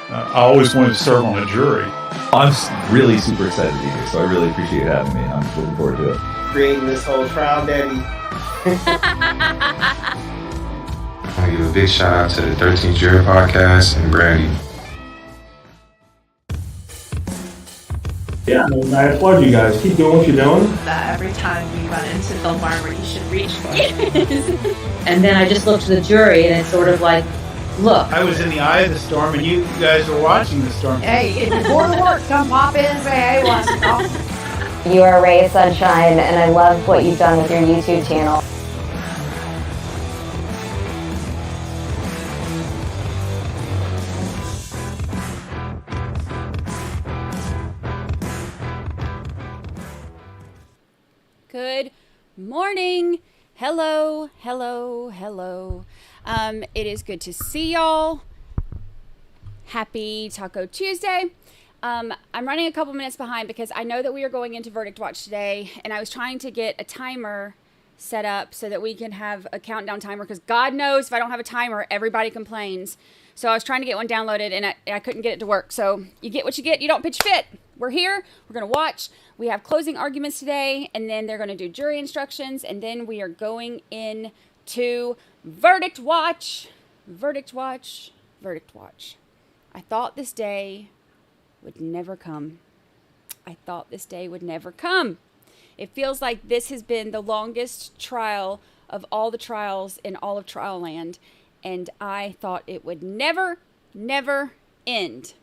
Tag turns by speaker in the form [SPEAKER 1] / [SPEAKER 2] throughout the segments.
[SPEAKER 1] I always wanted to serve on a jury.
[SPEAKER 2] I'm really super excited to be here, so I really appreciate you having me. I'm looking forward to it.
[SPEAKER 3] Creating this whole trial, Daddy.
[SPEAKER 4] I give a big shout out to the 13th Jury Podcast and Brandi.
[SPEAKER 5] Yeah, I applaud you guys. Keep doing what you're doing.
[SPEAKER 6] Every time we run into the farmer, you should reach for it.
[SPEAKER 7] And then I just looked to the jury, and it's sort of like, look.
[SPEAKER 8] I was in the eye of the storm, and you guys were watching the storm.
[SPEAKER 6] Hey, before the work, come pop in and say, hey, what's up?
[SPEAKER 9] You are a ray of sunshine, and I love what you've done with your YouTube channel.
[SPEAKER 10] Good morning. Hello, hello, hello. It is good to see y'all. Happy Taco Tuesday. I'm running a couple minutes behind because I know that we are going into verdict watch today, and I was trying to get a timer set up so that we can have a countdown timer, because God knows if I don't have a timer, everybody complains. So I was trying to get one downloaded, and I couldn't get it to work. So you get what you get. You don't pitch fit. We're here. We're going to watch. We have closing arguments today, and then they're going to do jury instructions, and then we are going into verdict watch. Verdict watch. Verdict watch. I thought this day would never come. I thought this day would never come. It feels like this has been the longest trial of all the trials in all of trial land, and I thought it would never, never end.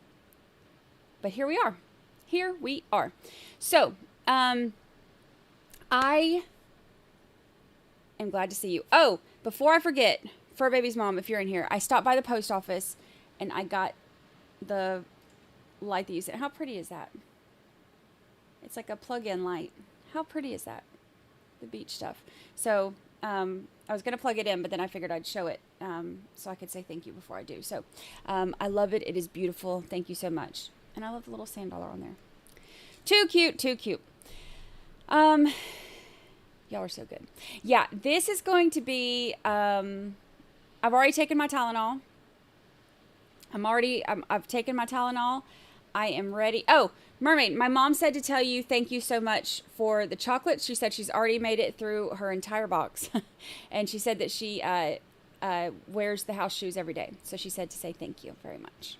[SPEAKER 10] But here we are. Here we are. So, I am glad to see you. Oh, before I forget, Fur Baby's mom, if you're in here, I stopped by the post office and I got the light that you said. How pretty is that? It's like a plug-in light. How pretty is that? The beach stuff. So, I was going to plug it in, but then I figured I'd show it so I could say thank you before I do. So, I love it. It is beautiful. Thank you so much. And I love the little sand dollar on there. Too cute, too cute. Y'all are so good. Yeah, this is going to be, I've already taken my Tylenol. I've taken my Tylenol. I am ready. Oh, Mermaid, my mom said to tell you thank you so much for the chocolates. She said she's already made it through her entire box. And she said that she wears the house shoes every day. So she said to say thank you very much.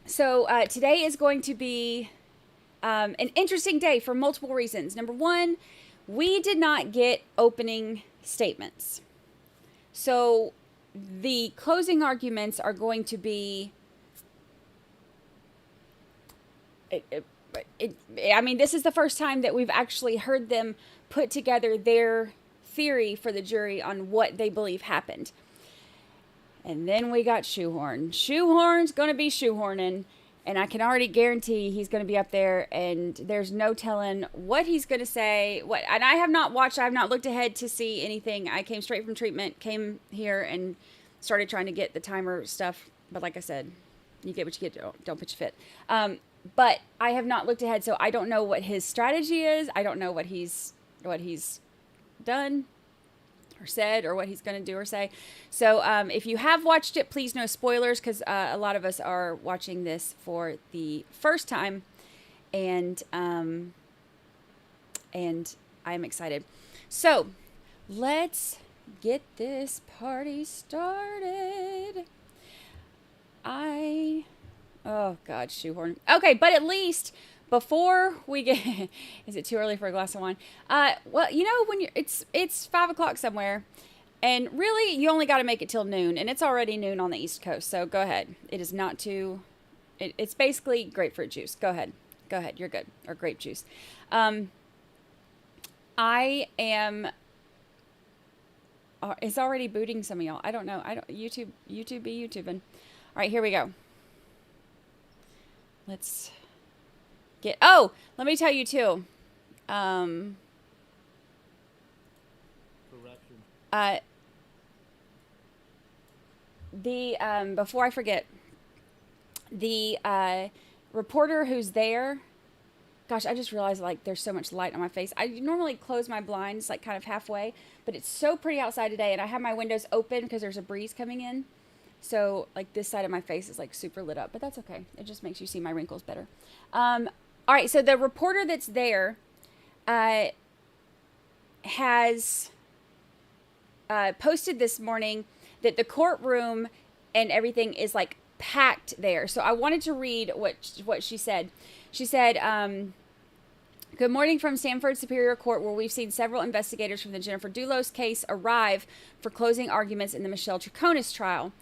[SPEAKER 10] So today is going to be an interesting day for multiple reasons. Number one, we did not get opening statements. So the closing arguments are going to be, I mean, this is the first time that we've actually heard them put together their theory for the jury on what they believe happened. And then we got Shoehorn. Shoehorn's going to be shoehorning. And I can already guarantee he's going to be up there. And there's no telling what he's going to say. And I have not watched. I have not looked ahead to see anything. I came straight from treatment. Came here and started trying to get the timer stuff. But like I said, you get what you get. Don't pitch fit. But I have not looked ahead. So I don't know what his strategy is. I don't know what he's done or said, or what he's going to do or say. So if you have watched it, please no spoilers, because a lot of us are watching this for the first time, and I'm excited. So let's get this party started. Oh God, shoehorn. Okay, but at least before we get, is it too early for a glass of wine? Well, you know, when it's 5 o'clock somewhere, and really you only got to make it till noon, and it's already noon on the East Coast. So go ahead. It is not too. It's basically grapefruit juice. Go ahead. You're good. Or grape juice. I am. It's already booting some of y'all. I don't know. YouTube be YouTubing. All right, here we go. Let's. Let me tell you too. Before I forget, the reporter who's there, gosh, I just realized like there's so much light on my face. I normally close my blinds like kind of halfway, but it's so pretty outside today, and I have my windows open because there's a breeze coming in. So like this side of my face is like super lit up, but that's okay. It just makes you see my wrinkles better. All right, so the reporter that's there has posted this morning that the courtroom and everything is like packed there. So I wanted to read what she said. She said, good morning from Sanford Superior Court, where we've seen several investigators from the Jennifer Dulos case arrive for closing arguments in the Michelle Troconis trial.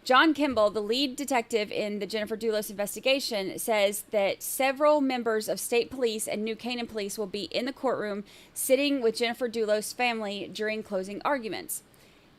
[SPEAKER 10] John Kimball, the lead detective in the Jennifer Dulos investigation, says that several members of state police and New Canaan police will be in the courtroom sitting with Jennifer Dulos' family during closing arguments.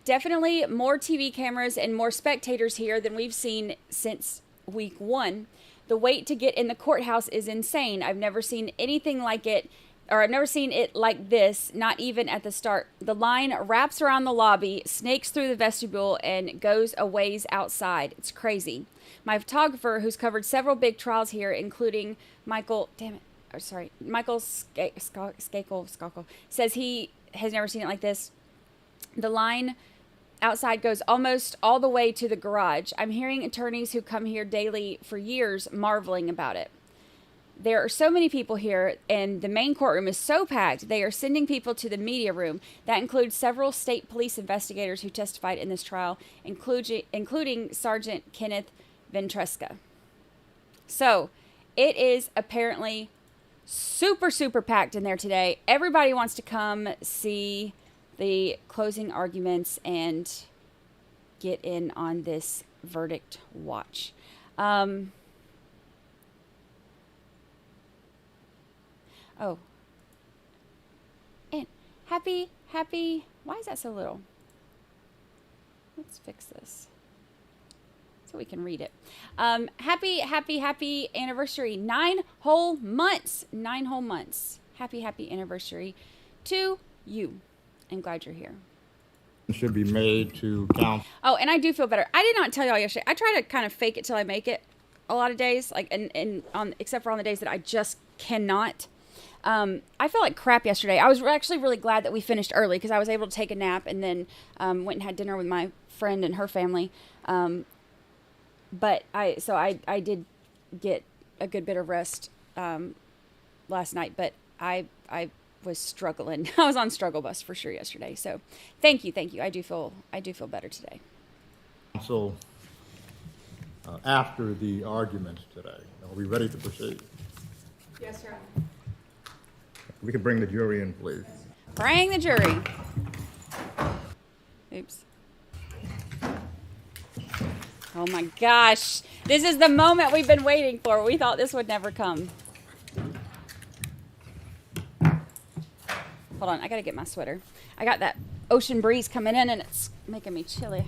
[SPEAKER 10] Definitely more TV cameras and more spectators here than we've seen since week 1. The wait to get in the courthouse is insane. I've never seen anything like it, or I've never seen it like this, not even at the start. The line wraps around the lobby, snakes through the vestibule, and goes a ways outside. It's crazy. My photographer, who's covered several big trials here, including Michael Skakel, says he has never seen it like this. The line outside goes almost all the way to the garage. I'm hearing attorneys who come here daily for years marveling about it. There are so many people here, and the main courtroom is so packed, they are sending people to the media room. That includes several state police investigators who testified in this trial, including Sergeant Kenneth Ventresca. So, it is apparently super, super packed in there today. Everybody wants to come see the closing arguments and get in on this verdict watch. Oh, and happy, why is that so little? Let's fix this so we can read it. Happy anniversary. 9 whole months. 9 whole months. Happy anniversary to you. I'm glad you're here.
[SPEAKER 11] Should be made to count.
[SPEAKER 10] Oh, and I do feel better. I did not tell y'all yesterday. I try to kind of fake it till I make it a lot of days, like and on except for on the days that I just cannot. I felt like crap yesterday. I was actually really glad that we finished early because I was able to take a nap and then went and had dinner with my friend and her family. But I did get a good bit of rest last night, but I was struggling. I was on struggle bus for sure yesterday. So thank you. I do feel better today.
[SPEAKER 11] So after the arguments today, are we ready to proceed?
[SPEAKER 6] Yes, Your Honor.
[SPEAKER 11] We can bring the jury in, please.
[SPEAKER 10] Bring the jury. Oops. Oh my gosh. This is the moment we've been waiting for. We thought this would never come. Hold on, I gotta get my sweater. I got that ocean breeze coming in and it's making me chilly.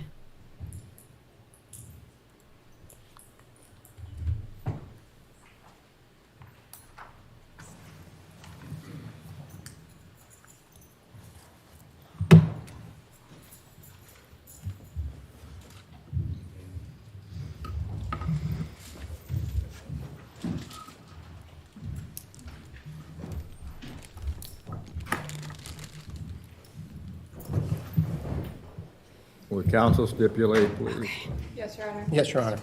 [SPEAKER 11] Would counsel stipulate, please?
[SPEAKER 6] Yes, Your Honor.
[SPEAKER 12] Yes, Your Honor.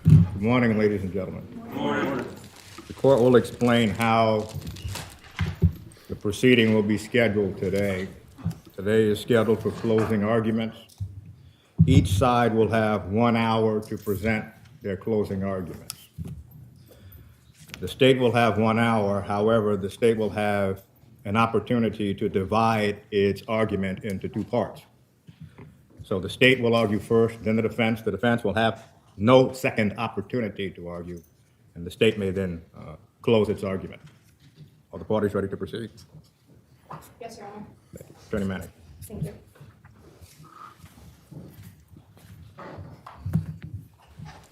[SPEAKER 11] Good morning, ladies and gentlemen. Good morning. The court will explain how the proceeding will be scheduled today. Today is scheduled for closing arguments. Each side will have 1 hour to present their closing arguments. The state will have 1 hour. However, the state will have an opportunity to divide its argument into 2 parts. So the state will argue first, then the defense. The defense will have no second opportunity to argue, and the state may then close its argument. Are the parties ready to proceed?
[SPEAKER 6] Yes, Your Honor.
[SPEAKER 11] Attorney Manning.
[SPEAKER 6] Thank you.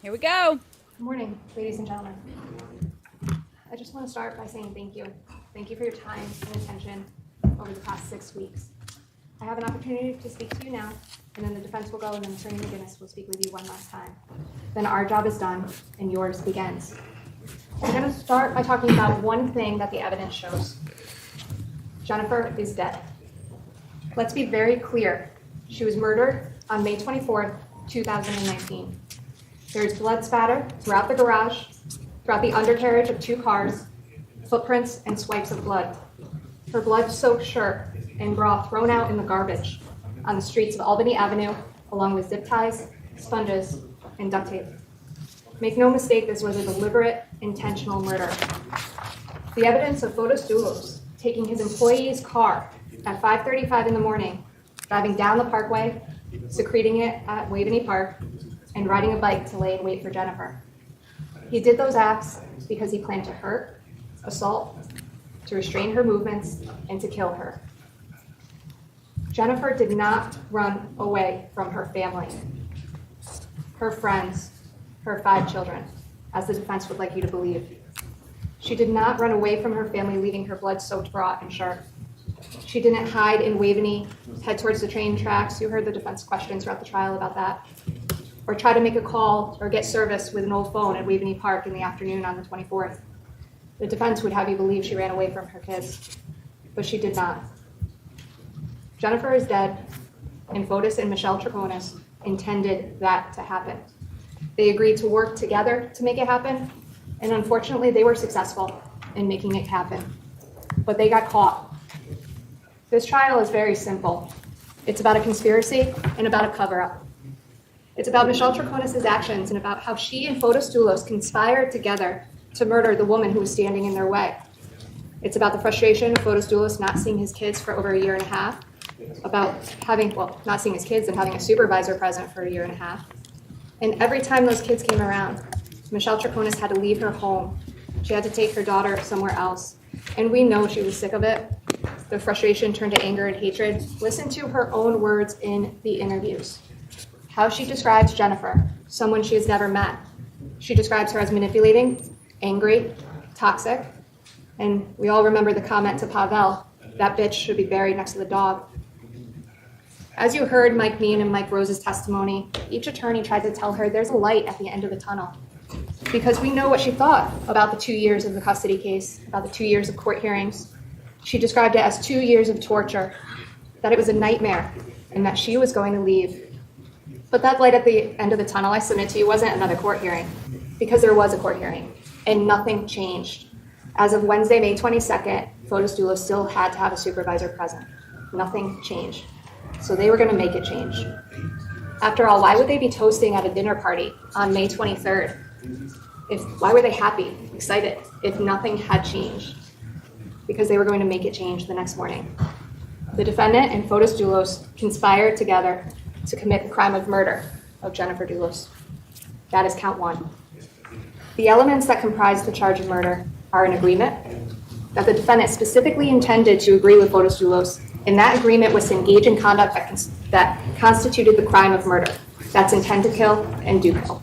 [SPEAKER 10] Here we go.
[SPEAKER 6] Good morning, ladies and gentlemen. I just want to start by saying thank you. Thank you for your time and attention over the past 6 weeks. I have an opportunity to speak to you now, and then the defense will go, and then Attorney McGinnis will speak with you one last time. Then our job is done, and yours begins. I'm going to start by talking about one thing that the evidence shows. Jennifer is dead. Let's be very clear. She was murdered on May 24th 2019. There's blood spatter throughout the garage, throughout the undercarriage of 2 cars, footprints and swipes of blood. Her blood-soaked shirt and bra thrown out in the garbage on the streets of Albany Avenue, along with zip ties, sponges, and duct tape. Make no mistake, this was a deliberate, intentional murder. The evidence of Fotis Dulos taking his employee's car at 5:35 in the morning, driving down the parkway, secreting it at Waveney Park, and riding a bike to lay in wait for Jennifer. He did those acts because he planned to hurt, assault, to restrain her movements, and to kill her. Jennifer did not run away from her family, her friends, her 5 children, as the defense would like you to believe. She did not run away from her family, leaving her blood-soaked bra and shirt. She didn't hide in Waveney, head towards the train tracks. You heard the defense questions throughout the trial about that. Or try to make a call or get service with an old phone at Waveney Park in the afternoon on the 24th. The defense would have you believe she ran away from her kids, but she did not. Jennifer is dead, and Fotis and Michelle Troconis intended that to happen. They agreed to work together to make it happen, and unfortunately they were successful in making it happen, but they got caught. This trial is very simple. It's about a conspiracy and about a cover-up. It's about Michelle Troconis' actions and about how she and Fotis Dulos conspired together to murder the woman who was standing in their way. It's about the frustration of Fotis Dulos not seeing his kids for over 1.5 years, about not seeing his kids and having a supervisor present for 1.5 years. And every time those kids came around, Michelle Troconis had to leave her home. She had to take her daughter somewhere else. And we know she was sick of it. The frustration turned to anger and hatred. Listen to her own words in the interviews. How she describes Jennifer, someone she has never met. She describes her as manipulating, angry, toxic. And we all remember the comment to Pavel, that bitch should be buried next to the dog. As you heard Mike Mean and Mike Rose's testimony, each attorney tried to tell her there's a light at the end of the tunnel. Because we know what she thought about the 2 years of the custody case, about the 2 years of court hearings. She described it as 2 years of torture, that it was a nightmare, and that she was going to leave. But that light at the end of the tunnel, I submit to you, wasn't another court hearing, because there was a court hearing, and nothing changed. As of Wednesday, May 22nd, Fotis Dulos still had to have a supervisor present. Nothing changed. So they were going to make it change. After all, why would they be toasting at a dinner party on May 23rd? Why were they happy, excited, if nothing had changed? Because they were going to make it change the next morning. The defendant and Fotis Dulos conspired together to commit the crime of murder of Jennifer Dulos. That is count 1. The elements that comprise the charge of murder are an agreement, that the defendant specifically intended to agree with Fotis Dulos, and that agreement was to engage in conduct that constituted the crime of murder. That's intent to kill and do kill.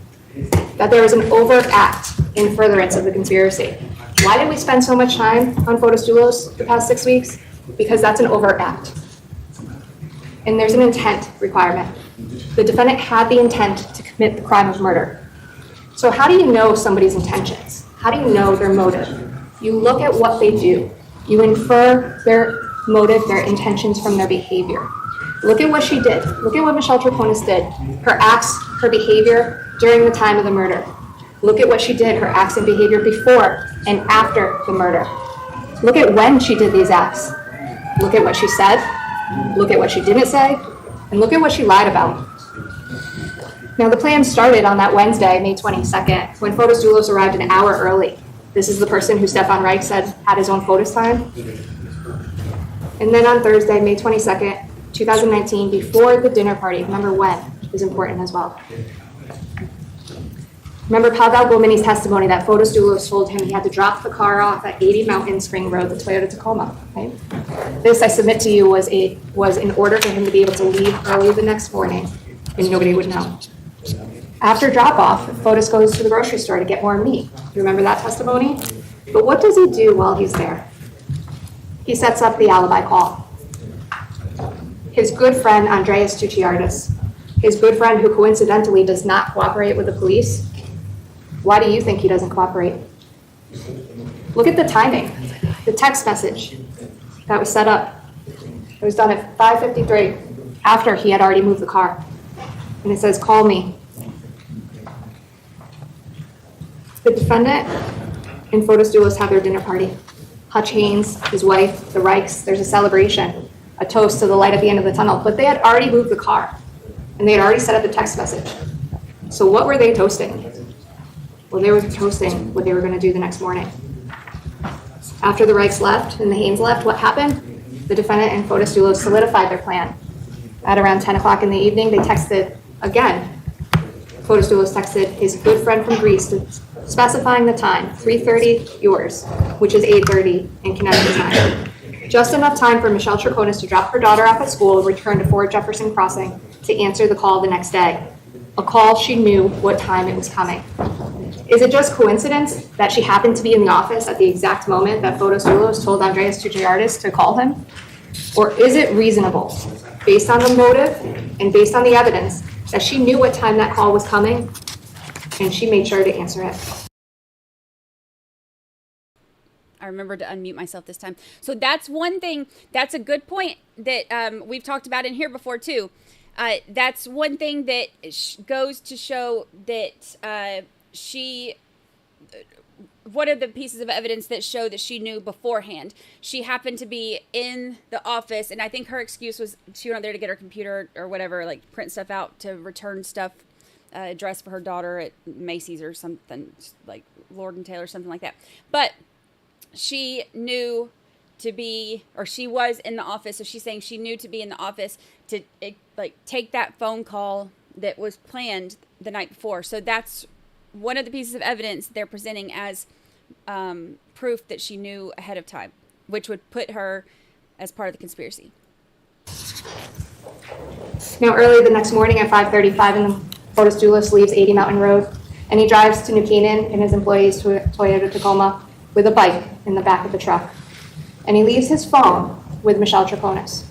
[SPEAKER 6] That there was an overt act in furtherance of the conspiracy. Why did we spend so much time on Fotis Dulos the past 6 weeks? Because that's an overt act. And there's an intent requirement. The defendant had the intent to commit the crime of murder. So how do you know somebody's intentions? How do you know their motive? You look at what they do. You infer their motive, their intentions from their behavior. Look at what she did. Look at what Michelle Troconis did. Her acts, her behavior during the time of the murder. Look at what she did, her acts and behavior before and after the murder. Look at when she did these acts. Look at what she said. Look at what she didn't say. And look at what she lied about. Now, the plan started on that Wednesday, May 22nd, when Fotis Dulos arrived an hour early. This is the person who Stefan Reich said had his own Fotis time. And then on Thursday, May 22nd, 2019, before the dinner party, remember when is important as well. Remember Pavel Gomini's testimony that Fotis Dulos told him he had to drop the car off at 80 Mountain Spring Road, the Toyota Tacoma. Okay? This, I submit to you, was in order for him to be able to leave early the next morning, and nobody would know. After drop-off, Fotis goes to the grocery store to get more meat. You remember that testimony? But what does he do while he's there? He sets up the alibi call. His good friend, Andreas Tucciardis, his good friend who coincidentally does not cooperate with the police. Why do you think he doesn't cooperate? Look at the timing, the text message that was set up. It was done at 5:53 after he had already moved the car. and it says, "Call me." The defendant and Fotis Dulos have their dinner party. Hutch Haynes, his wife, the Reichs, there's a celebration, a toast to the light at the end of the tunnel. But they had already moved the car, and they had already set up the text message. So what were they toasting? Well, they were toasting what they were going to do the next morning. After the Reichs left and the Haynes left, what happened? The defendant and Fotis Dulos solidified their plan. At around 10 o'clock in the evening, they texted again. Fotis Dulos texted his good friend from Greece, specifying the time, 3:30 yours, which is 8:30 in Connecticut time. Just enough time for Michelle Troconis to drop her daughter off at school and return to Fort Jefferson Crossing to answer the call the next day. A call she knew what time it was coming. Is it just coincidence that she happened to be in the office at the exact moment that Fotis Dulos told Andreas Tugiardis to call him? Or is it reasonable, based on the motive and based on the evidence, that she knew what time that call was coming and she made sure to answer it?
[SPEAKER 10] I remembered to unmute myself this time. So that's one thing. That's a good point that we've talked about in here before too. That's one thing that goes to show that one of the pieces of evidence that show that she knew beforehand. She happened to be in the office, and I think her excuse was she went there to get her computer or whatever, like print stuff out to return stuff, dress for her daughter at Macy's or something, like Lord & Taylor, something like that. But she knew to be, or she was in the office, so she's saying she knew to be in the office to take that phone call that was planned the night before. So that's one of the pieces of evidence they're presenting as proof that she knew ahead of time, which would put her as part of the conspiracy.
[SPEAKER 6] Now, early the next morning at 5:35, Fotis Dulos leaves 80 Mountain Road, and he drives to New Canaan in his employee's Toyota Tacoma with a bike in the back of the truck. And he leaves his phone with Michelle Troconis.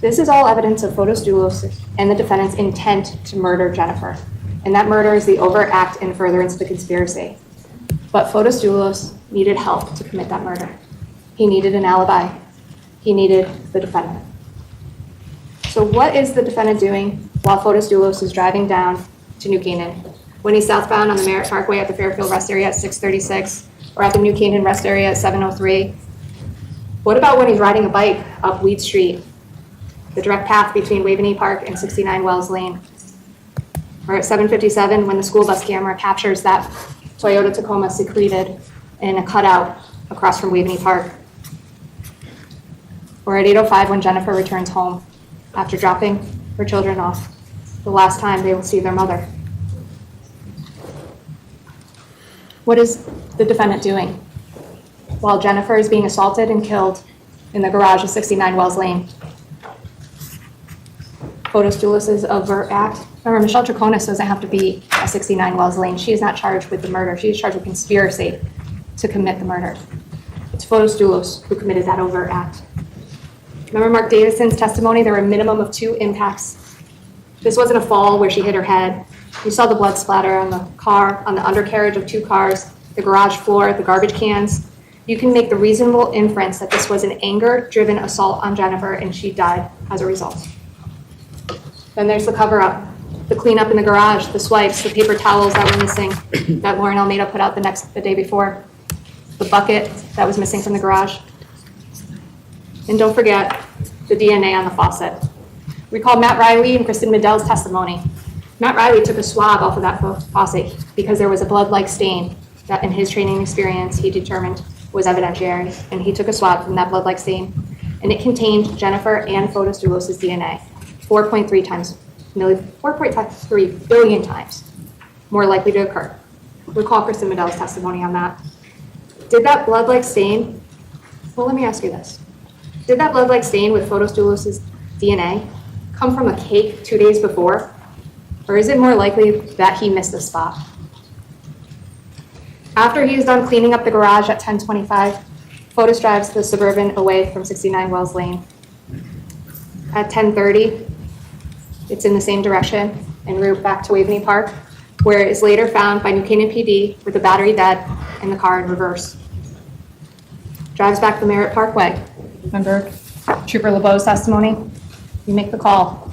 [SPEAKER 6] This is all evidence of Fotis Dulos and the defendant's intent to murder Jennifer. And that murder is the overt act in furtherance of the conspiracy. But Fotis Dulos needed help to commit that murder. He needed an alibi. He needed the defendant. So what is the defendant doing while Fotis Dulos is driving down to New Canaan? When he's southbound on the Merritt Parkway at the Fairfield Rest Area at 636, or at the New Canaan Rest Area at 703? What about when he's riding a bike up Weed Street, the direct path between Waveney Park and 69 Wells Lane? Or at 7:57, when the school bus camera captures that Toyota Tacoma secreted in a cutout across from Waveney Park? Or at 8:05, when Jennifer returns home after dropping her children off, the last time they will see their mother? What is the defendant doing while Jennifer is being assaulted and killed in the garage of 69 Wells Lane? Fotis Dulos' overt act. Remember, Michelle Troconis doesn't have to be at 69 Wells Lane. She is not charged with the murder. She is charged with conspiracy to commit the murder. It's Fotis Dulos who committed that overt act. Remember Mark Davison's testimony? There were a minimum of 2 impacts. This wasn't a fall where she hit her head. You saw the blood splatter on the car, on the undercarriage of 2 cars, the garage floor, the garbage cans. You can make the reasonable inference that this was an anger-driven assault on Jennifer, and she died as a result. Then there's the cover-up, the cleanup in the garage, the swipes, the paper towels that were missing that Lauren Almeida put out the day before, the bucket that was missing from the garage. And don't forget the DNA on the faucet. Recall Matt Riley and Kristen Midell's testimony. Matt Riley took a swab off of that faucet because there was a blood-like stain that in his training experience he determined was evidentiary, and he took a swab from that blood-like stain, and it contained Jennifer and Fotis Dulos' DNA 4.3 billion times more likely to occur. Recall Kristen Midell's testimony on that. Did that blood-like stain, well, let me ask you this. Did that blood-like stain with Fotis Dulos' DNA come from a cake 2 days before? Or is it more likely that he missed a spot? After he is done cleaning up the garage at 10:25, Fotis drives the Suburban away from 69 Wells Lane. At 10:30, it's in the same direction en route back to Waveney Park, where it is later found by New Canaan PD with the battery dead and the car in reverse. Drives back the Merritt Parkway. Remember Trooper LeBeau's testimony? You make the call.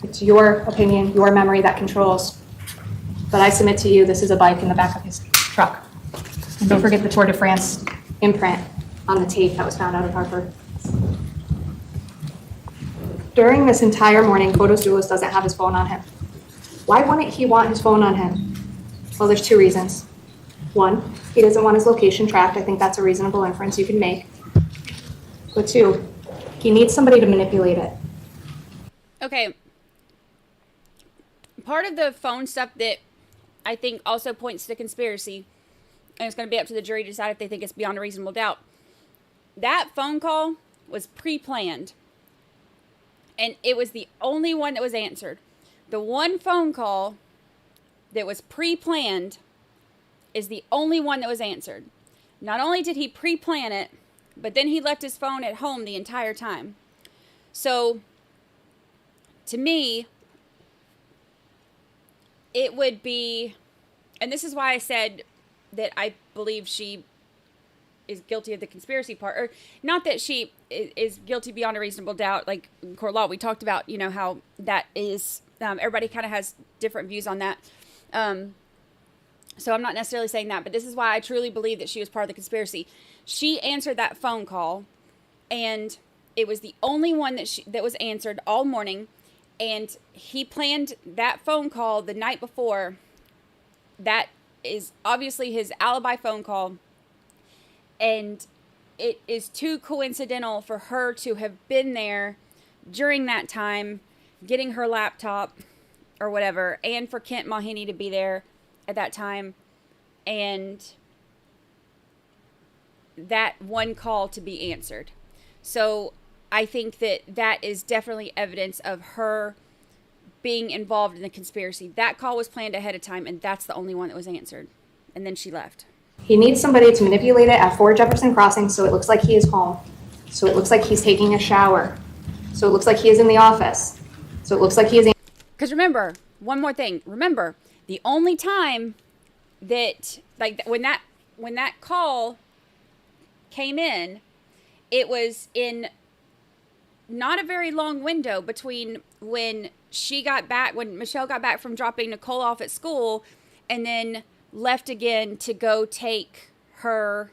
[SPEAKER 6] It's your opinion, your memory that controls. But I submit to you, this is a bike in the back of his truck. And don't forget the Tour de France imprint on the tape that was found out of Hartford. During this entire morning, Fotis Dulos doesn't have his phone on him. Why wouldn't he want his phone on him? Well, there's two reasons. One, he doesn't want his location tracked. I think that's a reasonable inference you can make. But two, he needs somebody to manipulate it.
[SPEAKER 10] Okay. Part of the phone stuff that I think also points to conspiracy, and it's going to be up to the jury to decide if they think it's beyond a reasonable doubt. That phone call was pre-planned, and it was the only one that was answered. The one phone call that was pre-planned is the only one that was answered. Not only did he pre-plan it, but then he left his phone at home the entire time. So, to me, it would be, and this is why I said that I believe she is guilty of the conspiracy part, or not that she is guilty beyond a reasonable doubt. Like in court law, we talked about, how that is, everybody kind of has different views on that. So I'm not necessarily saying that, but this is why I truly believe that she was part of the conspiracy. She answered that phone call, and it was the only one that was answered all morning. And he planned that phone call the night before. That is obviously his alibi phone call. And it is too coincidental for her to have been there during that time, getting her laptop or whatever, and for Kent Mulhenny to be there at that time, and that one call to be answered. So I think that is definitely evidence of her being involved in the conspiracy. That call was planned ahead of time, and that's the only one that was answered. And then she left.
[SPEAKER 6] He needs somebody to manipulate it at 4 Jefferson Crossing so it looks like he is home, so it looks like he's taking a shower, so it looks like he is in the office, so it looks like he is...
[SPEAKER 10] Because remember, one more thing. Remember, the only time that, like, when that call came in, it was in not a very long window between when Michelle got back from dropping Nicole off at school and then left again to go take her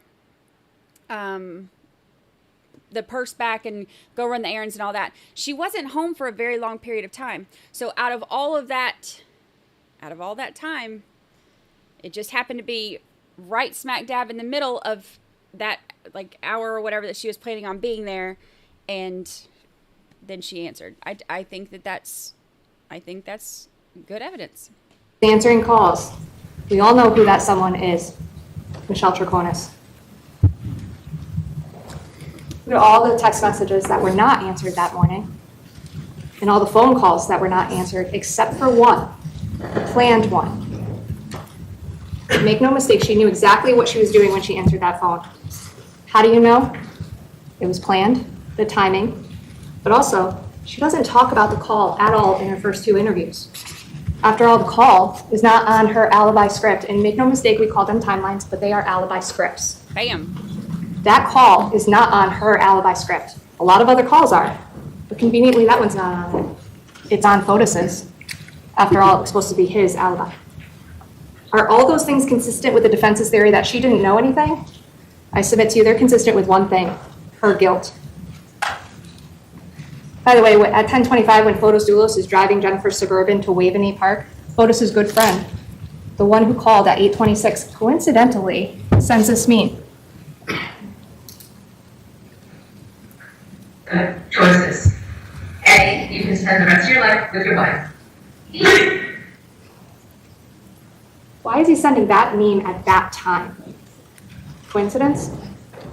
[SPEAKER 10] the purse back and go run the errands and all that. She wasn't home for a very long period of time. So out of all that time, it just happened to be right smack dab in the middle of that like hour or whatever that she was planning on being there, and then she answered. I think that's good evidence.
[SPEAKER 6] Answering calls. We all know who that someone is. Michelle Troconis. Look at all the text messages that were not answered that morning, and all the phone calls that were not answered, except for one, the planned one. Make no mistake, she knew exactly what she was doing when she answered that phone. How do you know? It was planned, the timing, but also, she doesn't talk about the call at all in her first 2 interviews. After all, the call is not on her alibi script, and make no mistake, we call them timelines, but they are alibi scripts.
[SPEAKER 10] Bam.
[SPEAKER 6] That call is not on her alibi script. A lot of other calls are, but conveniently that one's not on it. It's on Fotis's. After all, it was supposed to be his alibi. Are all those things consistent with the defense's theory that she didn't know anything? I submit to you they're consistent with one thing, her guilt. By the way, at 10:25, when Fotis Dulos is driving Jennifer's Suburban to Waveney Park, Fotis' good friend, the one who called at 8:26, coincidentally sends this meme.
[SPEAKER 12] Good choices. A, you can spend the rest of your life with your wife.
[SPEAKER 6] Why is he sending that meme at that time? Coincidence?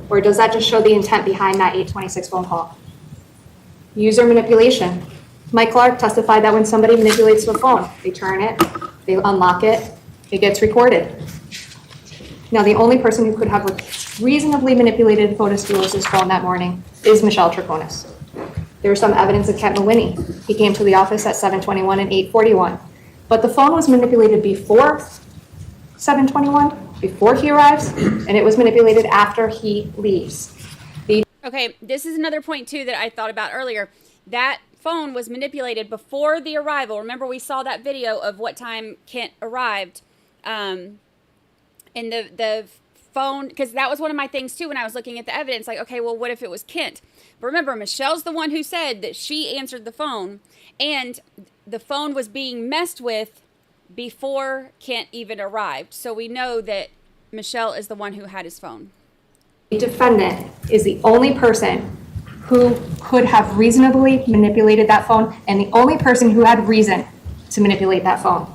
[SPEAKER 6] Or does that just show the intent behind that 8:26 phone call? User manipulation. Mike Clark testified that when somebody manipulates the phone, they turn it, they unlock it, it gets recorded. Now, the only person who could have reasonably manipulated Fotis Dulos' phone that morning is Michelle Troconis. There was some evidence of Kent Mulhenny. He came to the office at 7:21 and 8:41. But the phone was manipulated before 7:21, before he arrives, and it was manipulated after he leaves.
[SPEAKER 10] Okay, this is another point, too, that I thought about earlier. That phone was manipulated before the arrival. Remember, we saw that video of what time Kent arrived. And the phone, because that was one of my things too when I was looking at the evidence, like, okay, well, what if it was Kent? But remember, Michelle's the one who said that she answered the phone, and the phone was being messed with before Kent even arrived. So we know that Michelle is the one who had his phone.
[SPEAKER 6] The defendant is the only person who could have reasonably manipulated that phone, and the only person who had reason to manipulate that phone.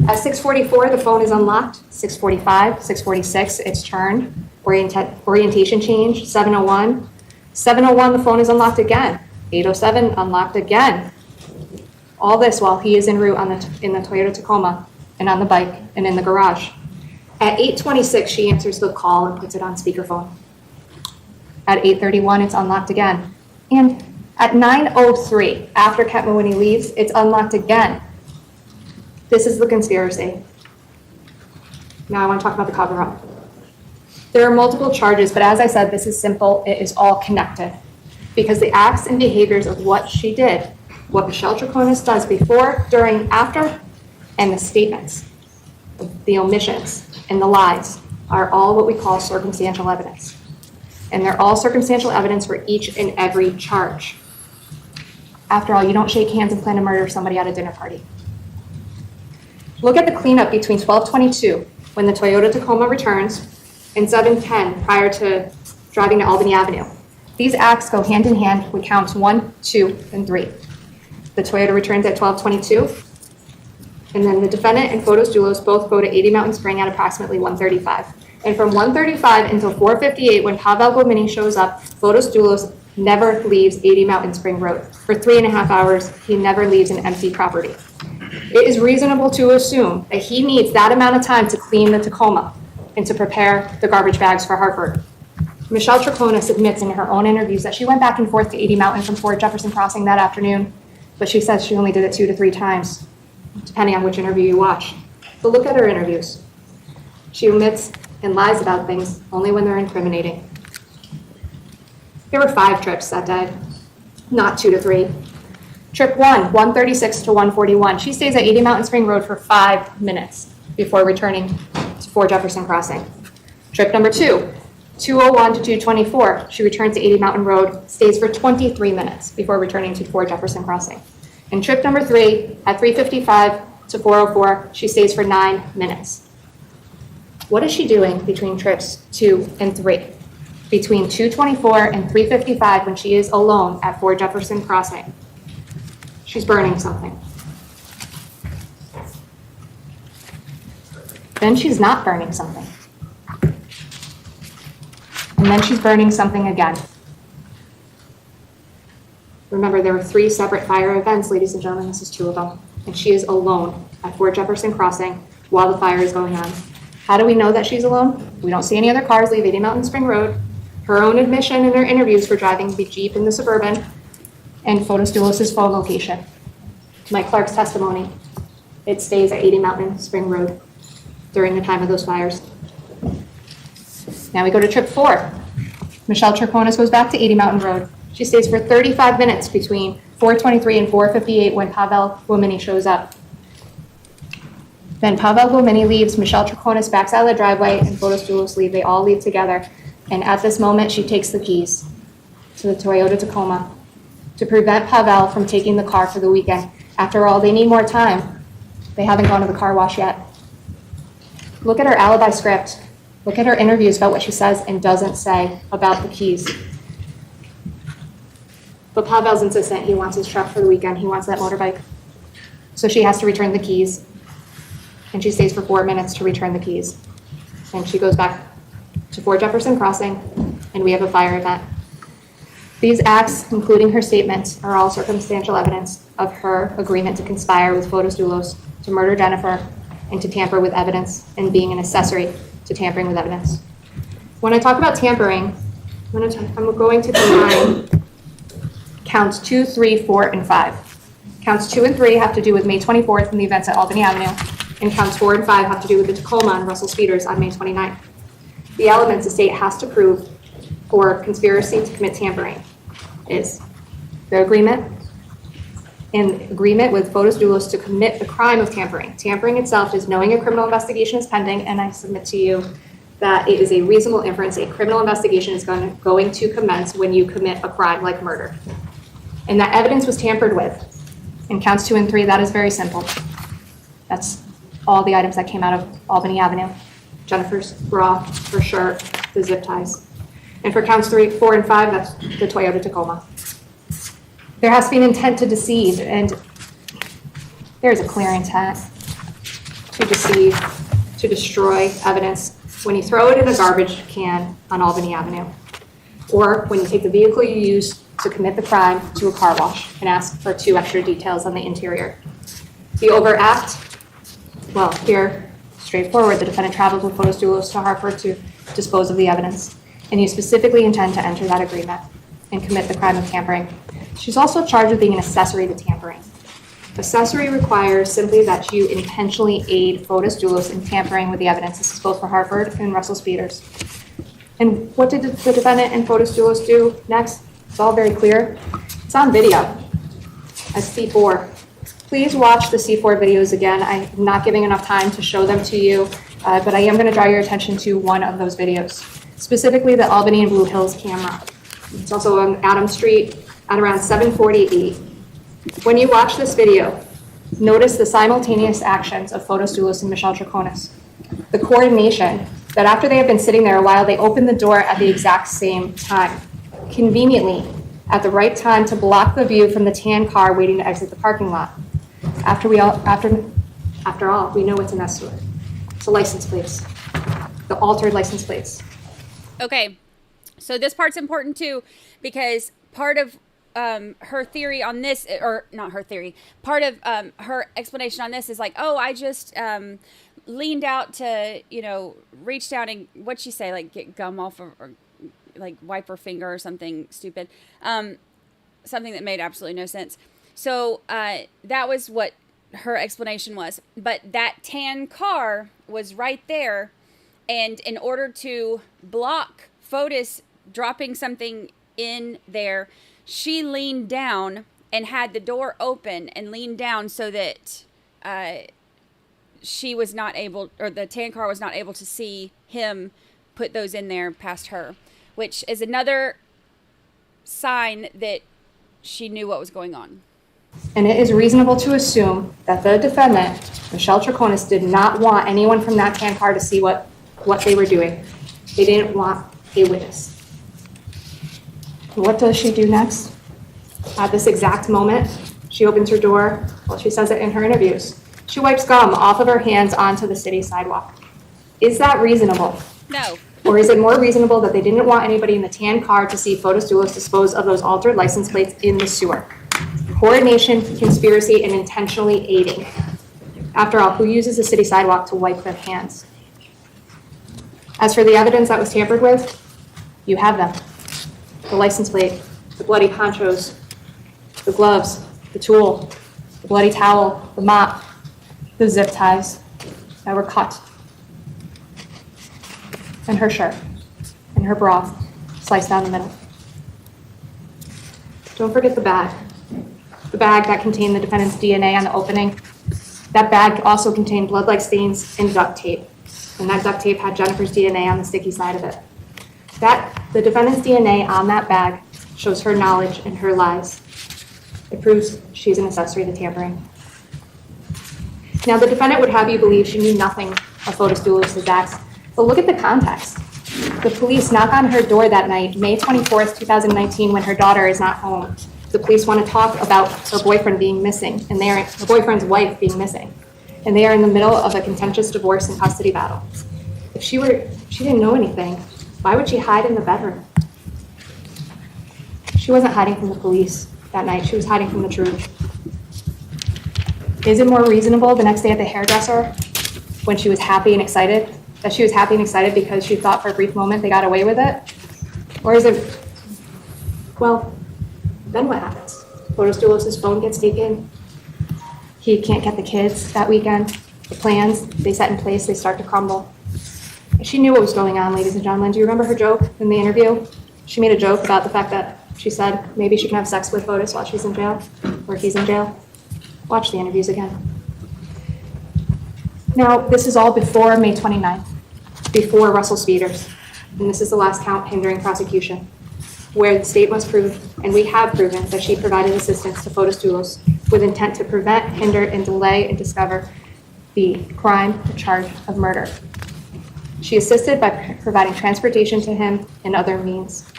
[SPEAKER 6] At 6:44, the phone is unlocked. 6:45, 6:46, it's turned. Orientation change, 7:01. 7:01, the phone is unlocked again. 8:07, unlocked again. All this while he is en route in the Toyota Tacoma and on the bike and in the garage. At 8:26, she answers the call and puts it on speakerphone. At 8:31, it's unlocked again. And at 9:03, after Kent Mawhinney leaves, it's unlocked again. This is the conspiracy. Now I want to talk about the cover-up. There are multiple charges, but as I said, this is simple. It is all connected. Because the acts and behaviors of what she did, what Michelle Troconis does before, during, after, and the statements, the omissions, and the lies are all what we call circumstantial evidence. And they're all circumstantial evidence for each and every charge. After all, you don't shake hands and plan to murder somebody at a dinner party. Look at the cleanup between 12:22, when the Toyota Tacoma returns, and 7:10, prior to driving to Albany Avenue. These acts go hand in hand with counts 1, 2, and 3. The Toyota returns at 12:22, and then the defendant and Fotis Dulos both go to 80 Mountain Spring at approximately 1:35. And from 1:35 until 4:58, when Pavel Gomini shows up, Fotis Dulos never leaves 80 Mountain Spring Road. For 3.5 hours, he never leaves an empty property. It is reasonable to assume that he needs that amount of time to clean the Tacoma and to prepare the garbage bags for Hartford. Michelle Troconis admits in her own interviews that she went back and forth to 80 Mountain from Fort Jefferson Crossing that afternoon, but she says she only did it 2 to 3 times, depending on which interview you watch. But look at her interviews. She omits and lies about things only when they're incriminating. There were 5 trips that day, not 2 to 3. Trip 1, 1:36 to 1:41. She stays at 80 Mountain Spring Road for 5 minutes before returning to Fort Jefferson Crossing. Trip number 2, 2:01 to 2:24. She returns to 80 Mountain Road, stays for 23 minutes before returning to Fort Jefferson Crossing. And trip number 3, at 3:55 to 4:04, she stays for 9 minutes. What is she doing between trips 2 and 3? Between 2:24 and 3:55, when she is alone at Fort Jefferson Crossing, she's burning something. Then she's not burning something. And then she's burning something again. Remember, there were 3 separate fire events, ladies and gentlemen. This is 2 of them. And she is alone at Fort Jefferson Crossing while the fire is going on. How do we know that she's alone? We don't see any other cars leave 80 Mountain Spring Road. Her own admission in her interviews for driving the Jeep in the Suburban, and Fotis Dulos' phone location. Mike Clark's testimony, it stays at 80 Mountain Spring Road during the time of those fires. Now we go to trip 4. Michelle Troconis goes back to 80 Mountain Road. She stays for 35 minutes between 4:23 and 4:58 when Pavel Gomini shows up. Then Pavel Gomini leaves, Michelle Troconis backs out of the driveway, and Fotis Dulos leave. They all leave together. And at this moment, she takes the keys to the Toyota Tacoma to prevent Pavel from taking the car for the weekend. After all, they need more time. They haven't gone to the car wash yet. Look at her alibi script. Look at her interviews about what she says and doesn't say about the keys. But Pavel's insistent. He wants his truck for the weekend. He wants that motorbike. So she has to return the keys. And she stays for 4 minutes to return the keys. And she goes back to Fort Jefferson Crossing, and we have a fire event. These acts, including her statements, are all circumstantial evidence of her agreement to conspire with Fotis Dulos to murder Jennifer and to tamper with evidence and being an accessory to tampering with evidence. When I talk about tampering, I'm going to combine counts 2, 3, 4, and 5. Counts 2 and 3 have to do with May 24th and the events at Albany Avenue, and counts 4 and 5 have to do with the Tacoma and Russell Speeders on May 29th. The elements the state has to prove for conspiracy to commit tampering is the agreement, in agreement with Fotis Dulos to commit the crime of tampering. Tampering itself is knowing a criminal investigation is pending, and I submit to you that it is a reasonable inference a criminal investigation is going to commence when you commit a crime like murder. And that evidence was tampered with. In counts 2 and 3, that is very simple. That's all the items that came out of Albany Avenue. Jennifer's bra, her shirt, the zip ties. And for counts 3, 4, and 5, that's the Toyota Tacoma. There has to be an intent to deceive, and there is a clear intent to deceive, to destroy evidence when you throw it in a garbage can on Albany Avenue, or when you take the vehicle you used to commit the crime to a car wash and ask for 2 extra details on the interior. The overact, well, here, straightforward, the defendant traveled with Fotis Dulos to Hartford to dispose of the evidence, and you specifically intend to enter that agreement and commit the crime of tampering. She's also charged with being an accessory to tampering. Accessory requires simply that you intentionally aid Fotis Dulos in tampering with the evidence. This is both for Hartford and Russell Speeders. And what did the defendant and Fotis Dulos do next? It's all very clear. It's on video as C4. Please watch the C4 videos again. I'm not giving enough time to show them to you, but I am going to draw your attention to one of those videos, specifically the Albany and Blue Hills camera. It's also on Adams Street at around 7:48. When you watch this video, notice the simultaneous actions of Fotis Dulos and Michelle Troconis. The coordination that after they have been sitting there a while, they open the door at the exact same time, conveniently at the right time to block the view from the tan car waiting to exit the parking lot. After all, we know what's in that store. It's the license plates, the altered license plates.
[SPEAKER 10] Okay, so this part's important too, because part of her theory on this, or not her theory, part of her explanation on this is like, oh, I just leaned out to, reach down and, what'd she say, like get gum off of, or like wipe her finger or something stupid, something that made absolutely no sense. So that was what her explanation was. But that tan car was right there, and in order to block Fotis dropping something in there, she leaned down and had the door open and leaned down so that she was not able, or the tan car was not able to see him put those in there past her, which is another sign that she knew what was going on.
[SPEAKER 6] And it is reasonable to assume that the defendant, Michelle Troconis, did not want anyone from that tan car to see what they were doing. They didn't want a witness. What does she do next? At this exact moment, she opens her door. Well, she says it in her interviews. She wipes gum off of her hands onto the city sidewalk. Is that reasonable?
[SPEAKER 10] No.
[SPEAKER 6] Or is it more reasonable that they didn't want anybody in the tan car to see Fotis Dulos dispose of those altered license plates in the sewer? Coordination, conspiracy, and intentionally aiding. After all, who uses the city sidewalk to wipe their hands? As for the evidence that was tampered with, you have them. The license plate, the bloody ponchos, the gloves, the tool, the bloody towel, the mop, the zip ties that were cut, and her shirt, and her bra sliced down the middle. Don't forget the bag that contained the defendant's DNA on the opening. That bag also contained blood-like stains and duct tape, and that duct tape had Jennifer's DNA on the sticky side of it. The defendant's DNA on that bag shows her knowledge and her lies. It proves she's an accessory to tampering. Now, the defendant would have you believe she knew nothing of Fotis Dulos' acts, but look at the context. The police knock on her door that night, May 24th, 2019, when her daughter is not home. The police want to talk about her boyfriend being missing, and her boyfriend's wife being missing. And they are in the middle of a contentious divorce and custody battle. If she didn't know anything, why would she hide in the bedroom? She wasn't hiding from the police that night. She was hiding from the truth. Is it more reasonable the next day at the hairdresser, when she was happy and excited, that she was happy and excited because she thought for a brief moment they got away with it? Or is it, well, then what happens? Fotis Dulos' phone gets taken. He can't get the kids that weekend. The plans they set in place, they start to crumble. She knew what was going on, ladies and gentlemen. Do you remember her joke in the interview? She made a joke about the fact that she said maybe she can have sex with Fotis while she's in jail, or he's in jail. watch the interviews again. Now, this is all before May 29th, before Russell Speeders, and this is the last count, hindering prosecution, where the state must prove, and we have proven, that she provided assistance to Fotis Dulos with intent to prevent, hinder, and delay and discover the crime, the charge of murder. She assisted by providing transportation to him and other means.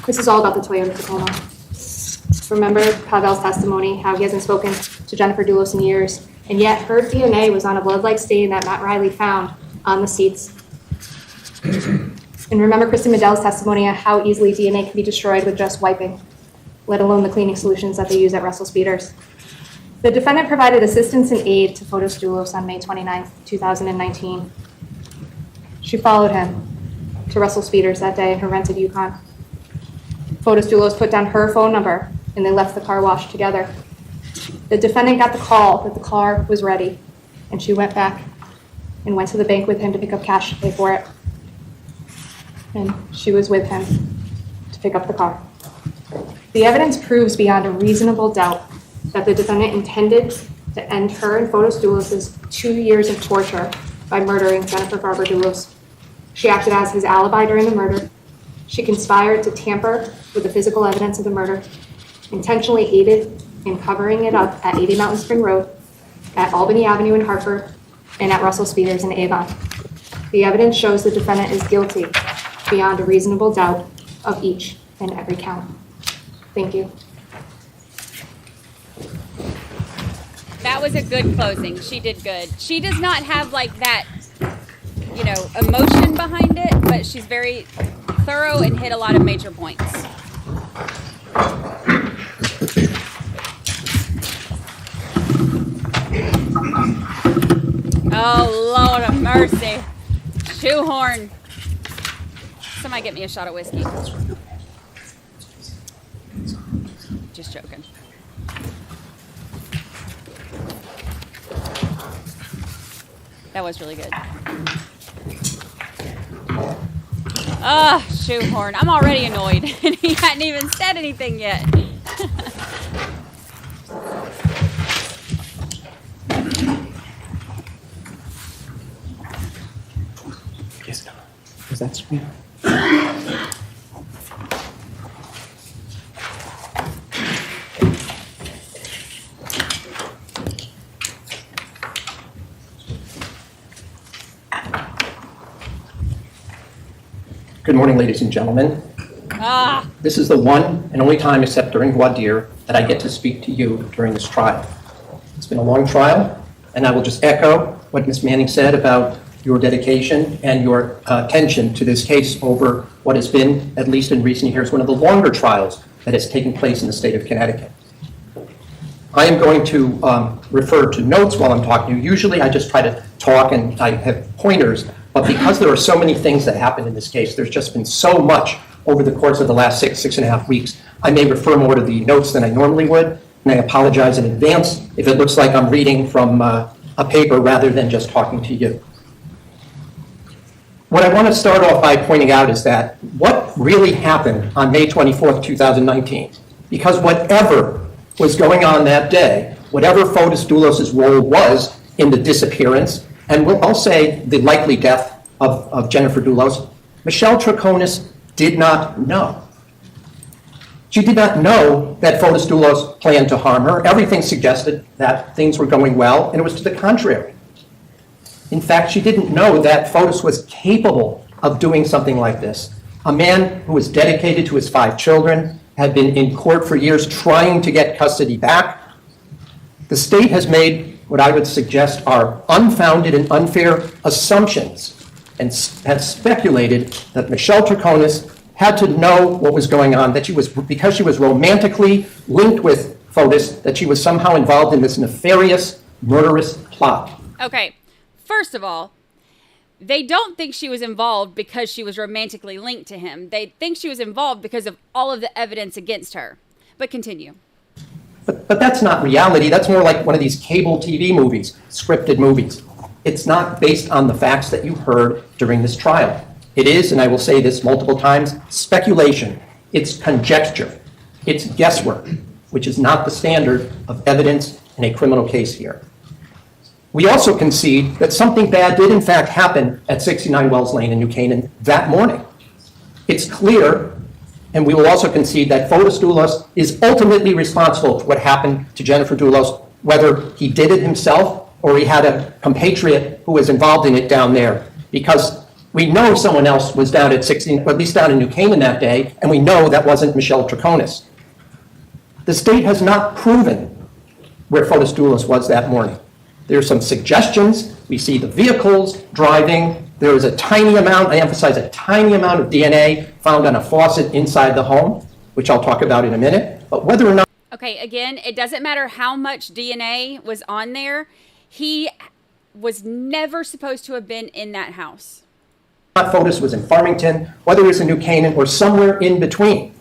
[SPEAKER 6] This is all about the Toyota Tacoma. Remember Pavel's testimony, how he hasn't spoken to Jennifer Dulos in years, and yet her DNA was on a blood-like stain that Matt Riley found on the seats. And remember Kristen Medell's testimony on how easily DNA can be destroyed with just wiping, let alone the cleaning solutions that they use at Russell Speeders. The defendant provided assistance and aid to Fotis Dulos on May 29, 2019. She followed him to Russell Speeders that day in her rented Yukon. Fotis Dulos put down her phone number and they left the car wash together. The defendant got the call that the car was ready, and she went back and went to the bank with him to pick up cash to pay for it. And she was with him to pick up the car. The evidence proves beyond a reasonable doubt that the defendant intended to end her and Fotis Dulos' 2 years of torture by murdering Jennifer Barber Dulos. She acted as his alibi during the murder. She conspired to tamper with the physical evidence of the murder, intentionally aided in covering it up at 80 Mountain Spring Road, at Albany Avenue in Hartford, and at Russell Speeders in Avon. The evidence shows the defendant is guilty beyond a reasonable doubt of each and every count. Thank you.
[SPEAKER 10] That was a good closing. She did good. She does not have like that, emotion behind it, but she's very thorough and hit a lot of major points. Oh, Lord of mercy. Shoehorn. Somebody get me a shot of whiskey. Just joking. That was really good. Ah, shoehorn. I'm already annoyed, and he hadn't even said anything yet.
[SPEAKER 13] Is that sweet?
[SPEAKER 14] Good morning, ladies and gentlemen. This is the one and only time, except during voir dire, that I get to speak to you during this trial. It's been a long trial, and I will just echo what Ms. Manning said about your dedication and your attention to this case over what has been, at least in recent years, one of the longer trials that has taken place in the state of Connecticut. I am going to refer to notes while I'm talking to you. Usually I just try to talk and I have pointers, but because there are so many things that happened in this case, there's just been so much over the course of the last six and a half weeks, I may refer more to the notes than I normally would, and I apologize in advance if it looks like I'm reading from a paper rather than just talking to you. What I want to start off by pointing out is that what really happened on May 24th, 2019, because whatever was going on that day, whatever Fotis Dulos' role was in the disappearance, and I'll say the likely death of Jennifer Dulos, Michelle Troconis did not know. She did not know that Fotis Dulos planned to harm her. Everything suggested that things were going well, and it was to the contrary. In fact, she didn't know that Fotis was capable of doing something like this. A man who was dedicated to his 5 children, had been in court for years trying to get custody back. The state has made what I would suggest are unfounded and unfair assumptions and has speculated that Michelle Troconis had to know what was going on, that she was, because she was romantically linked with Fotis, that she was somehow involved in this nefarious, murderous plot.
[SPEAKER 10] Okay. First of all, they don't think she was involved because she was romantically linked to him. They think she was involved because of all of the evidence against her. But continue.
[SPEAKER 14] But that's not reality. That's more like one of these cable TV movies, scripted movies. It's not based on the facts that you heard during this trial. It is, and I will say this multiple times, speculation. It's conjecture. It's guesswork, which is not the standard of evidence in a criminal case here. We also concede that something bad did in fact happen at 69 Wells Lane in New Canaan that morning. It's clear, and we will also concede that Fotis Dulos is ultimately responsible for what happened to Jennifer Dulos, whether he did it himself or he had a compatriot who was involved in it down there, because we know someone else was down at 16, or at least down in New Canaan that day, and we know that wasn't Michelle Troconis. The state has not proven where Fotis Dulos was that morning. There are some suggestions. We see the vehicles driving. There is a tiny amount, I emphasize a tiny amount of DNA found on a faucet inside the home, which I'll talk about in a minute. But whether or not...
[SPEAKER 10] Okay, again, it doesn't matter how much DNA was on there. He was never supposed to have been in that house.
[SPEAKER 14] Fotis was in Farmington, whether it was in New Canaan or somewhere in between.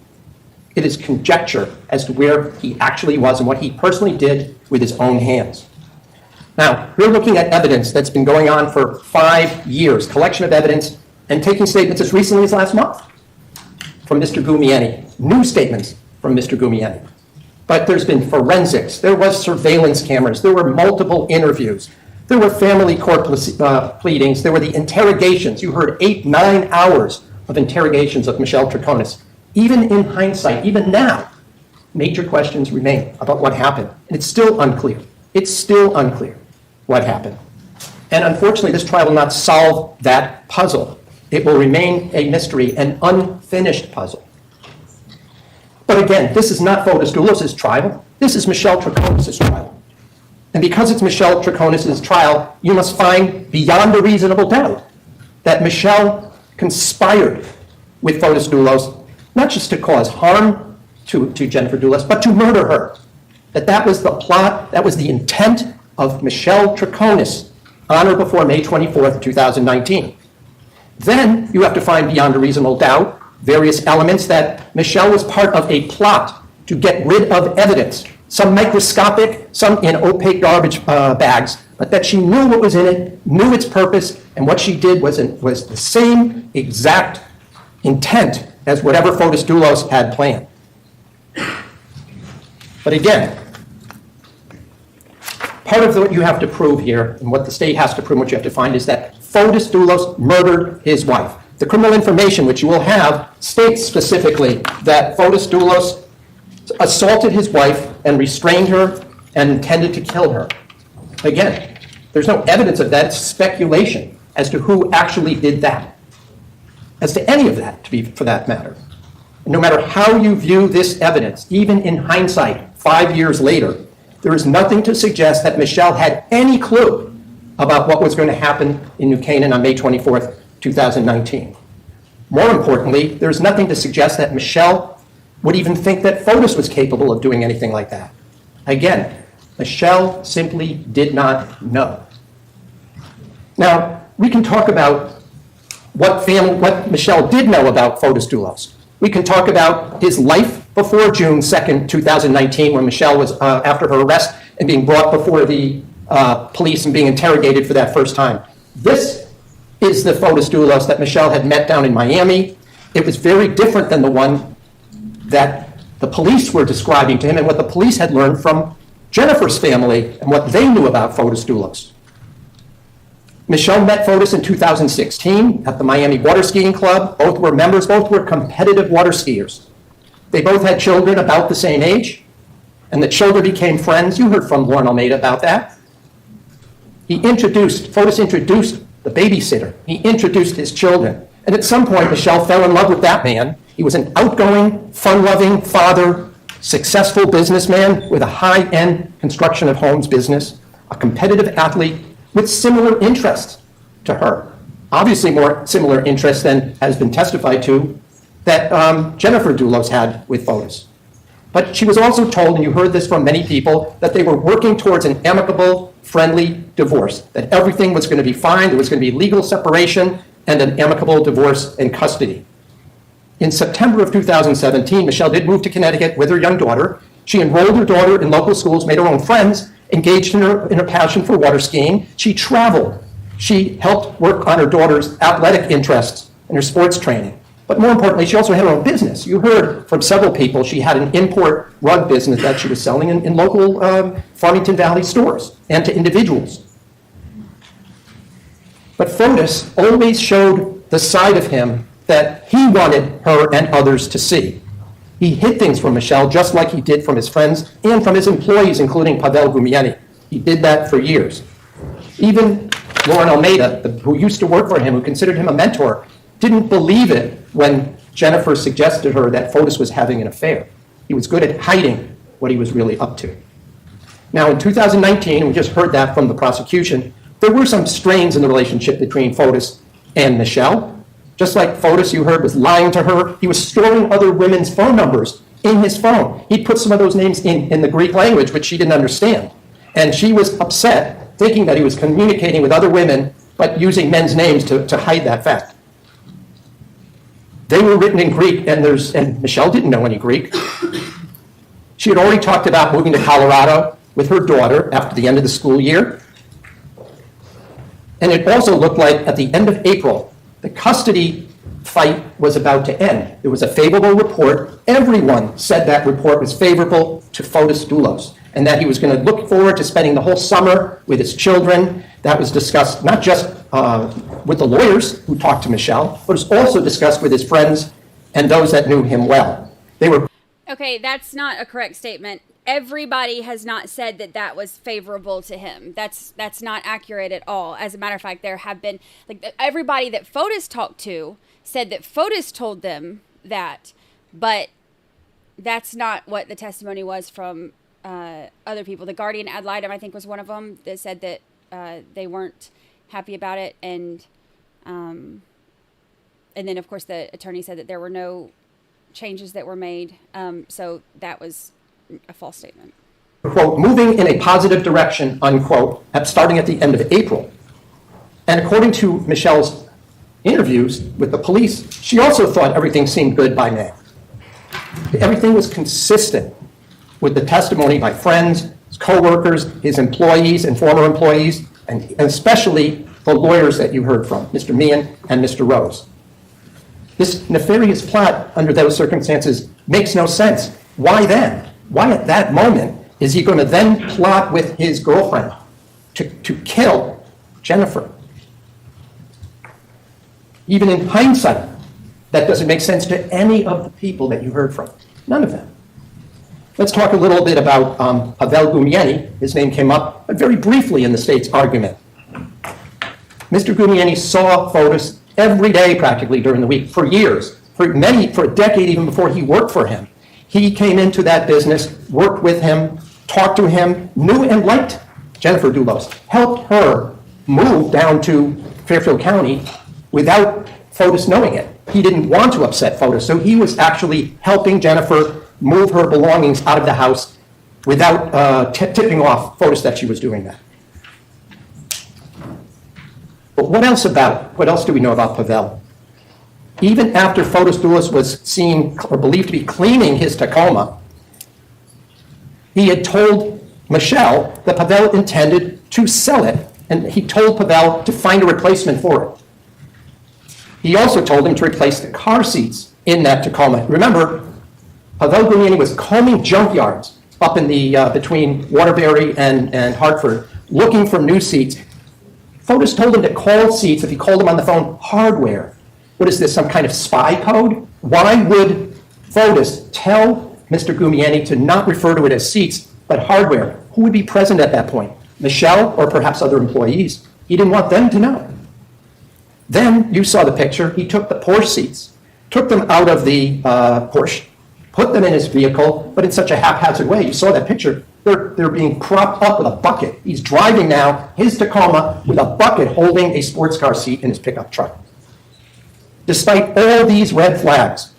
[SPEAKER 14] It is conjecture as to where he actually was and what he personally did with his own hands. Now, we're looking at evidence that's been going on for 5 years, collection of evidence, and taking statements as recently as last month from Mr. Gumieni, new statements from Mr. Gumieni. But there's been forensics, there was surveillance cameras, there were multiple interviews, there were family court pleadings, there were the interrogations. You heard 8-9 hours of interrogations of Michelle Troconis. Even in hindsight, even now, major questions remain about what happened. And it's still unclear. It's still unclear what happened. And unfortunately, this trial will not solve that puzzle. It will remain a mystery, an unfinished puzzle. But again, this is not Fotis Dulos' trial. This is Michelle Troconis' trial. And because it's Michelle Troconis' trial, you must find beyond a reasonable doubt that Michelle conspired with Fotis Dulos, not just to cause harm to Jennifer Dulos, but to murder her. That was the plot, that was the intent of Michelle Troconis on or before May 24th, 2019. Then you have to find beyond a reasonable doubt various elements that Michelle was part of a plot to get rid of evidence, some microscopic, some in opaque garbage bags, but that she knew what was in it, knew its purpose, and what she did was the same exact intent as whatever Fotis Dulos had planned. But again, part of what you have to prove here, and what the state has to prove, what you have to find, is that Fotis Dulos murdered his wife. The criminal information, which you will have, states specifically that Fotis Dulos assaulted his wife and restrained her and intended to kill her. Again, there's no evidence of that. It's speculation as to who actually did that, as to any of that, for that matter. No matter how you view this evidence, even in hindsight, 5 years later, there is nothing to suggest that Michelle had any clue about what was going to happen in New Canaan on May 24th, 2019. More importantly, there's nothing to suggest that Michelle would even think that Fotis was capable of doing anything like that. Again, Michelle simply did not know. Now, we can talk about what Michelle did know about Fotis Dulos. We can talk about his life before June 2nd, 2019, when Michelle was, after her arrest and being brought before the police and being interrogated for that first time. This is the Fotis Dulos that Michelle had met down in Miami. It was very different than the one that the police were describing to him and what the police had learned from Jennifer's family and what they knew about Fotis Dulos. Michelle met Fotis in 2016 at the Miami Water Skiing Club. Both were members, both were competitive water skiers. They both had children about the same age, and the children became friends. You heard from Lauren Almeida about that. Fotis introduced the babysitter. He introduced his children. And at some point, Michelle fell in love with that man. He was an outgoing, fun-loving father, successful businessman with a high-end construction of homes business, a competitive athlete with similar interests to her. Obviously more similar interests than has been testified to that Jennifer Dulos had with Fotis. But she was also told, and you heard this from many people, that they were working towards an amicable, friendly divorce, that everything was going to be fine, there was going to be legal separation and an amicable divorce in custody. In September of 2017, Michelle did move to Connecticut with her young daughter. She enrolled her daughter in local schools, made her own friends, engaged in her passion for water skiing. She traveled. She helped work on her daughter's athletic interests and her sports training. But more importantly, she also had her own business. You heard from several people she had an import rug business that she was selling in local Farmington Valley stores and to individuals. But Fotis always showed the side of him that he wanted her and others to see. He hid things from Michelle just like he did from his friends and from his employees, including Pavel Gumieni. He did that for years. Even Lauren Almeida, who used to work for him, who considered him a mentor, didn't believe it when Jennifer suggested to her that Fotis was having an affair. He was good at hiding what he was really up to. Now, in 2019, we just heard that from the prosecution, there were some strains in the relationship between Fotis and Michelle. Just like Fotis, you heard, was lying to her, he was storing other women's phone numbers in his phone. He'd put some of those names in the Greek language, which she didn't understand. And she was upset, thinking that he was communicating with other women, but using men's names to hide that fact. They were written in Greek, and Michelle didn't know any Greek. She had already talked about moving to Colorado with her daughter after the end of the school year. And it also looked like at the end of April, the custody fight was about to end. There was a favorable report. Everyone said that report was favorable to Fotis Dulos, and that he was going to look forward to spending the whole summer with his children. That was discussed not just with the lawyers who talked to Michelle, but it was also discussed with his friends and those that knew him well. They were...
[SPEAKER 10] Okay, that's not a correct statement. Everybody has not said that that was favorable to him. That's not accurate at all. As a matter of fact, there have been, like, everybody that Fotis talked to said that Fotis told them that, but that's not what the testimony was from other people. The guardian ad litem, I think, was one of them that said that they weren't happy about it, and then of course the attorney said that there were no changes that were made. So that was a false statement.
[SPEAKER 14] Quote, moving in a positive direction, unquote, starting at the end of April. And according to Michelle's interviews with the police, she also thought everything seemed good by May. Everything was consistent with the testimony by friends, his co-workers, his employees and former employees, and especially the lawyers that you heard from, Mr. Meehan and Mr. Rose. This nefarious plot under those circumstances makes no sense. Why then? Why at that moment is he going to then plot with his girlfriend to kill Jennifer? Even in hindsight, that doesn't make sense to any of the people that you heard from. None of them. Let's talk a little bit about Pavel Gumieni. His name came up, but very briefly in the state's argument. Mr. Gumieni saw Fotis every day practically during the week for years, for a decade even before he worked for him. He came into that business, worked with him, talked to him, knew and liked Jennifer Dulos, helped her move down to Fairfield County without Fotis knowing it. He didn't want to upset Fotis, so he was actually helping Jennifer move her belongings out of the house without tipping off Fotis that she was doing that. But what else do we know about Pavel? Even after Fotis Dulos was seen or believed to be cleaning his Tacoma, he had told Michelle that Pavel intended to sell it, and he told Pavel to find a replacement for it. He also told him to replace the car seats in that Tacoma. Remember, Pavel Gumieni was combing junkyards up in the between Waterbury and Hartford, looking for new seats. Fotis told him to call seats, if he called him on the phone, hardware. What is this, some kind of spy code? Why would Fotis tell Mr. Gumieni to not refer to it as seats, but hardware? Who would be present at that point? Michelle or perhaps other employees? He didn't want them to know. Then, you saw the picture, he took the Porsche seats, took them out of the Porsche, put them in his vehicle, but in such a haphazard way. You saw that picture. They're being propped up with a bucket. He's driving now his Tacoma with a bucket holding a sports car seat in his pickup truck. Despite all these red flags,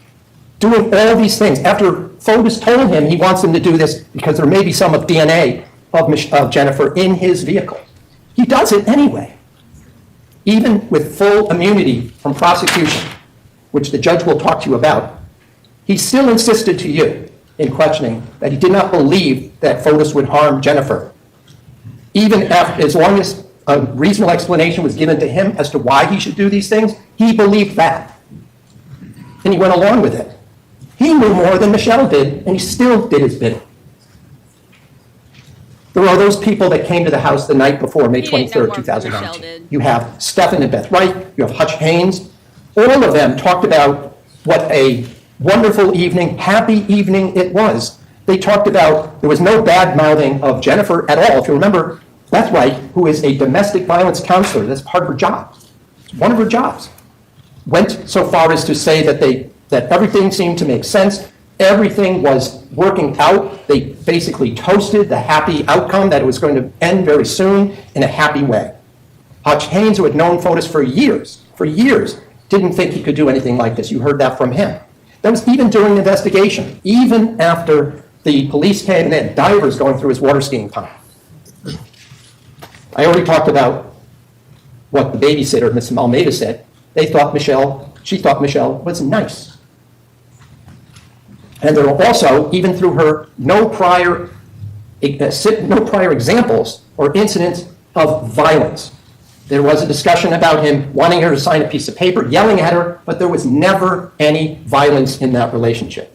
[SPEAKER 14] doing all these things, after Fotis told him he wants him to do this because there may be some of DNA of Jennifer in his vehicle, he does it anyway. Even with full immunity from prosecution, which the judge will talk to you about, he still insisted to you in questioning that he did not believe that Fotis would harm Jennifer. Even after, as long as a reasonable explanation was given to him as to why he should do these things, he believed that. and he went along with it. He knew more than Michelle did, and he still did his bidding. There are those people that came to the house the night before, May 23rd, 2019. You have Stephen and Beth Wright, you have Hutch Haynes. All of them talked about what a wonderful evening, happy evening it was. They talked about there was no bad mouthing of Jennifer at all. If you remember, Beth Wright, who is a domestic violence counselor, that's part of her job. It's one of her jobs. Went so far as to say that everything seemed to make sense. Everything was working out. They basically toasted the happy outcome that it was going to end very soon in a happy way. Hutch Haynes, who had known Fotis for years, didn't think he could do anything like this. You heard that from him. That was even during the investigation, even after the police came and they had divers going through his water skiing pond. I already talked about what the babysitter, Miss Almeida, said. She thought Michelle was nice. And there were also, even through her, no prior examples or incidents of violence. There was a discussion about him wanting her to sign a piece of paper, yelling at her, but there was never any violence in that relationship.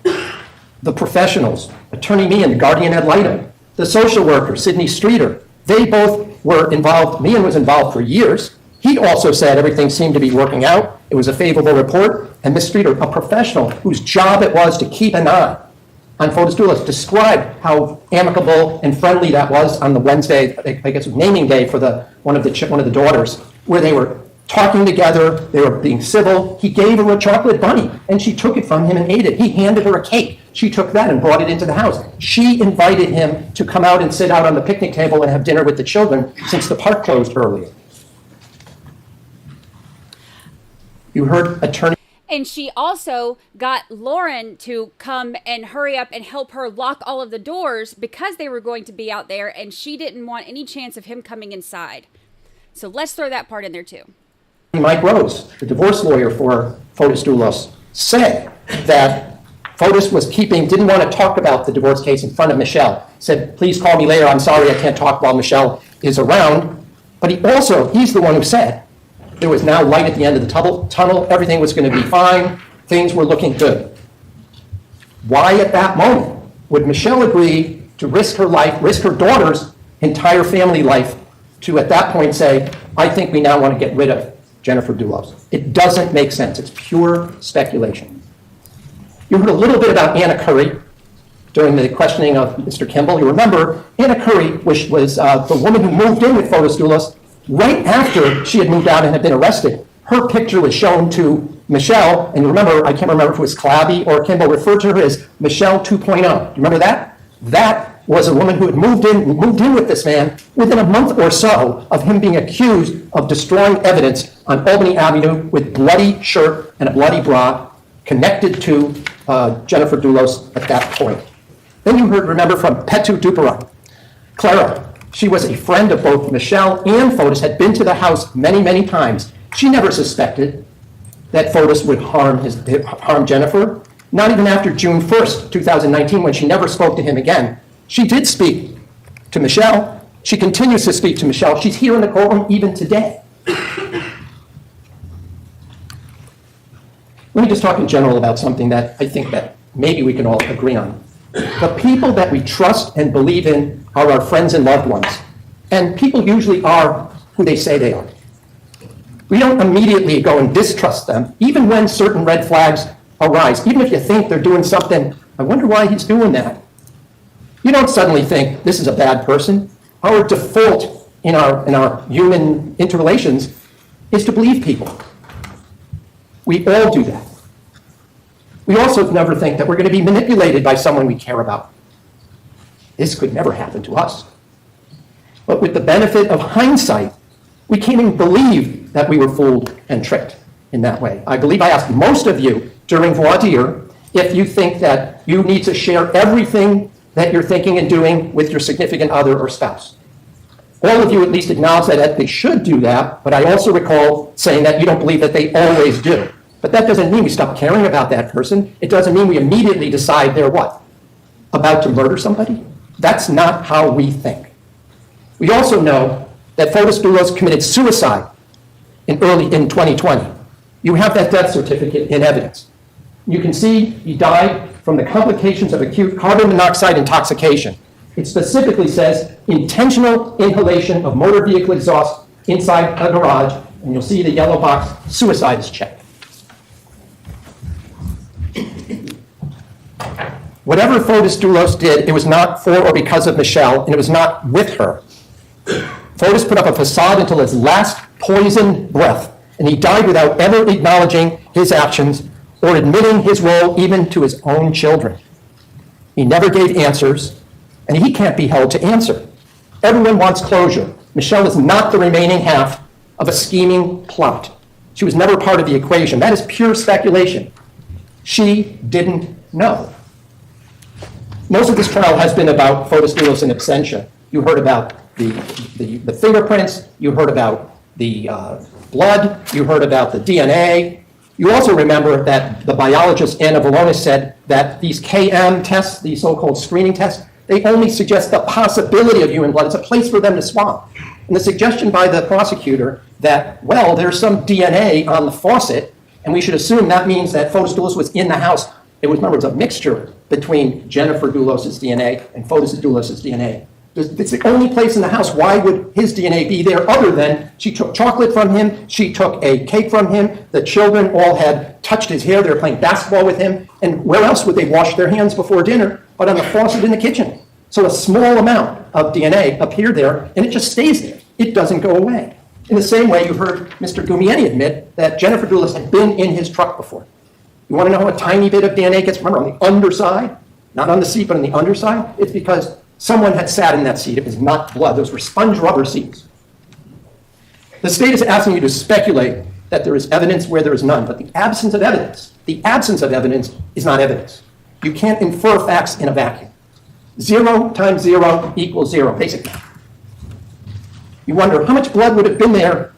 [SPEAKER 14] The professionals, Attorney Meehan, guardian ad litem, the social worker, Sidney Streeter, they both were involved. Meehan was involved for years. He also said everything seemed to be working out. It was a favorable report. And Ms. Streeter, a professional whose job it was to keep an eye on Fotis Dulos, described how amicable and friendly that was on the Wednesday, I guess, naming day for one of the daughters, where they were talking together, they were being civil. He gave her a chocolate bunny, and she took it from him and ate it. He handed her a cake. She took that and brought it into the house. She invited him to come out and sit out on the picnic table and have dinner with the children since the park closed earlier. You heard Attorney...
[SPEAKER 10] And she also got Lauren to come and hurry up and help her lock all of the doors because they were going to be out there, and she didn't want any chance of him coming inside. So let's throw that part in there too.
[SPEAKER 14] Mike Rose, the divorce lawyer for Fotis Dulos, said that Fotis didn't want to talk about the divorce case in front of Michelle. Said, please call me later. I'm sorry I can't talk while Michelle is around. But he's the one who said there was now light at the end of the tunnel. Everything was going to be fine. Things were looking good. Why at that moment would Michelle agree to risk her life, risk her daughter's entire family life to at that point say, I think we now want to get rid of Jennifer Dulos? It doesn't make sense. It's pure speculation. You heard a little bit about Anna Curry during the questioning of Mr. Kimball. You remember Anna Curry, which was the woman who moved in with Fotis Dulos right after she had moved out and had been arrested. Her picture was shown to Michelle, and remember, I can't remember if it was Clabby or Kimball referred to her as Michelle 2.0. Do you remember that? That was a woman who had moved in with this man within a month or so of him being accused of destroying evidence on Albany Avenue with bloody shirt and a bloody bra connected to Jennifer Dulos at that point. Then you remember from Petu Duperon, Clara. She was a friend of both Michelle and Fotis, had been to the house many, many times. She never suspected that Fotis would harm Jennifer, not even after June 1st, 2019, when she never spoke to him again. She did speak to Michelle. She continues to speak to Michelle. She's here in the courtroom even today. Let me just talk in general about something that I think that maybe we can all agree on. The people that we trust and believe in are our friends and loved ones. And people usually are who they say they are. We don't immediately go and distrust them, even when certain red flags arise. Even if you think they're doing something, I wonder why he's doing that. You don't suddenly think this is a bad person. Our default in our human interrelations is to believe people. We all do that. We also never think that we're going to be manipulated by someone we care about. This could never happen to us. But with the benefit of hindsight, we can't even believe that we were fooled and tricked in that way. I believe I asked most of you during voir dire if you think that you need to share everything that you're thinking and doing with your significant other or spouse. All of you at least acknowledge that they should do that, but I also recall saying that you don't believe that they always do. But that doesn't mean we stop caring about that person. It doesn't mean we immediately decide they're what? About to murder somebody? That's not how we think. We also know that Fotis Dulos committed suicide in 2020. You have that death certificate in evidence. You can see he died from the complications of acute carbon monoxide intoxication. It specifically says intentional inhalation of motor vehicle exhaust inside a garage, and you'll see the yellow box, suicide is checked. Whatever Fotis Dulos did, it was not for or because of Michelle, and it was not with her. Fotis put up a facade until his last poisoned breath, and he died without ever acknowledging his actions or admitting his role even to his own children. He never gave answers, and he can't be held to answer. Everyone wants closure. Michelle is not the remaining half of a scheming plot. She was never part of the equation. That is pure speculation. She didn't know. Most of this trial has been about Fotis Dulos and absentia. You heard about the fingerprints. You heard about the blood. You heard about the DNA. You also remember that the biologist Anna Valonis said that these KM tests, these so-called screening tests, they only suggest the possibility of human blood. It's a place for them to swap. And the suggestion by the prosecutor that, well, there's some DNA on the faucet, and we should assume that means that Fotis Dulos was in the house. Remember, it's a mixture between Jennifer Dulos' DNA and Fotis Dulos' DNA. It's the only place in the house. Why would his DNA be there other than she took chocolate from him, she took a cake from him, the children all had touched his hair, they were playing basketball with him, and where else would they wash their hands before dinner but on the faucet in the kitchen? So a small amount of DNA appeared there, and it just stays there. It doesn't go away. In the same way, you heard Mr. Gumieni admit that Jennifer Dulos had been in his truck before. You want to know how a tiny bit of DNA gets, remember, on the underside? Not on the seat, but on the underside? It's because someone had sat in that seat. It was not blood. Those were sponge rubber seats. The state is asking you to speculate that there is evidence where there is none, but the absence of evidence is not evidence. You can't infer facts in a vacuum. 0 times 0 equals 0, basic math. You wonder, how much blood would have been there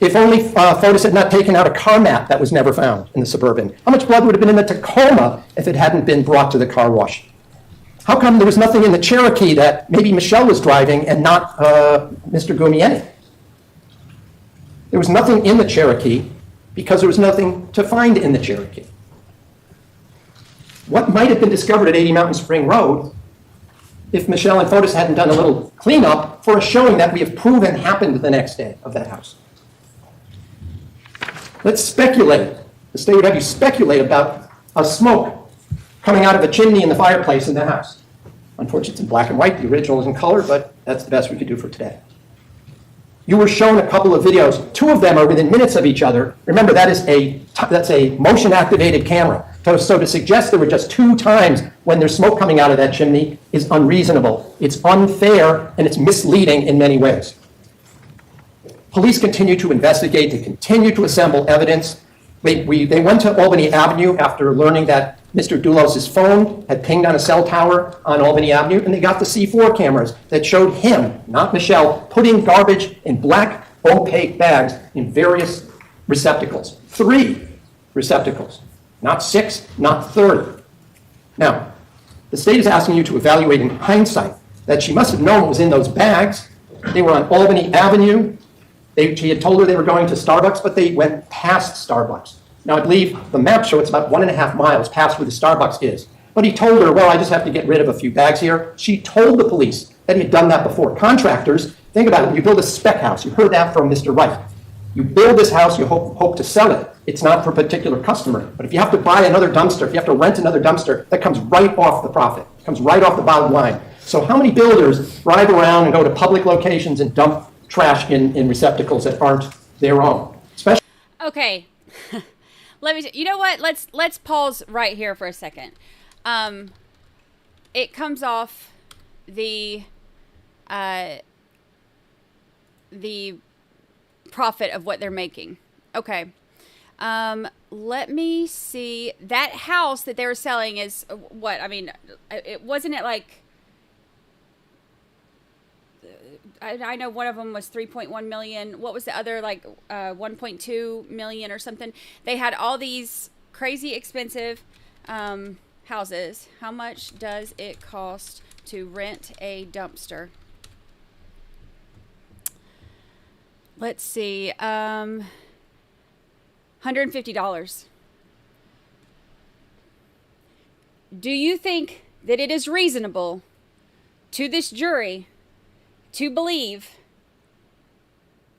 [SPEAKER 14] if only Fotis had not taken out a car mat that was never found in the Suburban? How much blood would have been in the Tacoma if it hadn't been brought to the car wash? How come there was nothing in the Cherokee that maybe Michelle was driving and not Mr. Gumieni? There was nothing in the Cherokee because there was nothing to find in the Cherokee. What might have been discovered at 80 Mountain Spring Road if Michelle and Fotis hadn't done a little cleanup for a showing that we have proven happened the next day of that house? Let's speculate. The state would have you speculate about a smoke coming out of a chimney in the fireplace in the house. Unfortunately, it's in black and white. The original is in color, but that's the best we could do for today. You were shown a couple of videos. 2 of them are within minutes of each other. Remember, that's a motion-activated camera. So to suggest there were just 2 times when there's smoke coming out of that chimney is unreasonable. It's unfair, and it's misleading in many ways. Police continue to investigate. They continue to assemble evidence. They went to Albany Avenue after learning that Mr. Dulos' phone had pinged on a cell tower on Albany Avenue, and they got the C4 cameras that showed him, not Michelle, putting garbage in black, opaque bags in various receptacles. 3 receptacles, not 6, not 30. Now, the state is asking you to evaluate in hindsight that she must have known what was in those bags. They were on Albany Avenue. She had told her they were going to Starbucks, but they went past Starbucks. Now, I believe the map show it's about 1.5 miles past where the Starbucks is. But he told her, well, I just have to get rid of a few bags here. She told the police that he had done that before. Contractors, think about it. When you build a spec house, you heard that from Mr. Wright. You build this house, you hope to sell it. It's not for a particular customer. But if you have to buy another dumpster, if you have to rent another dumpster, that comes right off the profit. It comes right off the bottom line. So how many builders drive around and go to public locations and dump trash in receptacles that aren't their own? Especially.
[SPEAKER 10] Okay. You know what? Let's pause right here for a second. It comes off the profit of what they're making. Okay. Let me see. That house that they were selling is what? I mean, wasn't it like, I know one of them was 3.1 million. What was the other, like 1.2 million or something? They had all these crazy expensive houses. How much does it cost to rent a dumpster? Let's see. $150. Do you think that it is reasonable to this jury to believe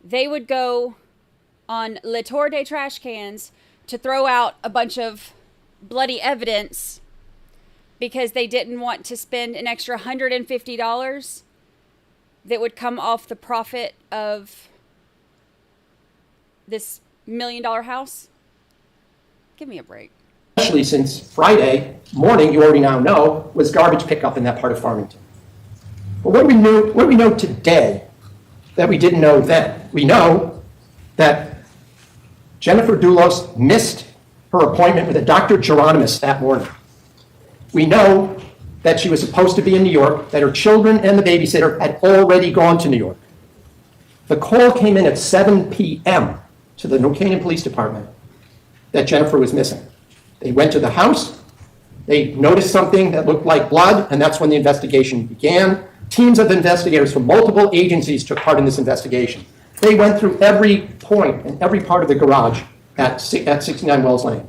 [SPEAKER 10] they would go on Le Tour des trash cans to throw out a bunch of bloody evidence because they didn't want to spend an extra $150 that would come off the profit of this $1 million house? Give me a break.
[SPEAKER 14] Especially since Friday morning, you already now know, was garbage pickup in that part of Farmington. But what do we know today that we didn't know then? We know that Jennifer Dulos missed her appointment with a Dr. Geronimus that morning. We know that she was supposed to be in New York, that her children and the babysitter had already gone to New York. The call came in at 7 p.m. to the New Canaan Police Department that Jennifer was missing. They went to the house, they noticed something that looked like blood, and that's when the investigation began. Teams of investigators from multiple agencies took part in this investigation. They went through every point and every part of the garage at 69 Wells Lane.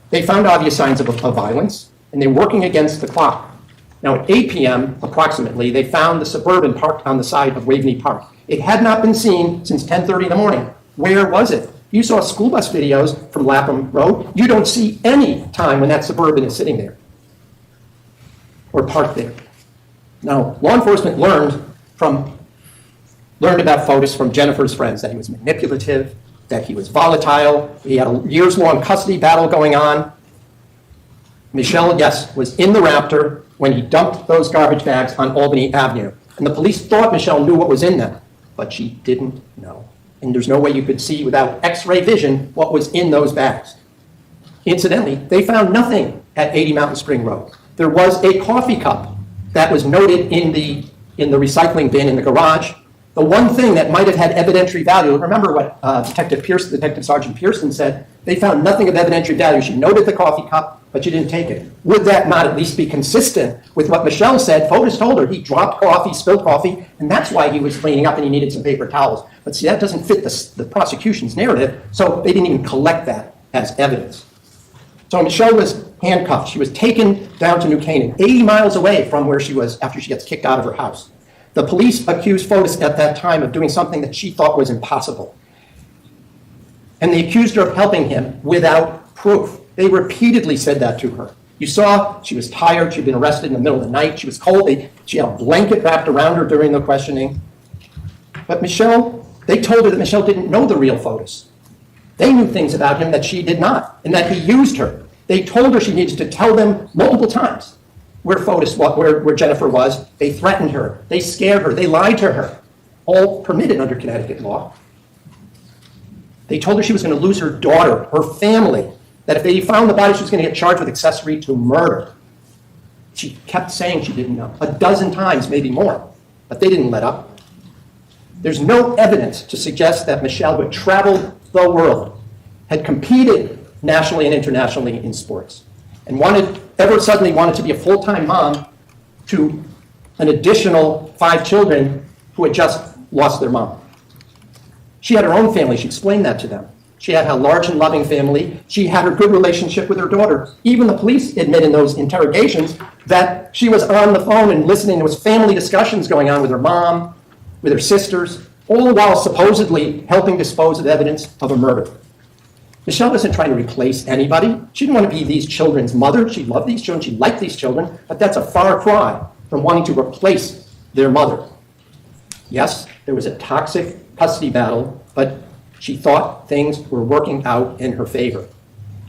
[SPEAKER 14] They found obvious signs of violence, and they're working against the clock. Now, at 8 p.m., approximately, they found the Suburban parked on the side of Waveney Park. It had not been seen since 10:30 in the morning. Where was it? You saw school bus videos from Lapham Road. You don't see any time when that Suburban is sitting there or parked there. Now, law enforcement learned about Fotis from Jennifer's friends, that he was manipulative, that he was volatile. He had a years-long custody battle going on. Michelle, yes, was in the Raptor when he dumped those garbage bags on Albany Avenue. And the police thought Michelle knew what was in them, but she didn't know. And there's no way you could see without X-ray vision what was in those bags. Incidentally, they found nothing at 80 Mountain Spring Road. There was a coffee cup that was noted in the recycling bin in the garage. The one thing that might have had evidentiary value, remember what Detective Sergeant Pearson said, they found nothing of evidentiary value. She noted the coffee cup, but she didn't take it. Would that not at least be consistent with what Michelle said? Fotis told her he dropped coffee, spilled coffee, and that's why he was cleaning up and he needed some paper towels. But see, that doesn't fit the prosecution's narrative, so they didn't even collect that as evidence. So Michelle was handcuffed. She was taken down to New Canaan, 80 miles away from where she was after she gets kicked out of her house. The police accused Fotis at that time of doing something that she thought was impossible. And they accused her of helping him without proof. They repeatedly said that to her. You saw she was tired. She'd been arrested in the middle of the night. She was cold. She had a blanket wrapped around her during the questioning. But Michelle, they told her that Michelle didn't know the real Fotis. They knew things about him that she did not, and that he used her. They told her she needed to tell them multiple times where Jennifer was. They threatened her. They scared her. They lied to her. All permitted under Connecticut law. They told her she was going to lose her daughter, her family, that if they found the body, she was going to get charged with accessory to murder. She kept saying she didn't know, a dozen times, maybe more, but they didn't let up. There's no evidence to suggest that Michelle, who had traveled the world, had competed nationally and internationally in sports, and suddenly wanted to be a full-time mom to an additional 5 children who had just lost their mom. She had her own family. She explained that to them. She had a large and loving family. She had a good relationship with her daughter. Even the police admit in those interrogations that she was on the phone and listening. There was family discussions going on with her mom, with her sisters, all while supposedly helping dispose of evidence of a murder. Michelle wasn't trying to replace anybody. She didn't want to be these children's mother. She loved these children. She liked these children. But that's a far cry from wanting to replace their mother. Yes, there was a toxic custody battle, but she thought things were working out in her favor.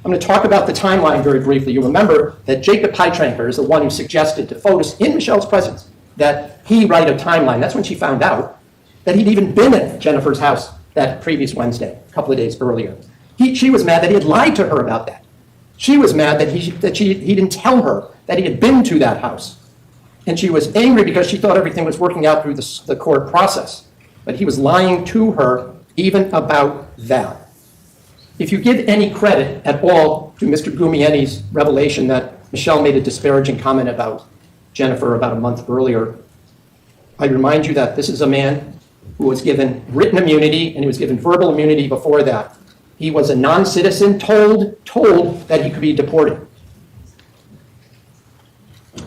[SPEAKER 14] I'm going to talk about the timeline very briefly. You remember that Jacob Heitranker is the one who suggested to Fotis in Michelle's presence that he write a timeline. That's when she found out that he'd even been at Jennifer's house that previous Wednesday, a couple of days earlier. She was mad that he had lied to her about that. She was mad that he didn't tell her that he had been to that house. And she was angry because she thought everything was working out through the court process. But he was lying to her even about that. If you give any credit at all to Mr. Gumieni's revelation that Michelle made a disparaging comment about Jennifer about a month earlier, I remind you that this is a man who was given written immunity and he was given verbal immunity before that. He was a non-citizen, told that he could be deported.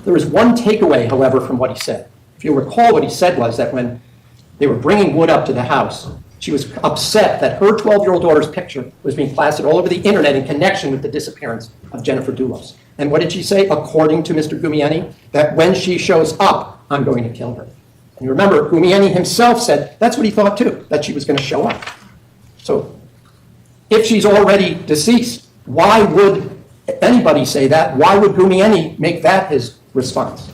[SPEAKER 14] There is one takeaway, however, from what he said. If you recall, what he said was that when they were bringing wood up to the house, she was upset that her 12-year-old daughter's picture was being plastered all over the internet in connection with the disappearance of Jennifer Dulos. And what did she say, according to Mr. Gumieni? That when she shows up, I'm going to kill her. And you remember, Gumieni himself said that's what he thought too, that she was going to show up. So if she's already deceased, why would anybody say that? Why would Gumieni make that his response?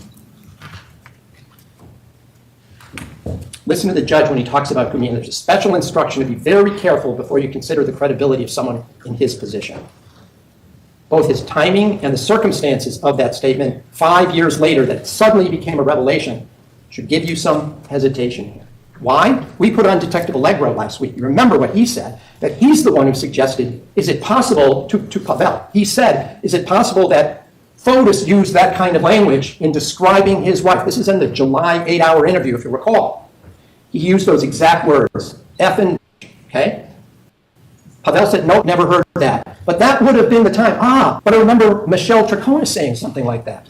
[SPEAKER 14] Listen to the judge when he talks about Gumieni. There's a special instruction to be very careful before you consider the credibility of someone in his position. Both his timing and the circumstances of that statement 5 years later that suddenly became a revelation should give you some hesitation here. Why? We put on Detective Allegro last week. You remember what he said, that he's the one who suggested, is it possible, to Pavel, he said, is it possible that Fotis used that kind of language in describing his wife? This is in the July 8-hour interview, if you recall. He used those exact words, effing, okay? Pavel said, nope, never heard that. But that would have been the time. But I remember Michelle Troconis saying something like that.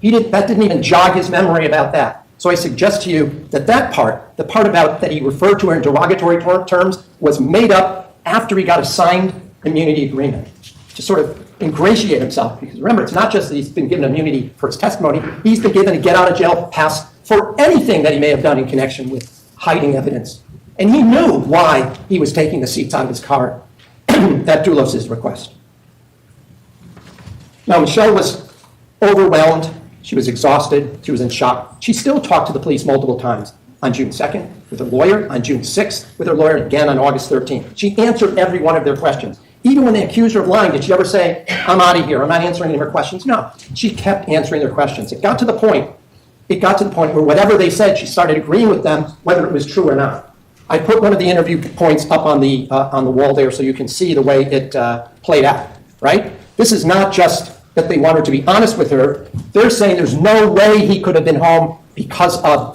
[SPEAKER 14] That didn't even jog his memory about that. So I suggest to you that that part, the part about that he referred to her in derogatory terms, was made up after he got a signed immunity agreement to sort of ingratiate himself. Because remember, it's not just that he's been given immunity for his testimony, he's been given a get-out-of-jail pass for anything that he may have done in connection with hiding evidence. And he knew why he was taking the seats out of his car at Dulos' request. Now, Michelle was overwhelmed. She was exhausted. She was in shock. She still talked to the police multiple times. On June 2nd with her lawyer, on June 6th with her lawyer, again on August 13th. She answered every one of their questions. Even when they accused her of lying, did she ever say, I'm out of here, I'm not answering any of her questions? No, she kept answering their questions. It got to the point where whatever they said, she started agreeing with them, whether it was true or not. I put one of the interview points up on the wall there so you can see the way it played out, right? This is not just that they wanted to be honest with her. They're saying there's no way he could have been home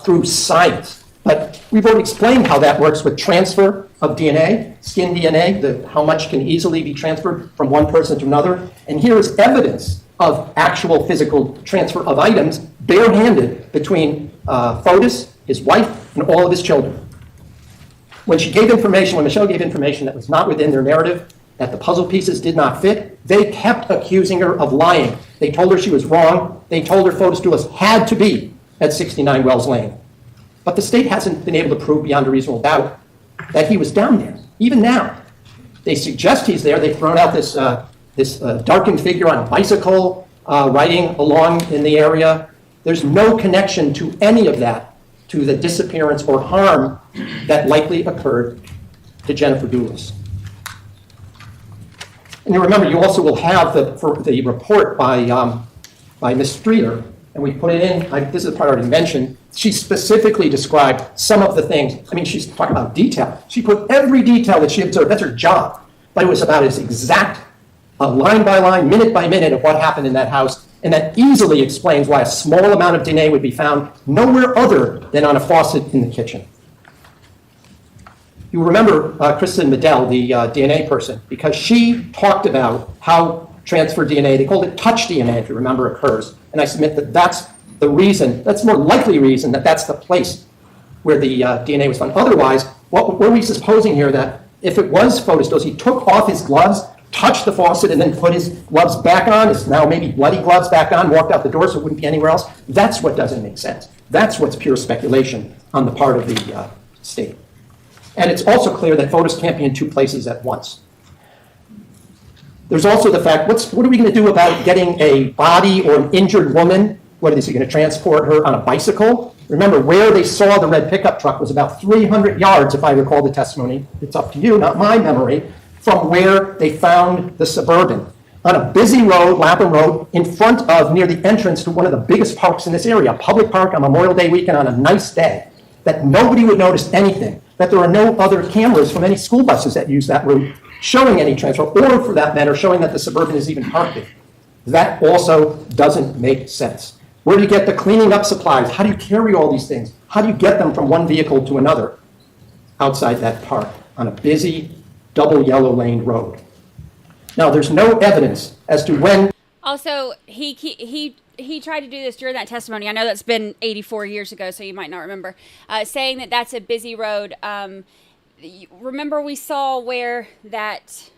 [SPEAKER 14] through science. But we've already explained how that works with transfer of DNA, skin DNA, how much can easily be transferred from one person to another. And here is evidence of actual physical transfer of items barehanded between Fotis, his wife, and all of his children. When Michelle gave information that was not within their narrative, that the puzzle pieces did not fit, they kept accusing her of lying. They told her she was wrong. They told her Fotis Dulos had to be at 69 Wells Lane. But the state hasn't been able to prove beyond a reasonable doubt that he was down there, even now. They suggest he's there. They've thrown out this darkened figure on a bicycle riding along in the area. There's no connection to any of that to the disappearance or harm that likely occurred to Jennifer Dulos. And you remember, you also will have the report by Ms. Streeter, and we put it in. This is the part I already mentioned. She specifically described some of the things. I mean, she's talking about detail. She put every detail that she observed. That's her job. But it was about as exact, line by line, minute by minute of what happened in that house. And that easily explains why a small amount of DNA would be found nowhere other than on a faucet in the kitchen. You remember Kristen Medell, the DNA person, because she talked about how transferred DNA, they called it touch DNA, if you remember, occurs. And I submit that that's the reason, that's the more likely reason that that's the place where the DNA was found. Otherwise, what were we supposing here, that if it was Fotis Dulos, he took off his gloves, touched the faucet, and then put his gloves back on, his now maybe bloody gloves back on, walked out the door so it wouldn't be anywhere else? That's what doesn't make sense. That's what's pure speculation on the part of the state. And it's also clear that Fotis can't be in two places at once. There's also the fact, what are we going to do about getting a body or an injured woman? What is he going to transport her on a bicycle? Remember, where they saw the red pickup truck was about 300 yards, if I recall the testimony. It's up to you, not my memory, from where they found the Suburban. On a busy road, Lapham Road, in front of, near the entrance to one of the biggest parks in this area, a public park on Memorial Day weekend on a nice day, that nobody would notice anything, that there are no other cameras from any school buses that use that route showing any transfer, or for that matter, showing that the Suburban is even parked there. That also doesn't make sense. Where do you get the cleaning up supplies? How do you carry all these things? How do you get them from one vehicle to another outside that park on a busy, double yellow lane road. Now, there's no evidence as to when.
[SPEAKER 10] Also, he tried to do this during that testimony. I know that's been 84 years ago, so you might not remember. Saying that that's a busy road. Remember, we saw where that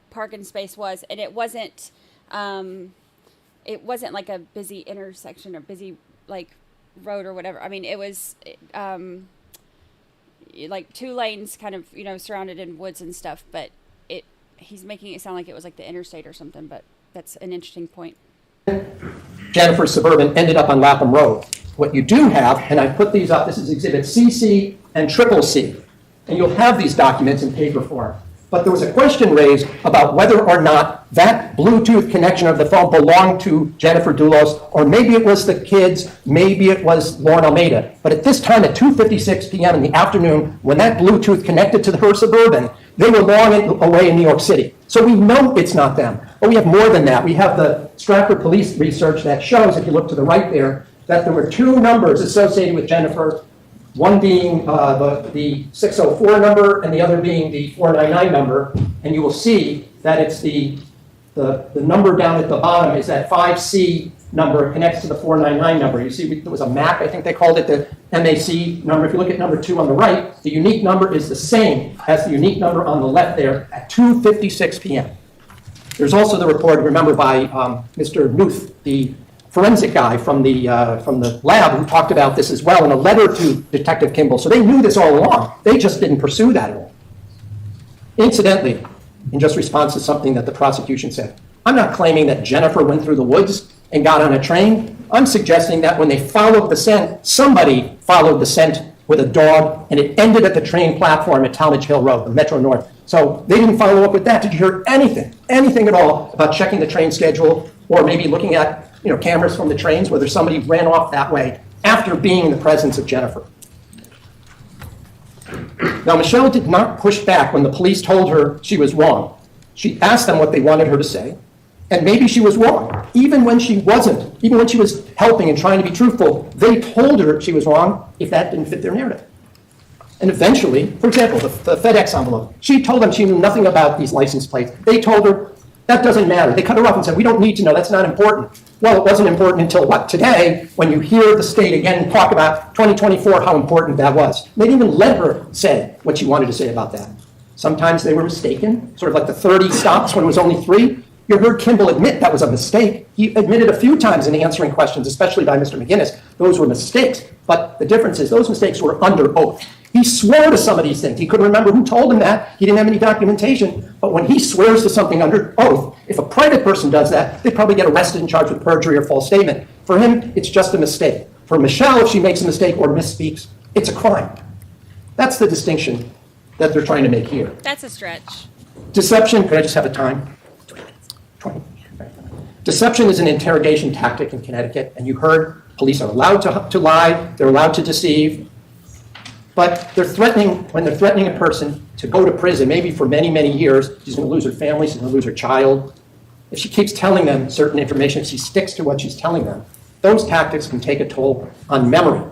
[SPEAKER 10] parking space was, and it wasn't like a busy intersection or busy like road or whatever. I mean, it was like 2 lanes, kind of, you know, surrounded in woods and stuff. But he's making it sound like it was like the interstate or something. But that's an interesting point.
[SPEAKER 14] Jennifer's Suburban ended up on Lapham Road. What you do have, and I put these up, this is Exhibit CC and CCC, and you'll have these documents in paper form. But there was a question raised about whether or not that Bluetooth connection of the phone belonged to Jennifer Dulos, or maybe it was the kids, maybe it was Lauren Almeida. But at this time, at 2:56 p.m. in the afternoon, when that Bluetooth connected to her Suburban, they were long away in New York City. So we know it's not them. But we have more than that. We have the Stratford police research that shows, if you look to the right there, that there were 2 numbers associated with Jennifer, one being the 604 number and the other being the 499 number. And you will see that it's the number down at the bottom is that 5C number connects to the 499 number. You see, there was a MAC, I think they called it the MAC number. If you look at number 2 on the right, the unique number is the same as the unique number on the left there at 2:56 p.m. There's also the report, remember, by Mr. Nuth, the forensic guy from the lab, who talked about this as well in a letter to Detective Kimball. So they knew this all along. They just didn't pursue that at all. Incidentally, in just response to something that the prosecution said, I'm not claiming that Jennifer went through the woods and got on a train. I'm suggesting that when they followed the scent, somebody followed the scent with a dog, and it ended at the train platform at Talmadge Hill Road, the Metro North. So they didn't follow up with that. Did you hear anything at all about checking the train schedule, or maybe looking at cameras from the trains, whether somebody ran off that way after being in the presence of Jennifer? Now, Michelle did not push back when the police told her she was wrong. She asked them what they wanted her to say, and maybe she was wrong. Even when she wasn't, even when she was helping and trying to be truthful, they told her she was wrong if that didn't fit their narrative. And eventually, for example, the FedEx envelope, she told them she knew nothing about these license plates. They told her that doesn't matter. They cut her off and said, we don't need to know, that's not important. Well, it wasn't important until what? Today, when you hear the state again talk about 2024, how important that was. They didn't even let her say what she wanted to say about that. Sometimes they were mistaken, sort of like the 30 stops when it was only 3. You heard Kimball admit that was a mistake. He admitted a few times in answering questions, especially by Mr. McGinnis, those were mistakes. But the difference is those mistakes were under oath. He swore to some of these things. He couldn't remember who told him that. He didn't have any documentation. But when he swears to something under oath, if a private person does that, they'd probably get arrested and charged with perjury or false statement. For him, it's just a mistake. For Michelle, if she makes a mistake or misspeaks, it's a crime. That's the distinction that they're trying to make here.
[SPEAKER 10] That's a stretch.
[SPEAKER 14] Deception, could I just have a time? 20. Deception is an interrogation tactic in Connecticut, and you heard police are allowed to lie, they're allowed to deceive, but when they're threatening a person to go to prison, maybe for many, many years, she's going to lose her family, she's going to lose her child. If she keeps telling them certain information, if she sticks to what she's telling them, those tactics can take a toll on memory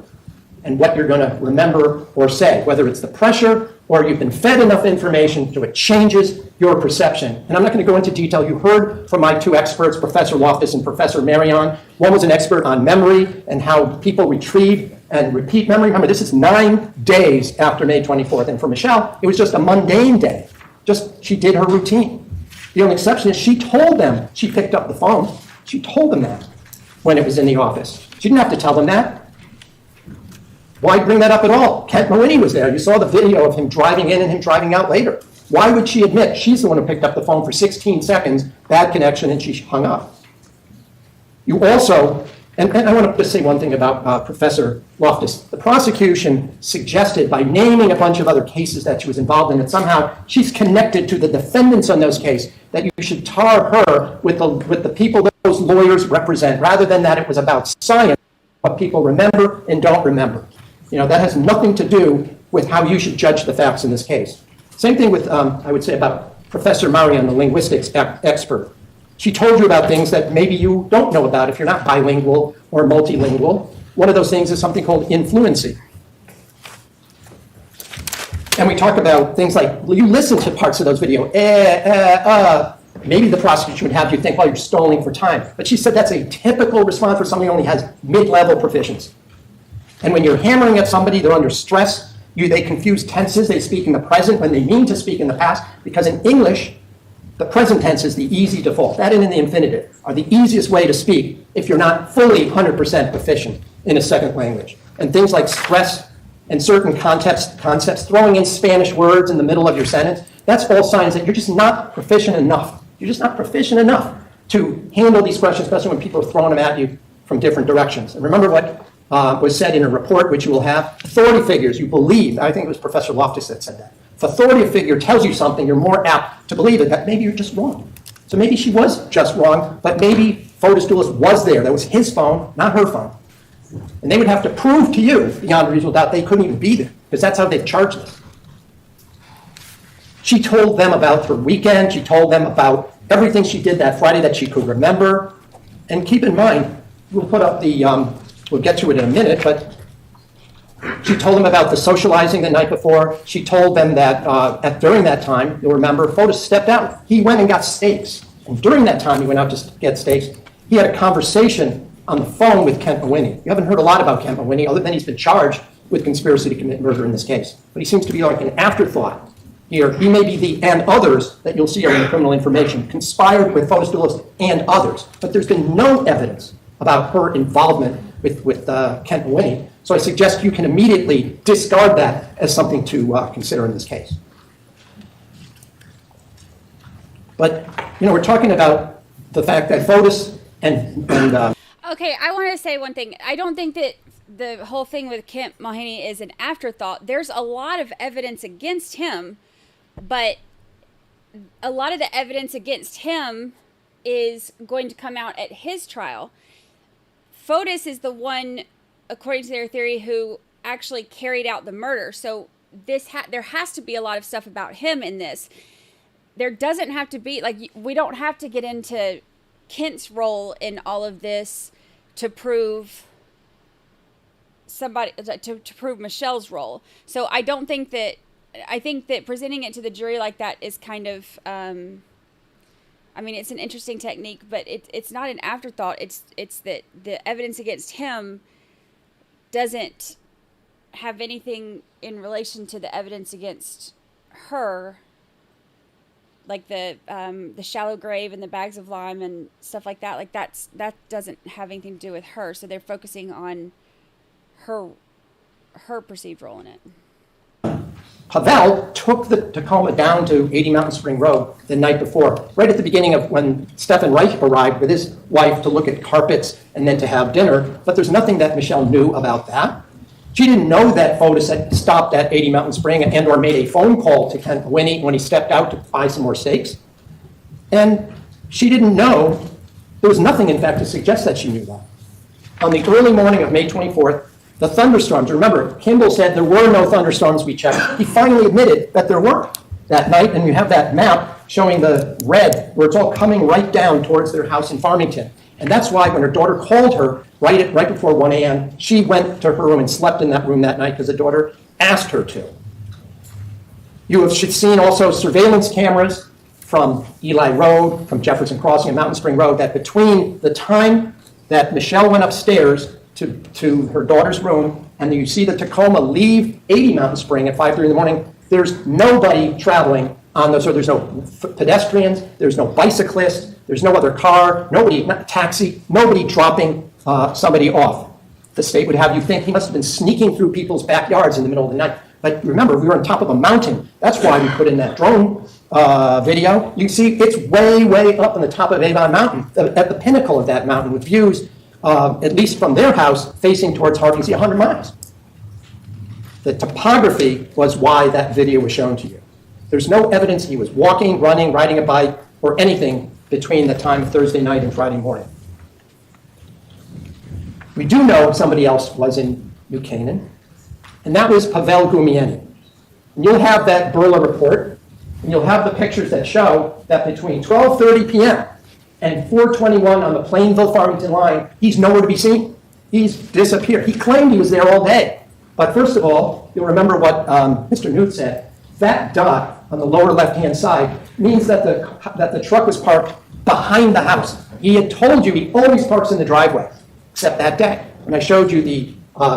[SPEAKER 14] and what you're going to remember or say, whether it's the pressure or you've been fed enough information so it changes your perception. And I'm not going to go into detail. You heard from my 2 experts, Professor Loftus and Professor Marion. One was an expert on memory and how people retrieve and repeat memory. Remember, this is 9 days after May 24th. And for Michelle, it was just a mundane day. She did her routine. The only exception is she told them she picked up the phone. She told them that when it was in the office. She didn't have to tell them that. Why bring that up at all? Kent Marini was there. You saw the video of him driving in and him driving out later. Why would she admit she's the one who picked up the phone for 16 seconds, bad connection, and she hung up? You also, and I want to just say one thing about Professor Loftus. The prosecution suggested by naming a bunch of other cases that she was involved in that somehow she's connected to the defendants on those cases, that you should tar her with the people that those lawyers represent, rather than that it was about science, what people remember and don't remember. That has nothing to do with how you should judge the facts in this case. Same thing with, I would say, about Professor Marion, the linguistics expert. She told you about things that maybe you don't know about if you're not bilingual or multilingual. One of those things is something called influency. And we talk about things like, you listen to parts of those videos, maybe the prosecution would have you think, well, you're stalling for time. But she said that's a typical response for somebody who only has mid-level proficiency. And when you're hammering at somebody, they're under stress, they confuse tenses, they speak in the present when they mean to speak in the past, because in English, the present tense is the easy default. That and in the infinitive are the easiest way to speak if you're not fully 100% proficient in a second language. And things like stress and certain concepts, throwing in Spanish words in the middle of your sentence, that's all signs that you're just not proficient enough. You're just not proficient enough to handle these questions, especially when people are throwing them at you from different directions. And remember what was said in a report, which you will have. Authority figures, you believe, I think it was Professor Loftus that said that. If authority figure tells you something, you're more apt to believe it, that maybe you're just wrong. So maybe she was just wrong, but maybe Fotis Dulos was there. That was his phone, not her phone. And they would have to prove to you, beyond a reasonable doubt, they couldn't even be there, because that's how they've charged us. She told them about her weekend. She told them about everything she did that Friday that she could remember. And keep in mind, we'll put up the, we'll get to it in a minute, but she told them about the socializing the night before. She told them that during that time, you'll remember, Fotis stepped out. He went and got steaks. And during that time he went out to get steaks, he had a conversation on the phone with Kent Mawhinney. You haven't heard a lot about Kent Mawhinney, other than he's been charged with conspiracy to commit murder in this case. But he seems to be like an afterthought here. He may be the and others that you'll see are in the criminal information, conspired with Fotis Dulos and others. But there's been no evidence about her involvement with Kent Mawhinney. So I suggest you can immediately discard that as something to consider in this case. But, we're talking about the fact that Fotis and
[SPEAKER 10] Okay, I want to say one thing. I don't think that the whole thing with Kent Mawhinney is an afterthought. There's a lot of evidence against him, but a lot of the evidence against him is going to come out at his trial. Fotis is the one, according to their theory, who actually carried out the murder. So there has to be a lot of stuff about him in this. There doesn't have to be, we don't have to get into Kent's role in all of this to prove to prove Michelle's role. So I think that presenting it to the jury like that is kind of, it's an interesting technique, but it's not an afterthought. It's that the evidence against him doesn't have anything in relation to the evidence against her, like the shallow grave and the bags of lime and stuff like that. That doesn't have anything to do with her. So they're focusing on her perceived role in it.
[SPEAKER 14] Pavel took the Tacoma down to 80 Mountain Spring Road the night before, right at the beginning of when Stefan Reich arrived with his wife to look at carpets and then to have dinner. But there's nothing that Michelle knew about that. She didn't know that Fotis had stopped at 80 Mountain Spring and or made a phone call to Kent Mawhinney when he stepped out to buy some more steaks. And she didn't know, there was nothing, in fact, to suggest that she knew that. On the early morning of May 24th, the thunderstorms, remember, Kimball said there were no thunderstorms, we checked. He finally admitted that there were that night, and you have that map showing the red, where it's all coming right down towards their house in Farmington. And that's why when her daughter called her right before 1 a.m., she went to her room and slept in that room that night because the daughter asked her to. You have seen also surveillance cameras from Eli Road, from Jefferson Crossing and Mountain Spring Road, that between the time that Michelle went upstairs to her daughter's room and you see the Tacoma leave 80 Mountain Spring at 5:30 in the morning, there's nobody traveling on those, so there's no pedestrians, there's no bicyclist, there's no other car, not taxi, nobody dropping somebody off. The state would have you think he must have been sneaking through people's backyards in the middle of the night. But remember, we were on top of a mountain. That's why we put in that drone video. You see, it's way, way up on the top of Avon Mountain, at the pinnacle of that mountain, with views, at least from their house, facing towards Harvey, 100 miles. The topography was why that video was shown to you. There's no evidence he was walking, running, riding a bike, or anything between the time of Thursday night and Friday morning. We do know somebody else was in New Canaan, and that was Pavel Gumieni. And you'll have that Burla report, and you'll have the pictures that show that between 12:30 p.m. and 4:21 on the Plainville-Farmington line, he's nowhere to be seen. He's disappeared. He claimed he was there all day. But first of all, you'll remember what Mr. Newt said. That dot on the lower left-hand side means that the truck was parked behind the house. He had told you he always parks in the driveway, except that day. When I showed you the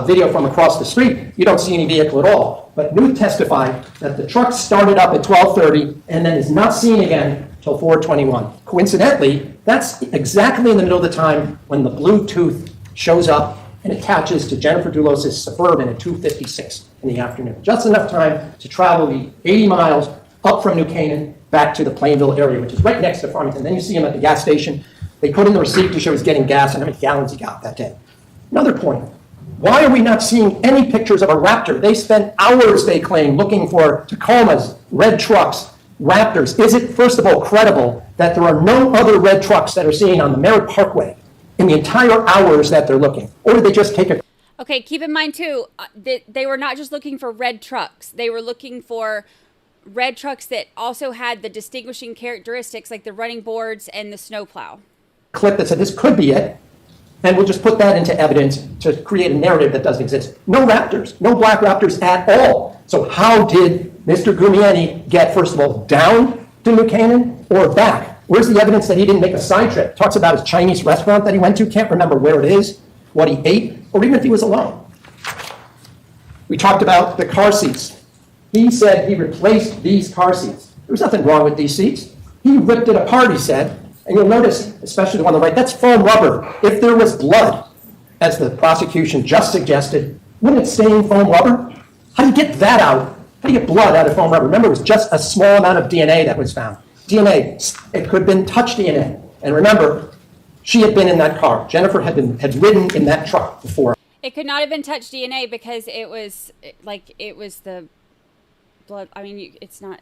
[SPEAKER 14] video from across the street, you don't see any vehicle at all. But Newt testified that the truck started up at 12:30 and then is not seen again until 4:21. Coincidentally, that's exactly in the middle of the time when the Bluetooth shows up and attaches to Jennifer Dulos' Suburban at 2:56 in the afternoon. Just enough time to travel the 80 miles up from New Canaan back to the Plainville area, which is right next to Farmington. Then you see him at the gas station. They put in the receipt to show he's getting gas and how many gallons he got that day. Another point. Why are we not seeing any pictures of a Raptor? They spent hours, they claim, looking for Tacomas, red trucks, Raptors. Is it, first of all, credible that there are no other red trucks that are seen on the Merritt Parkway in the entire hours that they're looking? Or did they just take a...
[SPEAKER 10] Okay, keep in mind, too, that they were not just looking for red trucks. They were looking for red trucks that also had the distinguishing characteristics like the running boards and the snowplow.
[SPEAKER 14] Clip that said this could be it, and we'll just put that into evidence to create a narrative that doesn't exist. No Raptors, no black Raptors at all. So how did Mr. Gumieni get, first of all, down to New Canaan or back? Where's the evidence that he didn't make a side trip? Talks about his Chinese restaurant that he went to, can't remember where it is, what he ate, or even if he was alone. We talked about the car seats. He said he replaced these car seats. There was nothing wrong with these seats. He ripped it apart, he said. And you'll notice, especially the one on the right, that's foam rubber. If there was blood, as the prosecution just suggested, wouldn't it stain foam rubber? How do you get that out? How do you get blood out of foam rubber? Remember, it was just a small amount of DNA that was found. DNA, it could have been touch DNA. And remember, she had been in that car. Jennifer had ridden in that truck before.
[SPEAKER 10] It could not have been touch DNA because it was the blood. I mean, that's not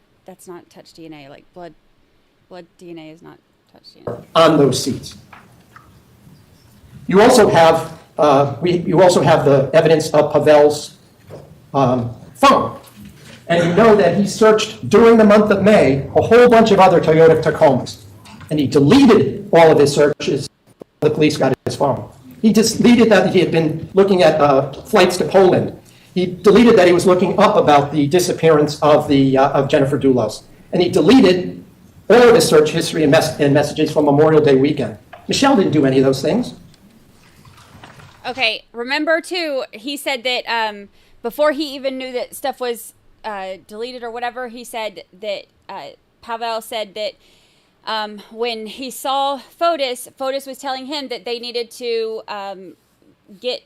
[SPEAKER 10] touch DNA. Like blood DNA is not touch DNA.
[SPEAKER 14] On those seats. You also have the evidence of Pavel's phone. And you know that he searched during the month of May a whole bunch of other Toyota Tacomas. And he deleted all of his searches. The police got his phone. He deleted that he had been looking at flights to Poland. He deleted that he was looking up about the disappearance of Jennifer Dulos. And he deleted all of his search history and messages from Memorial Day weekend. Michelle didn't do any of those things.
[SPEAKER 10] Okay, remember, too, he said that before he even knew that stuff was deleted or whatever, he said that Pavel said that when he saw Fotis was telling him that they needed to get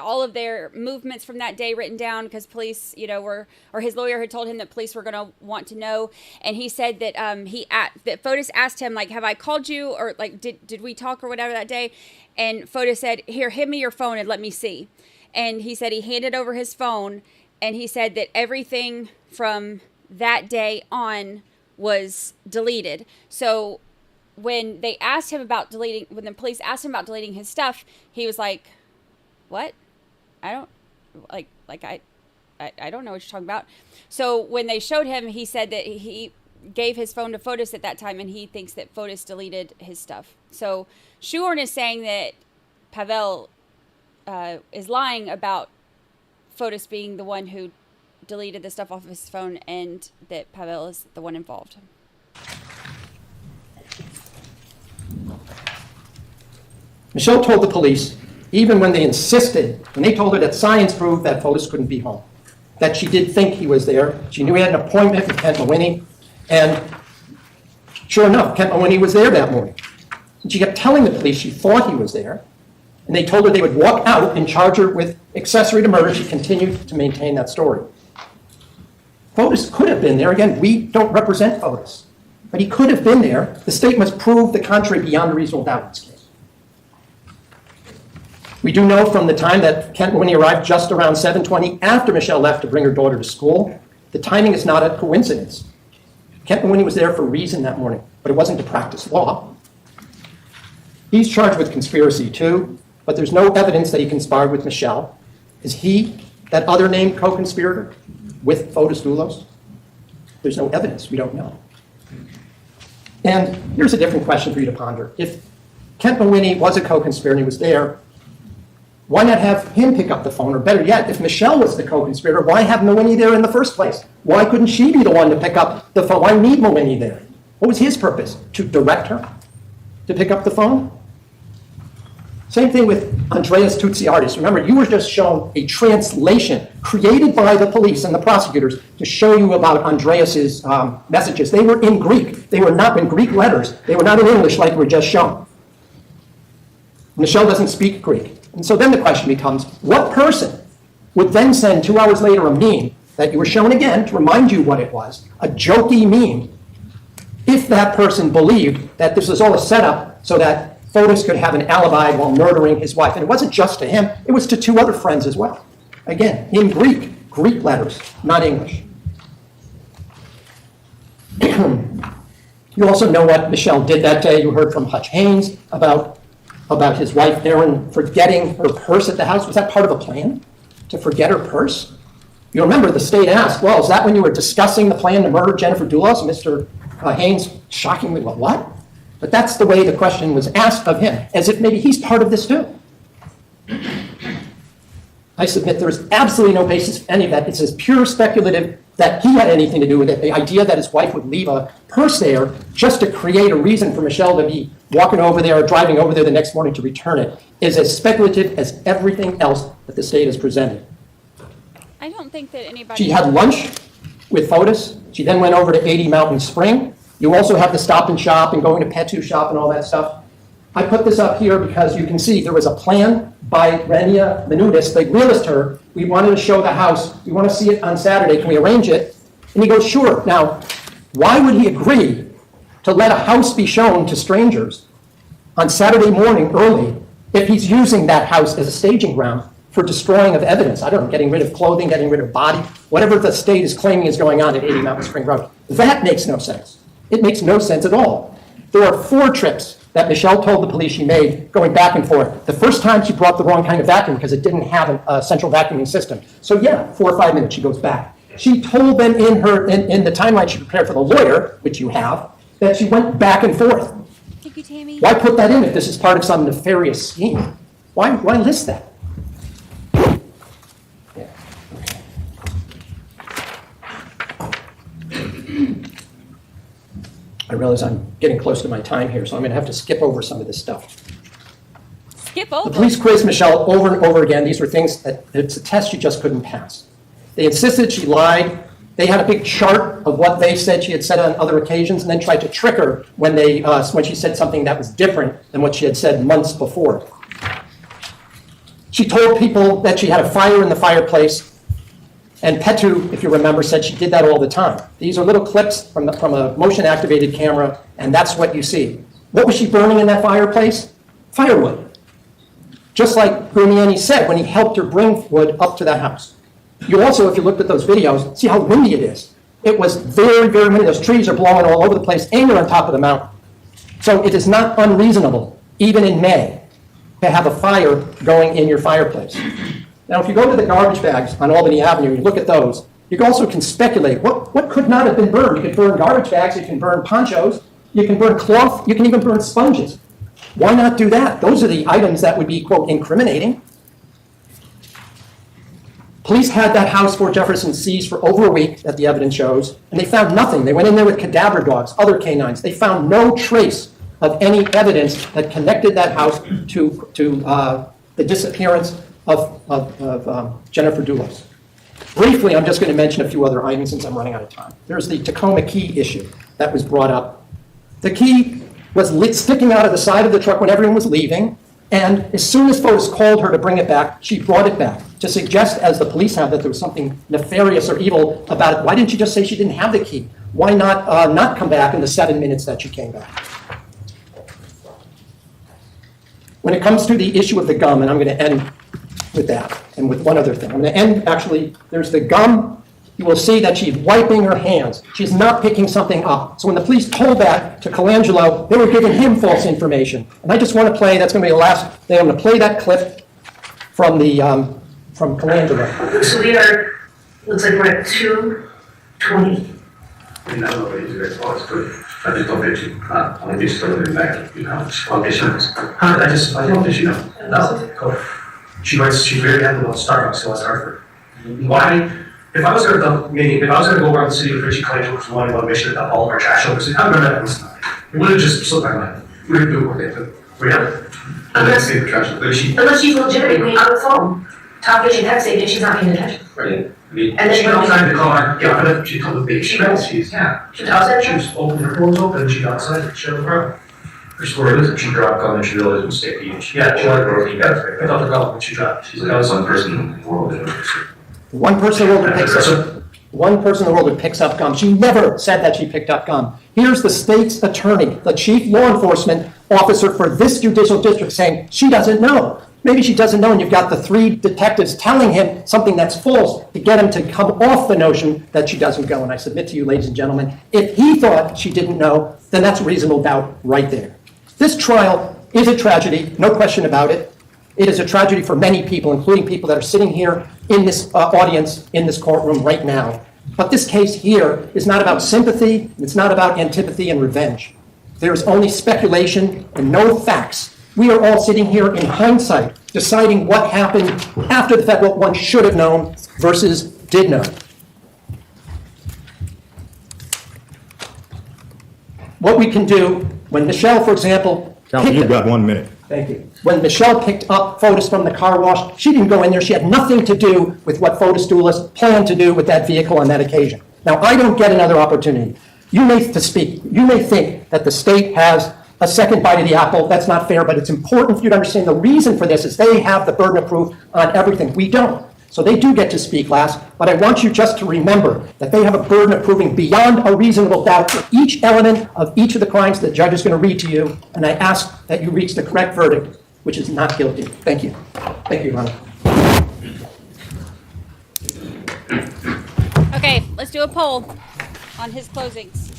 [SPEAKER 10] all of their movements from that day written down because police, or his lawyer had told him that police were going to want to know. And he said that that Fotis asked him, like, have I called you or like, did we talk or whatever that day? And Fotis said, here, hand me your phone and let me see. And he said he handed over his phone and he said that everything from that day on was deleted. So when they asked him about when the police asked him about deleting his stuff, he was like, what? I don't know what you're talking about. So when they showed him, he said that he gave his phone to Fotis at that time, and he thinks that Fotis deleted his stuff. So Shoehorn is saying that Pavel is lying about Fotis being the one who deleted the stuff off of his phone, and that Pavel is the one involved.
[SPEAKER 14] Michelle told the police, even when they told her that science proved that Fotis couldn't be home, that she did think he was there. She knew he had an appointment with Kent Mawhinney, and sure enough, Kent Mawhinney was there that morning. And she kept telling the police she thought he was there, and they told her they would walk out and charge her with accessory to murder. She continued to maintain that story. Fotis could have been there. Again, we don't represent Fotis, but he could have been there. The state must prove the contrary beyond a reasonable doubt in this case. We do know from the time that Kent Mawhinney arrived just around 7:20 after Michelle left to bring her daughter to school, the timing is not a coincidence. Kent Mawhinney was there for a reason that morning, but it wasn't to practice law. He's charged with conspiracy too, but there's no evidence that he conspired with Michelle. Is he that other named co-conspirator with Fotis Dulos? There's no evidence. We don't know. And here's a different question for you to ponder. If Kent Mawhinney was a co-conspirator and he was there, Why not have him pick up the phone? Or better yet, if Michelle was the co-conspirator, why have Mawhinney there in the first place? Why couldn't she be the one to pick up the phone? Why need Mawhinney there? What was his purpose? To direct her to pick up the phone? Same thing with Andreas Tutsiartis. Remember, you were just shown a translation created by the police and the prosecutors to show you about Andreas's messages. They were in Greek. They were not in Greek letters. They were not in English like were just shown. Michelle doesn't speak Greek. And so then the question becomes, what person would then send 2 hours later a meme that you were shown again to remind you what it was, a jokey meme, if that person believed that this was all a setup so that Fotis could have an alibi while murdering his wife? And it wasn't just to him, it was to 2 other friends as well. Again, in Greek letters, not English. You also know what Michelle did that day. You heard from Hutch Haynes about his wife, Erin, forgetting her purse at the house. Was that part of a plan to forget her purse? You remember the state asked, well, is that when you were discussing the plan to murder Jennifer Dulos? Mr. Haynes shockingly, well, what? But that's the way the question was asked of him, as if maybe he's part of this too. I submit there is absolutely no basis for any of that. It's as pure speculative that he had anything to do with it. The idea that his wife would leave a purse there just to create a reason for Michelle to be walking over there or driving over there the next morning to return it is as speculative as everything else that the state has presented.
[SPEAKER 10] I don't think that anybody...
[SPEAKER 14] She had lunch with Fotis. She then went over to 80 Mountain Spring. You also have the Stop and Shop and going to Petu Shop and all that stuff. I put this up here because you can see there was a plan by Renia Menudis, the realtor. We wanted to show the house. We want to see it on Saturday. Can we arrange it? And he goes, sure. Now, why would he agree to let a house be shown to strangers on Saturday morning early if he's using that house as a staging ground for destroying of evidence? I don't know, getting rid of clothing, getting rid of body, whatever the state is claiming is going on at 80 Mountain Spring Road. That makes no sense. It makes no sense at all. There are 4 trips that Michelle told the police she made going back and forth. The first time she brought the wrong kind of vacuum because it didn't have a central vacuuming system. So yeah, 4 or 5 minutes she goes back. She told them in the timeline she prepared for the lawyer, which you have, that she went back and forth.
[SPEAKER 10] Thank you, Tammy.
[SPEAKER 14] Why put that in if this is part of some nefarious scheme? Why list that? Yeah. I realize I'm getting close to my time here, so I'm going to have to skip over some of this stuff.
[SPEAKER 10] Skip over?
[SPEAKER 14] The police quizzed Michelle over and over again. These were things that it's a test she just couldn't pass. They insisted she lied. They had a big chart of what they said she had said on other occasions and then tried to trick her when she said something that was different than what she had said months before. She told people that she had a fire in the fireplace. And Petu, if you remember, said she did that all the time. These are little clips from a motion-activated camera, and that's what you see. What was she burning in that fireplace? Firewood. Just like Brumiani said when he helped her bring wood up to the house. You also, if you looked at those videos, see how windy it is. It was very, very windy. Those trees are blowing all over the place, and you're on top of the mountain. So it is not unreasonable, even in May, to have a fire going in your fireplace. Now, if you go to the garbage bags on Albany Avenue, you look at those, you also can speculate what could not have been burned. You can burn garbage bags, you can burn ponchos, you can burn cloth, you can even burn sponges. Why not do that? Those are the items that would be, quote, incriminating. Police had that house, Fort Jefferson, seized for over a week, that the evidence shows, and they found nothing. They went in there with cadaver dogs, other canines. They found no trace of any evidence that connected that house to the disappearance of Jennifer Dulos. Briefly, I'm just going to mention a few other items since I'm running out of time. There's the Tacoma key issue that was brought up. The key was sticking out of the side of the truck when everyone was leaving, and as soon as Fotis called her to bring it back, she brought it back to suggest, as the police have, that there was something nefarious or evil about it. Why didn't you just say she didn't have the key? Why not come back in the 7 minutes that she came back? When it comes to the issue of the gum, and I'm going to end with that, and with one other thing. I'm going to end, actually, there's the gum. You will see that she's wiping her hands. She's not picking something up. So when the police told that to Colangelo, they were giving him false information. And I just want to play, that's going to be the last thing. I'm going to play that clip from Colangelo.
[SPEAKER 12] So we are, looks like we're at 2:20.
[SPEAKER 13] I just don't bet you. I just throw it in back, you know, it's conditions. I don't bet you know. No, go. She writes, she's very happy about Starbucks in West Hartford. Why? If I was going to go around the city with Richie Clayton for wanting to make sure that all of our trash overs, I'd done that this time. It would have just slipped my mind. We didn't do it one day, but we haven't. Unless the trash over.
[SPEAKER 12] Unless she's legitimately on the phone, talking and texting, and she's not paying attention.
[SPEAKER 13] Right.
[SPEAKER 12] And then
[SPEAKER 13] she got outside to call her. Yeah, but she called the big. She knows. She was
[SPEAKER 12] outside.
[SPEAKER 13] She was open. Her phone was open. And she got outside. And she had a problem. Her story was that she dropped gum and she realized it was sticky. Yeah, she like broke. Yeah, I thought the gum when she dropped. She's like, I was one person in the world that
[SPEAKER 14] One person in the world that picks up gum. She never said that she picked up gum. Here's the state's attorney, the chief law enforcement officer for this judicial district saying she doesn't know. Maybe she doesn't know, and you've got the 3 detectives telling him something that's false to get him to come off the notion that she doesn't go. And I submit to you, ladies and gentlemen, if he thought she didn't know, then that's reasonable doubt right there. This trial is a tragedy, no question about it. It is a tragedy for many people, including people that are sitting here in this audience, in this courtroom right now. But this case here is not about sympathy, it's not about antipathy and revenge. There is only speculation and no facts. We are all sitting here in hindsight, deciding what happened after the fact, what one should have known versus did know. What we can do, when Michelle, for example...
[SPEAKER 11] Counsel, you've got 1 minute.
[SPEAKER 14] Thank you. When Michelle picked up Fotis from the car wash, she didn't go in there. She had nothing to do with what Fotis Dulos planned to do with that vehicle on that occasion. Now, I don't get another opportunity. You may think that the state has a second bite of the apple. That's not fair, but it's important for you to understand the reason for this is they have the burden of proof on everything. We don't. So they do get to speak last, but I want you just to remember that they have a burden of proving beyond a reasonable doubt for each element of each of the crimes the judge is going to read to you, and I ask that you reach the correct verdict, which is not guilty. Thank you. Thank you, Your Honor.
[SPEAKER 10] Okay, let's do a poll on his closings.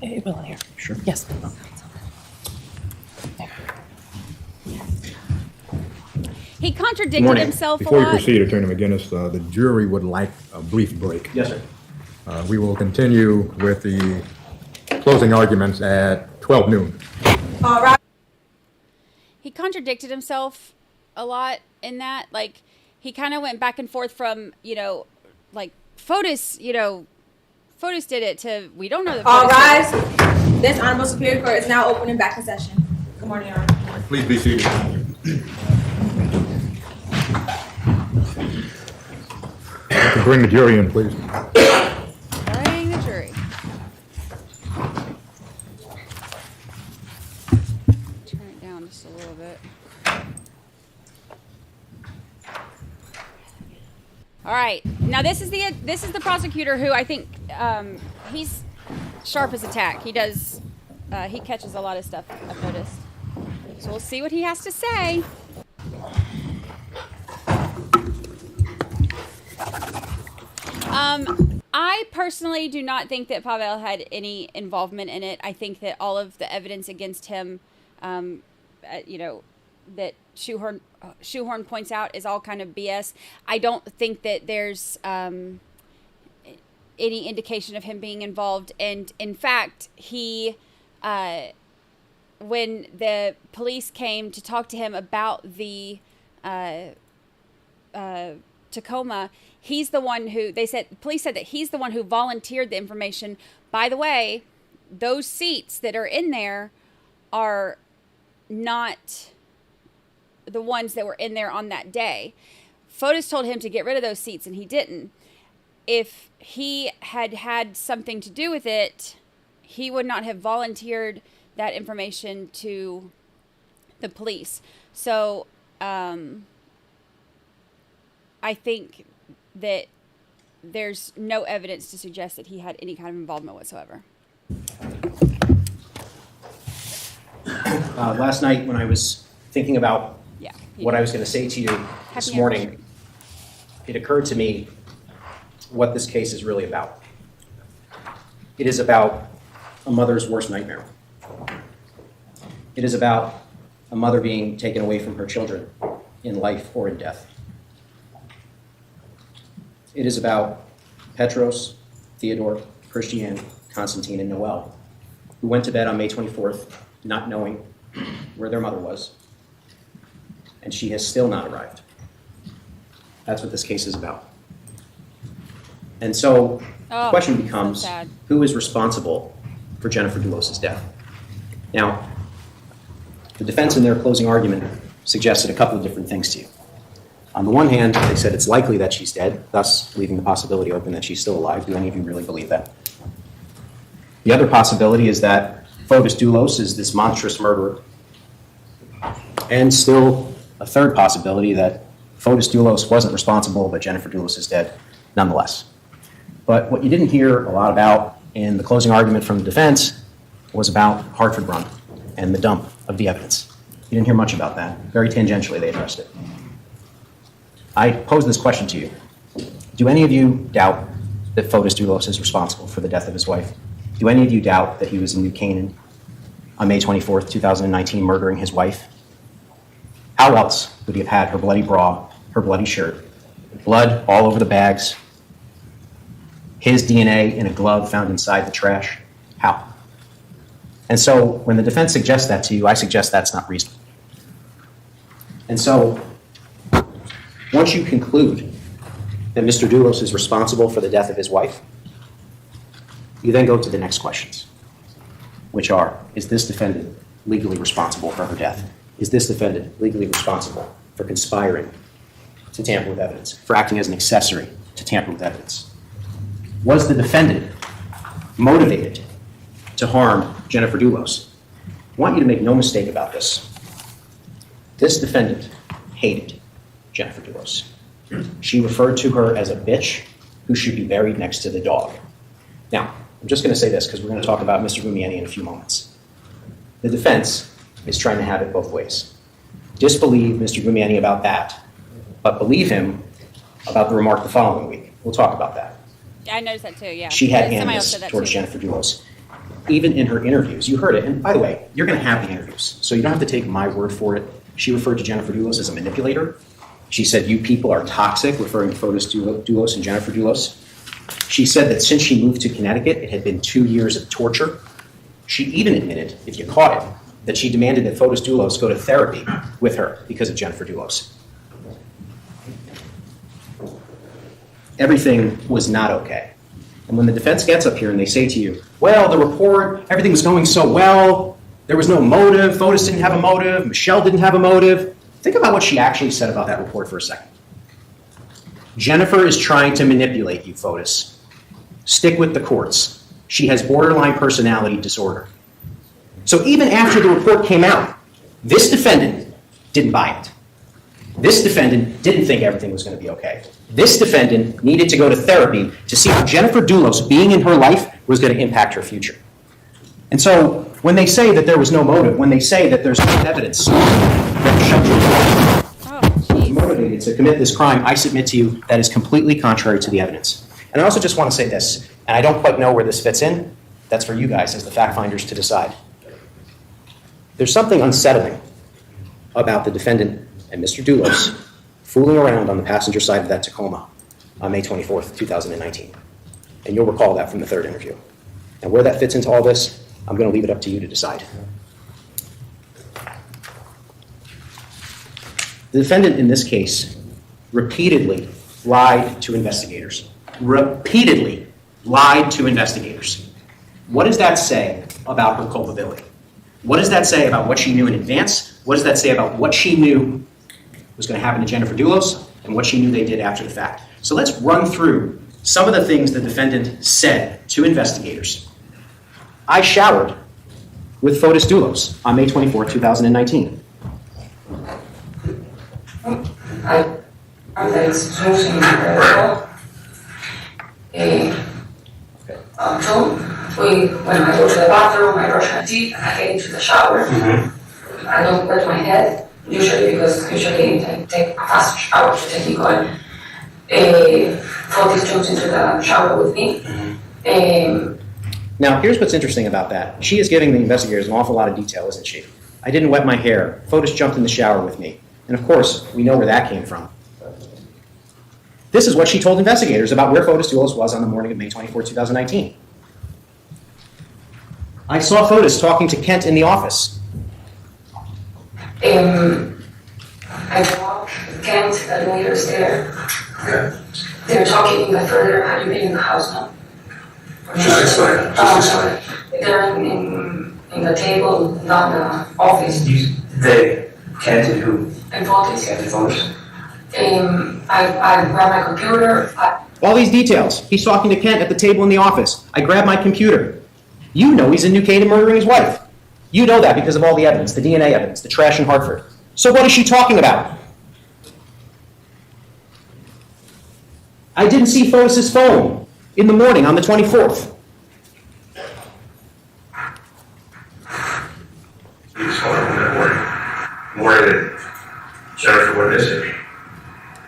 [SPEAKER 15] It will here. Sure. Yes.
[SPEAKER 10] He contradicted himself
[SPEAKER 11] Before
[SPEAKER 10] a
[SPEAKER 11] you
[SPEAKER 10] lot.
[SPEAKER 11] proceed, Attorney McGinnis, the jury would like a brief break.
[SPEAKER 14] Yes, sir.
[SPEAKER 11] We will continue with the closing arguments at 12 noon.
[SPEAKER 15] All right.
[SPEAKER 10] He contradicted himself a lot in that. Like, he kind of went back and forth from, like, Fotis, Fotis did it to, we don't know that
[SPEAKER 15] All
[SPEAKER 10] Fotis
[SPEAKER 15] rise.
[SPEAKER 10] did it.
[SPEAKER 15] This Honorable Superior Court is now open and back in session. Good morning, Your Honor.
[SPEAKER 11] Please be seated. You can bring the jury in, please.
[SPEAKER 10] Bring the jury. Turn it down just a little bit. All right. Now this is the prosecutor who I think he's sharp as a tack. He does he catches a lot of stuff, I've noticed. So we'll see what he has to say. I personally do not think that Pavel had any involvement in it. I think that all of the evidence against him, that Shoehorn points out is all kind of BS. I don't think that there's any indication of him being involved. And in fact, he, when the police came to talk to him about the Tacoma, he's the one who, police said that he's the one who volunteered the information. By the way, those seats that are in there are not the ones that were in there on that day. Fotis told him to get rid of those seats and he didn't. If he had had something to do with it, he would not have volunteered that information to the police. So, I think that there's no evidence to suggest that he had any kind of involvement whatsoever.
[SPEAKER 16] Last night when I was thinking about what I was going to say to you this morning, it occurred to me what this case is really about. It is about a mother's worst nightmare. It is about a mother being taken away from her children in life or in death. It is about Petros, Theodore, Christiane, Constantine, and Noel, who went to bed on May 24th not knowing where their mother was, and she has still not arrived. That's what this case is about. And so the question becomes, who is responsible for Jennifer Dulos' death? Now, the defense in their closing argument suggested a couple of different things to you. On the one hand, they said it's likely that she's dead, thus leaving the possibility open that she's still alive. Do any of you really believe that? The other possibility is that Fotis Dulos is this monstrous murderer. And still a third possibility that Fotis Dulos wasn't responsible, but Jennifer Dulos is dead nonetheless. But what you didn't hear a lot about in the closing argument from the defense was about Hartford Run and the dump of the evidence. You didn't hear much about that. Very tangentially, they addressed it. I pose this question to you. Do any of you doubt that Fotis Dulos is responsible for the death of his wife? Do any of you doubt that he was in New Canaan on May 24th, 2019, murdering his wife? How else would he have had her bloody bra, her bloody shirt, blood all over the bags, his DNA in a glove found inside the trash? How? And so when the defense suggests that to you, I suggest that's not reasonable. And so once you conclude that Mr. Dulos is responsible for the death of his wife, you then go to the next questions, which are, is this defendant legally responsible for her death? Is this defendant legally responsible for conspiring to tamper with evidence, for acting as an accessory to tamper with evidence? Was the defendant motivated to harm Jennifer Dulos? I want you to make no mistake about this. This defendant hated Jennifer Dulos. She referred to her as a bitch who should be buried next to the dog. Now, I'm just going to say this because we're going to talk about Mr. Gumieni in a few moments. The defense is trying to have it both ways. Disbelieve Mr. Gumieni about that, but believe him about the remark the following week. We'll talk about that.
[SPEAKER 10] Yeah, I noticed that too, yeah.
[SPEAKER 16] She had
[SPEAKER 10] Somebody else
[SPEAKER 16] animus
[SPEAKER 10] said that
[SPEAKER 16] towards
[SPEAKER 10] too.
[SPEAKER 16] Jennifer Dulos. Even in her interviews, you heard it. And by the way, you're going to have the interviews, so you don't have to take my word for it. She referred to Jennifer Dulos as a manipulator. She said, you people are toxic, referring to Fotis Dulos and Jennifer Dulos. She said that since she moved to Connecticut, it had been 2 years of torture. She even admitted, if you caught it, that she demanded that Fotis Dulos go to therapy with her because of Jennifer Dulos. Everything was not okay. And when the defense gets up here and they say to you, well, the report, everything was going so well, there was no motive, Fotis didn't have a motive, Michelle didn't have a motive, think about what she actually said about that report for a second. Jennifer is trying to manipulate you, Fotis. Stick with the courts. She has borderline personality disorder. So even after the report came out, this defendant didn't buy it. This defendant didn't think everything was going to be okay. This defendant needed to go to therapy to see how Jennifer Dulos being in her life was going to impact her future. And so when they say that there was no motive, when they say that there's no evidence that Michelle was motivated to commit this crime, I submit to you that is completely contrary to the evidence. And I also just want to say this, and I don't quite know where this fits in. That's for you guys as the fact finders to decide. There's something unsettling about the defendant and Mr. Dulos fooling around on the passenger side of that Tacoma on May 24th, 2019. And you'll recall that from the third interview. And where that fits into all this, I'm going to leave it up to you to decide. The defendant in this case repeatedly lied to investigators. Repeatedly lied to investigators. What does that say about her culpability? What does that say about what she knew in advance? What does that say about what she knew was going to happen to Jennifer Dulos and what she knew they did after the fact? So let's run through some of the things the defendant said to investigators. I showered with Fotis Dulos on May 24, 2019.
[SPEAKER 12] When I go to the bathroom, I brush my teeth, and I get into the shower. I don't wet my head, usually because I take a fast shower to take me going. Fotis jumped into the shower with me.
[SPEAKER 16] Now, here's what's interesting about that. She is giving the investigators an awful lot of detail, isn't she? I didn't wet my hair. Fotis jumped in the shower with me. And of course, we know where that came from. This is what she told investigators about where Fotis Dulos was on the morning of May 24, 2019. I saw Fotis talking to Kent in the office.
[SPEAKER 12] I walked with Kent and the leaders there. They were talking even further. Have you been in the house now?
[SPEAKER 13] Just explain. Just explain.
[SPEAKER 12] They're in the table, not the office.
[SPEAKER 13] They, Kent and who?
[SPEAKER 12] And Fotis.
[SPEAKER 13] Kent and Fotis.
[SPEAKER 12] I grabbed my computer.
[SPEAKER 16] All these details. He's talking to Kent at the table in the office. I grabbed my computer. You know he's in New Canaan murdering his wife. You know that because of all the evidence, the DNA evidence, the trash in Hartford. So what is she talking about? I didn't see Fotis' phone in the morning on the 24th.
[SPEAKER 13] You just want to more than Jennifer went missing.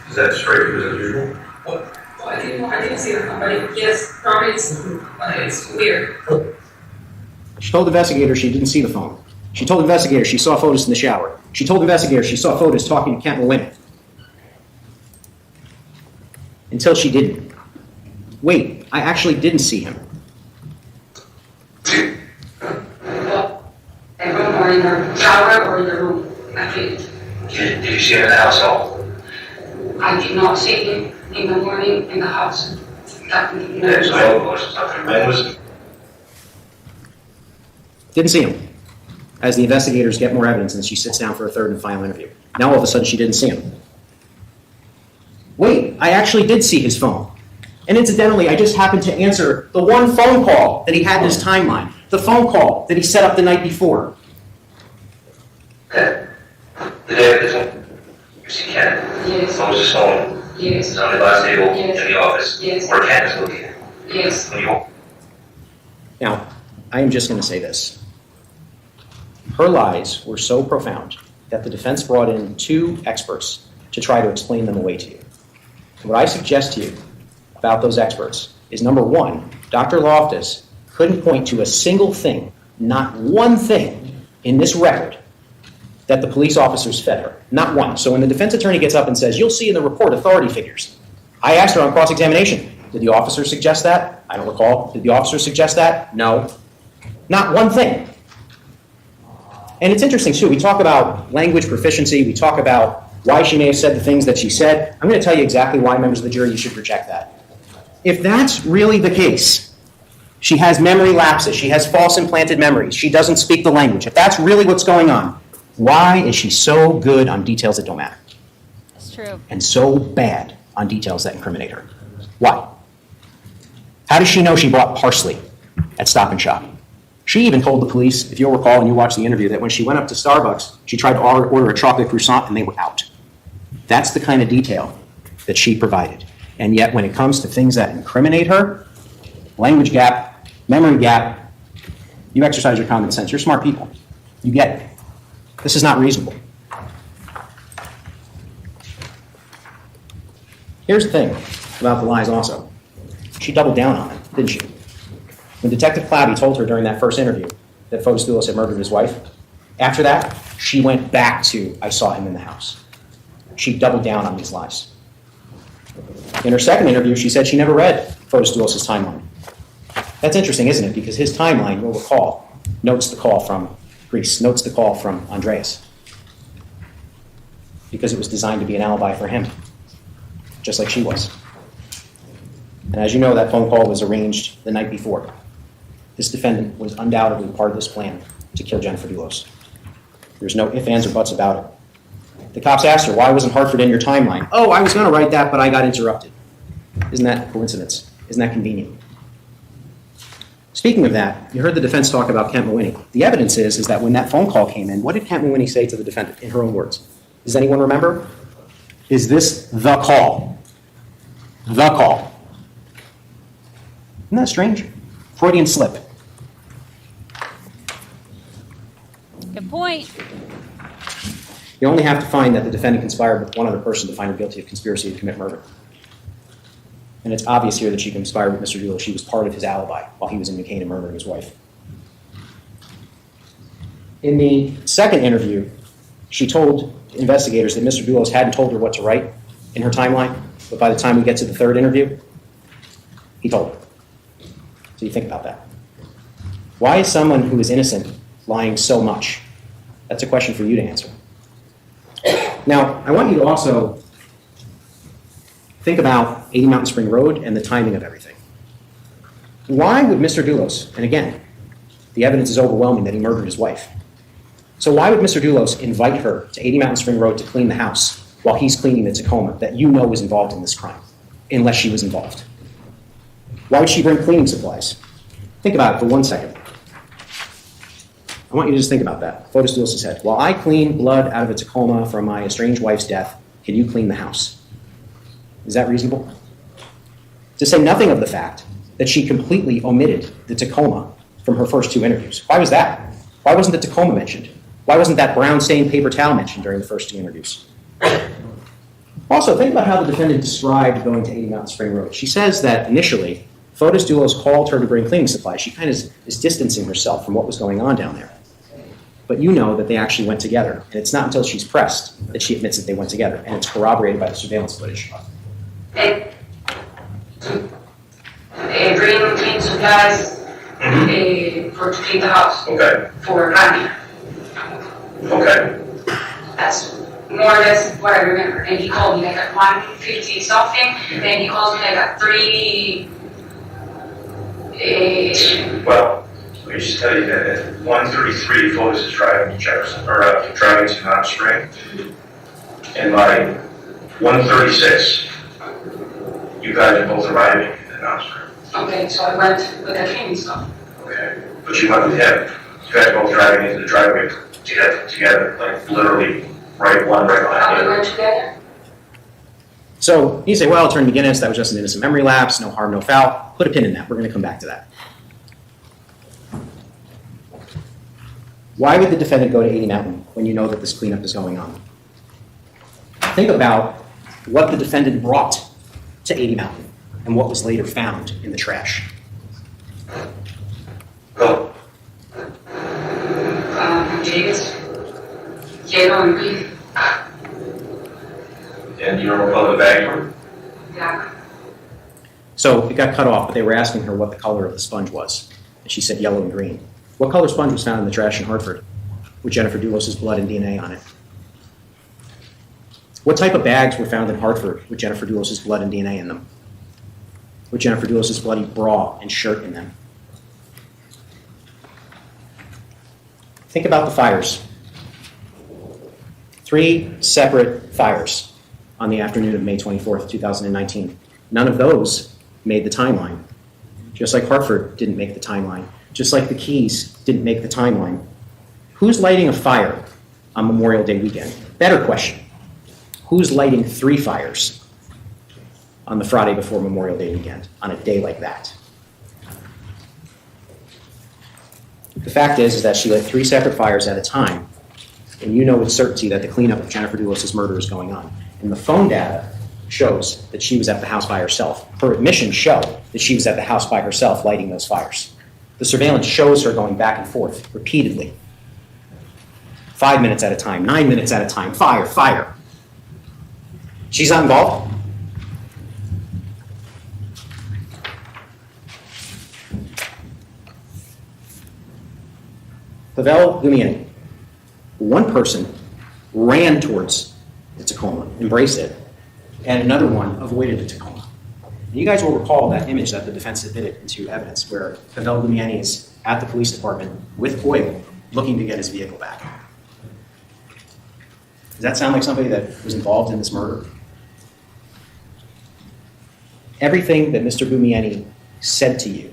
[SPEAKER 13] Is that straight as usual?
[SPEAKER 12] Well, I didn't see the phone, but yes, probably it's weird.
[SPEAKER 16] She told investigators she didn't see the phone. She told investigators she saw Fotis in the shower. She told investigators she saw Fotis talking to Kent Maloney. Until she didn't. Wait, I actually didn't see him.
[SPEAKER 12] Or in the shower or in the room.
[SPEAKER 13] Did you see him in the household?
[SPEAKER 12] I did not see him in the morning in the house.
[SPEAKER 16] Didn't see him. As the investigators get more evidence and she sits down for a third and final interview. Now all of a sudden she didn't see him. Wait, I actually did see his phone. And incidentally, I just happened to answer the one phone call that he had in his timeline. The phone call that he set up the night before.
[SPEAKER 13] The day of the phone. You see Ken?
[SPEAKER 12] Yes.
[SPEAKER 13] What was his phone?
[SPEAKER 12] Yes.
[SPEAKER 13] It's on the glass table
[SPEAKER 12] Yes.
[SPEAKER 13] in the office.
[SPEAKER 12] Yes.
[SPEAKER 13] Where Ken is located.
[SPEAKER 12] Yes.
[SPEAKER 16] Now, I am just going to say this. Her lies were so profound that the defense brought in 2 experts to try to explain them away to you. And what I suggest to you about those experts is, number 1, Dr. Loftus couldn't point to a single thing, not one thing in this record that the police officers fed her. Not one. So when the defense attorney gets up and says, you'll see in the report authority figures, I asked her on cross-examination, did the officer suggest that? I don't recall. Did the officer suggest that? No. Not one thing. And it's interesting, too. We talk about language proficiency. We talk about why she may have said the things that she said. I'm going to tell you exactly why, members of the jury, you should reject that. If that's really the case, she has memory lapses. She has false implanted memories. She doesn't speak the language. If that's really what's going on, why is she so good on details that don't matter?
[SPEAKER 10] That's true.
[SPEAKER 16] And so bad on details that incriminate her? Why? How does she know she bought parsley at Stop & Shop? She even told the police, if you'll recall and you watched the interview, that when she went up to Starbucks, she tried to order a chocolate croissant and they were out. That's the kind of detail that she provided. And yet when it comes to things that incriminate her, language gap, memory gap, you exercise your common sense. You're smart people. You get it. This is not reasonable. Here's the thing about the lies also. She doubled down on it, didn't she? When Detective Cloudy told her during that first interview that Fotis Dulos had murdered his wife, after that, she went back to, I saw him in the house. She doubled down on these lies. In her second interview, she said she never read Fotis Dulos' timeline. That's interesting, isn't it? Because his timeline, you'll recall, notes the call from Greece, notes the call from Andreas. Because it was designed to be an alibi for him, just like she was. And as you know, that phone call was arranged the night before. This defendant was undoubtedly part of this plan to kill Jennifer Dulos. There's no ifs, ands, or buts about it. The cops asked her, why wasn't Hartford in your timeline? Oh, I was going to write that, but I got interrupted. Isn't that a coincidence? Isn't that convenient? Speaking of that, you heard the defense talk about Kent Maloney. The evidence is that when that phone call came in, what did Kent Maloney say to the defendant in her own words? Does anyone remember? Is this the call? The call. Isn't that strange? Freudian slip.
[SPEAKER 10] Good point.
[SPEAKER 16] You only have to find that the defendant conspired with one other person to find her guilty of conspiracy to commit murder. And it's obvious here that she conspired with Mr. Dulos. She was part of his alibi while he was in McCain and murdering his wife. In the second interview, she told investigators that Mr. Dulos hadn't told her what to write in her timeline, but by the time we get to the third interview, he told her. So you think about that. Why is someone who is innocent lying so much? That's a question for you to answer. Now, I want you to also think about 80 Mountain Spring Road and the timing of everything. Why would Mr. Dulos, and again, the evidence is overwhelming that he murdered his wife. So why would Mr. Dulos invite her to 80 Mountain Spring Road to clean the house while he's cleaning the Tacoma that you know was involved in this crime, unless she was involved? Why would she bring cleaning supplies? Think about it for 1 second. I want you to just think about that. Fotis Dulos said, while I clean blood out of a Tacoma from my estranged wife's death, can you clean the house? Is that reasonable? To say nothing of the fact that she completely omitted the Tacoma from her first two interviews. Why was that? Why wasn't the Tacoma mentioned? Why wasn't that brown stained paper towel mentioned during the first two interviews? Also, think about how the defendant described going to 80 Mountain Spring Road. She says that initially, Fotis Dulos called her to bring cleaning supplies. She kind of is distancing herself from what was going on down there. But you know that they actually went together. And it's not until she's pressed that she admits that they went together. And it's corroborated by the surveillance footage.
[SPEAKER 12] They bring clean supplies for to clean the house.
[SPEAKER 13] Okay.
[SPEAKER 12] For Brandi.
[SPEAKER 13] Okay.
[SPEAKER 12] That's more or less what I remember. And he called me like at 1:50 something. Then he calls me like at 3.
[SPEAKER 13] Well, let me just tell you that at 1:33, Fotis is driving to Jefferson, or driving to Mount Spring. And by 1:36, you guys are both arriving at Mount Spring.
[SPEAKER 12] Okay, so I went with the cleaning stuff.
[SPEAKER 13] Okay. But you went with him. You guys are both driving into the driveway together, like literally right one right behind
[SPEAKER 12] How
[SPEAKER 13] the
[SPEAKER 12] we
[SPEAKER 13] other.
[SPEAKER 12] went together?
[SPEAKER 16] So you say, well, Attorney McGinnis, that was just an innocent memory lapse, no harm, no foul. Put a pin in that. We're going to come back to that. Why would the defendant go to 80 Mountain when you know that this cleanup is going on? Think about what the defendant brought to 80 Mountain and what was later found in the trash.
[SPEAKER 13] Go.
[SPEAKER 12] James, yellow and green.
[SPEAKER 13] And you don't recall the bag?
[SPEAKER 12] Yeah.
[SPEAKER 16] So it got cut off, but they were asking her what the color of the sponge was. And she said yellow and green. What color sponge was found in the trash in Hartford with Jennifer Dulos' blood and DNA on it? What type of bags were found in Hartford with Jennifer Dulos' blood and DNA in them? With Jennifer Dulos' bloody bra and shirt in them? Think about the fires. 3 separate fires on the afternoon of May 24th, 2019. None of those made the timeline. Just like Hartford didn't make the timeline. Just like the Keys didn't make the timeline. Who's lighting a fire on Memorial Day weekend? Better question. Who's lighting 3 fires on the Friday before Memorial Day weekend on a day like that? The fact is that she lit 3 separate fires at a time, and you know with certainty that the cleanup of Jennifer Dulos' murder is going on. And the phone data shows that she was at the house by herself. Her admissions show that she was at the house by herself lighting those fires. The surveillance shows her going back and forth repeatedly. 5 minutes at a time, 9 minutes at a time, fire, fire. She's not involved? Pavel Gumiani, one person ran towards the Tacoma, embraced it, and another one avoided the Tacoma. And you guys will recall that image that the defense admitted into evidence where Pavel Gumiani is at the police department with oil looking to get his vehicle back. Does that sound like somebody that was involved in this murder? Everything that Mr. Gumiani said to you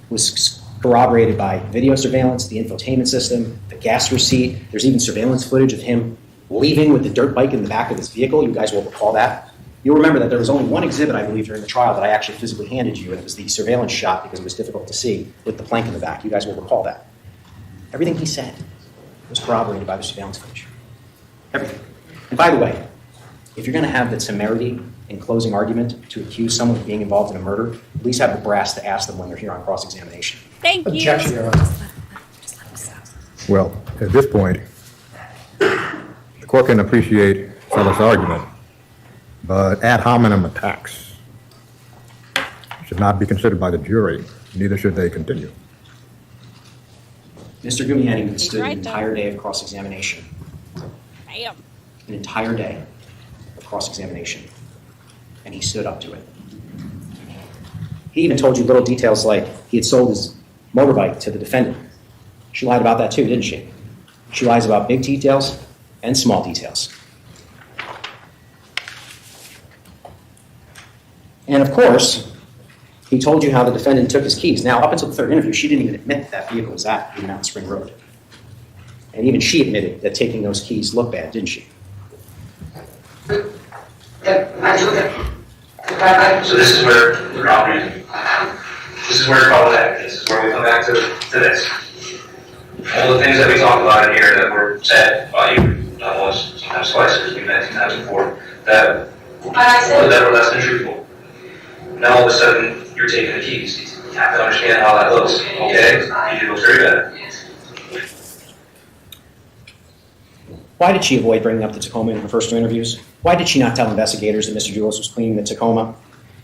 [SPEAKER 16] was corroborated by video surveillance, the infotainment system, the gas receipt. There's even surveillance footage of him leaving with the dirt bike in the back of his vehicle. You guys will recall that. You'll remember that there was only one exhibit, I believe, during the trial that I actually physically handed you, and it was the surveillance shot because it was difficult to see with the plank in the back. You guys will recall that. Everything he said was corroborated by the surveillance footage. Everything. And by the way, if you're going to have the temerity in closing argument to accuse someone of being involved in a murder, please have the brass to ask them when they're here on cross-examination.
[SPEAKER 10] Thank you.
[SPEAKER 14] Objection, Your Honor.
[SPEAKER 11] Well, at this point, the court can appreciate fellow's argument, but ad hominem attacks should not be considered by the jury, neither should they continue.
[SPEAKER 16] Mr. Gumiani withstood
[SPEAKER 10] right,
[SPEAKER 16] an entire day of cross-examination.
[SPEAKER 10] Bam.
[SPEAKER 16] An entire day of cross-examination, and he stood up to it. He even told you little details like he had sold his motorbike to the defendant. She lied about that too, didn't she? She lies about big details and small details. And of course, he told you how the defendant took his keys. Now, up until the third interview, she didn't even admit that vehicle was at Green Mountain Spring Road. And even she admitted that taking those keys looked bad, didn't she?
[SPEAKER 12] I took it.
[SPEAKER 13] So this is where the problem is. This is where it's problematic. This is where we come back to this. All the things that we talked about in here that were said by you, not once, sometimes twice, because we met 2 times before, that were less than truthful. Now all of a sudden, you're taking the keys. You have to understand how that looks, okay? You look very bad.
[SPEAKER 16] Why did she avoid bringing up the Tacoma in her first 2 interviews? Why did she not tell investigators that Mr. Dulos was cleaning the Tacoma?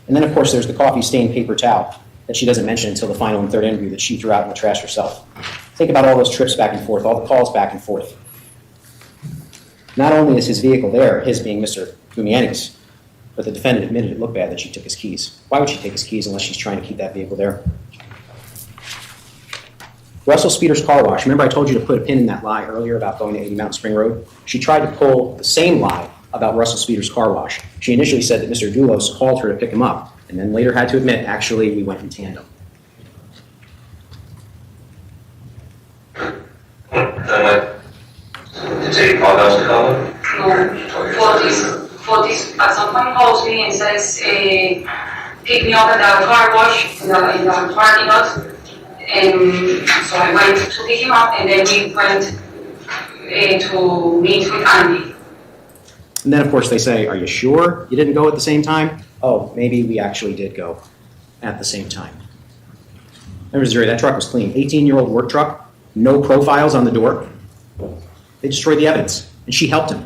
[SPEAKER 16] And then, of course, there's the coffee-stained paper towel that she doesn't mention until the final and third interview that she threw out in the trash herself. Think about all those trips back and forth, all the calls back and forth. Not only is his vehicle there, his being Mr. Gumiani's, but the defendant admitted it looked bad that she took his keys. Why would she take his keys unless she's trying to keep that vehicle there? Russell Speeder's car wash. Remember I told you to put a pin in that lie earlier about going to 80 Mountain Spring Road? She tried to pull the same lie about Russell Speeder's car wash. She initially said that Mr. Dulos called her to pick him up, and then later had to admit, actually, we went in tandem.
[SPEAKER 13] To take photos to Tacoma?
[SPEAKER 12] No, Fotis at some point calls me and says, pick me up at the car wash in the parking lot. And so I went to pick him up, and then we went to meet with Andy.
[SPEAKER 16] And then, of course, they say, are you sure you didn't go at the same time? Oh, maybe we actually did go at the same time. Remember, Missouri, that truck was clean. 18-year-old work truck, no profiles on the door. They destroyed the evidence, and she helped him.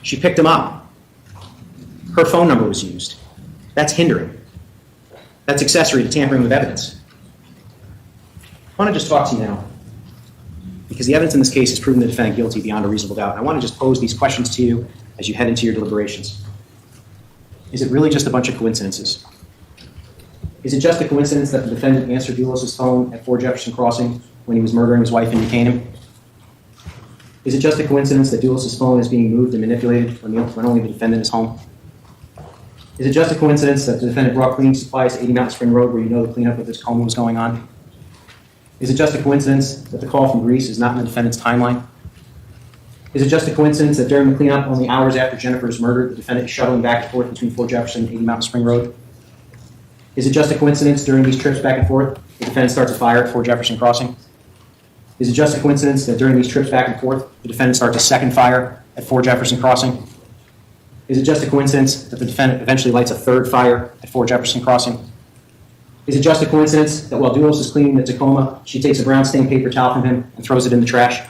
[SPEAKER 16] She picked him up. Her phone number was used. That's hindering. That's accessory to tampering with evidence. I want to just talk to you now, because the evidence in this case has proven the defendant guilty beyond a reasonable doubt. And I want to just pose these questions to you as you head into your deliberations. Is it really just a bunch of coincidences? Is it just a coincidence that the defendant answered Dulos' phone at 4 Jefferson Crossing when he was murdering his wife and detained him? Is it just a coincidence that Dulos' phone is being moved and manipulated when only the defendant is home? Is it just a coincidence that the defendant brought cleaning supplies to 80 Mountain Spring Road where you know the cleanup of this Tacoma was going on? Is it just a coincidence that the call from Greece is not in the defendant's timeline? Is it just a coincidence that during the cleanup, only hours after Jennifer is murdered, the defendant is shuttling back and forth between 4 Jefferson and 80 Mountain Spring Road? Is it just a coincidence during these trips back and forth, the defendant starts a fire at 4 Jefferson Crossing? Is it just a coincidence that during these trips back and forth, the defendant starts a second fire at 4 Jefferson Crossing? Is it just a coincidence that the defendant eventually lights a third fire at 4 Jefferson Crossing? Is it just a coincidence that while Dulos is cleaning the Tacoma, she takes a brown stained paper towel from him and throws it in the trash?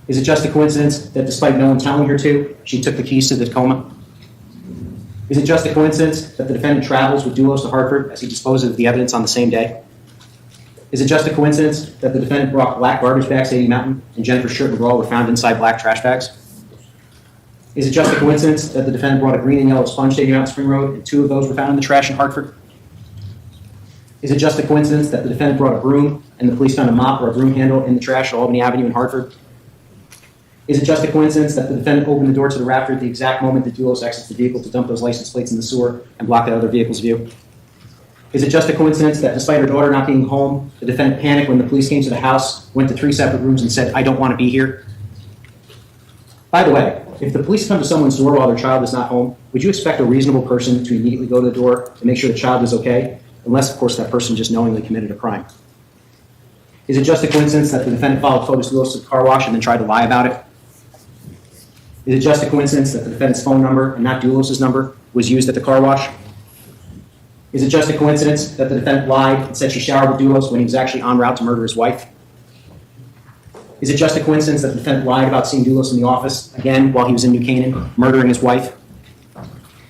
[SPEAKER 16] Is it just a coincidence that despite no one telling her to, she took the keys to the Tacoma? Is it just a coincidence that the defendant travels with Dulos to Hartford as he disposes of the evidence on the same day? Is it just a coincidence that the defendant brought black garbage bags to 80 Mountain and Jennifer's shirt and bra were found inside black trash bags? Is it just a coincidence that the defendant brought a green and yellow sponge to 80 Mountain Spring Road and 2 of those were found in the trash in Hartford? Is it just a coincidence that the defendant brought a broom and the police found a mop or a broom handle in the trash at Albany Avenue in Hartford? Is it just a coincidence that the defendant opened the door to the Raptor at the exact moment that Dulos exits the vehicle to dump those license plates in the sewer and block that other vehicle's view? Is it just a coincidence that despite her daughter not being home, the defendant panicked when the police came to the house, went to 3 separate rooms and said, "I don't want to be here"? By the way, if the police come to someone's door while their child is not home, would you expect a reasonable person to immediately go to the door to make sure the child is okay? Unless, of course, that person just knowingly committed a crime. Is it just a coincidence that the defendant followed Fotis Dulos to the car wash and then tried to lie about it? Is it just a coincidence that the defendant's phone number and not Dulos' number was used at the car wash? Is it just a coincidence that the defendant lied and said she showered with Dulos when he was actually en route to murder his wife? Is it just a coincidence that the defendant lied about seeing Dulos in the office again while he was in New Canaan, murdering his wife?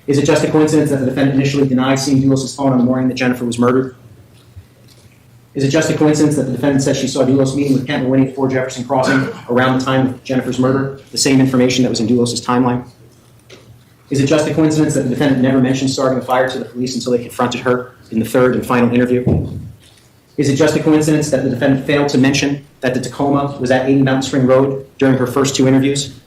[SPEAKER 16] Is it just a coincidence that the defendant initially denied seeing Dulos' phone on the morning that Jennifer was murdered? Is it just a coincidence that the defendant said she saw Dulos meeting with Kent Maloney at 4 Jefferson Crossing around the time of Jennifer's murder, the same information that was in Dulos' timeline? Is it just a coincidence that the defendant never mentioned starting a fire to the police until they confronted her in the third and final interview? Is it just a coincidence that the defendant failed to mention that the Tacoma was at 80 Mountain Spring Road during her first 2 interviews?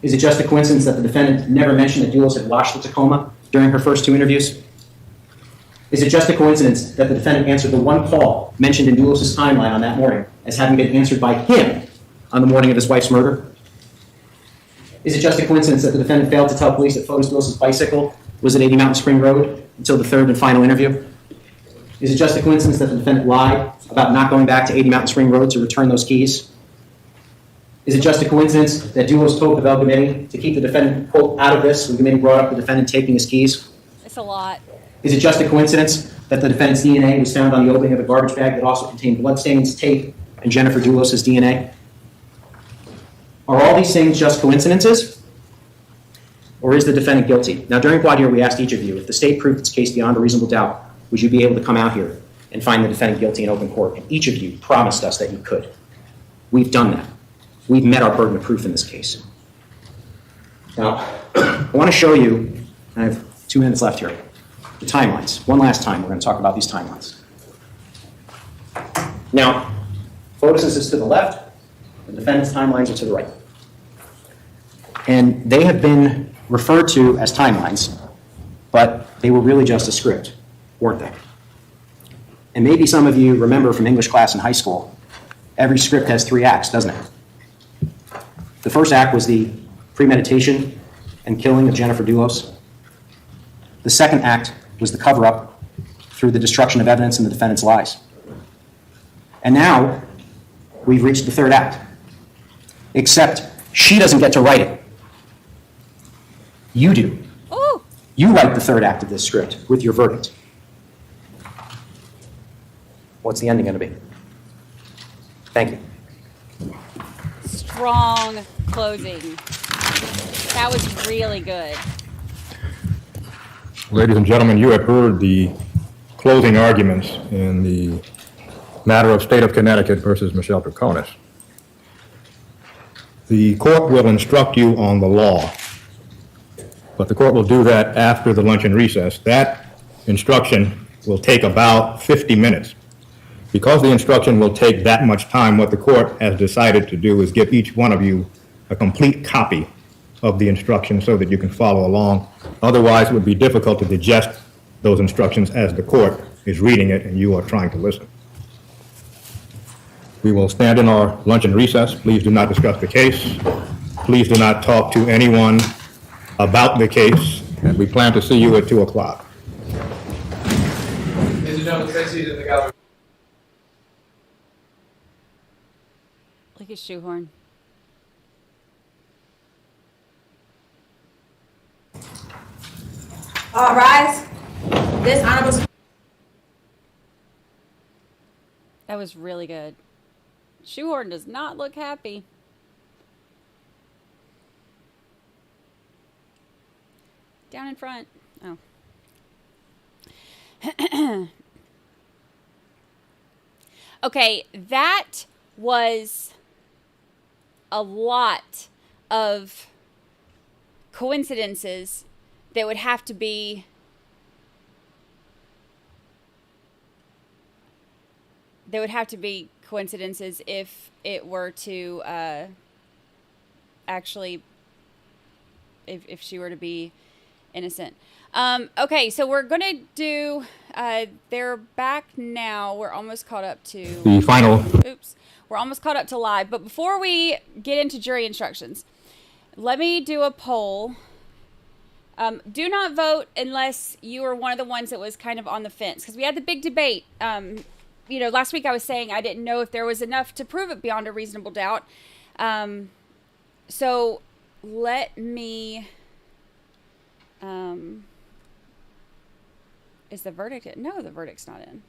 [SPEAKER 16] Is it just a coincidence that the defendant never mentioned that Dulos had washed the Tacoma during her first 2 interviews? Is it just a coincidence that the defendant answered the one call mentioned in Dulos' timeline on that morning as having been answered by him on the morning of his wife's murder? Is it just a coincidence that the defendant failed to tell police that Fotis Dulos' bicycle was at 80 Mountain Spring Road until the third and final interview? Is it just a coincidence that the defendant lied about not going back to 80 Mountain Spring Road to return those keys? Is it just a coincidence that Dulos told the Bell Committee to keep the defendant, quote, out of this when the committee brought up the defendant taking his keys?
[SPEAKER 10] It's a lot.
[SPEAKER 16] Is it just a coincidence that the defendant's DNA was found on the opening of a garbage bag that also contained bloodstains, tape, and Jennifer Dulos' DNA? Are all these things just coincidences? Or is the defendant guilty? Now, during voir dire, we asked each of you, if the state proved its case beyond a reasonable doubt, would you be able to come out here and find the defendant guilty in open court? And each of you promised us that you could. We've done that. We've met our burden of proof in this case. Now, I want to show you, I have 2 minutes left here, the timelines. One last time, we're going to talk about these timelines. Now, Fotis is to the left, the defendant's timelines are to the right. And they have been referred to as timelines, but they were really just a script, weren't they? And maybe some of you remember from English class in high school, every script has 3 acts, doesn't it? The first act was the premeditation and killing of Jennifer Dulos. The second act was the cover-up through the destruction of evidence and the defendant's lies. And now, we've reached the third act. Except she doesn't get to write it. You do.
[SPEAKER 10] Ooh.
[SPEAKER 16] You write the third act of this script with your verdict. What's the ending going to be? Thank you.
[SPEAKER 10] Strong closing. That was really good.
[SPEAKER 11] Ladies and gentlemen, you have heard the closing arguments in the matter of State of Connecticut versus Michelle Troconis. The court will instruct you on the law, but the court will do that after the luncheon recess. That instruction will take about 50 minutes. Because the instruction will take that much time, what the court has decided to do is give each one of you a complete copy of the instruction so that you can follow along. Otherwise, it would be difficult to digest those instructions as the court is reading it and you are trying to listen. We will stand in our luncheon recess. Please do not discuss the case. Please do not talk to anyone about the case, and we plan to see you at 2 o'clock.
[SPEAKER 17] Ladies and gentlemen, take seats in the gallery.
[SPEAKER 10] Look at Shoehorn.
[SPEAKER 15] All rise. This honorable.
[SPEAKER 10] That was really good. Shoehorn does not look happy. Down in front. Oh. Okay, that was a lot of coincidences that would have to be coincidences if it were to actually if she were to be innocent. Okay, so we're gonna do they're back now. We're almost caught up to
[SPEAKER 11] the final.
[SPEAKER 10] Oops. We're almost caught up to live, but before we get into jury instructions, let me do a poll. Do not vote unless you are one of the ones that was kind of on the fence, because we had the big debate. You know, last week I was saying I didn't know if there was enough to prove it beyond a reasonable doubt. So let me, is the verdict in? No, the verdict's not in.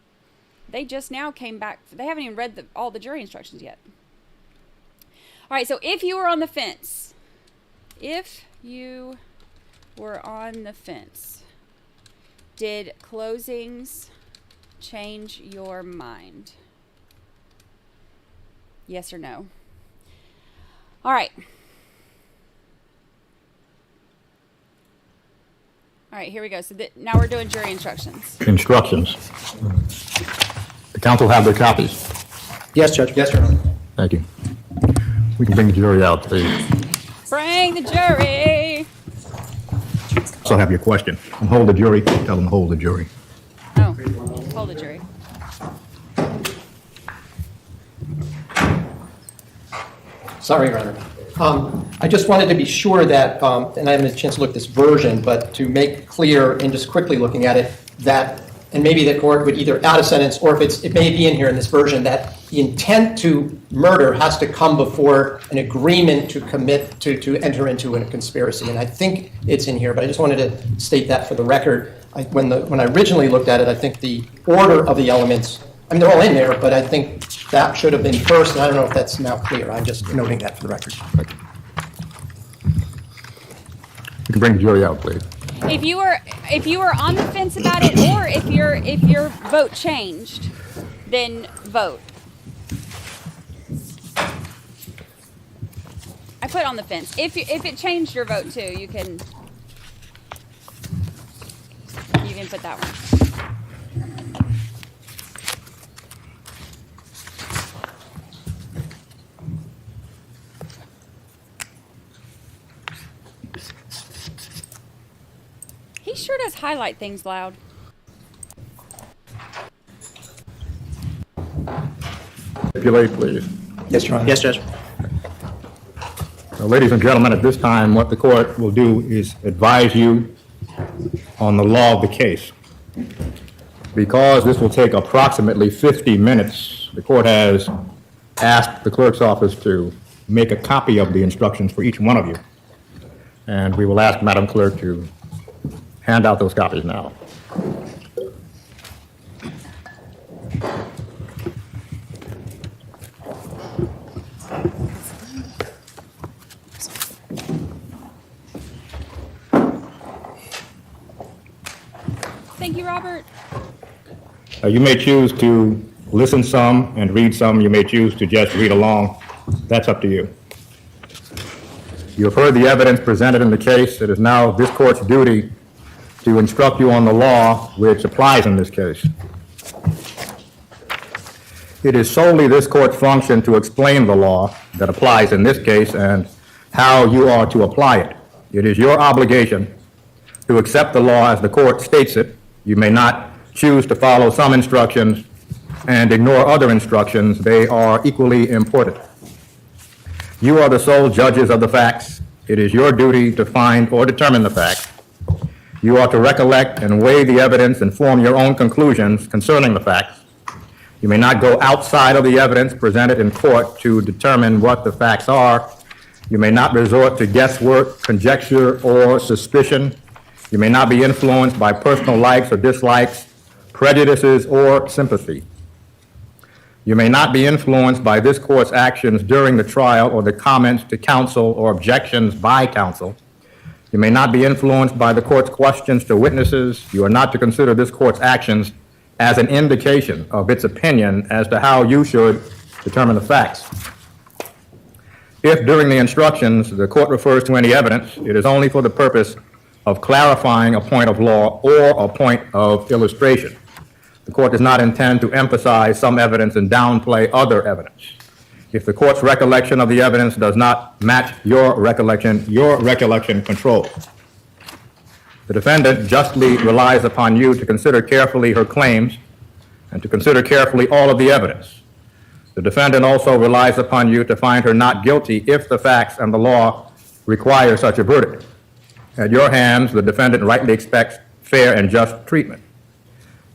[SPEAKER 10] They just now came back. They haven't even read all the jury instructions yet. All right, so if you were on the fence, did closings change your mind? Yes or no? All right. All right, here we go. So now we're doing jury instructions.
[SPEAKER 11] Instructions. The counsel have their copies.
[SPEAKER 14] Yes, Judge. Yes, Your Honor.
[SPEAKER 11] Thank you. We can bring the jury out, please.
[SPEAKER 10] Bring the jury.
[SPEAKER 11] Also have your question. And hold the jury. Tell them to hold the jury.
[SPEAKER 10] Oh, hold the jury.
[SPEAKER 14] Sorry, Your Honor. I just wanted to be sure that, and I haven't had a chance to look at this version, but to make clear, and just quickly looking at it, that, and maybe the court would either add a sentence, or if it may be in here in this version, that the intent to murder has to come before an agreement to commit, to enter into a conspiracy. And I think it's in here, but I just wanted to state that for the record. When I originally looked at it, I think the order of the elements, I mean, they're all in there, but I think that should have been first, and I don't know if that's now clear. I'm just noting that for the record.
[SPEAKER 11] You can bring the jury out, please.
[SPEAKER 10] If you were on the fence about it, or if your vote changed, then vote. I put on the fence. If it changed your vote too, you can put that one. He sure does highlight things loud.
[SPEAKER 11] Stipulate, please.
[SPEAKER 14] Yes, Your Honor. Yes, Judge.
[SPEAKER 11] Ladies and gentlemen, at this time, what the court will do is advise you on the law of the case. Because this will take approximately 50 minutes, the court has asked the clerk's office to make a copy of the instructions for each one of you. And we will ask Madam Clerk to hand out those copies now.
[SPEAKER 10] Thank you, Robert.
[SPEAKER 11] You may choose to listen some and read some. You may choose to just read along. That's up to you. You have heard the evidence presented in the case. It is now this court's duty to instruct you on the law which applies in this case. It is solely this court's function to explain the law that applies in this case and how you are to apply it. It is your obligation to accept the law as the court states it. You may not choose to follow some instructions and ignore other instructions. They are equally important. You are the sole judges of the facts. It is your duty to find or determine the facts. You are to recollect and weigh the evidence and form your own conclusions concerning the facts. You may not go outside of the evidence presented in court to determine what the facts are. You may not resort to guesswork, conjecture, or suspicion. You may not be influenced by personal likes or dislikes, prejudices, or sympathy. You may not be influenced by this court's actions during the trial or the comments to counsel or objections by counsel. You may not be influenced by the court's questions to witnesses. You are not to consider this court's actions as an indication of its opinion as to how you should determine the facts. If during the instructions the court refers to any evidence, it is only for the purpose of clarifying a point of law or a point of illustration. The court does not intend to emphasize some evidence and downplay other evidence. If the court's recollection of the evidence does not match your recollection controls. The defendant justly relies upon you to consider carefully her claims and to consider carefully all of the evidence. The defendant also relies upon you to find her not guilty if the facts and the law require such a verdict. At your hands, the defendant rightly expects fair and just treatment.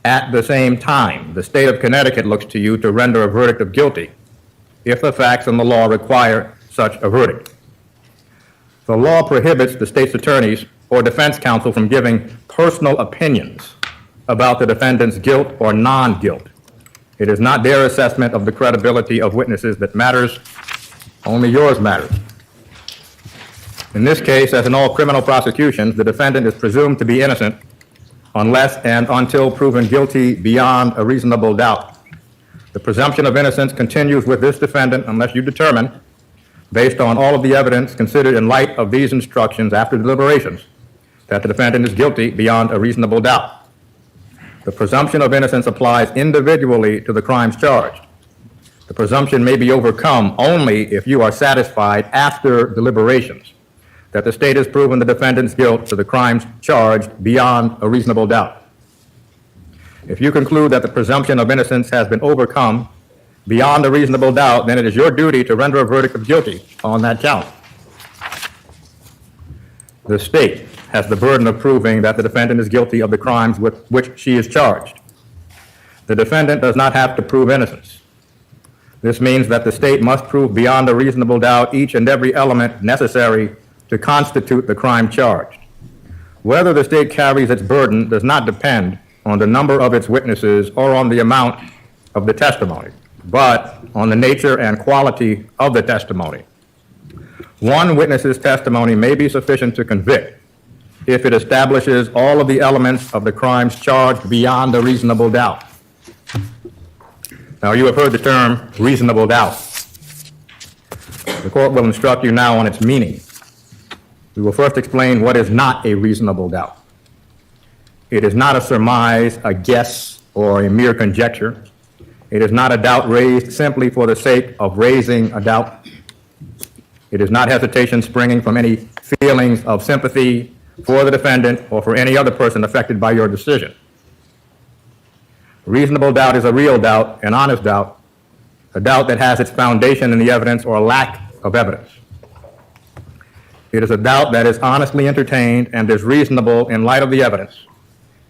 [SPEAKER 11] At the same time, the state of Connecticut looks to you to render a verdict of guilty if the facts and the law require such a verdict. The law prohibits the state's attorneys or defense counsel from giving personal opinions about the defendant's guilt or non-guilt. It is not their assessment of the credibility of witnesses that matters, only yours matters. In this case, as in all criminal prosecutions, the defendant is presumed to be innocent unless and until proven guilty beyond a reasonable doubt. The presumption of innocence continues with this defendant unless you determine, based on all of the evidence considered in light of these instructions after deliberations, that the defendant is guilty beyond a reasonable doubt. The presumption of innocence applies individually to the crimes charged. The presumption may be overcome only if you are satisfied after deliberations that the state has proven the defendant's guilt for the crimes charged beyond a reasonable doubt. If you conclude that the presumption of innocence has been overcome beyond a reasonable doubt, then it is your duty to render a verdict of guilty on that count. The state has the burden of proving that the defendant is guilty of the crimes with which she is charged. The defendant does not have to prove innocence. This means that the state must prove beyond a reasonable doubt each and every element necessary to constitute the crime charged. Whether the state carries its burden does not depend on the number of its witnesses or on the amount of the testimony, but on the nature and quality of the testimony. One witness's testimony may be sufficient to convict if it establishes all of the elements of the crimes charged beyond a reasonable doubt. Now, you have heard the term reasonable doubt. The court will instruct you now on its meaning. We will first explain what is not a reasonable doubt. It is not a surmise, a guess, or a mere conjecture. It is not a doubt raised simply for the sake of raising a doubt. It is not hesitation springing from any feelings of sympathy for the defendant or for any other person affected by your decision. Reasonable doubt is a real doubt, an honest doubt, a doubt that has its foundation in the evidence or lack of evidence. It is a doubt that is honestly entertained and is reasonable in light of the evidence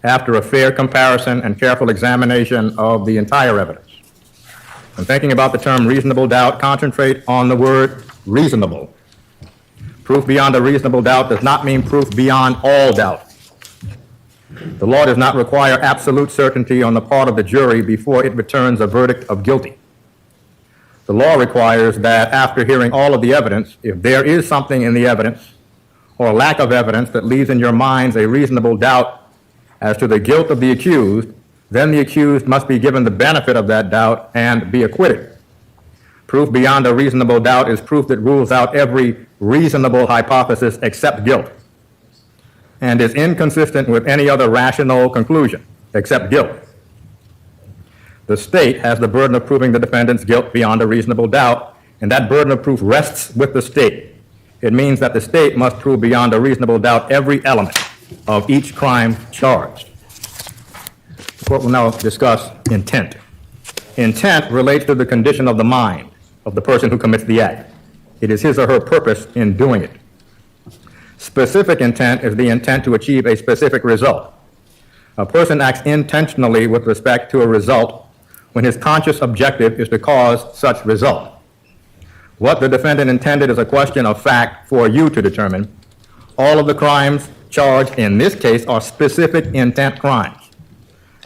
[SPEAKER 11] after a fair comparison and careful examination of the entire evidence. When thinking about the term reasonable doubt, concentrate on the word reasonable. Proof beyond a reasonable doubt does not mean proof beyond all doubt. The law does not require absolute certainty on the part of the jury before it returns a verdict of guilty. The law requires that after hearing all of the evidence, if there is something in the evidence or lack of evidence that leaves in your minds a reasonable doubt as to the guilt of the accused, then the accused must be given the benefit of that doubt and be acquitted. Proof beyond a reasonable doubt is proof that rules out every reasonable hypothesis except guilt and is inconsistent with any other rational conclusion except guilt. The state has the burden of proving the defendant's guilt beyond a reasonable doubt, and that burden of proof rests with the state. It means that the state must prove beyond a reasonable doubt every element of each crime charged. The court will now discuss intent. Intent relates to the condition of the mind of the person who commits the act. It is his or her purpose in doing it. Specific intent is the intent to achieve a specific result. A person acts intentionally with respect to a result when his conscious objective is to cause such result. What the defendant intended is a question of fact for you to determine. All of the crimes charged in this case are specific intent crimes.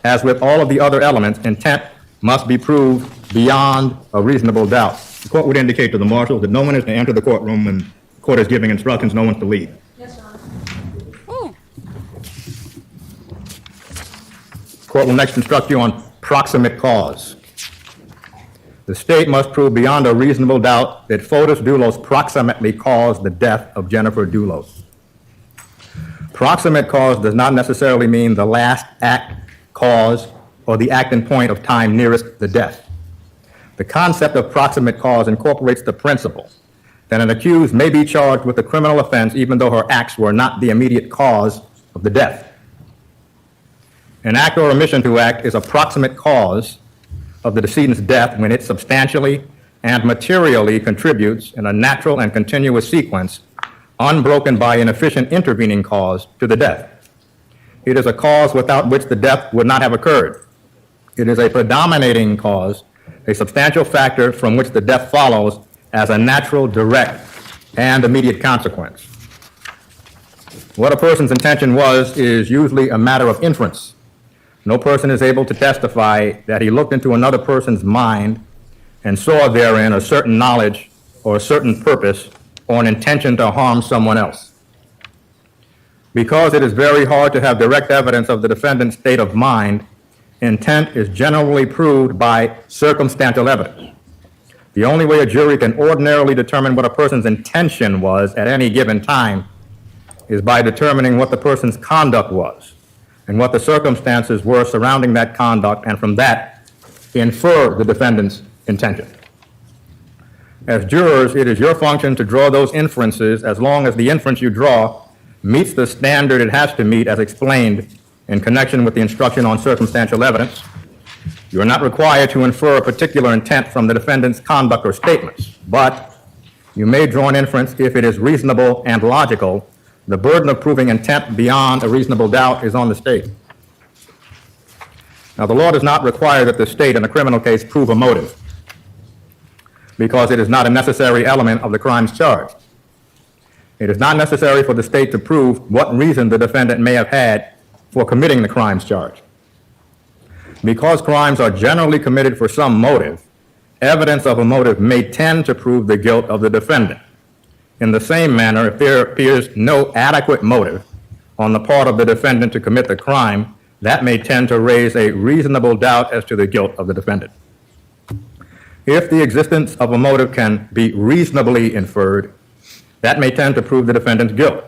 [SPEAKER 11] As with all of the other elements, intent must be proved beyond a reasonable doubt. The court would indicate to the marshals that no one is to enter the courtroom when the court is giving instructions, no one's to leave.
[SPEAKER 15] Yes, Your Honor.
[SPEAKER 11] The court will next instruct you on proximate cause. The state must prove beyond a reasonable doubt that Fotis Dulos proximately caused the death of Jennifer Dulos. Proximate cause does not necessarily mean the last act, cause, or the act and point of time nearest the death. The concept of proximate cause incorporates the principle that an accused may be charged with a criminal offense even though her acts were not the immediate cause of the death. An act or omission to act is a proximate cause of the decedent's death when it substantially and materially contributes in a natural and continuous sequence, unbroken by an efficient intervening cause, to the death. It is a cause without which the death would not have occurred. It is a predominating cause, a substantial factor from which the death follows as a natural, direct, and immediate consequence. What a person's intention was is usually a matter of inference. No person is able to testify that he looked into another person's mind and saw therein a certain knowledge or a certain purpose or an intention to harm someone else. Because it is very hard to have direct evidence of the defendant's state of mind, intent is generally proved by circumstantial evidence. The only way a jury can ordinarily determine what a person's intention was at any given time is by determining what the person's conduct was and what the circumstances were surrounding that conduct, and from that, infer the defendant's intention. As jurors, it is your function to draw those inferences as long as the inference you draw meets the standard it has to meet as explained in connection with the instruction on circumstantial evidence. You are not required to infer a particular intent from the defendant's conduct or statements, but you may draw an inference if it is reasonable and logical. The burden of proving intent beyond a reasonable doubt is on the state. Now, the law does not require that the state in a criminal case prove a motive, because it is not a necessary element of the crimes charged. It is not necessary for the state to prove what reason the defendant may have had for committing the crimes charged. Because crimes are generally committed for some motive, evidence of a motive may tend to prove the guilt of the defendant. In the same manner, if there appears no adequate motive on the part of the defendant to commit the crime, that may tend to raise a reasonable doubt as to the guilt of the defendant. If the existence of a motive can be reasonably inferred, that may tend to prove the defendant's guilt.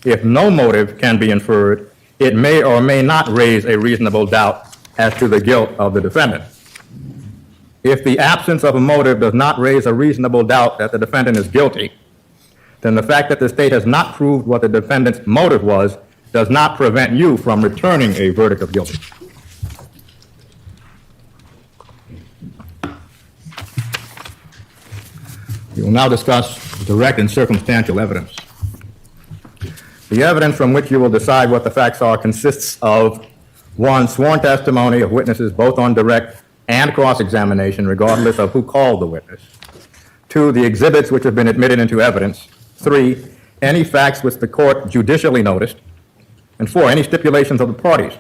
[SPEAKER 11] If no motive can be inferred, it may or may not raise a reasonable doubt as to the guilt of the defendant. If the absence of a motive does not raise a reasonable doubt that the defendant is guilty, then the fact that the state has not proved what the defendant's motive was does not prevent you from returning a verdict of guilty. We will now discuss direct and circumstantial evidence. The evidence from which you will decide what the facts are consists of: 1, sworn testimony of witnesses both on direct and cross-examination, regardless of who called the witness; 2, the exhibits which have been admitted into evidence; 3, any facts which the court judicially noticed; and 4, any stipulations of the parties.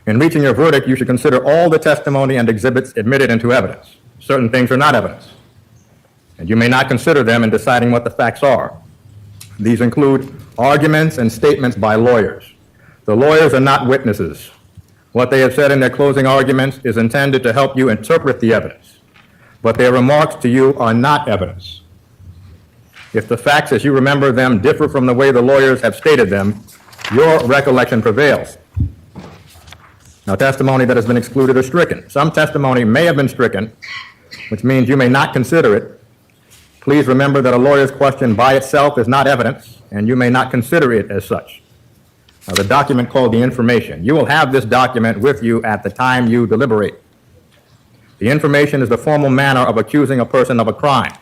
[SPEAKER 11] In reaching your verdict, you should consider all the testimony and exhibits admitted into evidence. Certain things are not evidence, and you may not consider them in deciding what the facts are. These include arguments and statements by lawyers. The lawyers are not witnesses. What they have said in their closing arguments is intended to help you interpret the evidence, but their remarks to you are not evidence. If the facts as you remember them differ from the way the lawyers have stated them, your recollection prevails. Now, testimony that has been excluded or stricken. Some testimony may have been stricken, which means you may not consider it. Please remember that a lawyer's question by itself is not evidence, and you may not consider it as such. Now, the document called the information. You will have this document with you at the time you deliberate. The information is the formal manner of accusing a person of a crime.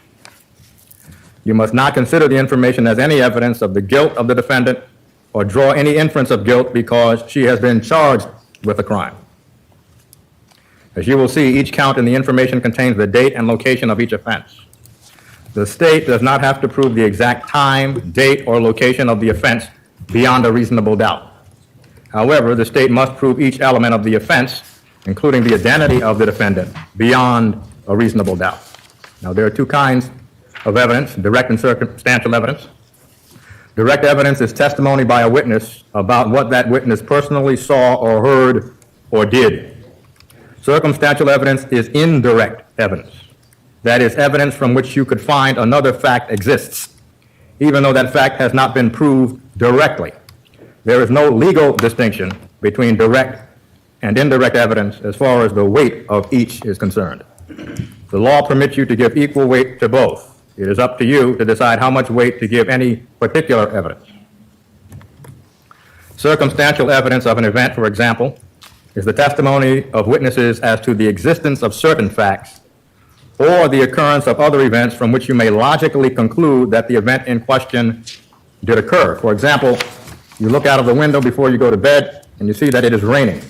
[SPEAKER 11] You must not consider the information as any evidence of the guilt of the defendant or draw any inference of guilt because she has been charged with a crime. As you will see, each count in the information contains the date and location of each offense. The state does not have to prove the exact time, date, or location of the offense beyond a reasonable doubt. However, the state must prove each element of the offense, including the identity of the defendant, beyond a reasonable doubt. Now, there are two kinds of evidence: direct and circumstantial evidence. Direct evidence is testimony by a witness about what that witness personally saw or heard or did. Circumstantial evidence is indirect evidence. That is evidence from which you could find another fact exists, even though that fact has not been proved directly. There is no legal distinction between direct and indirect evidence as far as the weight of each is concerned. The law permits you to give equal weight to both. It is up to you to decide how much weight to give any particular evidence. Circumstantial evidence of an event, for example, is the testimony of witnesses as to the existence of certain facts or the occurrence of other events from which you may logically conclude that the event in question did occur. For example, you look out of the window before you go to bed and you see that it is raining.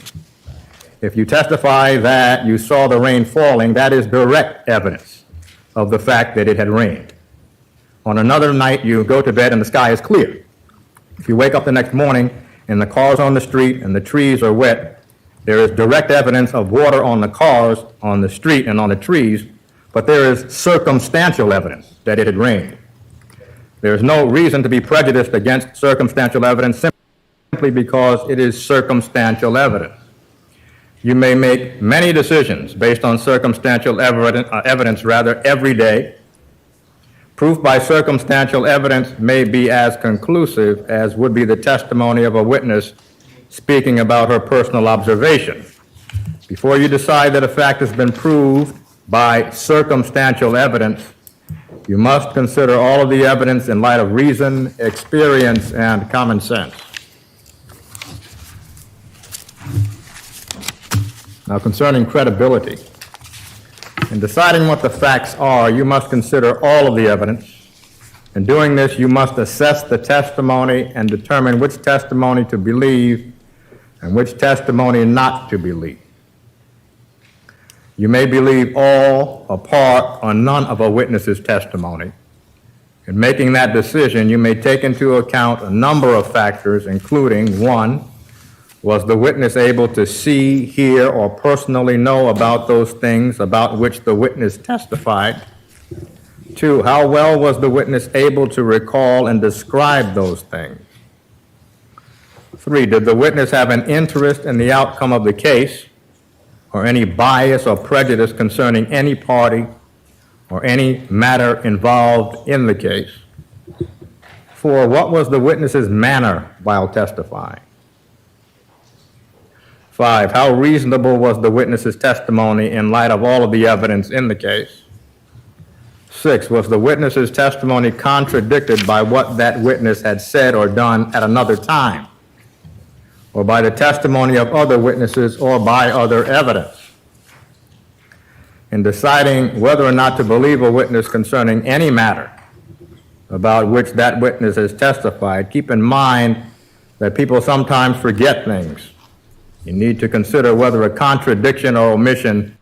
[SPEAKER 11] If you testify that you saw the rain falling, that is direct evidence of the fact that it had rained. On another night, you go to bed and the sky is clear. If you wake up the next morning and the car's on the street and the trees are wet, there is direct evidence of water on the cars, on the street, and on the trees, but there is circumstantial evidence that it had rained. There is no reason to be prejudiced against circumstantial evidence simply because it is circumstantial evidence. You may make many decisions based on circumstantial evidence every day. Proof by circumstantial evidence may be as conclusive as would be the testimony of a witness speaking about her personal observation. Before you decide that a fact has been proved by circumstantial evidence, you must consider all of the evidence in light of reason, experience, and common sense. Now, concerning credibility, in deciding what the facts are, you must consider all of the evidence. In doing this, you must assess the testimony and determine which testimony to believe and which testimony not to believe. You may believe all, a part, or none of a witness's testimony. In making that decision, you may take into account a number of factors, including: 1, was the witness able to see, hear, or personally know about those things about which the witness testified? 2, how well was the witness able to recall and describe those things? 3, did the witness have an interest in the outcome of the case, or any bias or prejudice concerning any party or any matter involved in the case? 4, what was the witness's manner while testifying? 5, how reasonable was the witness's testimony in light of all of the evidence in the case? 6, was the witness's testimony contradicted by what that witness had said or done at another time, or by the testimony of other witnesses, or by other evidence? In deciding whether or not to believe a witness concerning any matter about which that witness has testified, keep in mind that people sometimes forget things. You need to consider whether a contradiction or omission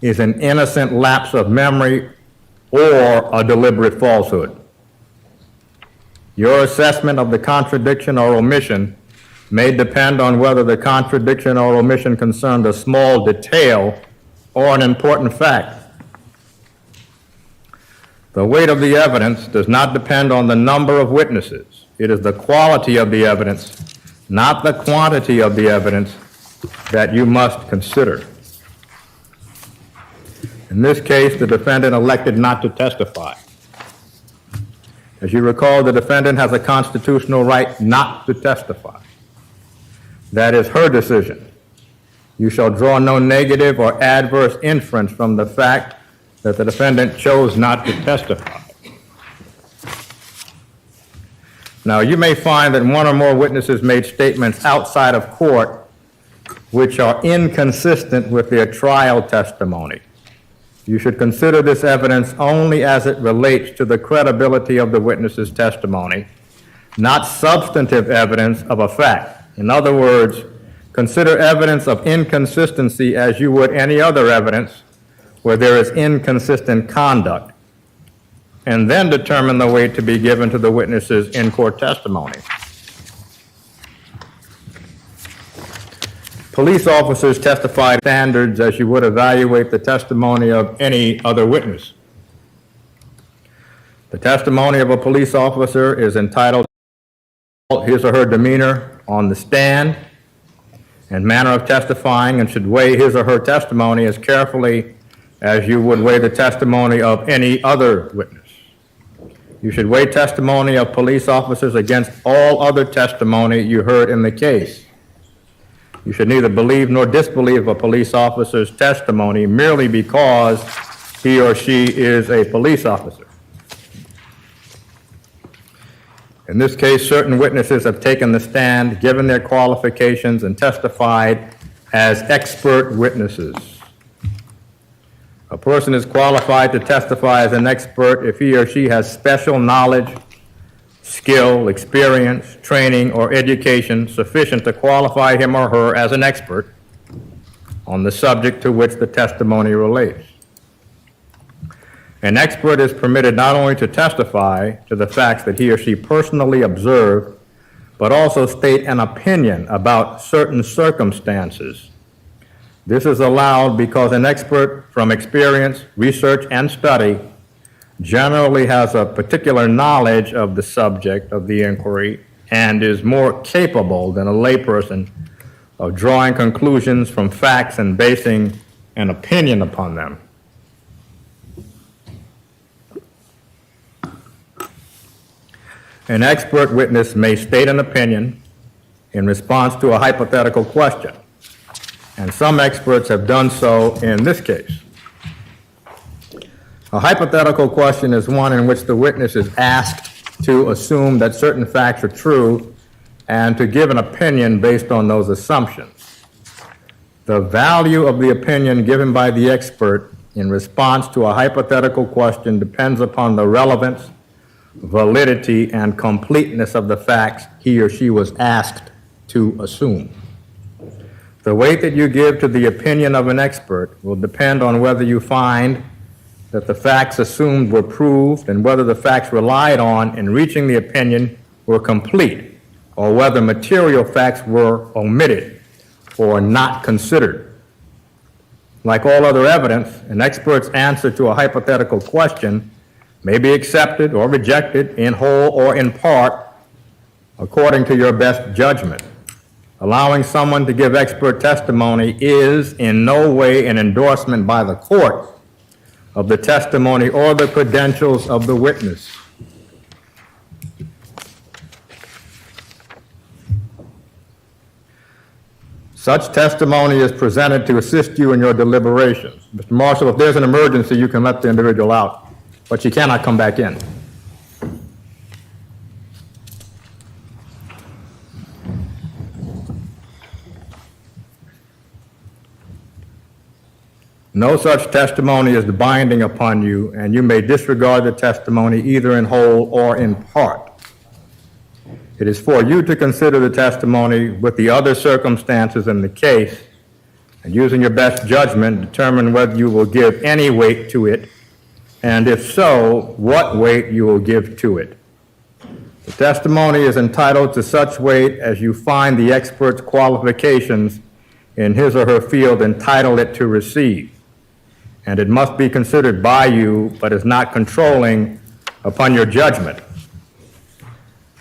[SPEAKER 11] is an innocent lapse of memory or a deliberate falsehood. Your assessment of the contradiction or omission may depend on whether the contradiction or omission concerned a small detail or an important fact. The weight of the evidence does not depend on the number of witnesses. It is the quality of the evidence, not the quantity of the evidence, that you must consider. In this case, the defendant elected not to testify. As you recall, the defendant has a constitutional right not to testify. That is her decision. You shall draw no negative or adverse inference from the fact that the defendant chose not to testify. Now, you may find that one or more witnesses made statements outside of court which are inconsistent with their trial testimony. You should consider this evidence only as it relates to the credibility of the witness's testimony, not substantive evidence of a fact. In other words, consider evidence of inconsistency as you would any other evidence where there is inconsistent conduct, and then determine the weight to be given to the witness's in-court testimony. Police officers testified standards as you would evaluate the testimony of any other witness. The testimony of a police officer is entitled to his or her demeanor on the stand and manner of testifying, and should weigh his or her testimony as carefully as you would weigh the testimony of any other witness. You should weigh testimony of police officers against all other testimony you heard in the case. You should neither believe nor disbelieve a police officer's testimony merely because he or she is a police officer. In this case, certain witnesses have taken the stand, given their qualifications, and testified as expert witnesses. A person is qualified to testify as an expert if he or she has special knowledge, skill, experience, training, or education sufficient to qualify him or her as an expert on the subject to which the testimony relates. An expert is permitted not only to testify to the facts that he or she personally observed, but also state an opinion about certain circumstances. This is allowed because an expert from experience, research, and study generally has a particular knowledge of the subject of the inquiry and is more capable than a layperson of drawing conclusions from facts and basing an opinion upon them. An expert witness may state an opinion in response to a hypothetical question, and some experts have done so in this case. A hypothetical question is one in which the witness is asked to assume that certain facts are true and to give an opinion based on those assumptions. The value of the opinion given by the expert in response to a hypothetical question depends upon the relevance, validity, and completeness of the facts he or she was asked to assume. The weight that you give to the opinion of an expert will depend on whether you find that the facts assumed were proved and whether the facts relied on in reaching the opinion were complete, or whether material facts were omitted or not considered. Like all other evidence, an expert's answer to a hypothetical question may be accepted or rejected in whole or in part according to your best judgment. Allowing someone to give expert testimony is in no way an endorsement by the court of the testimony or the credentials of the witness. Such testimony is presented to assist you in your deliberations. Mr. Marshall, if there's an emergency, you can let the individual out, but you cannot come back in. No such testimony is binding upon you, and you may disregard the testimony either in whole or in part. It is for you to consider the testimony with the other circumstances in the case, and using your best judgment, determine whether you will give any weight to it, and if so, what weight you will give to it. The testimony is entitled to such weight as you find the expert's qualifications in his or her field entitle it to receive, and it must be considered by you, but is not controlling upon your judgment.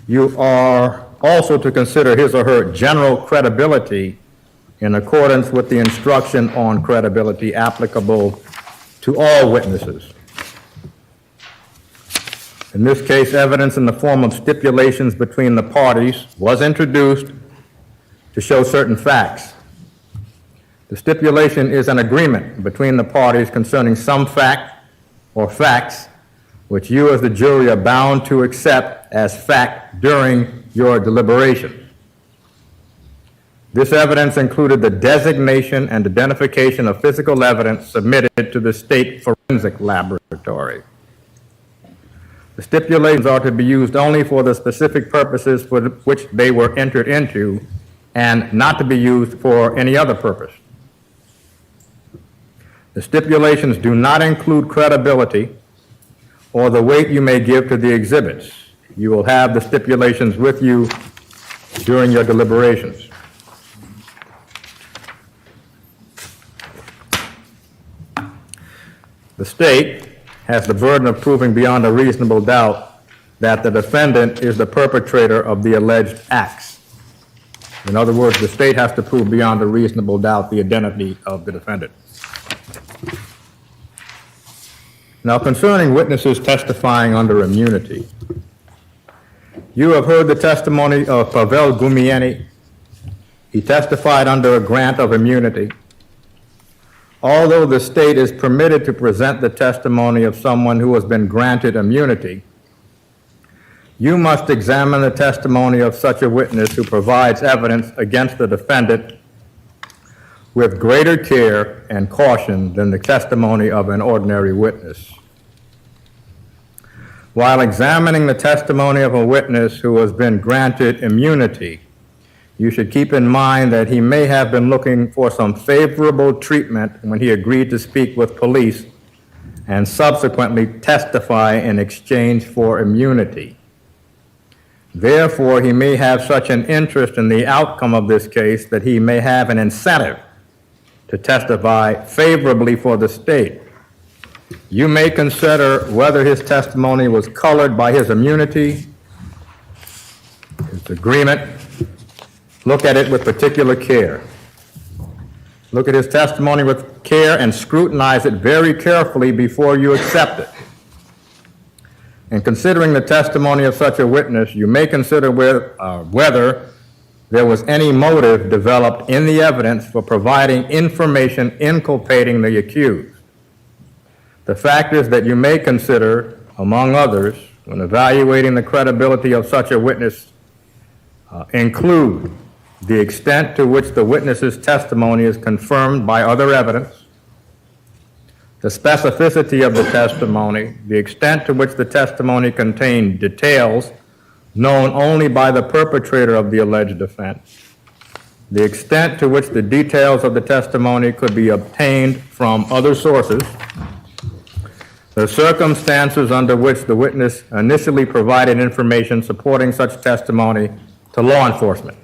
[SPEAKER 11] You are also to consider his or her general credibility in accordance with the instruction on credibility applicable to all witnesses. In this case, evidence in the form of stipulations between the parties was introduced to show certain facts. The stipulation is an agreement between the parties concerning some fact or facts which you as the jury are bound to accept as fact during your deliberation. This evidence included the designation and identification of physical evidence submitted to the state forensic laboratory. The stipulations are to be used only for the specific purposes for which they were entered into and not to be used for any other purpose. The stipulations do not include credibility or the weight you may give to the exhibits. You will have the stipulations with you during your deliberations. The state has the burden of proving beyond a reasonable doubt that the defendant is the perpetrator of the alleged acts. In other words, the state has to prove beyond a reasonable doubt the identity of the defendant. Now, concerning witnesses testifying under immunity, you have heard the testimony of Pavel Gumieni. He testified under a grant of immunity. Although the state is permitted to present the testimony of someone who has been granted immunity, you must examine the testimony of such a witness who provides evidence against the defendant with greater care and caution than the testimony of an ordinary witness. While examining the testimony of a witness who has been granted immunity, you should keep in mind that he may have been looking for some favorable treatment when he agreed to speak with police and subsequently testify in exchange for immunity. Therefore, he may have such an interest in the outcome of this case that he may have an incentive to testify favorably for the state. You may consider whether his testimony was colored by his immunity, his agreement. Look at it with particular care. Look at his testimony with care and scrutinize it very carefully before you accept it. In considering the testimony of such a witness, you may consider whether there was any motive developed in the evidence for providing information inculpating the accused. The factors that you may consider, among others, when evaluating the credibility of such a witness include the extent to which the witness's testimony is confirmed by other evidence, the specificity of the testimony, the extent to which the testimony contained details known only by the perpetrator of the alleged offense, the extent to which the details of the testimony could be obtained from other sources, the circumstances under which the witness initially provided information supporting such testimony to law enforcement,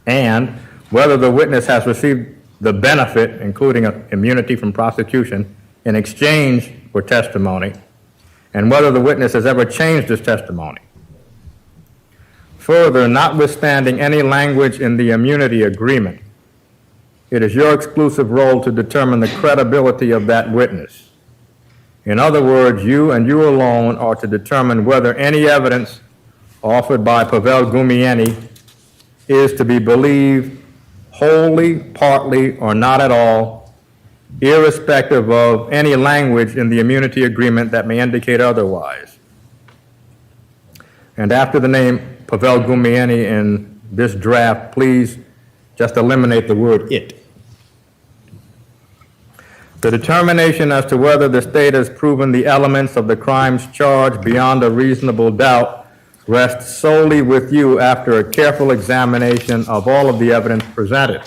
[SPEAKER 11] and whether the witness has received the benefit, including immunity from prosecution, in exchange for testimony, and whether the witness has ever changed his testimony. Further, notwithstanding any language in the immunity agreement, it is your exclusive role to determine the credibility of that witness. In other words, you and you alone are to determine whether any evidence offered by Pavel Gumieni is to be believed wholly, partly, or not at all, irrespective of any language in the immunity agreement that may indicate otherwise. And after the name Pavel Gumieni in this draft, please just eliminate the word it. The determination as to whether the state has proven the elements of the crimes charged beyond a reasonable doubt rests solely with you after a careful examination of all of the evidence presented.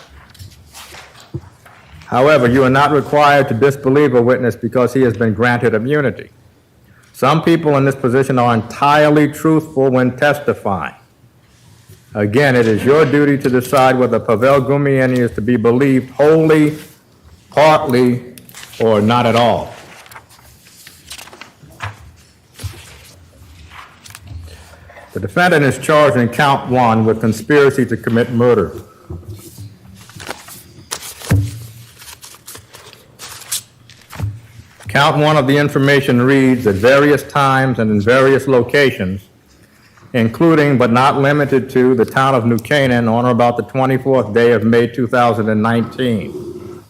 [SPEAKER 11] However, you are not required to disbelieve a witness because he has been granted immunity. Some people in this position are entirely truthful when testifying. Again, it is your duty to decide whether Pavel Gumieni is to be believed wholly, partly, or not at all. The defendant is charged in count 1 with conspiracy to commit murder. Count 1 of the information reads, at various times and in various locations, including but not limited to the town of New Canaan on or about the 24th day of May 2019,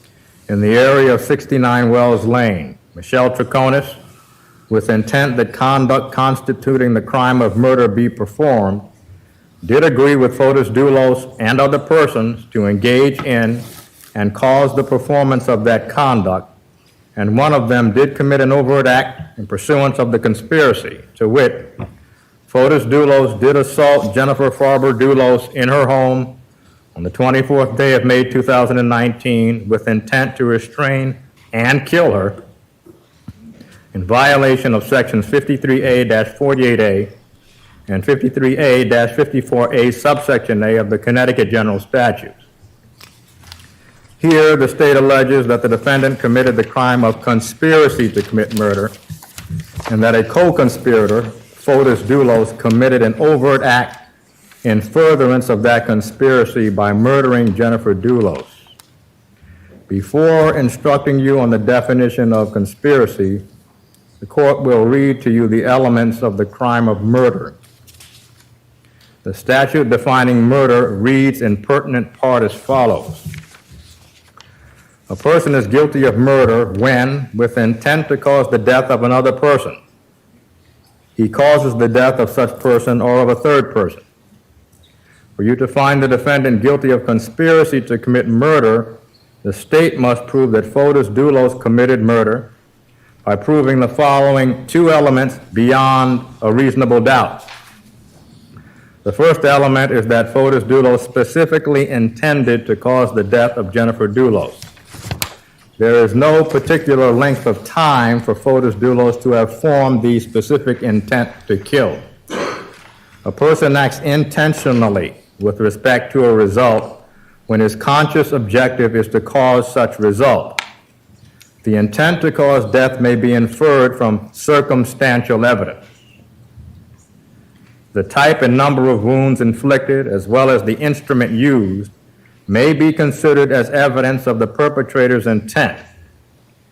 [SPEAKER 11] in the area of 69 Wells Lane, Michelle Troconis, with intent that conduct constituting the crime of murder be performed, did agree with Fotis Dulos and other persons to engage in and cause the performance of that conduct, and one of them did commit an overt act in pursuance of the conspiracy, to wit, Fotis Dulos did assault Jennifer Farber Dulos in her home on the 24th day of May 2019 with intent to restrain and kill her in violation of sections 53A-48A and 53A-54A subsection A of the Connecticut General Statutes. Here, the state alleges that the defendant committed the crime of conspiracy to commit murder and that a co-conspirator, Fotis Dulos, committed an overt act in furtherance of that conspiracy by murdering Jennifer Dulos. Before instructing you on the definition of conspiracy, the court will read to you the elements of the crime of murder. The statute defining murder reads in pertinent part as follows. A person is guilty of murder when, with intent to cause the death of another person, he causes the death of such person or of a third person. For you to find the defendant guilty of conspiracy to commit murder, the state must prove that Fotis Dulos committed murder by proving the following two elements beyond a reasonable doubt. The first element is that Fotis Dulos specifically intended to cause the death of Jennifer Dulos. There is no particular length of time for Fotis Dulos to have formed the specific intent to kill. A person acts intentionally with respect to a result when his conscious objective is to cause such result. The intent to cause death may be inferred from circumstantial evidence. The type and number of wounds inflicted, as well as the instrument used, may be considered as evidence of the perpetrator's intent,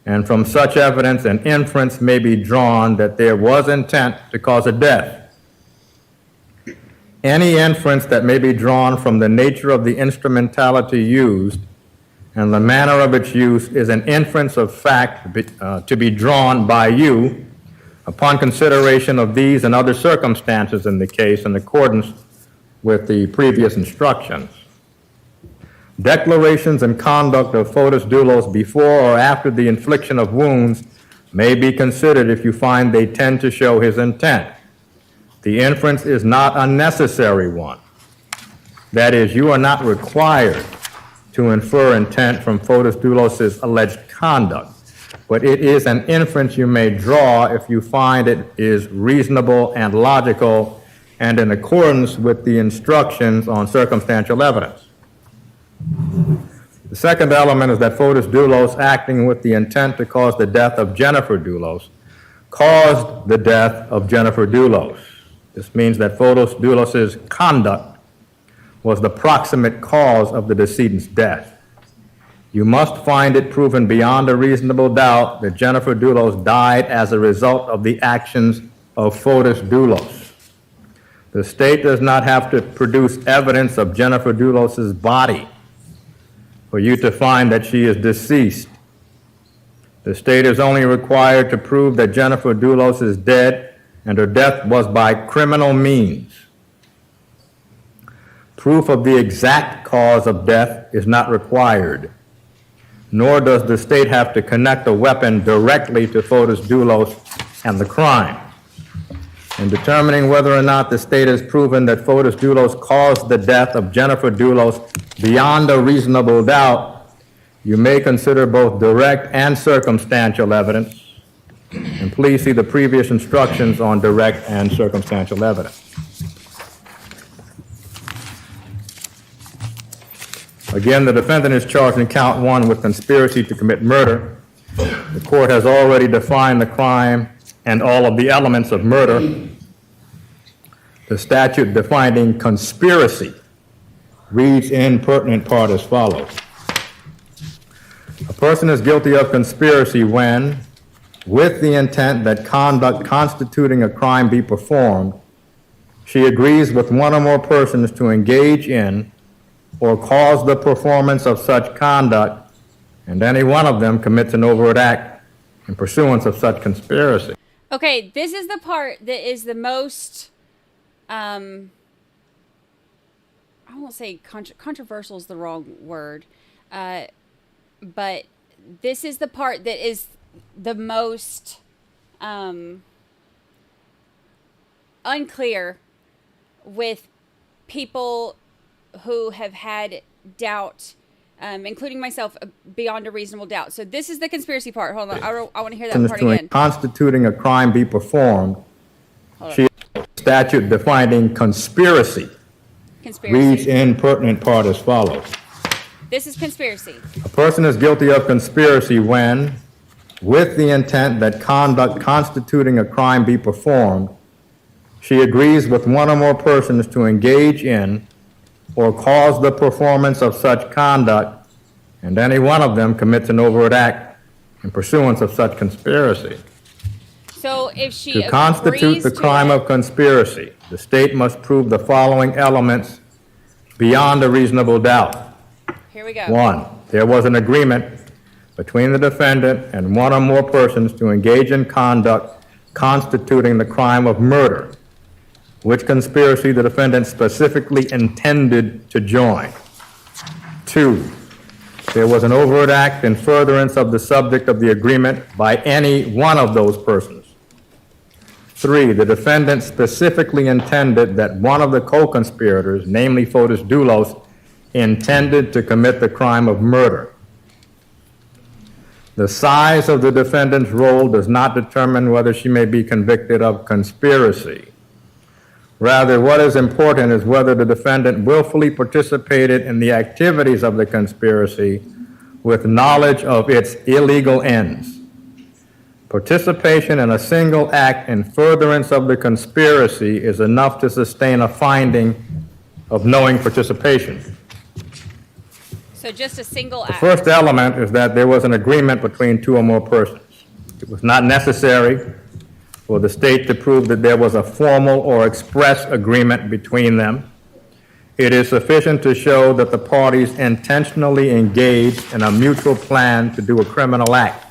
[SPEAKER 11] and from such evidence an inference may be drawn that there was intent to cause a death. Any inference that may be drawn from the nature of the instrumentality used and the manner of its use is an inference of fact to be drawn by you upon consideration of these and other circumstances in the case in accordance with the previous instructions. Declarations and conduct of Fotis Dulos before or after the infliction of wounds may be considered if you find they tend to show his intent. The inference is not a necessary one. That is, you are not required to infer intent from Fotis Dulos' alleged conduct, but it is an inference you may draw if you find it is reasonable and logical and in accordance with the instructions on circumstantial evidence. The second element is that Fotis Dulos, acting with the intent to cause the death of Jennifer Dulos, caused the death of Jennifer Dulos. This means that Fotis Dulos' conduct was the proximate cause of the decedent's death. You must find it proven beyond a reasonable doubt that Jennifer Dulos died as a result of the actions of Fotis Dulos. The state does not have to produce evidence of Jennifer Dulos' body for you to find that she is deceased. The state is only required to prove that Jennifer Dulos is dead and her death was by criminal means. Proof of the exact cause of death is not required, nor does the state have to connect a weapon directly to Fotis Dulos and the crime. In determining whether or not the state has proven that Fotis Dulos caused the death of Jennifer Dulos beyond a reasonable doubt, you may consider both direct and circumstantial evidence. And please see the previous instructions on direct and circumstantial evidence. Again, the defendant is charged in count 1 with conspiracy to commit murder. The court has already defined the crime and all of the elements of murder. The statute defining conspiracy reads in pertinent part as follows. A person is guilty of conspiracy when, with the intent that conduct constituting a crime be performed, she agrees with one or more persons to engage in or cause the performance of such conduct, and any one of them commits an overt act in pursuance of such conspiracy.
[SPEAKER 10] Okay, this is the part that is the most, I won't say controversial is the wrong word, but this is the part that is the most unclear with people who have had doubt, including myself, beyond a reasonable doubt. So this is the conspiracy part. Hold on, I want to hear that part again.
[SPEAKER 11] Constituting a crime be performed, she statute defining conspiracy reads in pertinent part as follows.
[SPEAKER 10] This is conspiracy.
[SPEAKER 11] A person is guilty of conspiracy when, with the intent that conduct constituting a crime be performed, she agrees with one or more persons to engage in or cause the performance of such conduct, and any one of them commits an overt act in pursuance of such conspiracy.
[SPEAKER 10] So if she
[SPEAKER 11] To constitute the crime of conspiracy, the state must prove the following elements beyond a reasonable doubt.
[SPEAKER 10] Here we go.
[SPEAKER 11] 1, there was an agreement between the defendant and one or more persons to engage in conduct constituting the crime of murder, which conspiracy the defendant specifically intended to join. 2, there was an overt act in furtherance of the subject of the agreement by any one of those persons. 3, the defendant specifically intended that one of the co-conspirators, namely Fotis Dulos, intended to commit the crime of murder. The size of the defendant's role does not determine whether she may be convicted of conspiracy. Rather, what is important is whether the defendant willfully participated in the activities of the conspiracy with knowledge of its illegal ends. Participation in a single act in furtherance of the conspiracy is enough to sustain a finding of knowing participation.
[SPEAKER 10] So just a single
[SPEAKER 11] The
[SPEAKER 10] act.
[SPEAKER 11] first element is that there was an agreement between two or more persons. It was not necessary for the state to prove that there was a formal or express agreement between them. It is sufficient to show that the parties intentionally engaged in a mutual plan to do a criminal act.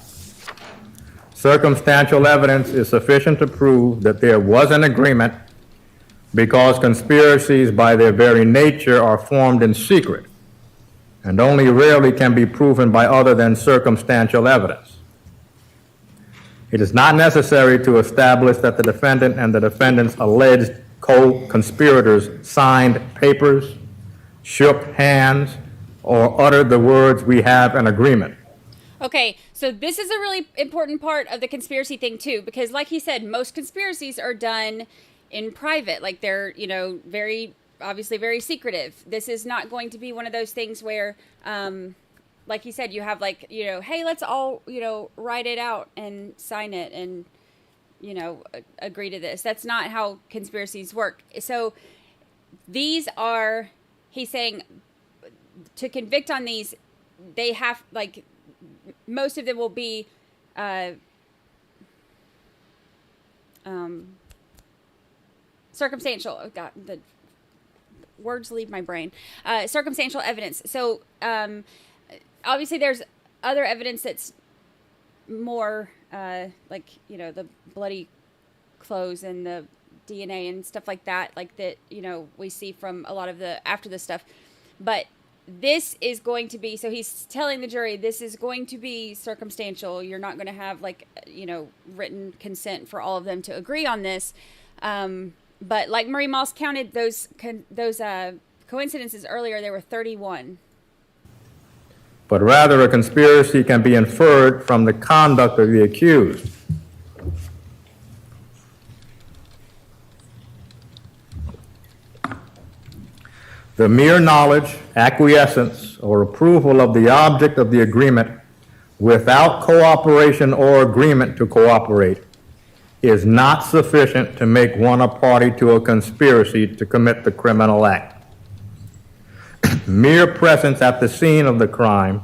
[SPEAKER 11] Circumstantial evidence is sufficient to prove that there was an agreement because conspiracies by their very nature are formed in secret and only rarely can be proven by other than circumstantial evidence. It is not necessary to establish that the defendant and the defendant's alleged co-conspirators signed papers, shook hands, or uttered the words, "We have an agreement."
[SPEAKER 10] Okay, so this is a really important part of the conspiracy thing too, because like he said, most conspiracies are done in private, like they're, very, obviously very secretive. This is not going to be one of those things where, like he said, you have hey, let's all, write it out and sign it and, agree to this. That's not how conspiracies work. So these are, he's saying, to convict on these, they have, most of them will be circumstantial. Oh God, the words leave my brain. Circumstantial evidence. So obviously there's other evidence that's more the bloody clothes and the DNA and stuff like that, we see from a lot of the after the stuff. But this is going to be, so he's telling the jury, this is going to be circumstantial. You're not going to have written consent for all of them to agree on this. But like Marie Moss counted those coincidences earlier, there were 31.
[SPEAKER 11] But rather a conspiracy can be inferred from the conduct of the accused. The mere knowledge, acquiescence, or approval of the object of the agreement without cooperation or agreement to cooperate is not sufficient to make one a party to a conspiracy to commit the criminal act. Mere presence at the scene of the crime,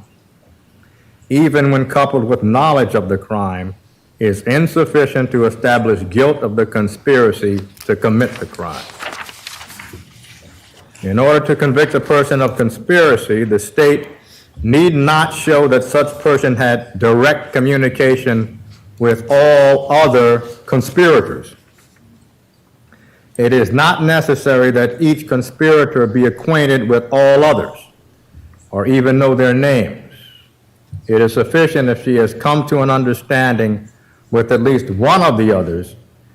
[SPEAKER 11] even when coupled with knowledge of the crime, is insufficient to establish guilt of the conspiracy to commit the crime. In order to convict a person of conspiracy, the state need not show that such person had direct communication with all other conspirators. It is not necessary that each conspirator be acquainted with all others, or even know their names. It is sufficient if she has come to an understanding with at least one of the others,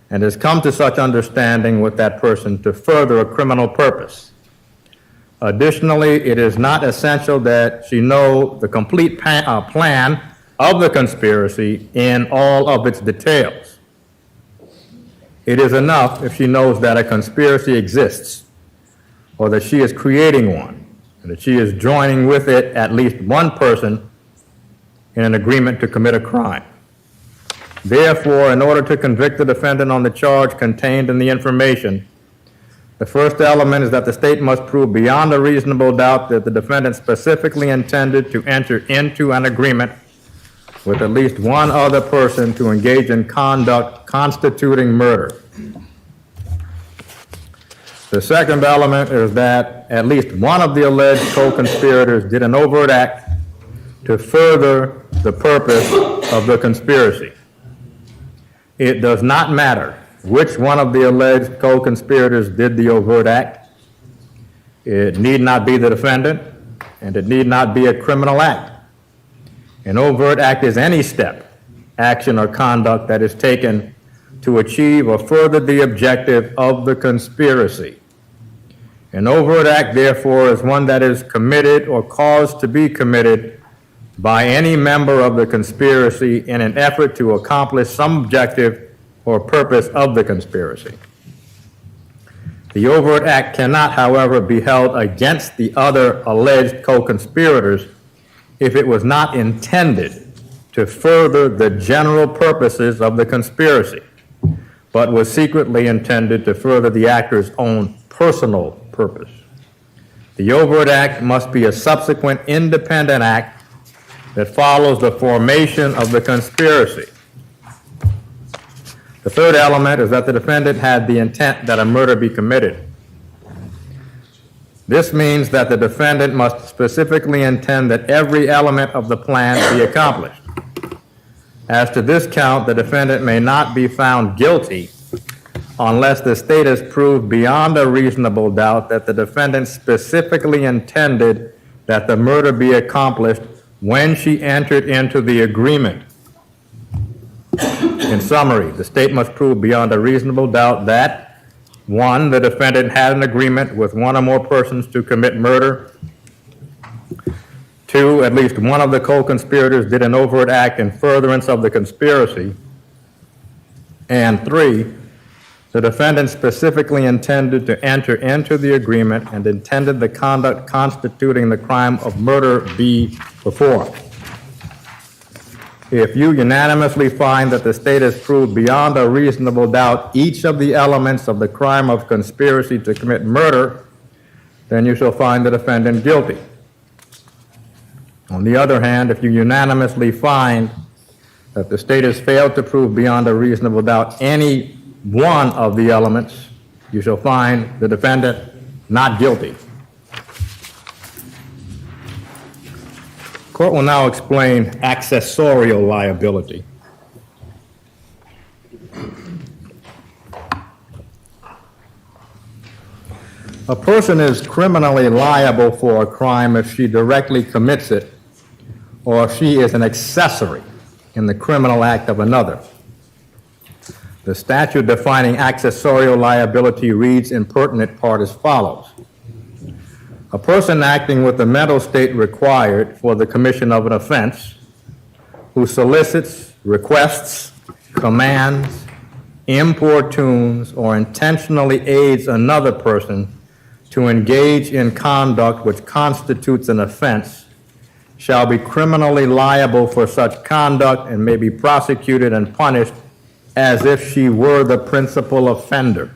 [SPEAKER 11] and has come to such understanding with that person to further a criminal purpose. Additionally, it is not essential that she know the complete plan of the conspiracy in all of its details. It is enough if she knows that a conspiracy exists, or that she is creating one, and that she is joining with it at least one person in an agreement to commit a crime. Therefore, in order to convict the defendant on the charge contained in the information, the first element is that the state must prove beyond a reasonable doubt that the defendant specifically intended to enter into an agreement with at least one other person to engage in conduct constituting murder. The second element is that at least one of the alleged co-conspirators did an overt act to further the purpose of the conspiracy. It does not matter which one of the alleged co-conspirators did the overt act. It need not be the defendant, and it need not be a criminal act. An overt act is any step, action, or conduct that is taken to achieve or further the objective of the conspiracy. An overt act, therefore, is one that is committed or caused to be committed by any member of the conspiracy in an effort to accomplish some objective or purpose of the conspiracy. The overt act cannot, however, be held against the other alleged co-conspirators if it was not intended to further the general purposes of the conspiracy, but was secretly intended to further the actor's own personal purpose. The overt act must be a subsequent independent act that follows the formation of the conspiracy. The third element is that the defendant had the intent that a murder be committed. This means that the defendant must specifically intend that every element of the plan be accomplished. As to this count, the defendant may not be found guilty unless the state has proved beyond a reasonable doubt that the defendant specifically intended that the murder be accomplished when she entered into the agreement. In summary, the state must prove beyond a reasonable doubt that, 1, the defendant had an agreement with one or more persons to commit murder. 2, at least one of the co-conspirators did an overt act in furtherance of the conspiracy. And 3, the defendant specifically intended to enter into the agreement and intended the conduct constituting the crime of murder be performed. If you unanimously find that the state has proved beyond a reasonable doubt each of the elements of the crime of conspiracy to commit murder, then you shall find the defendant guilty. On the other hand, if you unanimously find that the state has failed to prove beyond a reasonable doubt any one of the elements, you shall find the defendant not guilty. Court will now explain accessorial liability. A person is criminally liable for a crime if she directly commits it or if she is an accessory in the criminal act of another. The statute defining accessorial liability reads in pertinent part as follows. A person acting with the mental state required for the commission of an offense who solicits, requests, commands, importunes, or intentionally aids another person to engage in conduct which constitutes an offense shall be criminally liable for such conduct and may be prosecuted and punished as if she were the principal offender.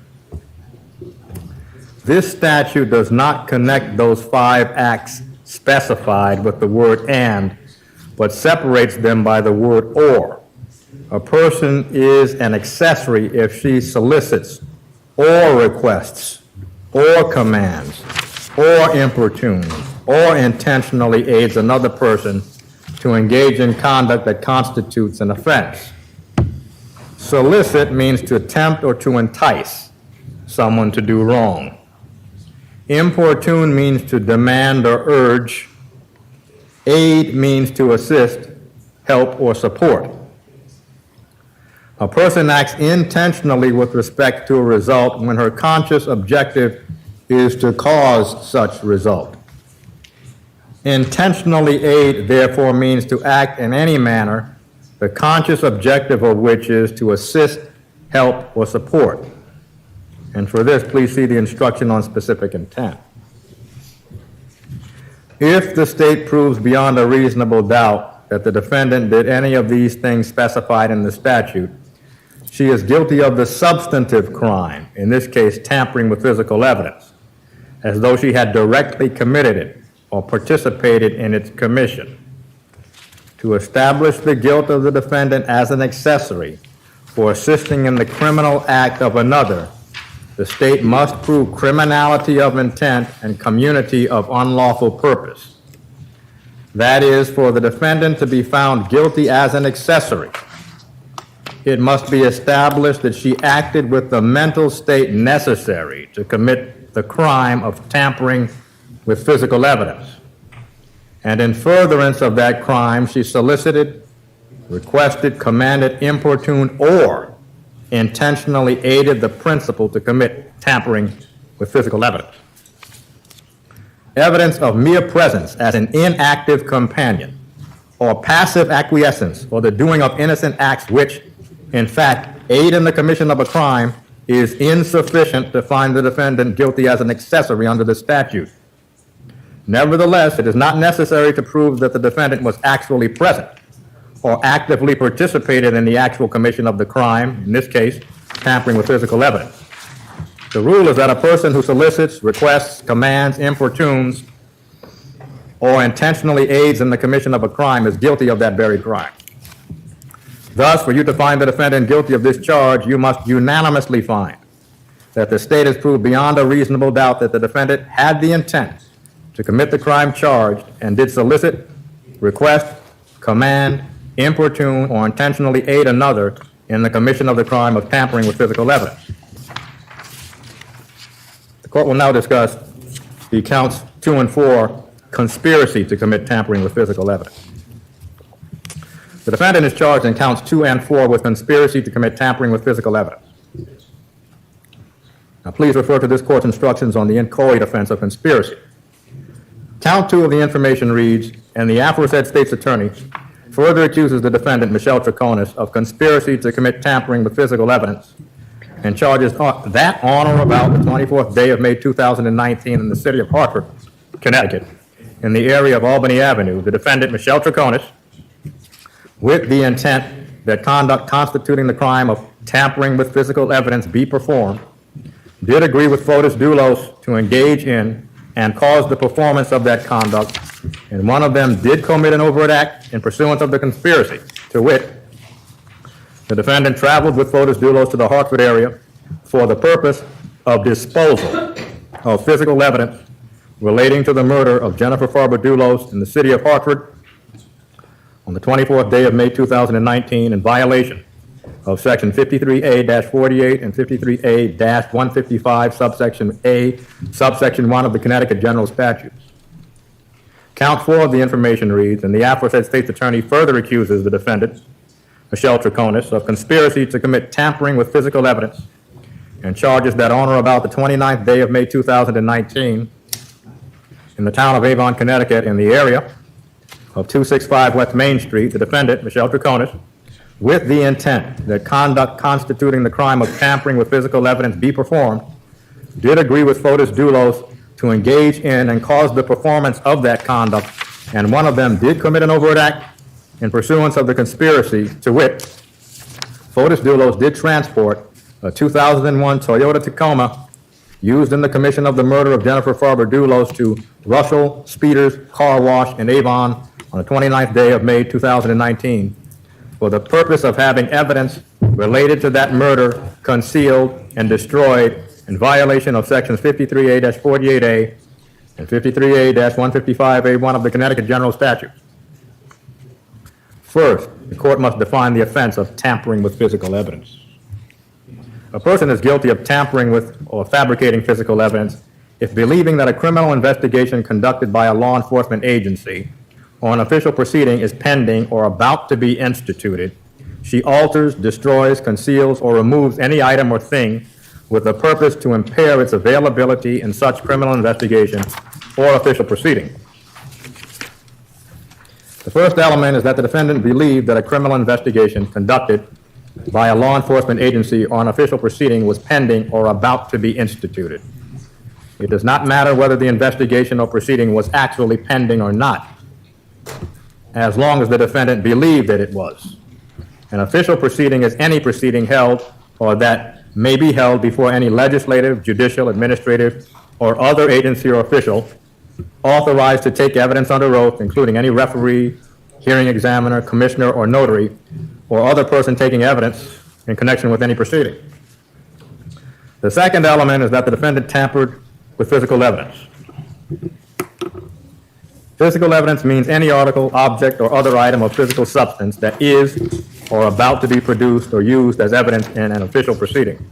[SPEAKER 11] This statute does not connect those 5 acts specified with the word and, but separates them by the word or. A person is an accessory if she solicits or requests or commands or importunes or intentionally aids another person to engage in conduct that constitutes an offense. Solicit means to tempt or to entice someone to do wrong. Importune means to demand or urge. Aid means to assist, help, or support. A person acts intentionally with respect to a result when her conscious objective is to cause such result. Intentionally aid, therefore, means to act in any manner, the conscious objective of which is to assist, help, or support. And for this, please see the instruction on specific intent. If the state proves beyond a reasonable doubt that the defendant did any of these things specified in the statute, she is guilty of the substantive crime, in this case, tampering with physical evidence, as though she had directly committed it or participated in its commission. To establish the guilt of the defendant as an accessory for assisting in the criminal act of another, the state must prove criminality of intent and community of unlawful purpose. That is, for the defendant to be found guilty as an accessory, it must be established that she acted with the mental state necessary to commit the crime of tampering with physical evidence. And in furtherance of that crime, she solicited, requested, commanded, importuned, or intentionally aided the principal to commit tampering with physical evidence. Evidence of mere presence as an inactive companion, or passive acquiescence, or the doing of innocent acts which, in fact, aid in the commission of a crime, is insufficient to find the defendant guilty as an accessory under the statute. Nevertheless, it is not necessary to prove that the defendant was actually present or actively participated in the actual commission of the crime, in this case, tampering with physical evidence. The rule is that a person who solicits, requests, commands, importunes, or intentionally aids in the commission of a crime is guilty of that very crime. Thus, for you to find the defendant guilty of this charge, you must unanimously find that the state has proved beyond a reasonable doubt that the defendant had the intent to commit the crime charged and did solicit, request, command, importune, or intentionally aid another in the commission of the crime of tampering with physical evidence. The court will now discuss the counts 2 and 4, conspiracy to commit tampering with physical evidence. The defendant is charged in counts 2 and 4 with conspiracy to commit tampering with physical evidence. Now, please refer to this court's instructions on the inchoate offense of conspiracy. Count 2 of the information reads, and the aforesaid state's attorney further accuses the defendant, Michelle Troconis, of conspiracy to commit tampering with physical evidence and charges that on or about the 24th day of May 2019 in the city of Hartford, Connecticut, in the area of Albany Avenue, the defendant, Michelle Troconis, with the intent that conduct constituting the crime of tampering with physical evidence be performed, did agree with Fotis Dulos to engage in and cause the performance of that conduct, and one of them did commit an overt act in pursuance of the conspiracy, to wit, the defendant traveled with Fotis Dulos to the Hartford area for the purpose of disposal of physical evidence relating to the murder of Jennifer Farber Dulos in the city of Hartford on the 24th day of May 2019 in violation of section 53A-48 and 53A-155 subsection A, subsection 1 of the Connecticut General Statutes. Count 4 of the information reads, and the aforesaid state's attorney further accuses the defendant, Michelle Troconis, of conspiracy to commit tampering with physical evidence and charges that on or about the 29th day of May 2019 in the town of Avon, Connecticut, in the area of 265 West Main Street, the defendant, Michelle Troconis, with the intent that conduct constituting the crime of tampering with physical evidence be performed, did agree with Fotis Dulos to engage in and cause the performance of that conduct, and one of them did commit an overt act in pursuance of the conspiracy, to wit, Fotis Dulos did transport a 2001 Toyota Tacoma used in the commission of the murder of Jennifer Farber Dulos to Russell Speeder's Car Wash in Avon on the 29th day of May 2019 for the purpose of having evidence related to that murder concealed and destroyed in violation of sections 53A-48A and 53A-155A1 of the Connecticut General Statutes. First, the court must define the offense of tampering with physical evidence. A person is guilty of tampering with or fabricating physical evidence if, believing that a criminal investigation conducted by a law enforcement agency or an official proceeding is pending or about to be instituted, she alters, destroys, conceals, or removes any item or thing with the purpose to impair its availability in such criminal investigation or official proceeding. The first element is that the defendant believed that a criminal investigation conducted by a law enforcement agency or an official proceeding was pending or about to be instituted. It does not matter whether the investigation or proceeding was actually pending or not, as long as the defendant believed that it was. An official proceeding is any proceeding held or that may be held before any legislative, judicial, administrative, or other agency or official authorized to take evidence under oath, including any referee, hearing examiner, commissioner, or notary, or other person taking evidence in connection with any proceeding. The second element is that the defendant tampered with physical evidence. Physical evidence means any article, object, or other item of physical substance that is or about to be produced or used as evidence in an official proceeding.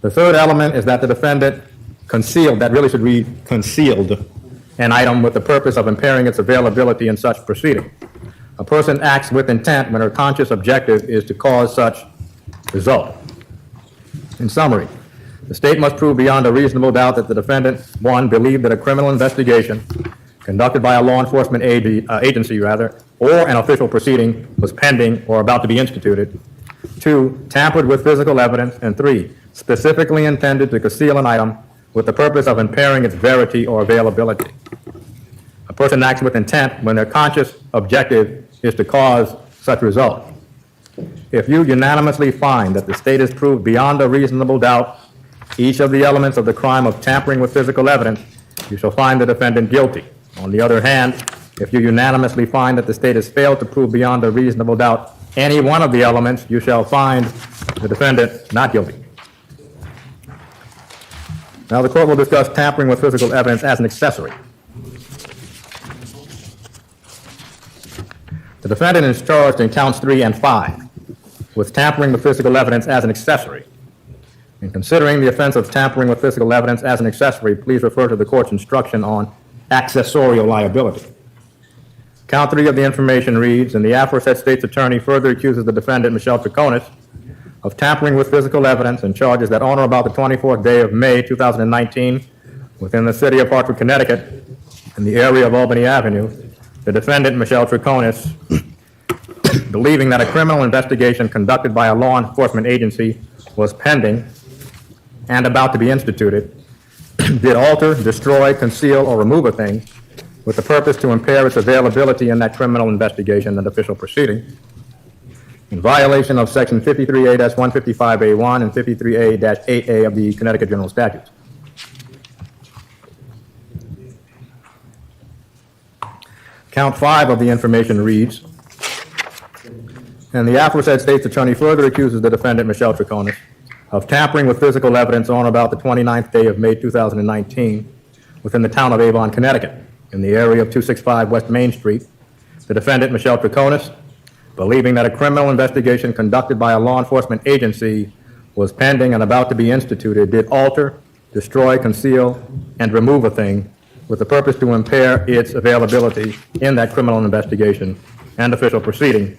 [SPEAKER 11] The third element is that the defendant concealed, that really should read concealed, an item with the purpose of impairing its availability in such proceeding. A person acts with intent when her conscious objective is to cause such result. In summary, the state must prove beyond a reasonable doubt that the defendant, one, believed that a criminal investigation conducted by a law enforcement agency, or an official proceeding was pending or about to be instituted. 2, tampered with physical evidence, and 3, specifically intended to conceal an item with the purpose of impairing its verity or availability. A person acts with intent when their conscious objective is to cause such result. If you unanimously find that the state has proved beyond a reasonable doubt each of the elements of the crime of tampering with physical evidence, you shall find the defendant guilty. On the other hand, if you unanimously find that the state has failed to prove beyond a reasonable doubt any one of the elements, you shall find the defendant not guilty. Now the court will discuss tampering with physical evidence as an accessory. The defendant is charged in counts 3 and 5 with tampering with physical evidence as an accessory. In considering the offense of tampering with physical evidence as an accessory, please refer to the court's instruction on accessorial liability. Count 3 of the information reads, and the aforesaid state's attorney further accuses the defendant, Michelle Troconis, of tampering with physical evidence and charges that on or about the 24th day of May 2019, within the city of Hartford, Connecticut, in the area of Albany Avenue, the defendant, Michelle Troconis, believing that a criminal investigation conducted by a law enforcement agency was pending and about to be instituted, did alter, destroy, conceal, or remove a thing with the purpose to impair its availability in that criminal investigation and official proceeding, in violation of Section 53A-155A1 and 53A-8A of the Connecticut General Statutes. Count 5 of the information reads, and the aforesaid state's attorney further accuses the defendant, Michelle Troconis, of tampering with physical evidence on about the 29th day of May 2019 within the town of Avon, Connecticut, in the area of 265 West Main Street. The defendant, Michelle Troconis, believing that a criminal investigation conducted by a law enforcement agency was pending and about to be instituted, did alter, destroy, conceal, and remove a thing with the purpose to impair its availability in that criminal investigation and official proceeding,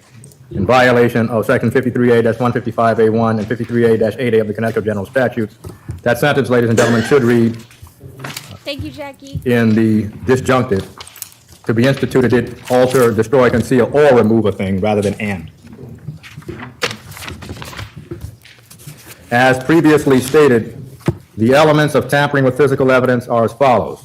[SPEAKER 11] in violation of Section 53A-155A1 and 53A-8A of the Connecticut General Statutes. That sentence, ladies and gentlemen, should read,
[SPEAKER 10] Thank you, Jackie.
[SPEAKER 11] in the disjunctive, to be instituted, did alter, destroy, conceal, or remove a thing rather than and. As previously stated, the elements of tampering with physical evidence are as follows.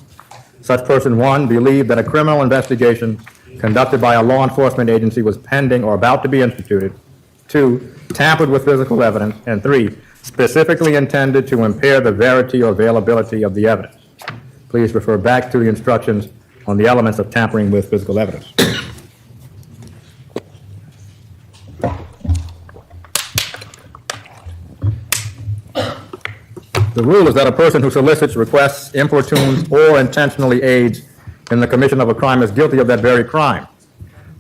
[SPEAKER 11] Such person, 1, believed that a criminal investigation conducted by a law enforcement agency was pending or about to be instituted. 2, tampered with physical evidence. And 3, specifically intended to impair the verity or availability of the evidence. Please refer back to the instructions on the elements of tampering with physical evidence. The rule is that a person who solicits, requests, importunes, or intentionally aids in the commission of a crime is guilty of that very crime.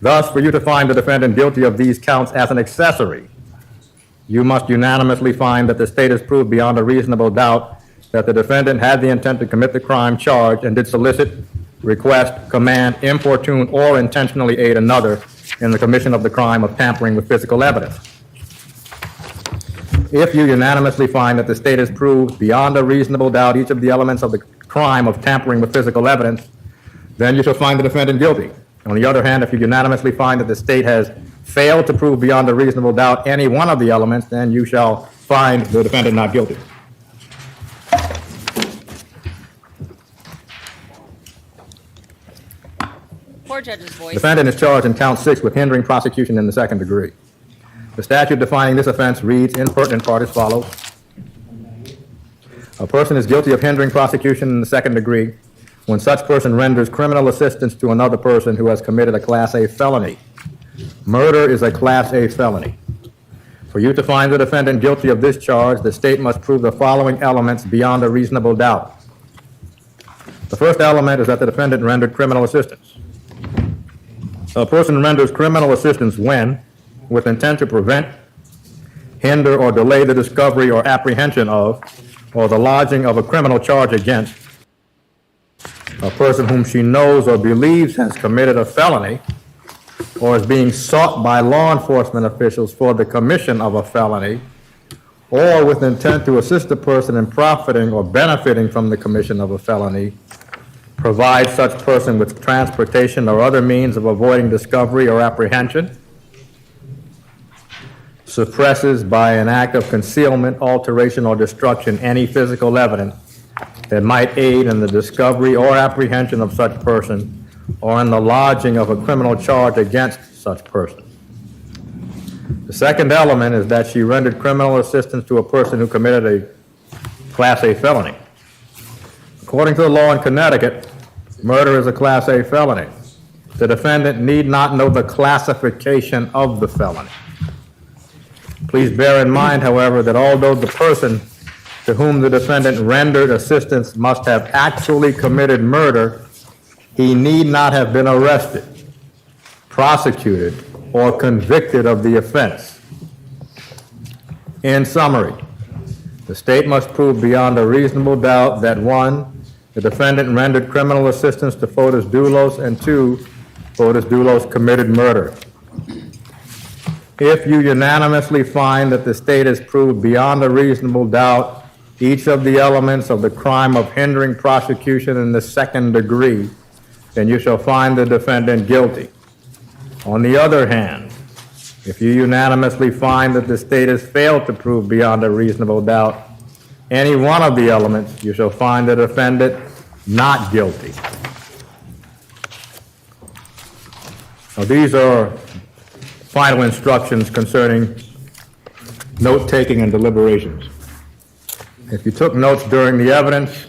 [SPEAKER 11] Thus, for you to find the defendant guilty of these counts as an accessory, you must unanimously find that the state has proved beyond a reasonable doubt that the defendant had the intent to commit the crime charged and did solicit, request, command, importune, or intentionally aid another in the commission of the crime of tampering with physical evidence. If you unanimously find that the state has proved beyond a reasonable doubt each of the elements of the crime of tampering with physical evidence, then you shall find the defendant guilty. On the other hand, if you unanimously find that the state has failed to prove beyond a reasonable doubt any one of the elements, then you shall find the defendant not guilty.
[SPEAKER 10] Poor judge's voice.
[SPEAKER 11] Defendant is charged in count 6 with hindering prosecution in the second degree. The statute defining this offense reads in pertinent part as follows. A person is guilty of hindering prosecution in the second degree when such person renders criminal assistance to another person who has committed a Class A felony. Murder is a Class A felony. For you to find the defendant guilty of this charge, the state must prove the following elements beyond a reasonable doubt. The first element is that the defendant rendered criminal assistance. A person renders criminal assistance when, with intent to prevent, hinder, or delay the discovery or apprehension of, or the lodging of a criminal charge against a person whom she knows or believes has committed a felony, or is being sought by law enforcement officials for the commission of a felony, or with intent to assist a person in profiting or benefiting from the commission of a felony, provide such person with transportation or other means of avoiding discovery or apprehension, suppresses by an act of concealment, alteration, or destruction any physical evidence that might aid in the discovery or apprehension of such person or in the lodging of a criminal charge against such person. The second element is that she rendered criminal assistance to a person who committed a Class A felony. According to the law in Connecticut, murder is a Class A felony. The defendant need not know the classification of the felony. Please bear in mind, however, that although the person to whom the defendant rendered assistance must have actually committed murder, he need not have been arrested, prosecuted, or convicted of the offense. In summary, the state must prove beyond a reasonable doubt that 1, the defendant rendered criminal assistance to Fotis Dulos, and 2, Fotis Dulos committed murder. If you unanimously find that the state has proved beyond a reasonable doubt each of the elements of the crime of hindering prosecution in the second degree, then you shall find the defendant guilty. On the other hand, if you unanimously find that the state has failed to prove beyond a reasonable doubt any one of the elements, you shall find the defendant not guilty. Now, these are final instructions concerning note-taking and deliberations. If you took notes during the evidence,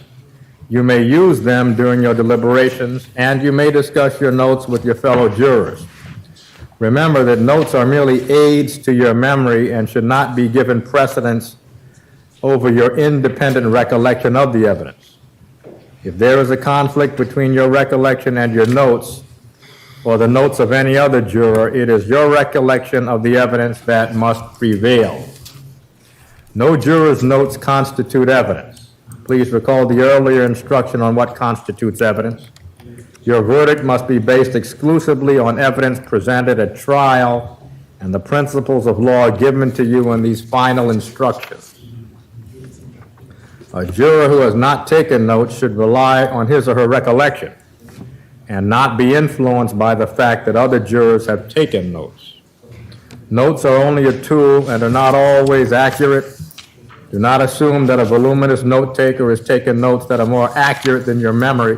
[SPEAKER 11] you may use them during your deliberations, and you may discuss your notes with your fellow jurors. Remember that notes are merely aids to your memory and should not be given precedence over your independent recollection of the evidence. If there is a conflict between your recollection and your notes, or the notes of any other juror, it is your recollection of the evidence that must prevail. No juror's notes constitute evidence. Please recall the earlier instruction on what constitutes evidence. Your verdict must be based exclusively on evidence presented at trial and the principles of law given to you in these final instructions. A juror who has not taken notes should rely on his or her recollection and not be influenced by the fact that other jurors have taken notes. Notes are only a tool and are not always accurate. Do not assume that a voluminous note taker has taken notes that are more accurate than your memory.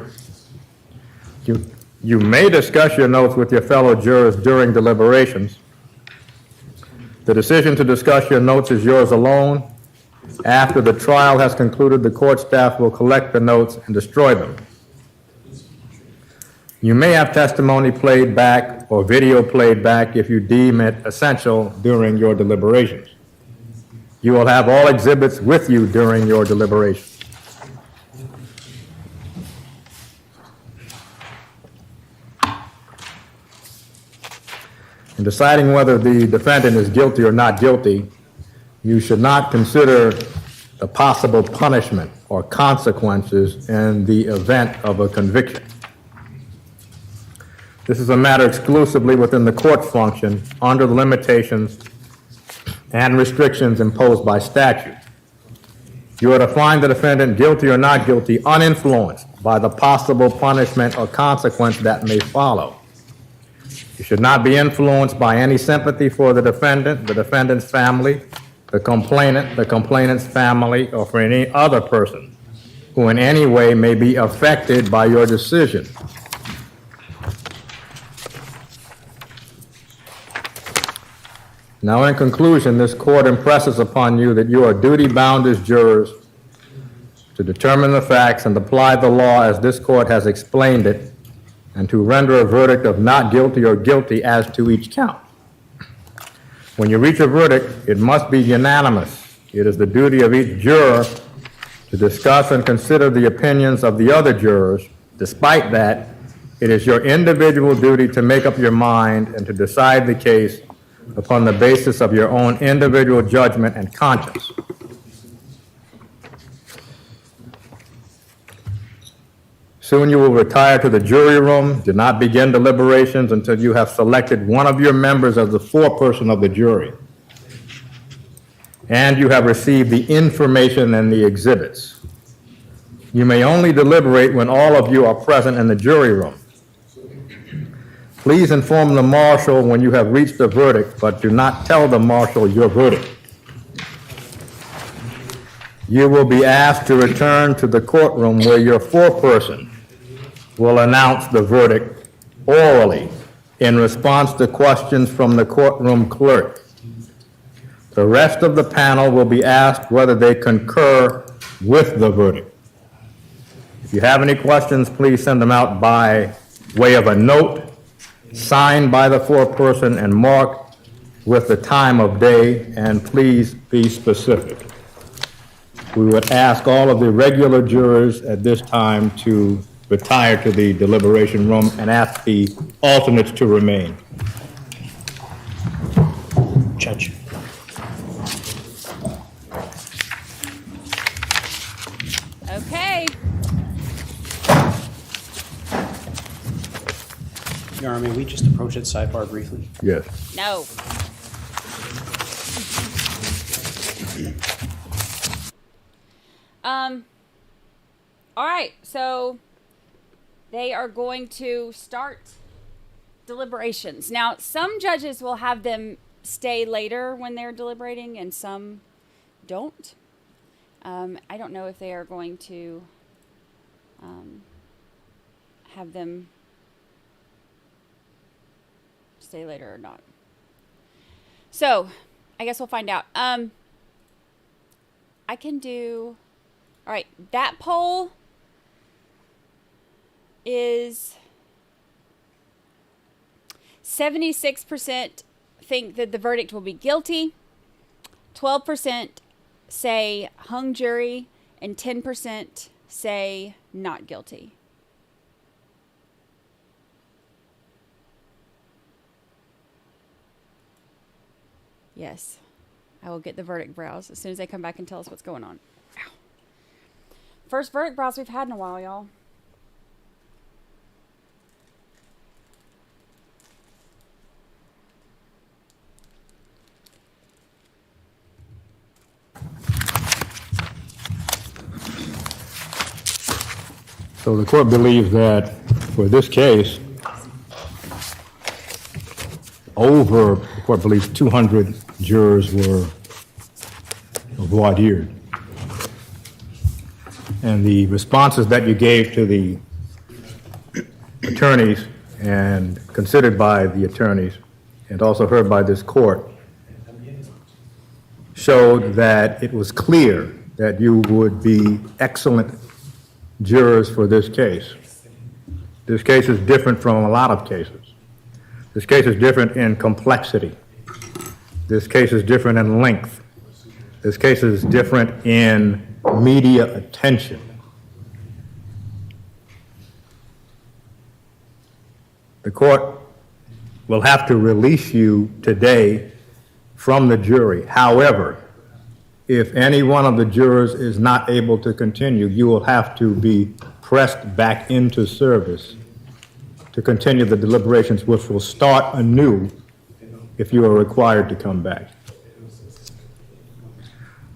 [SPEAKER 11] You may discuss your notes with your fellow jurors during deliberations. The decision to discuss your notes is yours alone. After the trial has concluded, the court staff will collect the notes and destroy them. You may have testimony played back or video played back if you deem it essential during your deliberations. You will have all exhibits with you during your deliberations. In deciding whether the defendant is guilty or not guilty, you should not consider the possible punishment or consequences in the event of a conviction. This is a matter exclusively within the court's function under the limitations and restrictions imposed by statute. You are to find the defendant guilty or not guilty uninfluenced by the possible punishment or consequence that may follow. You should not be influenced by any sympathy for the defendant's family, the complainant, the complainant's family, or for any other person who in any way may be affected by your decision. Now, in conclusion, this court impresses upon you that you are duty-bound as jurors to determine the facts and apply the law as this court has explained it, and to render a verdict of not guilty or guilty as to each count. When you reach a verdict, it must be unanimous. It is the duty of each juror to discuss and consider the opinions of the other jurors. Despite that, it is your individual duty to make up your mind and to decide the case upon the basis of your own individual judgment and conscience. Soon you will retire to the jury room. Do not begin deliberations until you have selected one of your members as the foreperson of the jury, and you have received the information and the exhibits. You may only deliberate when all of you are present in the jury room. Please inform the marshal when you have reached a verdict, but do not tell the marshal your verdict. You will be asked to return to the courtroom where your foreperson will announce the verdict orally in response to questions from the courtroom clerk. The rest of the panel will be asked whether they concur with the verdict. If you have any questions, please send them out by way of a note, signed by the foreperson and marked with the time of day, and please be specific. We would ask all of the regular jurors at this time to retire to the deliberation room and ask the alternates to remain.
[SPEAKER 14] Judge.
[SPEAKER 10] Okay.
[SPEAKER 16] Your Honor, may we just approach it sidebar briefly?
[SPEAKER 11] Yes.
[SPEAKER 10] No. All right, so they are going to start deliberations. Now, some judges will have them stay later when they're deliberating, and some don't. I don't know if they are going to have them stay later or not. So, I guess we'll find out. I can do... All right, that poll is 76% think that the verdict will be guilty, 12% say hung jury, and 10% say not guilty. Yes, I will get the verdict browse as soon as they come back and tell us what's going on. Ow. First verdict browse we've had in a while, y'all.
[SPEAKER 11] So the court believes that for this case, the court believes 200 jurors were voir dire. And the responses that you gave to the attorneys and considered by the attorneys and also heard by this court showed that it was clear that you would be excellent jurors for this case. This case is different from a lot of cases. This case is different in complexity. This case is different in length. This case is different in media attention. The court will have to release you today from the jury. However, if any one of the jurors is not able to continue, you will have to be pressed back into service to continue the deliberations, which will start anew if you are required to come back.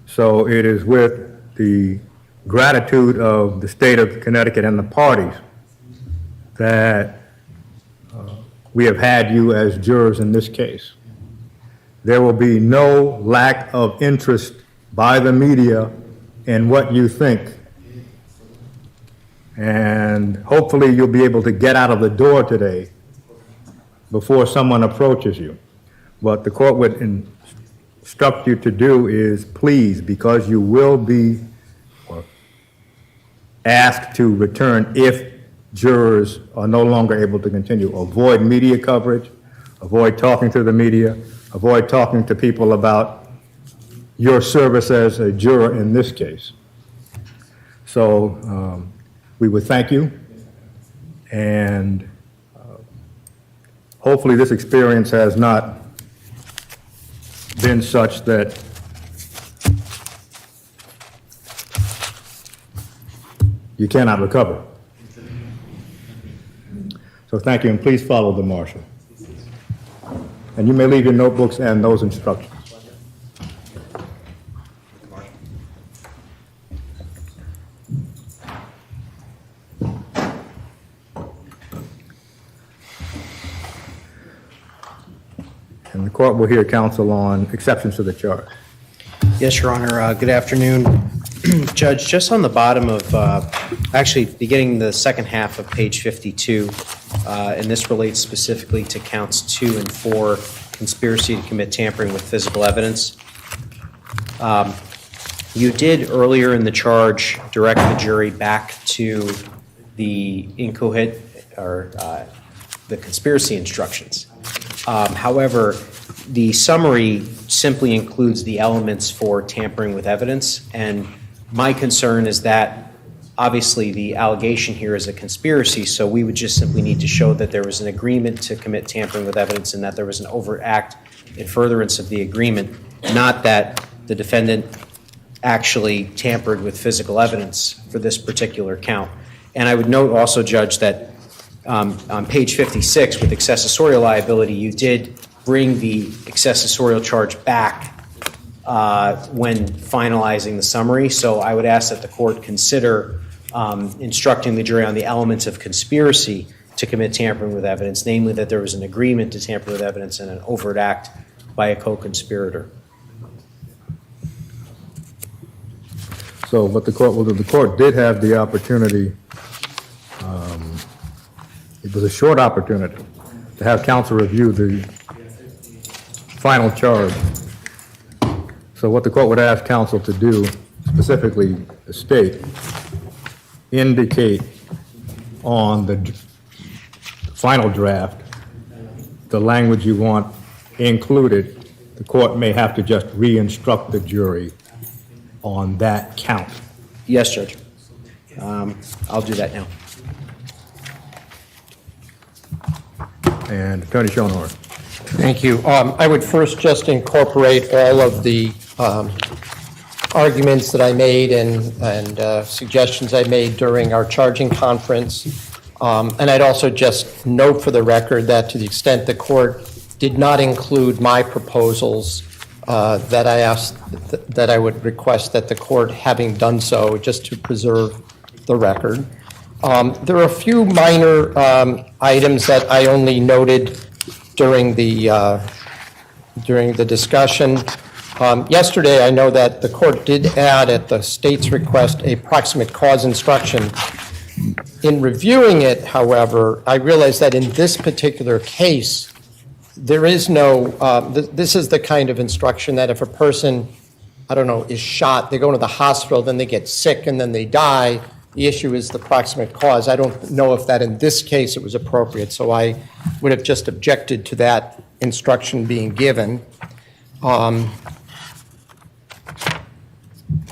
[SPEAKER 11] So it is with the gratitude of the state of Connecticut and the parties that we have had you as jurors in this case. There will be no lack of interest by the media in what you think. And hopefully you'll be able to get out of the door today before someone approaches you. What the court would instruct you to do is please, because you will be asked to return if jurors are no longer able to continue. Avoid media coverage, avoid talking to the media, avoid talking to people about your service as a juror in this case. So we would thank you, and hopefully this experience has not been such that you cannot recover. So thank you, and please follow the marshal. And you may leave your notebooks and those instructions. court will hear counsel on exceptions to the charge.
[SPEAKER 16] Yes, Your Honor. Good afternoon. Judge, just on the bottom of, actually beginning the second half of page 52, and this relates specifically to counts 2 and 4, conspiracy to commit tampering with physical evidence. You did earlier in the charge direct the jury back to the incohate or the conspiracy instructions. However, the summary simply includes the elements for tampering with evidence, and my concern is that obviously the allegation here is a conspiracy, so we would just simply need to show that there was an agreement to commit tampering with evidence and that there was an overt act in furtherance of the agreement, not that the defendant actually tampered with physical evidence for this particular count. And I would note also, Judge, that on page 56 with accessorial liability, you did bring the accessorial charge back when finalizing the summary. So I would ask that the court consider instructing the jury on the elements of conspiracy to commit tampering with evidence, namely that there was an agreement to tamper with evidence and an overt act by a co-conspirator.
[SPEAKER 11] So what the court will do, the court did have the opportunity, it was a short opportunity to have counsel review the final charge. So what the court would ask counsel to do, specifically the state, indicate on the final draft the language you want included. The court may have to just re-instruct the jury on that count.
[SPEAKER 16] Yes, Judge. I'll do that now.
[SPEAKER 11] And Attorney Schoenhorn.
[SPEAKER 14] Thank you. I would first just incorporate all of the arguments that I made and suggestions I made during our charging conference. And I'd also just note for the record that to the extent the court did not include my proposals, that I asked that I would request that the court, having done so, just to preserve the record. There are a few minor items that I only noted during the discussion. Yesterday, I know that the court did add at the state's request a proximate cause instruction. In reviewing it, however, I realized that in this particular case, there is no, this is the kind of instruction that if a person, I don't know, is shot, they go to the hospital, then they get sick, and then they die, the issue is the proximate cause. I don't know if that in this case it was appropriate, so I would have just objected to that instruction being given.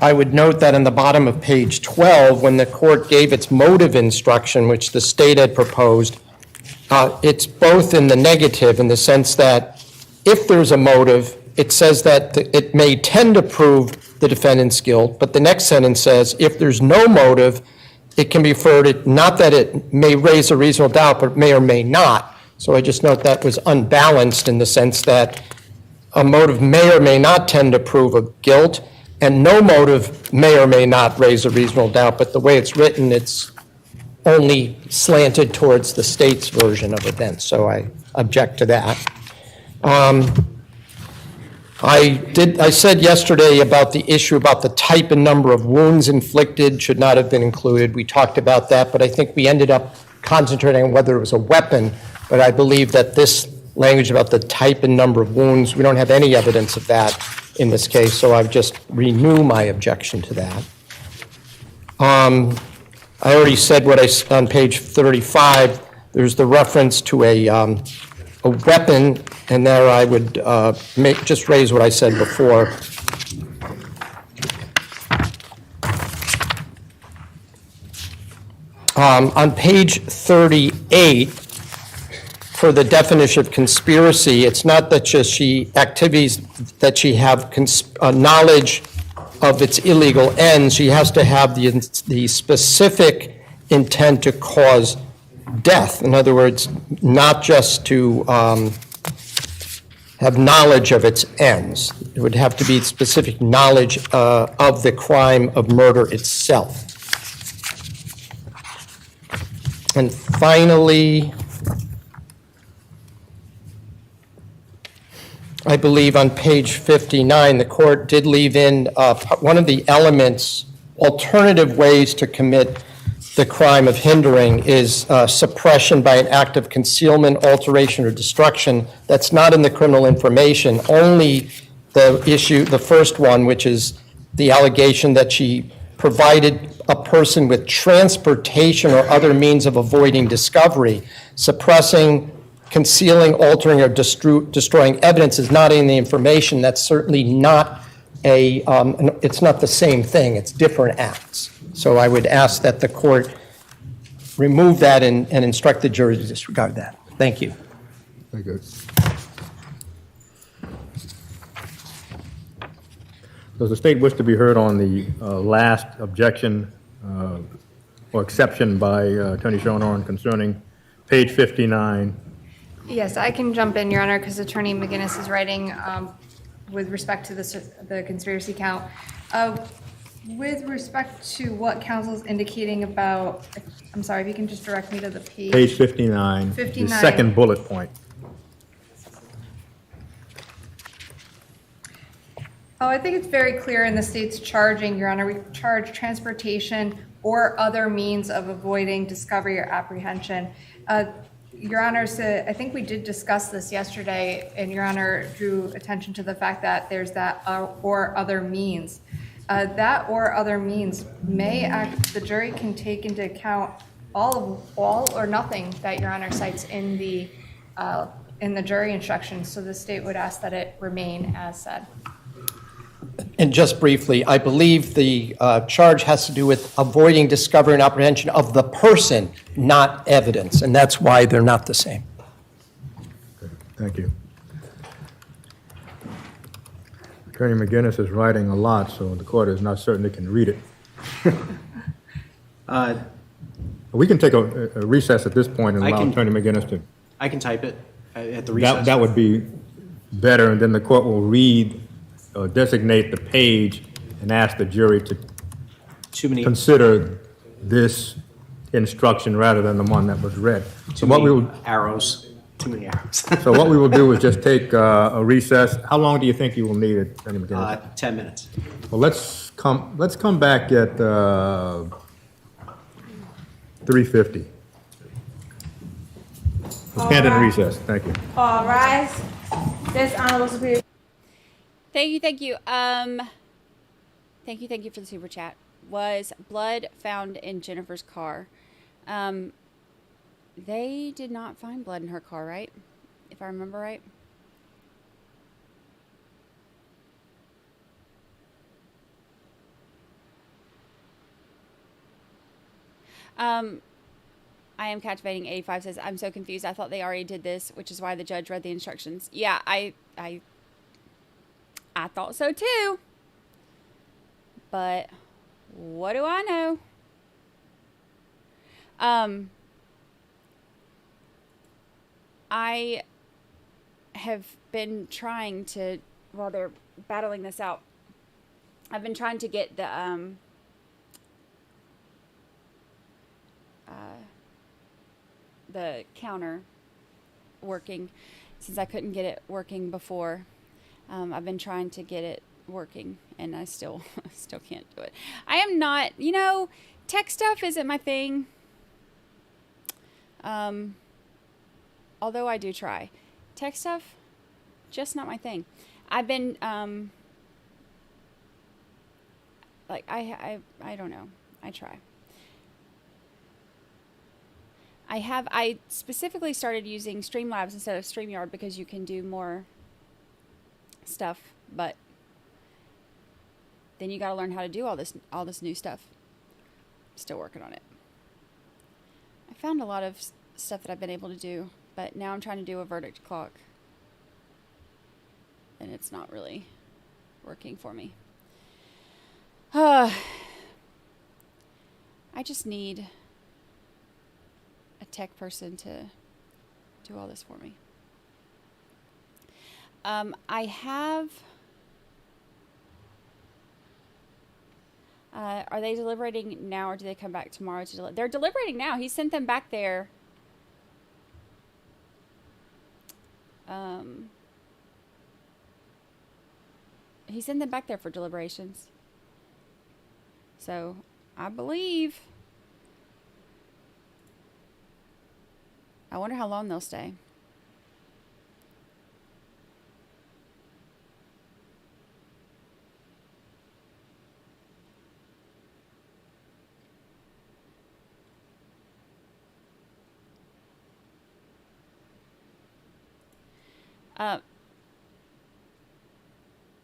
[SPEAKER 14] I would note that on the bottom of page 12, when the court gave its motive instruction, which the state had proposed, it's both in the negative in the sense that if there's a motive, it says that it may tend to prove the defendant's guilt, but the next sentence says if there's no motive, it can be inferred, not that it may raise a reasonable doubt, but may or may not. So I just note that was unbalanced in the sense that a motive may or may not tend to prove a guilt, and no motive may or may not raise a reasonable doubt, but the way it's written, it's only slanted towards the state's version of events, so I object to that. I said yesterday about the issue about the type and number of wounds inflicted should not have been included. We talked about that, but I think we ended up concentrating on whether it was a weapon, but I believe that this language about the type and number of wounds, we don't have any evidence of that in this case, so I've just renew my objection to that. I already said what on page 35, there's the reference to a weapon, and there I would just raise what I said before. On page 38, for the definition of conspiracy, it's not that just activities that she have knowledge of its illegal ends. She has to have the specific intent to cause death. In other words, not just to have knowledge of its ends. It would have to be specific knowledge of the crime of murder itself. And finally, I believe on page 59, the court did leave in one of the elements, alternative ways to commit the crime of hindering is suppression by an act of concealment, alteration, or destruction. That's not in the criminal information. Only the first one, which is the allegation that she provided a person with transportation or other means of avoiding discovery. Suppressing, concealing, altering, or destroying evidence is not in the information. That's certainly not it's not the same thing. It's different acts. So I would ask that the court remove that and instruct the jury to disregard that. Thank you.
[SPEAKER 11] Very good. Does the state wish to be heard on the last objection or exception by Attorney Schoenhorn concerning page 59?
[SPEAKER 6] Yes, I can jump in, Your Honor, because Attorney McGinnis is writing with respect to the conspiracy count. With respect to what counsel's indicating about, I'm sorry, if you can just direct me to the page.
[SPEAKER 11] Page 59,
[SPEAKER 6] 59.
[SPEAKER 11] the second bullet point.
[SPEAKER 6] Oh, I think it's very clear in the state's charging, Your Honor. We charge transportation or other means of avoiding discovery or apprehension. Your Honor, I think we did discuss this yesterday, and Your Honor drew attention to the fact that there's that or other means. That or other means the jury can take into account all or nothing that Your Honor cites in the jury instructions. So the state would ask that it remain as said.
[SPEAKER 14] And just briefly, I believe the charge has to do with avoiding discovery and apprehension of the person, not evidence, and that's why they're not the same.
[SPEAKER 11] Okay, thank you. Attorney McGinnis is writing a lot, so the court is not certain it can read it. We can take a recess at this point and allow Attorney McGinnis to.
[SPEAKER 16] I can type it at the recess.
[SPEAKER 11] That would be better, and then the court will read, designate the page, and ask the jury to consider this instruction rather than the one that was read.
[SPEAKER 16] Too many arrows. Too many arrows.
[SPEAKER 11] So what we will do is just take a recess. How long do you think you will need it, Attorney McGinnis?
[SPEAKER 16] 10 minutes.
[SPEAKER 11] Well, let's come back at 3:50. Let's stand in recess. Thank you.
[SPEAKER 15] All rise. This honorable superior.
[SPEAKER 10] Thank you. Thank you for the super chat. Was blood found in Jennifer's car? They did not find blood in her car, right? If I remember right. I am captivating 85 says, I'm so confused. I thought they already did this, which is why the judge read the instructions. Yeah, I thought so too. But what do I know? I have been trying to, while they're battling this out, I've been trying to get the counter working since I couldn't get it working before. I've been trying to get it working and I still can't do it. I am not, tech stuff isn't my thing. Although I do try. Tech stuff, just not my thing. I've been, I don't know. I try. I specifically started using Streamlabs instead of StreamYard because you can do more stuff, but then you got to learn how to do all this new stuff. Still working on it. I found a lot of stuff that I've been able to do, but now I'm trying to do a verdict clock, and it's not really working for me. I just need a tech person to do all this for me. I have. Are they deliberating now, or do they come back tomorrow to They're deliberating now. He sent them back there. he sent them back there for deliberations. So I believe. I wonder how long they'll stay.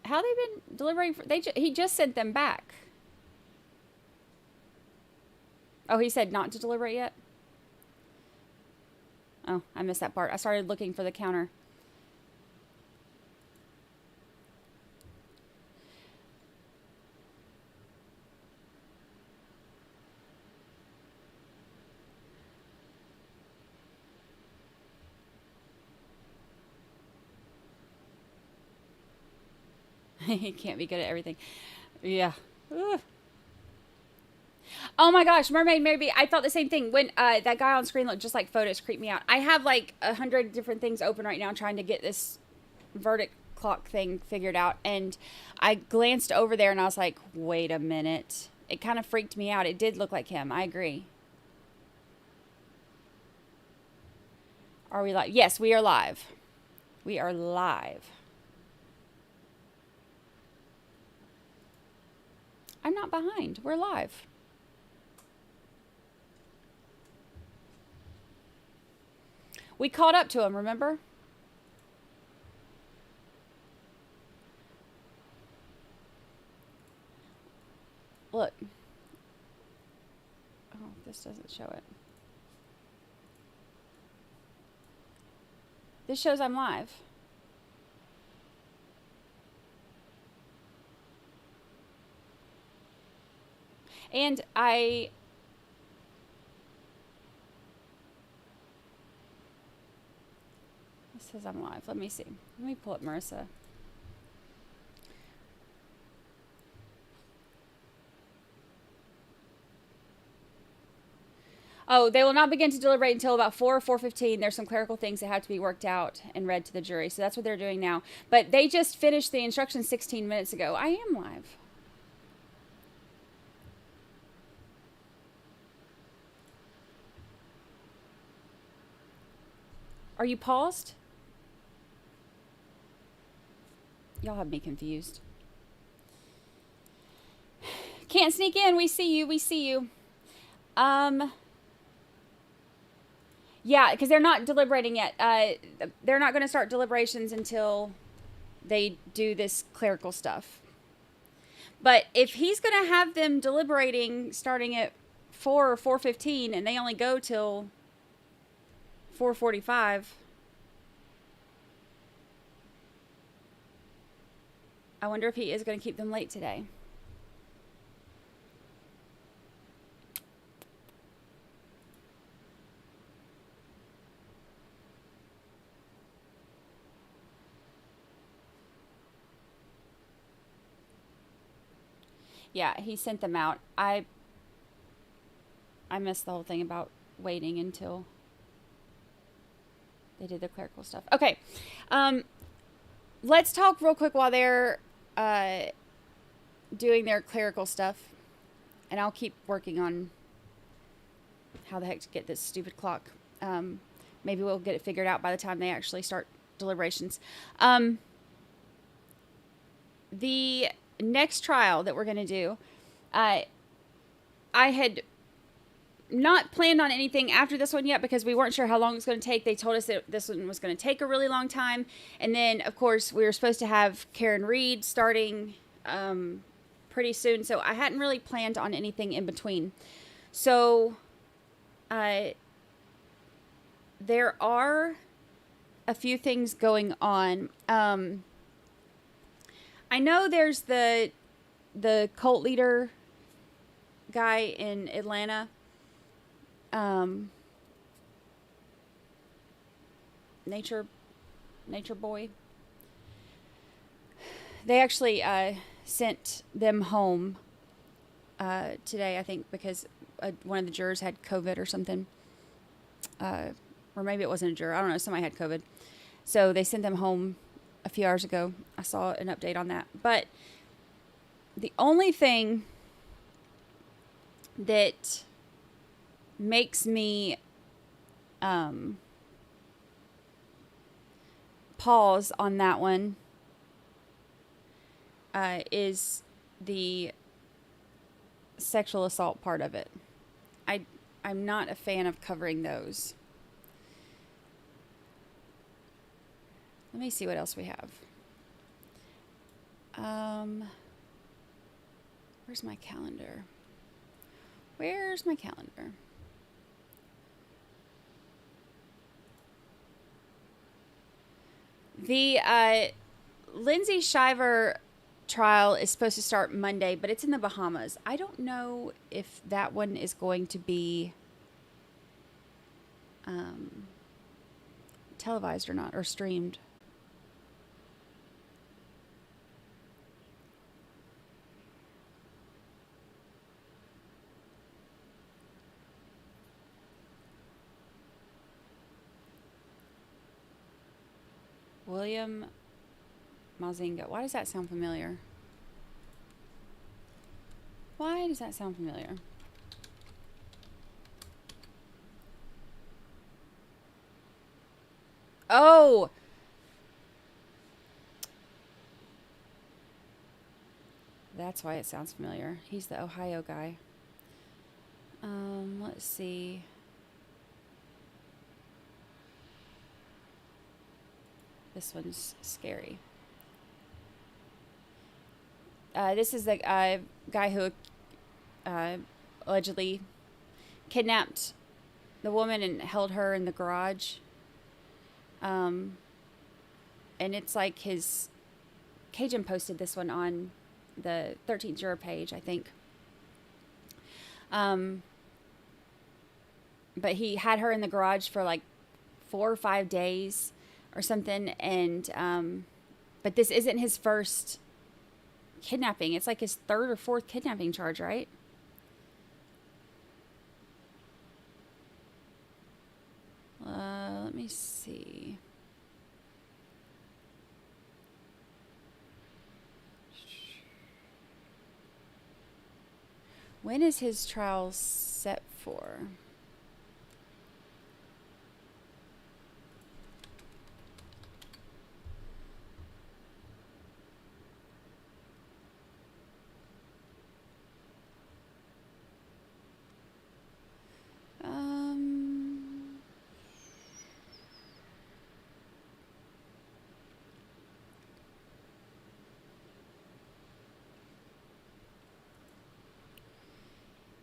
[SPEAKER 10] How they been deliberating for? He just sent them back. Oh, he said not to deliberate yet? Oh, I missed that part. I started looking for the counter. He can't be good at everything. Yeah. Ugh. Oh my gosh, Mermaid Mary. I thought the same thing when that guy on screen looked just like Fotis. Creeped me out. I have like 100 different things open right now trying to get this verdict clock thing figured out, and I glanced over there and I was like, wait a minute. It kind of freaked me out. It did look like him. I agree. Are we live? Yes, we are live. We are live. I'm not behind. We're live. We caught up to him, remember? Look. Oh, this doesn't show it. This shows I'm live. And this says I'm live. Let me see. Let me pull up Marissa. Oh, they will not begin to deliberate until about 4 or 4:15. There's some clerical things that have to be worked out and read to the jury. So that's what they're doing now. But they just finished the instructions 16 minutes ago. I am live. Are you paused? Y'all have me confused. Can't sneak in. We see you. We see you. Yeah, because they're not deliberating yet. They're not going to start deliberations until they do this clerical stuff. But if he's going to have them deliberating starting at 4 or 4:15 and they only go till 4:45. I wonder if he is going to keep them late today. Yeah, he sent them out. I missed the whole thing about waiting until they did the clerical stuff. Okay. Let's talk real quick while they're doing their clerical stuff. And I'll keep working on how the heck to get this stupid clock. Maybe we'll get it figured out by the time they actually start deliberations. The next trial that we're going to do, I had not planned on anything after this one yet because we weren't sure how long it was going to take. They told us that this one was going to take a really long time. And then, of course, we were supposed to have Karen Reed starting pretty soon. So I hadn't really planned on anything in between. So there are a few things going on. I know there's the cult leader guy in Atlanta. Nature Boy. They actually sent them home today, I think, because one of the jurors had COVID or something. Or maybe it wasn't a juror. I don't know. Somebody had COVID. So they sent them home a few hours ago. I saw an update on that. But the only thing that makes me pause on that one is the sexual assault part of it. I'm not a fan of covering those. Let me see what else we have. Where's my calendar? Where's my calendar? The Lindsay Shiver trial is supposed to start Monday, but it's in the Bahamas. I don't know if that one is going to be televised or not, or streamed. William Mazinga. Why does that sound familiar? Why does that sound familiar? Oh! That's why it sounds familiar. He's the Ohio guy. Let's see. This one's scary. This is the guy who allegedly kidnapped the woman and held her in the garage. And it's like his... Cajun posted this one on the 13th Juror page, I think. But he had her in the garage for like 4 or 5 days or something, and but this isn't his first kidnapping. It's like his 3rd or 4th kidnapping charge, right? Let me see. When is his trial set for?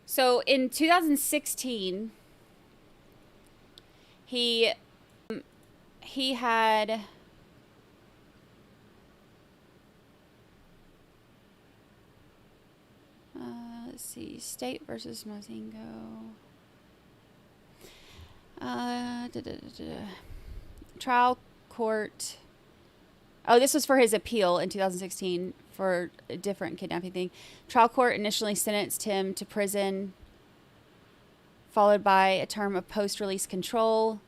[SPEAKER 10] So in 2016, he had let's see, State versus Mozingo. Trial court. Oh, this was for his appeal in 2016 for a different kidnapping thing. Trial court initially sentenced him to prison, followed by a term of post-release control,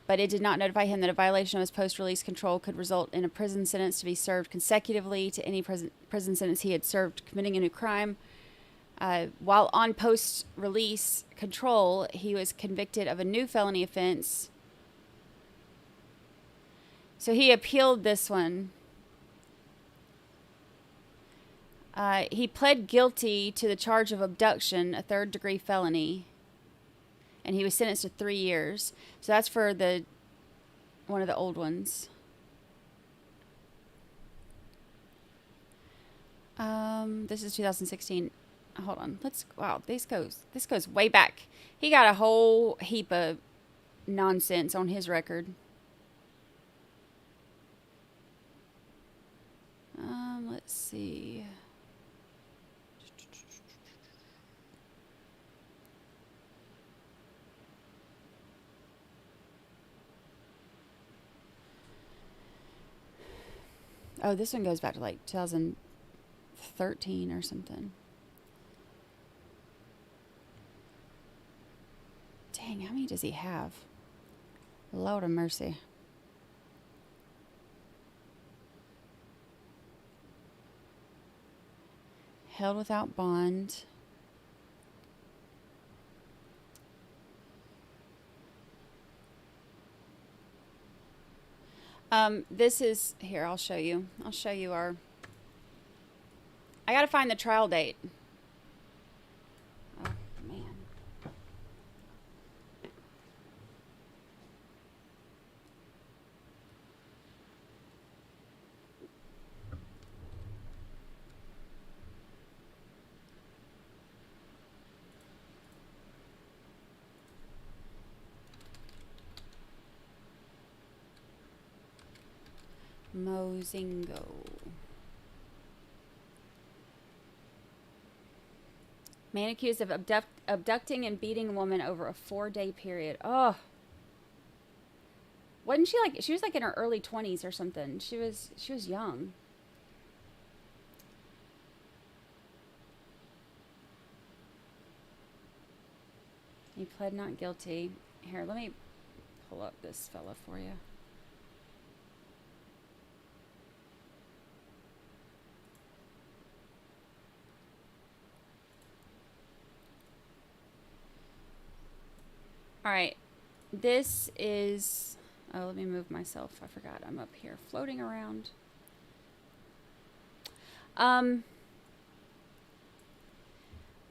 [SPEAKER 10] but it did not notify him that a violation of his post-release control could result in a prison sentence to be served consecutively to any prison sentence he had served committing a new crime. While on post-release control, he was convicted of a new felony offense. So he appealed this one. He pled guilty to the charge of abduction, a 3rd-degree felony, and he was sentenced to 3 years. So that's for one of the old ones. This is 2016. Hold on. Wow, this goes way back. He got a whole heap of nonsense on his record. Let's see. Oh, this one goes back to like 2013 or something. Dang, how many does he have? Lord of mercy. held without bond. This is, here, I'll show you. I'll show you our, I gotta find the trial date. Oh, man. Mozingo. Man accused of abducting and beating a woman over a 4-day period. Oh. Wasn't she like, she was like in her early 20s or something. She was young. He pled not guilty. Here, let me pull up this fella for you. All right, this is, oh, let me move myself. I forgot I'm up here floating around.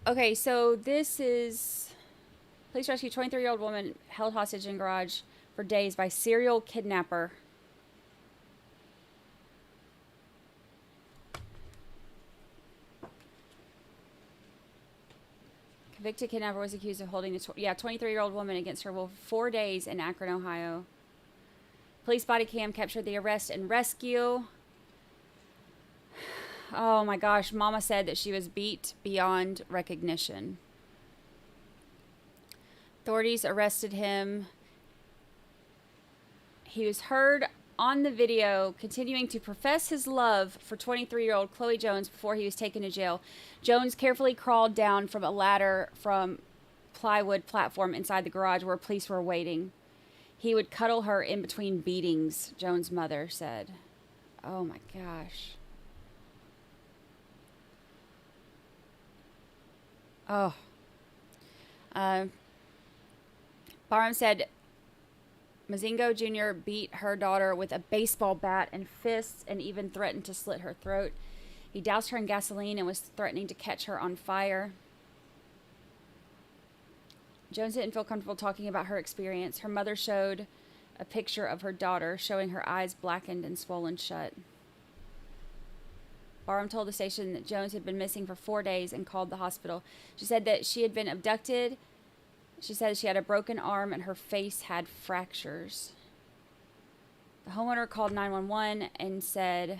[SPEAKER 10] Okay, so this is, police rescue 23-year-old woman held hostage in garage for days by serial kidnapper. Convicted kidnapper was accused of holding a 23-year-old woman against her will for 4 days in Akron, Ohio. Police body cam captured the arrest and rescue. Oh my gosh, Mama said that she was beat beyond recognition. Authorities arrested him. He was heard on the video continuing to profess his love for 23-year-old Chloe Jones before he was taken to jail. Jones carefully crawled down from a ladder from plywood platform inside the garage where police were waiting. He would cuddle her in between beatings, Jones' mother said. Oh my gosh. Oh. Barham said Mozingo Jr. beat her daughter with a baseball bat and fists and even threatened to slit her throat. He doused her in gasoline and was threatening to catch her on fire. Jones didn't feel comfortable talking about her experience. Her mother showed a picture of her daughter showing her eyes blackened and swollen shut. Barham told the station that Jones had been missing for 4 days and called the hospital. She said that she had been abducted. She said she had a broken arm and her face had fractures. The homeowner called 911 and said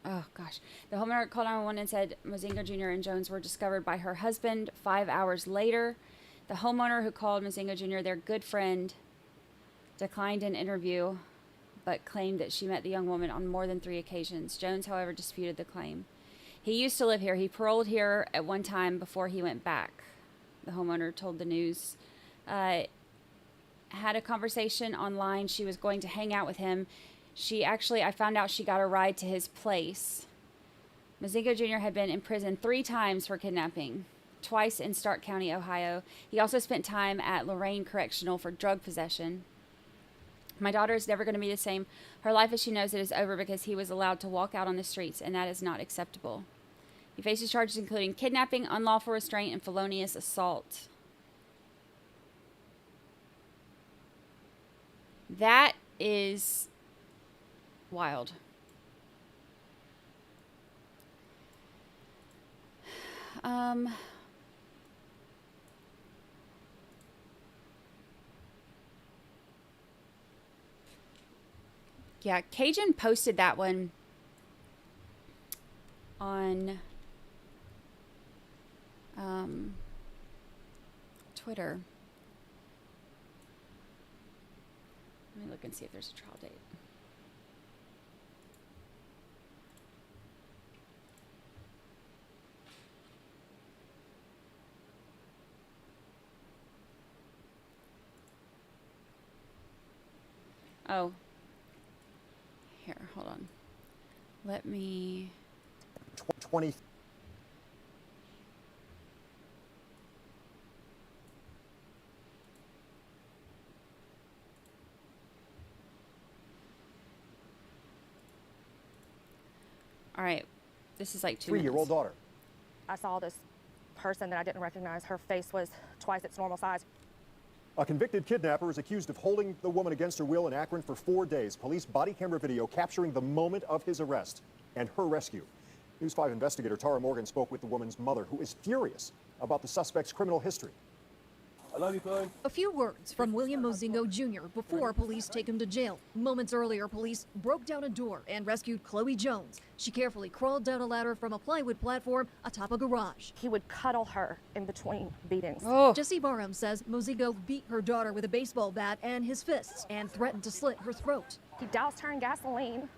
[SPEAKER 10] oh gosh. The homeowner called 911 and said Mozingo Jr. and Jones were discovered by her husband 5 hours later. The homeowner who called Mozingo Jr. their good friend declined an interview, but claimed that she met the young woman on more than 3 occasions. Jones, however, disputed the claim. He used to live here. He paroled here at one time before he went back, the homeowner told the news. Had a conversation online. She was going to hang out with him. I found out she got a ride to his place. Mozingo Jr. had been in prison 3 times for kidnapping, twice in Stark County, Ohio. He also spent time at Lorraine Correctional for drug possession. My daughter is never going to be the same. Her life as she knows it is over because he was allowed to walk out on the streets, and that is not acceptable. He faces charges including kidnapping, unlawful restraint, and felonious assault. That is wild. Yeah, Cajun posted that one on Twitter. Let me look and see if there's a trial date. Oh. Here, hold on. Let me...
[SPEAKER 18] 20.
[SPEAKER 10] All right. This is like 2 minutes.
[SPEAKER 18] 3-year-old daughter.
[SPEAKER 19] I saw this person that I didn't recognize. Her face was twice its normal size.
[SPEAKER 18] A convicted kidnapper is accused of holding the woman against her will in Akron for 4 days. Police body camera video capturing the moment of his arrest and her rescue. News 5 investigator Tara Morgan spoke with the woman's mother, who is furious about the suspect's criminal history.
[SPEAKER 20] I love you, Chloe.
[SPEAKER 21] A few words from William Mozingo Jr. before police take him to jail. Moments earlier, police broke down a door and rescued Chloe Jones. She carefully crawled down a ladder from a plywood platform atop a garage.
[SPEAKER 19] He would cuddle her in between beatings.
[SPEAKER 21] Jesse Barham says Mozingo beat her daughter with a baseball bat and his fists and threatened to slit her throat.
[SPEAKER 19] He doused her in gasoline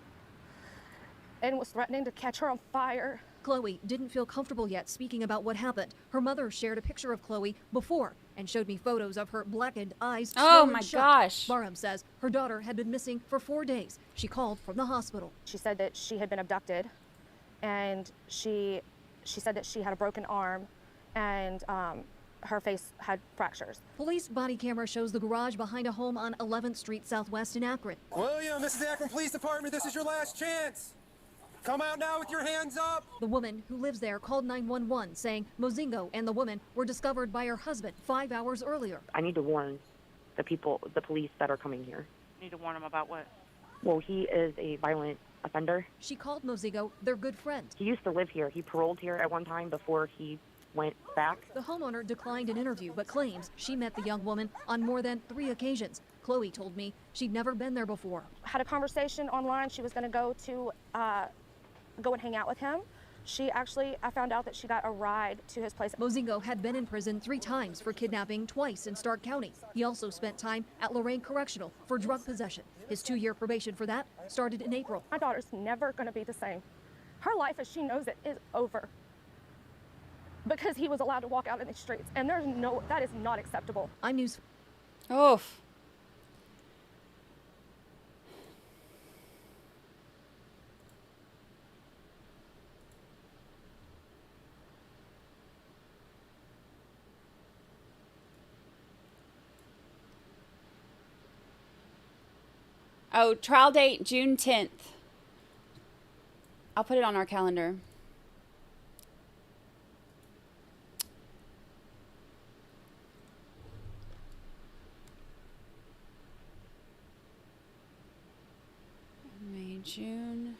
[SPEAKER 19] and was threatening to catch her on fire.
[SPEAKER 21] Chloe didn't feel comfortable yet speaking about what happened. Her mother shared a picture of Chloe before and showed me photos of her blackened eyes.
[SPEAKER 10] Oh
[SPEAKER 21] swollen
[SPEAKER 10] my
[SPEAKER 21] shut.
[SPEAKER 10] gosh.
[SPEAKER 21] Barham says her daughter had been missing for 4 days. She called from the hospital.
[SPEAKER 19] She said that she had been abducted, and she said that she had a broken arm, and her face had fractures.
[SPEAKER 21] Police body camera shows the garage behind a home on 11th Street Southwest in Akron.
[SPEAKER 20] William, this is the Akron Police Department. This is your last chance. Come out now with your hands up.
[SPEAKER 21] The woman who lives there called 911 saying Mozingo and the woman were discovered by her husband 5 hours earlier.
[SPEAKER 22] I need to warn the police that are coming here.
[SPEAKER 23] You need to warn them about what?
[SPEAKER 22] Well, he is a violent offender.
[SPEAKER 21] She called Mozingo their good friend.
[SPEAKER 22] He used to live here. He paroled here at one time before he went back.
[SPEAKER 21] The homeowner declined an interview but claims she met the young woman on more than 3 occasions. Chloe told me she'd never been there before.
[SPEAKER 19] Had a conversation online. She was going to go and hang out with him. I found out that she got a ride to his place.
[SPEAKER 21] Mozingo had been in prison 3 times for kidnapping, twice in Stark County. He also spent time at Lorraine Correctional for drug possession. His 2-year probation for that started in April.
[SPEAKER 19] My daughter's never going to be the same. Her life as she knows it is over because he was allowed to walk out in the streets, and that is not acceptable.
[SPEAKER 21] I'm News.
[SPEAKER 10] Oh. Oh, trial date June 10th. I'll put it on our calendar. May, June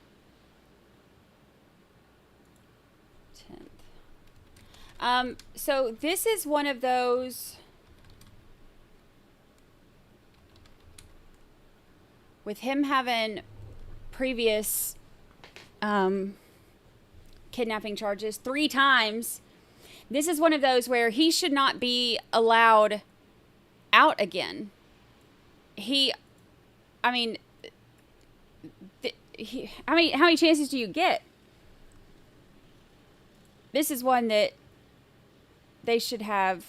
[SPEAKER 10] 10th. So this is one of those with him having previous kidnapping charges 3 times. This is one of those where he should not be allowed out again. How many chances do you get? This is one that they should have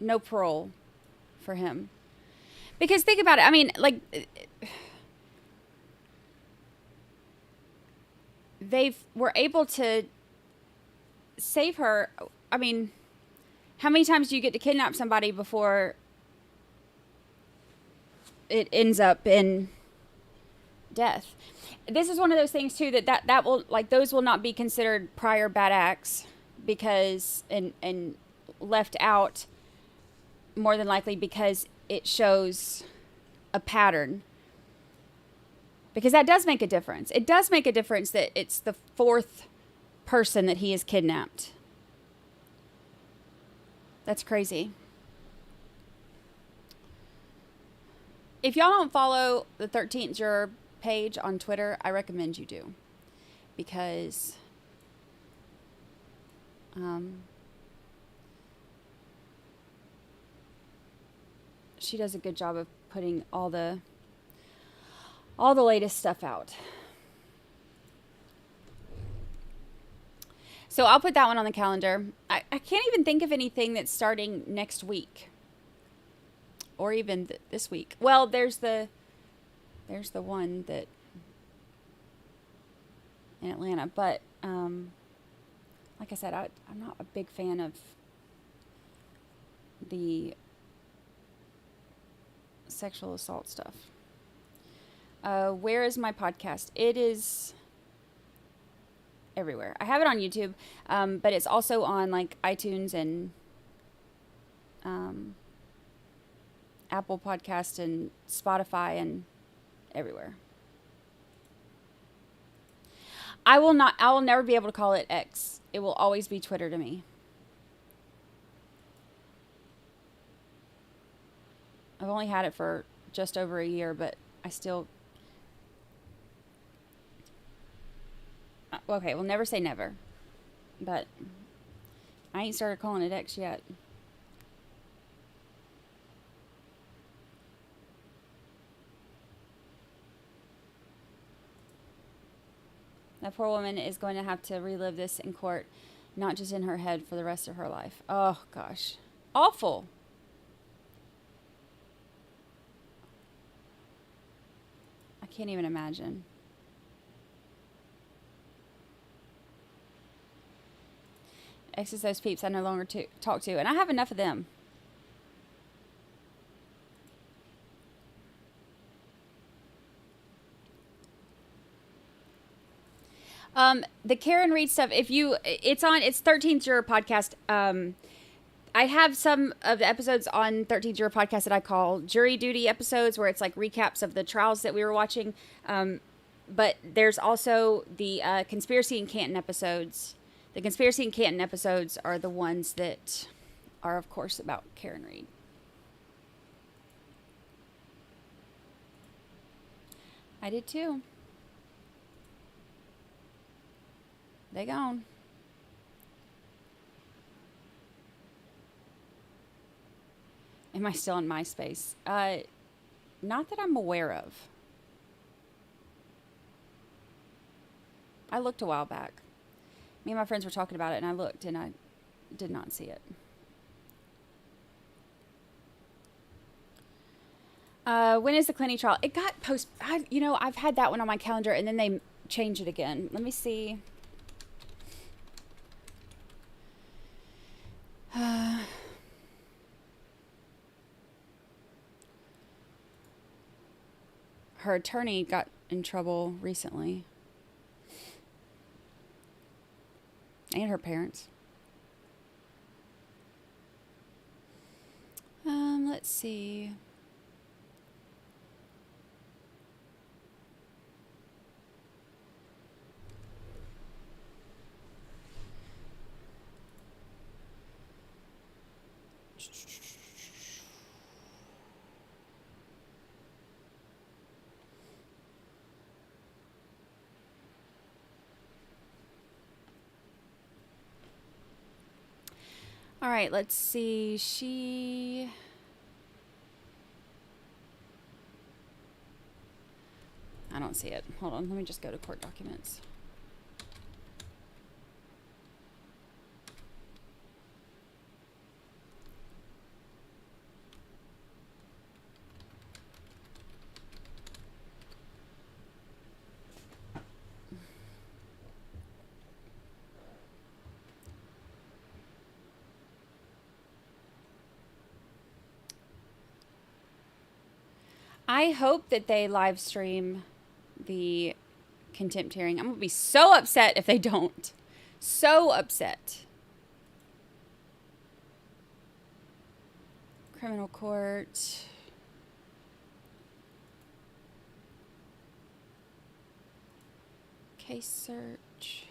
[SPEAKER 10] no parole for him. Because think about it. They were able to save her. How many times do you get to kidnap somebody before it ends up in death? This is one of those things too that will, those will not be considered prior bad acts because and left out more than likely because it shows a pattern. Because that does make a difference. It does make a difference that it's the 4th person that he has kidnapped. That's crazy. If y'all don't follow the 13th Juror page on Twitter, I recommend you do. Because she does a good job of putting all the latest stuff out. So I'll put that one on the calendar. I can't even think of anything that's starting next week or even this week. Well, there's the one that in Atlanta, but like I said, I'm not a big fan of the sexual assault stuff. Where is my podcast? It is everywhere. I have it on YouTube, but it's also on like iTunes and Apple Podcast and Spotify and everywhere. I will never be able to call it X. It will always be Twitter to me. I've only had it for just over a year, but I still... Okay, we'll never say never. But I ain't started calling it X yet. That poor woman is going to have to relive this in court, not just in her head, for the rest of her life. Oh, gosh. Awful. I can't even imagine. X is those peeps I no longer talk to, and I have enough of them. The Karen Reed stuff, it's 13th Juror Podcast. I have some of the episodes on 13th Juror Podcast that I call jury duty episodes, where it's like recaps of the trials that we were watching. But there's also the Conspiracy in Canton episodes. The Conspiracy in Canton episodes are the ones that are, of course, about Karen Reed. I did too. They gone. Am I still on MySpace? Not that I'm aware of. I looked a while back. Me and my friends were talking about it, and I looked, and I did not see it. When is the Clinty trial? It got I've had that one on my calendar, and then they changed it again. Let me see. Her attorney got in trouble recently. And her parents. Let's see. All right, let's see. I don't see it. Hold on, let me just go to court documents. I hope that they live stream the contempt hearing. I'm going to be so upset if they don't. So upset. Criminal court. Case search.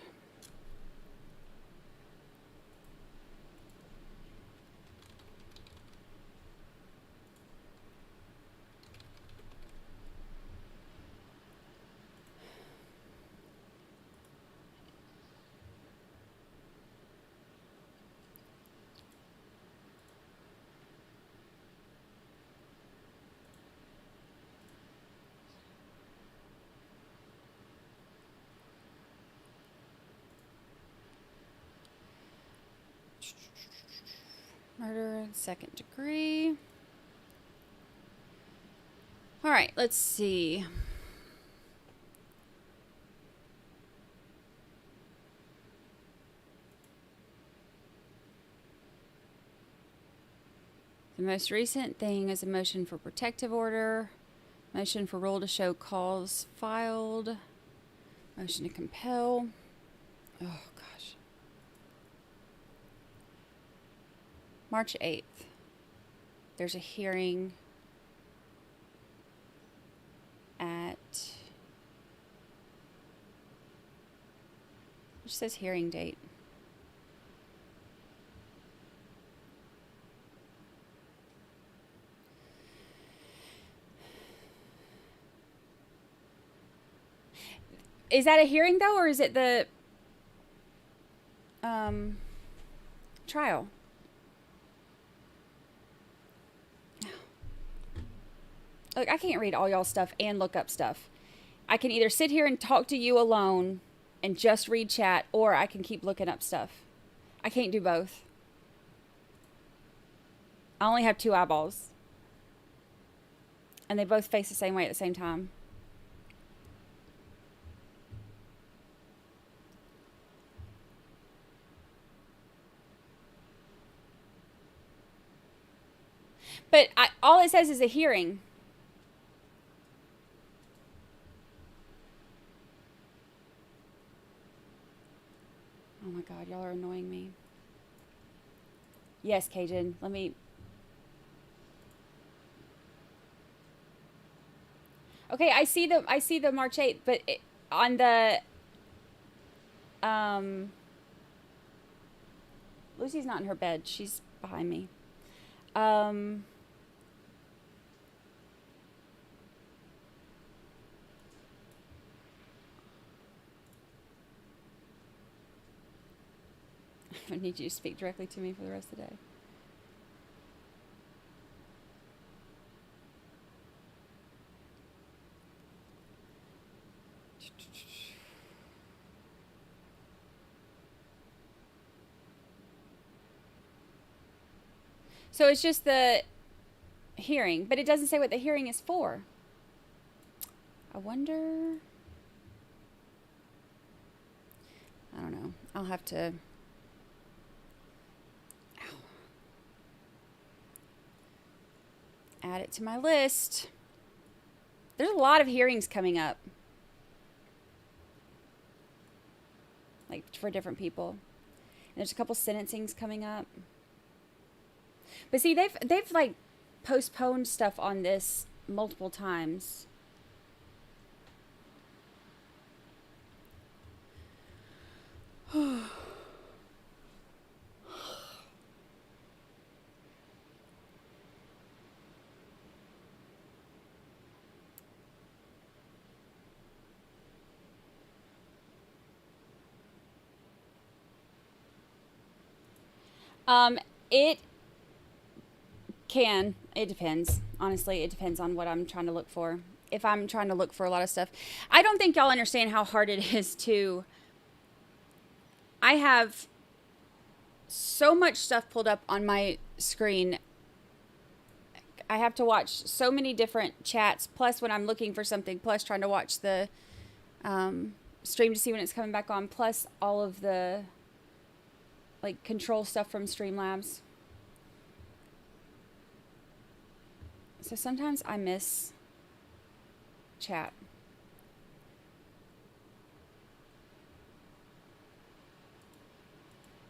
[SPEAKER 10] Murder, second degree. All right, let's see. The most recent thing is a motion for protective order, motion for rule to show cause filed, motion to compel. Oh, gosh. March 8th. There's a hearing at, it says hearing date. Is that a hearing though, or is it the trial? Look, I can't read all y'all stuff and look up stuff. I can either sit here and talk to you alone and just read chat, or I can keep looking up stuff. I can't do both. I only have 2 eyeballs. And they both face the same way at the same time. But all it says is a hearing. Oh my God, y'all are annoying me. Yes, Cajun, let me... Okay, I see the March 8th, but on the... Lucy's not in her bed. She's behind me. I need you to speak directly to me for the rest of the day. So it's just the hearing, but it doesn't say what the hearing is for. I wonder... I don't know. I'll have to... add it to my list. There's a lot of hearings coming up. Like for different people. And there's a couple sentencings coming up. But see, they've like postponed stuff on this multiple times. It depends. Honestly, it depends on what I'm trying to look for. If I'm trying to look for a lot of stuff. I don't think y'all understand how hard it is to... I have so much stuff pulled up on my screen. I have to watch so many different chats, plus when I'm looking for something, plus trying to watch the stream to see when it's coming back on, plus all of the like control stuff from Streamlabs. So sometimes I miss chat.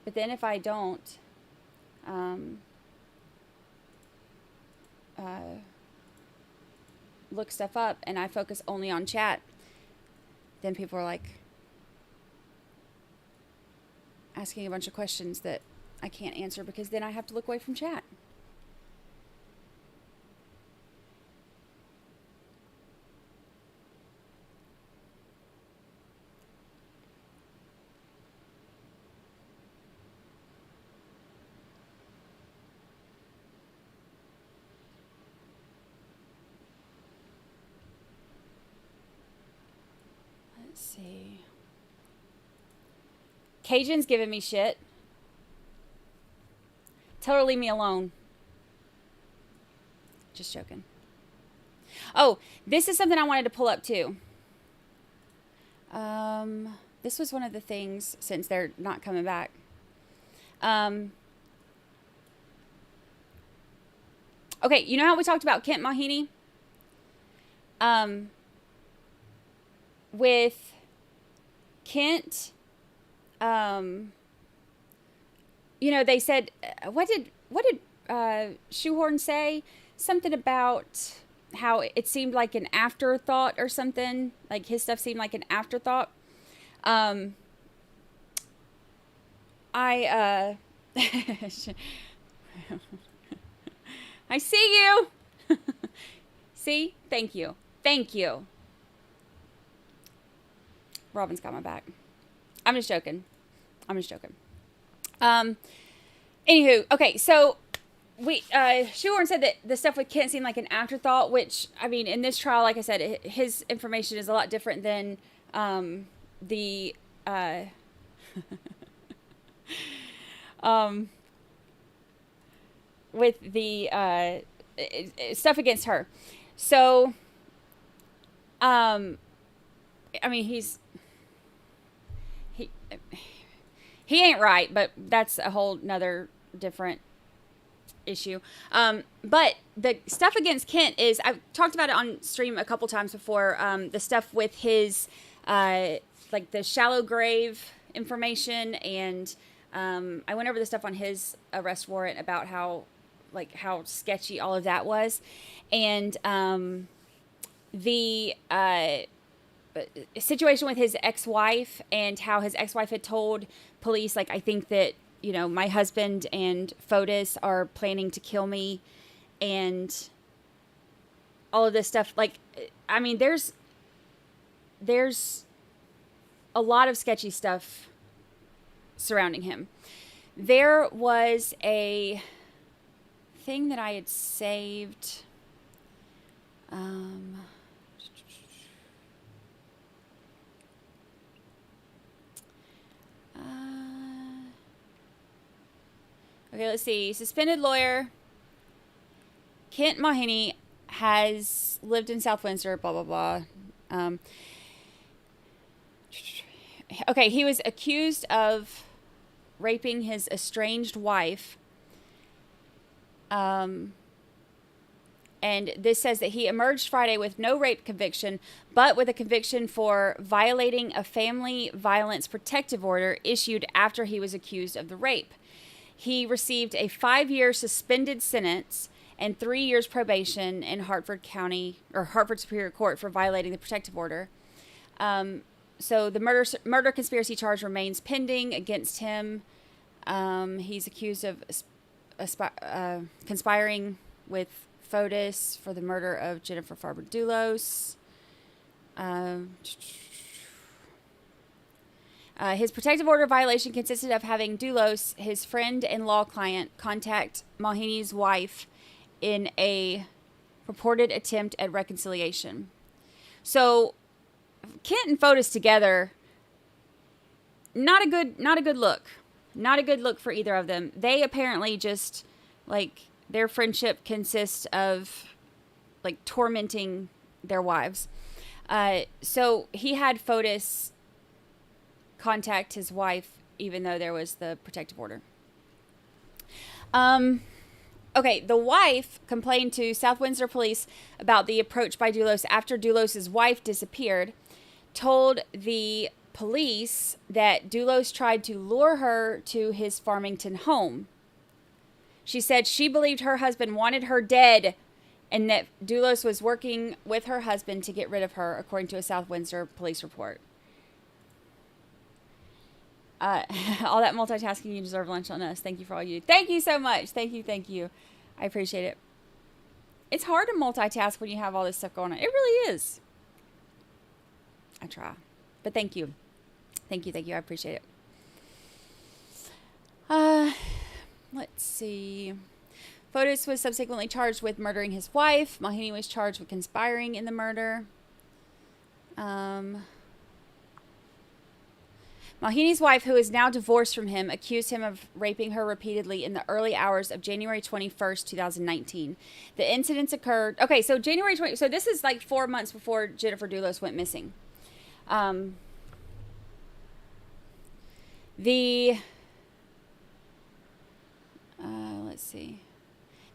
[SPEAKER 10] But then if I don't look stuff up and I focus only on chat, then people are like asking a bunch of questions that I can't answer because then I have to look away from chat. Let's see. Cajun's giving me shit. Tell her leave me alone. Just joking. Oh, this is something I wanted to pull up too. This was one of the things, since they're not coming back. Okay, you know how we talked about Kent Mahaney? With Kent, you know, they said, what did Shoehorn say? Something about how it seemed like an afterthought or something. Like his stuff seemed like an afterthought. I see you. See? Thank you. Thank you. Robin's got my back. I'm just joking. Anywho, okay, so Shoehorn said that the stuff with Kent seemed like an afterthought, which, I mean, in this trial, like I said, his information is a lot different than the with the stuff against her. So, I mean, he ain't right, but that's a whole nother different issue. But the stuff against Kent is, I've talked about it on stream a couple times before, the stuff with his, like the shallow grave information, and I went over the stuff on his arrest warrant about how sketchy all of that was. And the situation with his ex-wife, and how his ex-wife had told police, like, I think that, you know, my husband and Fotis are planning to kill me, and all of this stuff. Like, I mean, there's a lot of sketchy stuff surrounding him. There was a thing that I had saved. Okay, let's see. Suspended lawyer Kent Mahaney has lived in South Windsor, blah, blah, blah. Okay, he was accused of raping his estranged wife. And this says that he emerged Friday with no rape conviction, but with a conviction for violating a family violence protective order issued after he was accused of the rape. He received a 5-year suspended sentence and 3 years probation in Hartford Superior Court for violating the protective order. So the murder conspiracy charge remains pending against him. He's accused of conspiring with Fotis for the murder of Jennifer Dulos. His protective order violation consisted of having Dulos, his friend and law client, contact Mahaney's wife in a purported attempt at reconciliation. So Kent and Fotis together, not a good look. Not a good look for either of them. They apparently just, like, their friendship consists of, like, tormenting their wives. So he had Fotis contact his wife, even though there was the protective order. Okay, the wife complained to South Windsor police about the approach by Dulos after Dulos' wife disappeared, told the police that Dulos tried to lure her to his Farmington home. She said she believed her husband wanted her dead, and that Dulos was working with her husband to get rid of her, according to a South Windsor police report. All that multitasking, you deserve lunch on us. Thank you for all you do. Thank you so much. Thank you. I appreciate it. It's hard to multitask when you have all this stuff going on. It really is. I try. But thank you. Thank you. I appreciate it. Let's see. Fotis was subsequently charged with murdering his wife. Mahaney was charged with conspiring in the murder. Mahini's wife, who is now divorced from him, accused him of raping her repeatedly in the early hours of January 21st, 2019. The incidents occurred... Okay, so January 20... So this is like 4 months before Jennifer Dulos went missing. Let's see.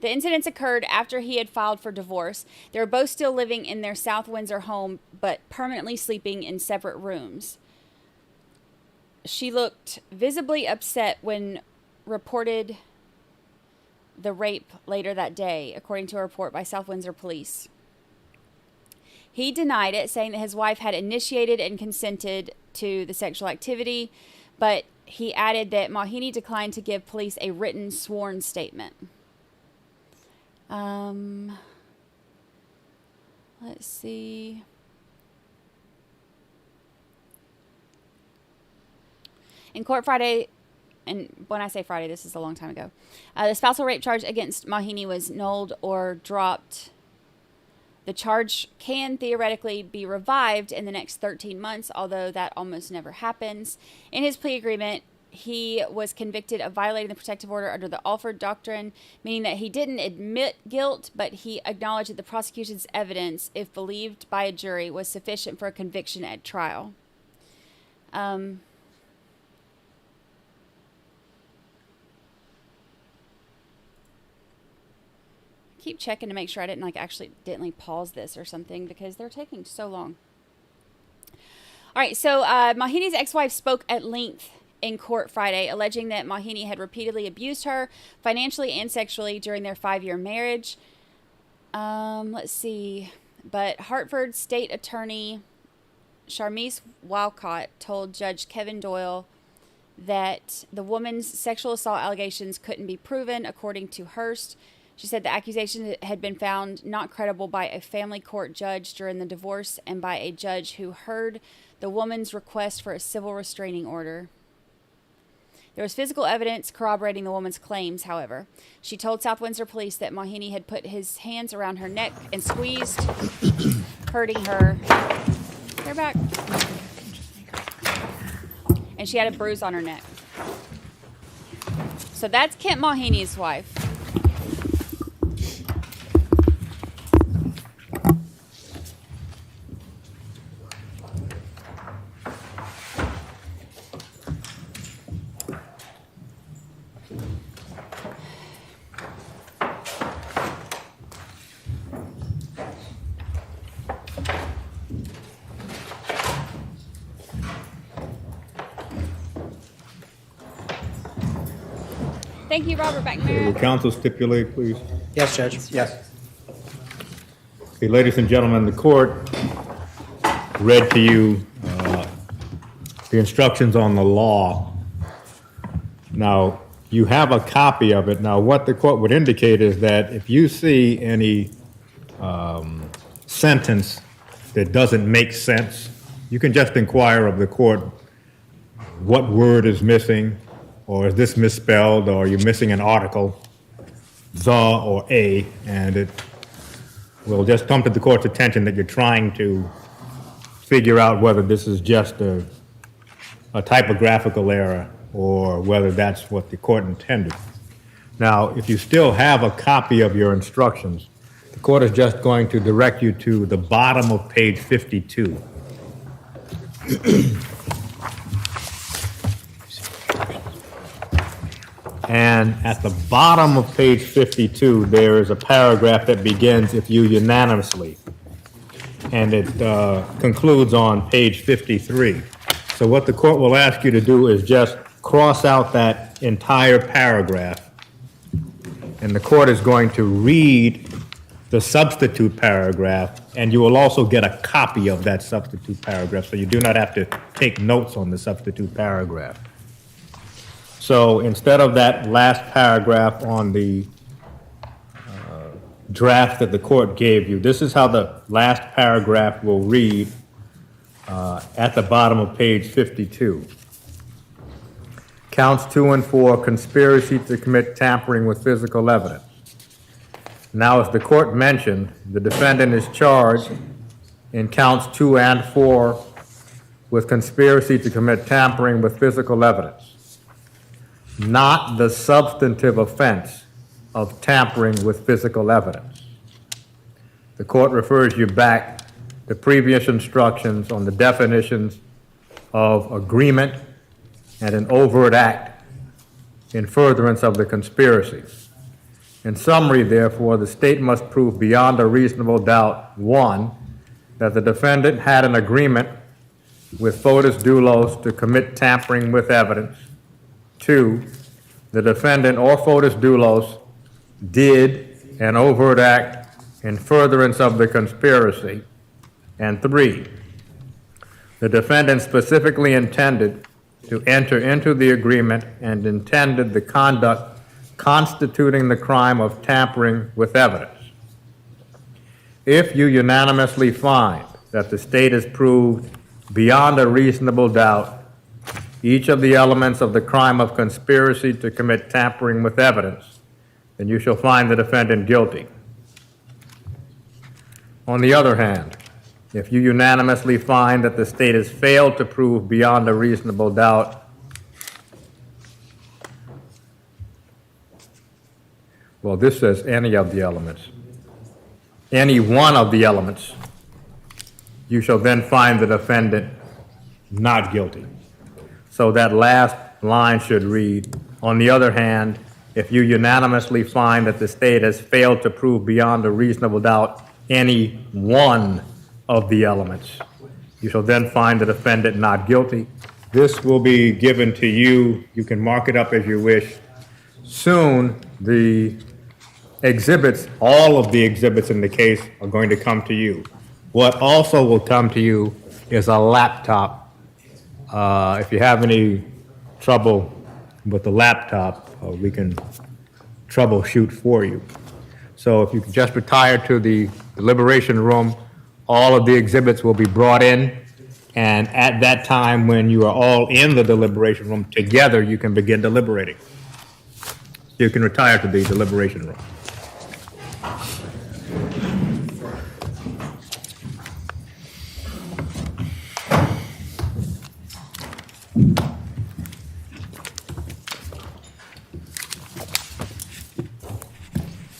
[SPEAKER 10] The incidents occurred after he had filed for divorce. They were both still living in their South Windsor home, but permanently sleeping in separate rooms. She looked visibly upset when reported the rape later that day, according to a report by South Windsor Police. He denied it, saying that his wife had initiated and consented to the sexual activity, but he added that Mahini declined to give police a written sworn statement. Let's see. In court Friday, and when I say Friday, this is a long time ago, the spousal rape charge against Mahini was nulled or dropped. The charge can theoretically be revived in the next 13 months, although that almost never happens. In his plea agreement, he was convicted of violating the protective order under the Alford Doctrine, meaning that he didn't admit guilt, but he acknowledged that the prosecution's evidence, if believed by a jury, was sufficient for a conviction at trial. Keep checking to make sure I didn't accidentally pause this or something, because they're taking so long. All right, so Mahini's ex-wife spoke at length in court Friday, alleging that Mahini had repeatedly abused her financially and sexually during their 5-year marriage. Let's see. But Hartford State Attorney Charmise Walcott told Judge Kevin Doyle that the woman's sexual assault allegations couldn't be proven, according to Hearst. She said the accusation had been found not credible by a family court judge during the divorce and by a judge who heard the woman's request for a civil restraining order. There was physical evidence corroborating the woman's claims, however. She told South Windsor Police that Mahini had put his hands around her neck and squeezed, hurting her. They're back. And she had a bruise on her neck. So that's Kent Mahini's wife. Thank you, Robert McNair.
[SPEAKER 11] Will counsel stipulate, please?
[SPEAKER 16] Yes, Judge. Yes.
[SPEAKER 11] Okay, ladies and gentlemen, the court read to you the instructions on the law. Now, you have a copy of it. Now, what the court would indicate is that if you see any sentence that doesn't make sense, you can just inquire of the court what word is missing, or is this misspelled, or you're missing an article, the or a, and it will just come to the court's attention that you're trying to figure out whether this is just a typographical error or whether that's what the court intended. Now, if you still have a copy of your instructions, the court is just going to direct you to the bottom of page 52. And at the bottom of page 52, there is a paragraph that begins, "if you unanimously," and it concludes on page 53. So what the court will ask you to do is just cross out that entire paragraph, and the court is going to read the substitute paragraph, and you will also get a copy of that substitute paragraph, so you do not have to take notes on the substitute paragraph. So instead of that last paragraph on the draft that the court gave you, this is how the last paragraph will read at the bottom of page 52. Counts 2 and 4, conspiracy to commit tampering with physical evidence. Now, as the court mentioned, the defendant is charged in counts 2 and 4 with conspiracy to commit tampering with physical evidence, not the substantive offense of tampering with physical evidence. The court refers you back to previous instructions on the definitions of agreement and an overt act in furtherance of the conspiracy. In summary, therefore, the state must prove beyond a reasonable doubt, one, that the defendant had an agreement with Fotis Dulos to commit tampering with evidence. Two, the defendant or Fotis Dulos did an overt act in furtherance of the conspiracy. And three, the defendant specifically intended to enter into the agreement and intended the conduct constituting the crime of tampering with evidence. If you unanimously find that the state has proved beyond a reasonable doubt each of the elements of the crime of conspiracy to commit tampering with evidence, then you shall find the defendant guilty. On the other hand, if you unanimously find that the state has failed to prove beyond a reasonable doubt, well, this says any of the elements, any one of the elements, you shall then find the defendant not guilty. So that last line should read, on the other hand, if you unanimously find that the state has failed to prove beyond a reasonable doubt any one of the elements, you shall then find the defendant not guilty. This will be given to you. You can mark it up as you wish. Soon, the exhibits, all of the exhibits in the case are going to come to you. What also will come to you is a laptop. If you have any trouble with the laptop, we can troubleshoot for you. So if you can just retire to the deliberation room, all of the exhibits will be brought in, and at that time when you are all in the deliberation room together, you can begin deliberating. You can retire to the deliberation room.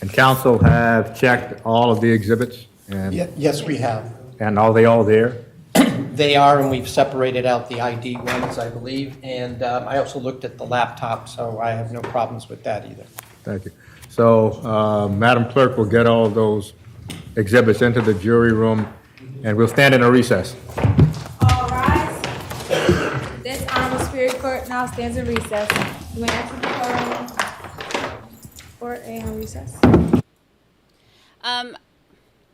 [SPEAKER 11] And counsel have checked all of the exhibits? And
[SPEAKER 14] Yes, we have.
[SPEAKER 11] And are they all there?
[SPEAKER 14] They are, and we've separated out the ID ones, I believe, and I also looked at the laptop, so I have no problems with that either.
[SPEAKER 11] Thank you. So Madam Clerk will get all of those exhibits into the jury room, and we'll stand in a recess.
[SPEAKER 15] All rise. This honorable Superior Court now stands in recess. You may enter the courtroom for a recess.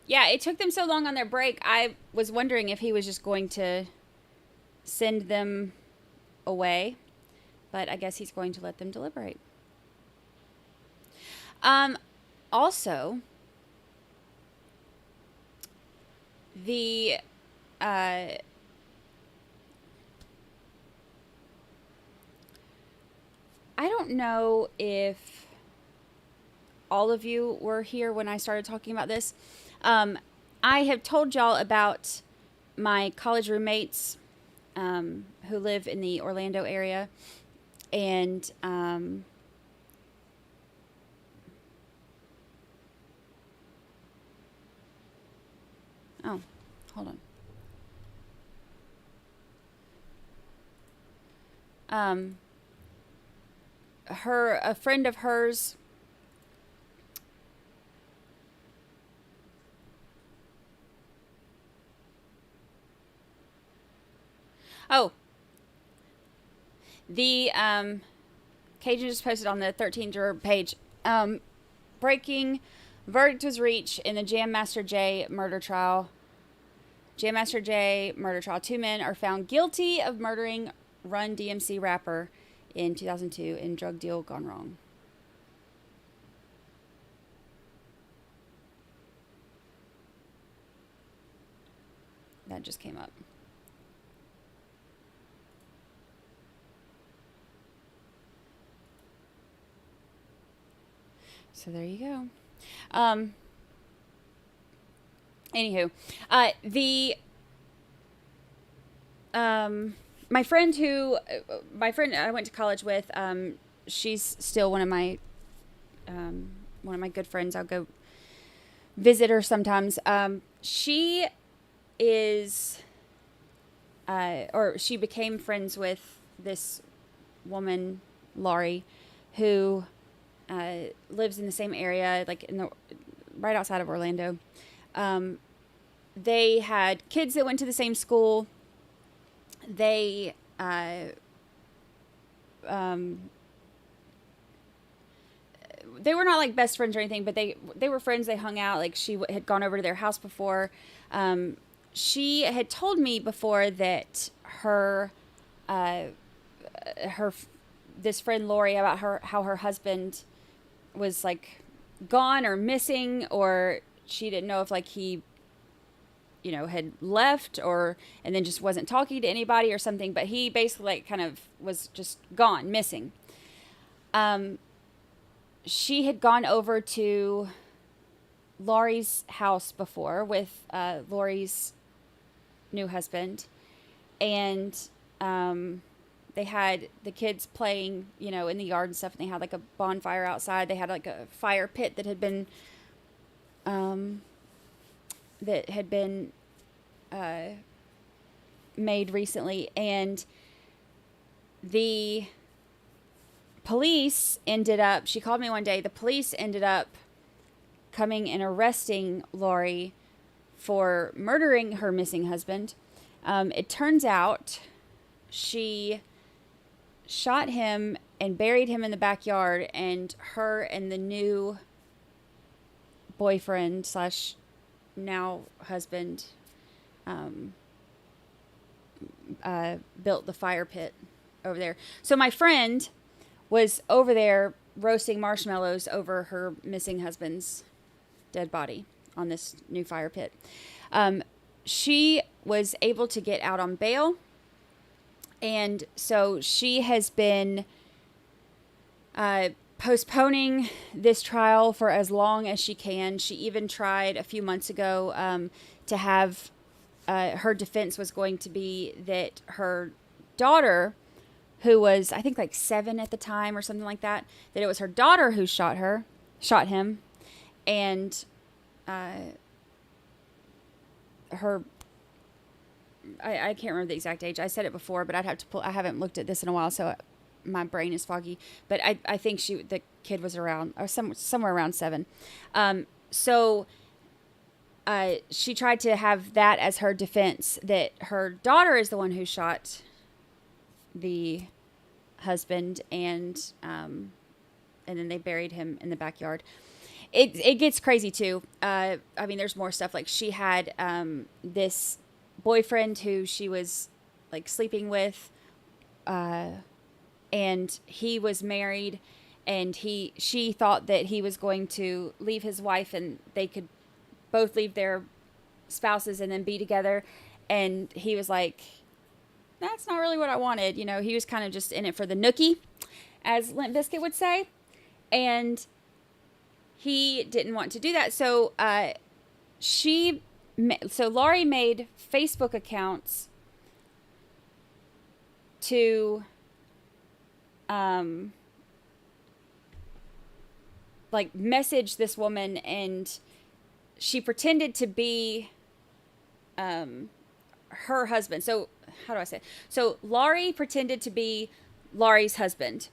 [SPEAKER 10] Yeah, it took them so long on their break. I was wondering if he was just going to send them away, but I guess he's going to let them deliberate. Also, the I don't know if all of you were here when I started talking about this. I have told y'all about my college roommates who live in the Orlando area, and oh, hold on. A friend of hers the Cajun just posted on the 13 juror page. Breaking verdict was reached in the Jam Master J murder trial. Jam Master J murder trial. 2 men are found guilty of murdering Run DMC rapper in 2002 in drug deal gone wrong. That just came up. So there you go. Anywho, my friend I went to college with, she's still one of my good friends. I'll go visit her sometimes. She is, or she became friends with this woman, Laurie, who lives in the same area, like right outside of Orlando. They had kids that went to the same school. They were not like best friends or anything, but they were friends. They hung out. Like she had gone over to their house before. She had told me before that this friend Lori, about how her husband was like gone or missing, or she didn't know if like he, had left and then just wasn't talking to anybody or something, but he basically like kind of was just gone, missing. She had gone over to Laurie's house before with Laurie's new husband, and they had the kids playing, in the yard and stuff, and they had like a bonfire outside. They had like a fire pit that had been made recently, and the police she called me one day, the police ended up coming and arresting Laurie for murdering her missing husband. It turns out she shot him and buried him in the backyard, and her and the new boyfriend / now husband built the fire pit over there. So my friend was over there roasting marshmallows over her missing husband's dead body on this new fire pit. She was able to get out on bail, and so she has been postponing this trial for as long as she can. She even tried a few months ago to have her defense was going to be that her daughter, who was I think like 7 at the time or something like that it was her daughter who shot him, and I can't remember the exact age. I said it before, but I haven't looked at this in a while, so my brain is foggy. But I think the kid was around, or somewhere around 7. So she tried to have that as her defense, that her daughter is the one who shot the husband, and then they buried him in the backyard. It gets crazy too. I mean, there's more stuff. Like she had this boyfriend who she was like sleeping with, and he was married, and she thought that he was going to leave his wife and they could both leave their spouses and then be together. And he was like, that's not really what I wanted. He was kind of just in it for the nookie, as Limp Bizkit would say. And he didn't want to do that. So Laurie made Facebook accounts to like message this woman, and she pretended to be her husband. So how do I say it? So Laurie pretended to be Laurie's husband,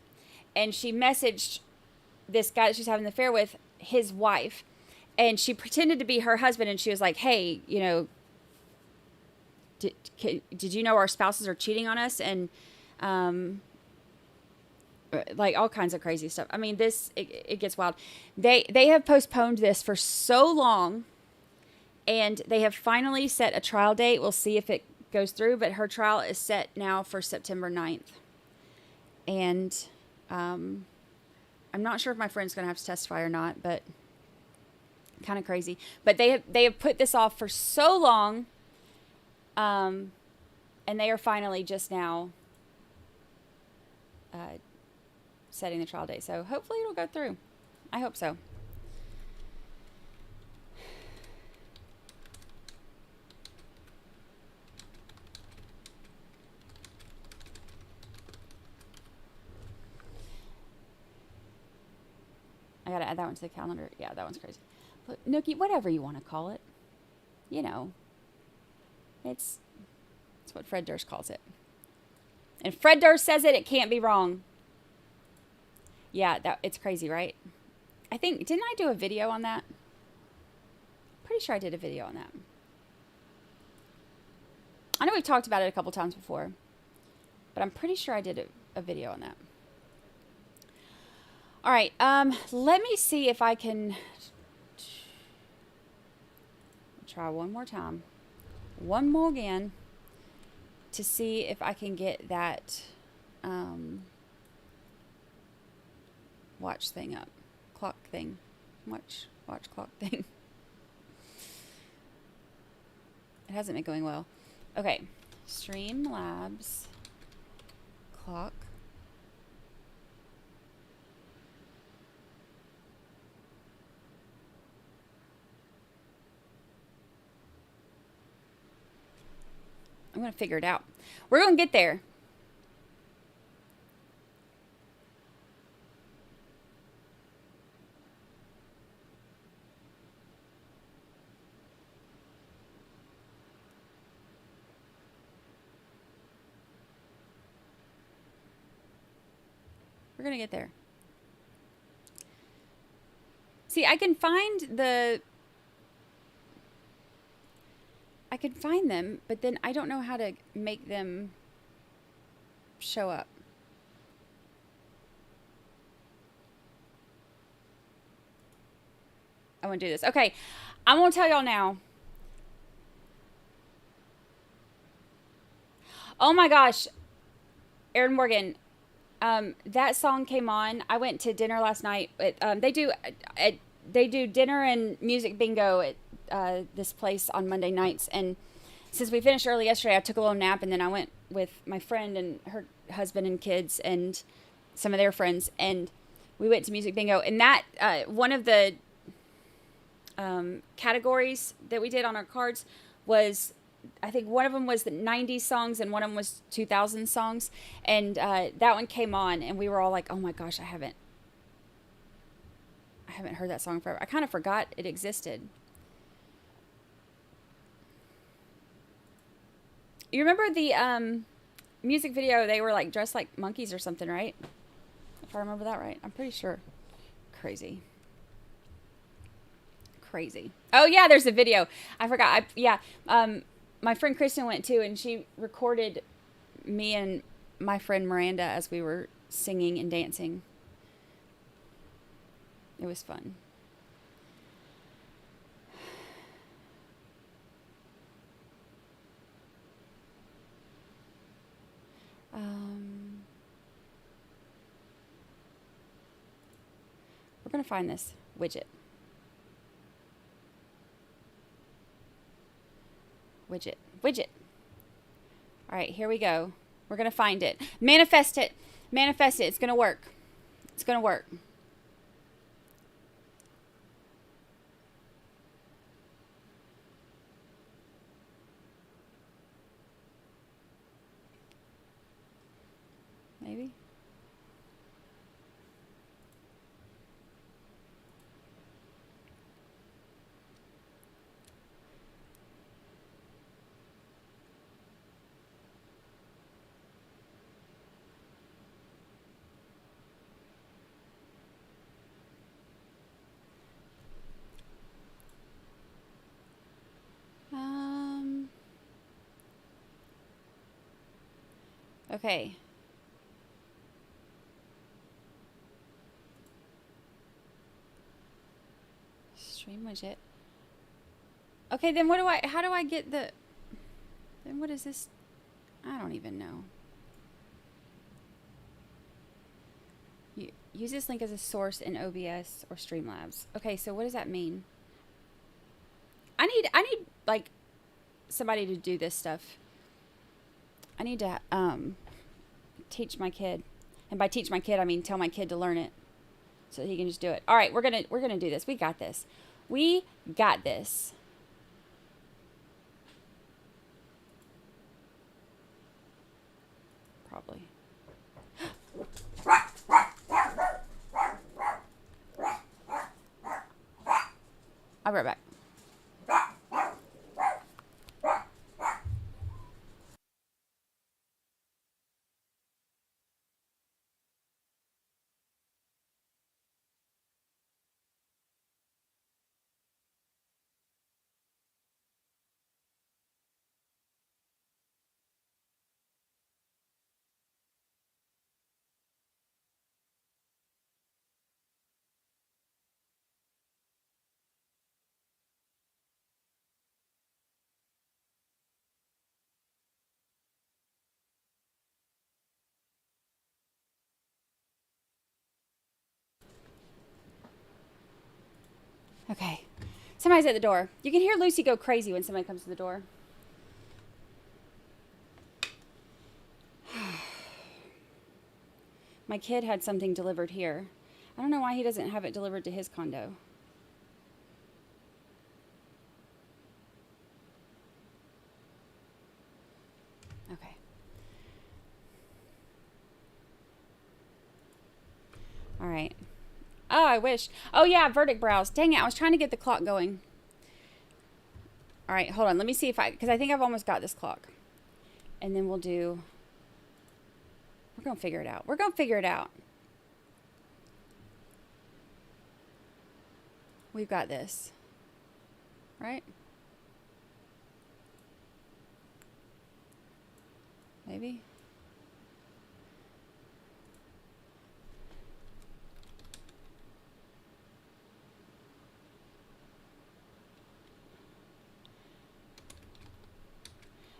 [SPEAKER 10] and she messaged this guy that she's having the affair with, his wife, and she pretended to be her husband, and she was like, hey, did you know our spouses are cheating on us? And like all kinds of crazy stuff. I mean, it gets wild. They have postponed this for so long, and they have finally set a trial date. We'll see if it goes through, but her trial is set now for September 9th. And I'm not sure if my friend's going to have to testify or not, but kind of crazy. But they have put this off for so long, and they are finally just now setting the trial date. So hopefully it'll go through. I hope so. gotta add that one to the calendar. Yeah, that one's crazy. But Nookie, whatever you want to call it. You know. It's what Fred Durst calls it. And Fred Durst says it can't be wrong. Yeah, it's crazy, right? I think, didn't I do a video on that? Pretty sure I did a video on that. I know we've talked about it a couple times before, but I'm pretty sure I did a video on that. All right, let me see if I can try one more time. One more again to see if I can get that watch thing up. Clock thing. Watch clock thing. It hasn't been going well. Okay. Streamlabs clock. I'm going to figure it out. We're going to get there. We're going to get there. See, I can find them, but then I don't know how to make them show up. I want to do this. Okay, I'm going to tell y'all now. Oh my gosh, Aaron Morgan, that song came on. I went to dinner last night. They do dinner and music bingo at this place on Monday nights, and since we finished early yesterday, I took a little nap, and then I went with my friend and her husband and kids and some of their friends, and we went to music bingo. And that one of the categories that we did on our cards was, I think one of them was the 90s songs and one of them was 2000 songs, and that one came on, and we were all like, oh my gosh, I haven't heard that song forever. I kind of forgot it existed. You remember the music video? They were like dressed like monkeys or something, right? If I remember that right. I'm pretty sure. Crazy. Oh yeah, there's a video. I forgot. My friend Kristen went too, and she recorded me and my friend Miranda as we were singing and dancing. It was fun. We're going to find this widget. Widget. All right, here we go. We're going to find it. Manifest it. It's going to work. Maybe. Okay. Stream widget. Okay, then how do I get then what is this? I don't even know. Use this link as a source in OBS or Streamlabs. Okay, so what does that mean? I need like somebody to do this stuff. I need to teach my kid. And by teach my kid, I mean tell my kid to learn it so that he can just do it. All right, we're going to do this. We got this. Probably. I'll be right back. Okay. Somebody's at the door. You can hear Lucy go crazy when somebody comes to the door. My kid had something delivered here. I don't know why he doesn't have it delivered to his condo. Okay. All right. Oh, I wish. Oh, yeah, verdict browse. Dang it, I was trying to get the clock going. All right, hold on. Let me see if because I think I've almost got this clock. And then we'll do... We're going to figure it out. We're going to figure it out. We've got this. Right? Maybe?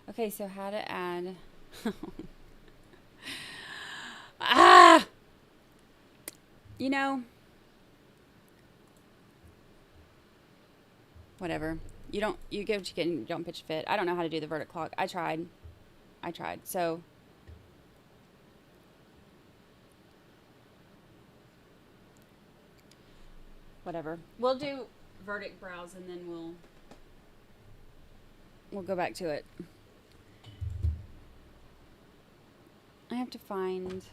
[SPEAKER 10] Okay, so how to add... Ah! You know... Whatever. You get what you get and you don't pitch a fit. I don't know how to do the verdict clock. I tried. So... Whatever. We'll do verdict browse and then we'll go back to it. I have to find...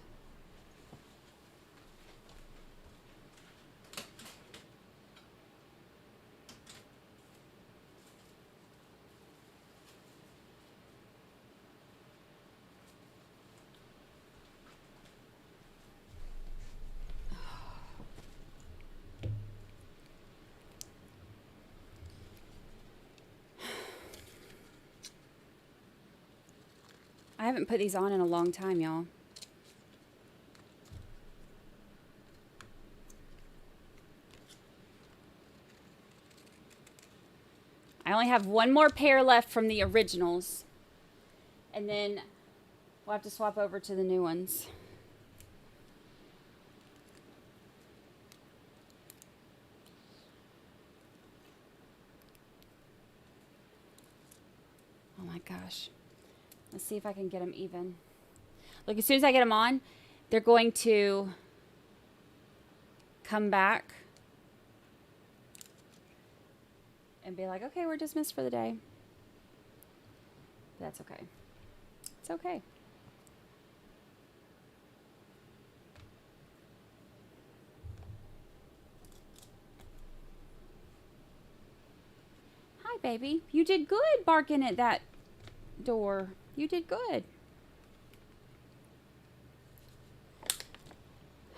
[SPEAKER 10] I haven't put these on in a long time, y'all. I only have one more pair left from the originals. And then we'll have to swap over to the new ones. Oh my gosh. Let's see if I can get them even. Look, as soon as I get them on, they're going to come back and be like, okay, we're dismissed for the day. That's okay. It's okay. Hi, baby. You did good barking at that door. You did good.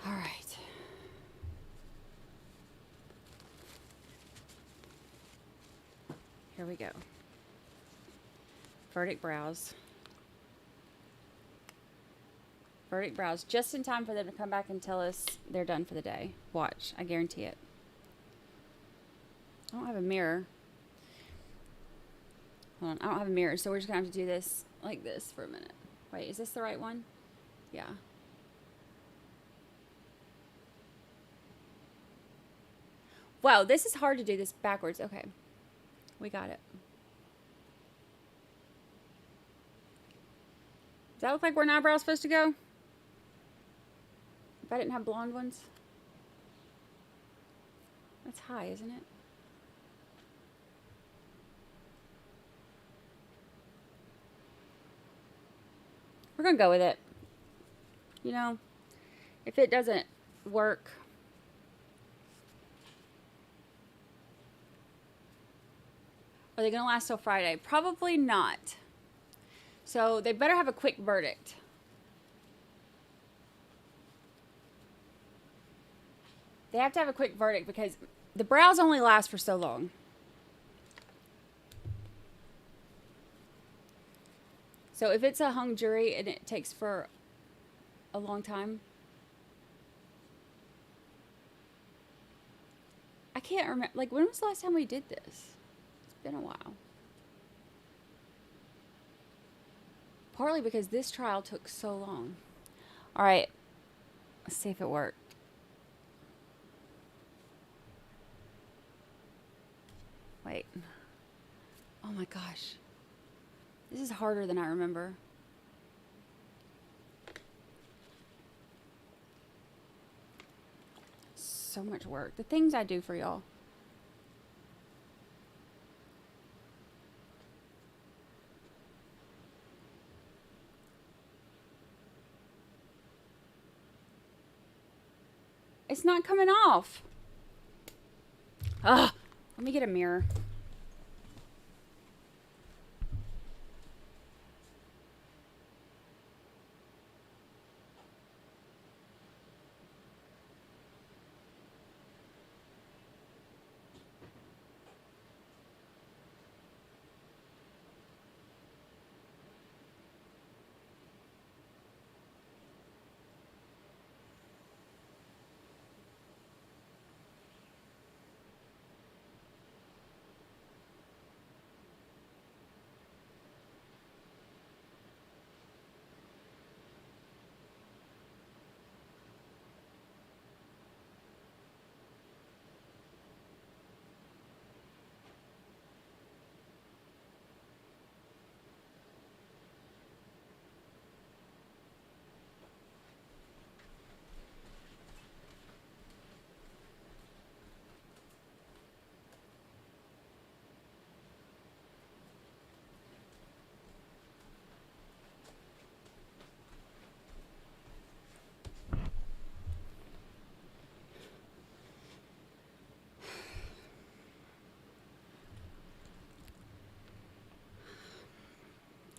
[SPEAKER 10] All right. Here we go. Verdict browse. Verdict browse. Just in time for them to come back and tell us they're done for the day. Watch. I guarantee it. I don't have a mirror. Hold on. I don't have a mirror, so we're just going to have to do this like this for a minute. Wait, is this the right one? Yeah. Wow, this is hard to do this backwards. Okay. We got it. Does that look like where an eyebrow's supposed to go? If I didn't have blonde ones? That's high, isn't it? We're going to go with it. You know, if it doesn't work, Are they going to last till Friday? Probably not. So they better have a quick verdict. They have to have a quick verdict because the browse only lasts for so long. So if it's a hung jury and it takes for a long time, I can't remember. Like, when was the last time we did this? It's been a while. Partly because this trial took so long. All right, let's see if it worked. Wait. Oh my gosh. This is harder than I remember. So much work. The things I do for y'all. It's not coming off. Ugh. Let me get a mirror.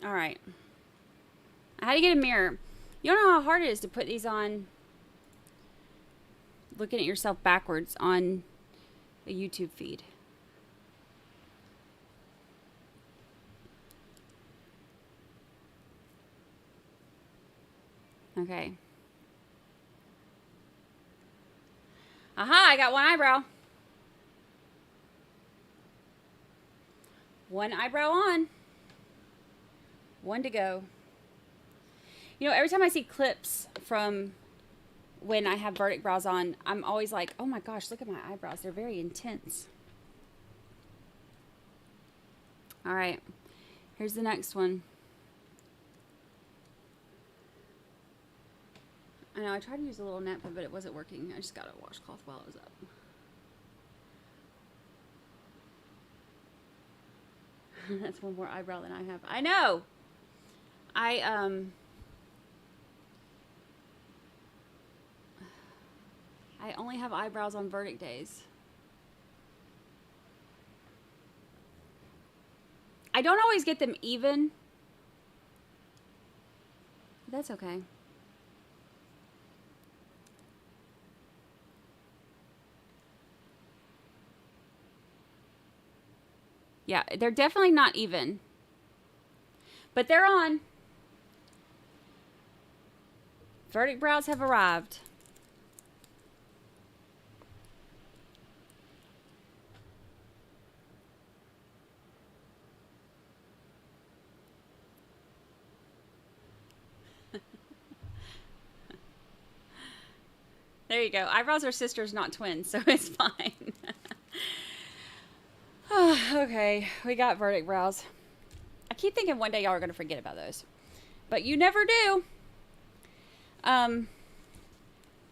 [SPEAKER 10] All right. I had to get a mirror. You don't know how hard it is to put these on looking at yourself backwards on a YouTube feed. Okay. Aha, I got one eyebrow. One eyebrow on. One to go. You know, every time I see clips from when I have verdict brows on, I'm always like, oh my gosh, look at my eyebrows. They're very intense. All right. Here's the next one. I know, I tried to use a little napkin, but it wasn't working. I just got a washcloth while it was up. That's one more eyebrow than I have. I know! I only have eyebrows on verdict days. I don't always get them even. But that's okay. Yeah, they're definitely not even. But they're on. Verdict brows have arrived. There you go. Eyebrows are sisters, not twins, so it's fine. Okay, we got verdict brows. I keep thinking one day y'all are going to forget about those. But you never do.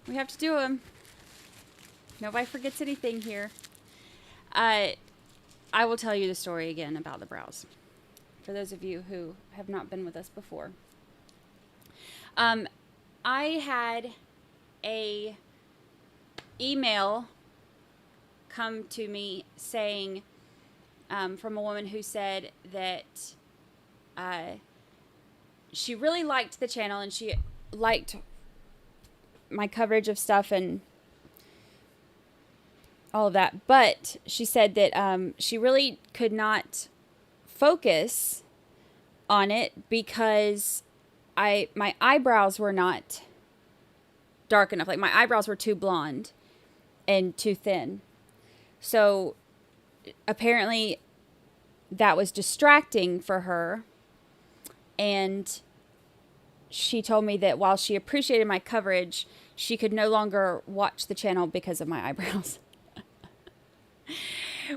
[SPEAKER 10] We have to do them. Nobody forgets anything here. I will tell you the story again about the brows. For those of you who have not been with us before. I had a email come to me saying from a woman who said that she really liked the channel and she liked my coverage of stuff and all of that. But she said that she really could not focus on it because my eyebrows were not dark enough. Like my eyebrows were too blonde and too thin. So apparently that was distracting for her. And she told me that while she appreciated my coverage, she could no longer watch the channel because of my eyebrows.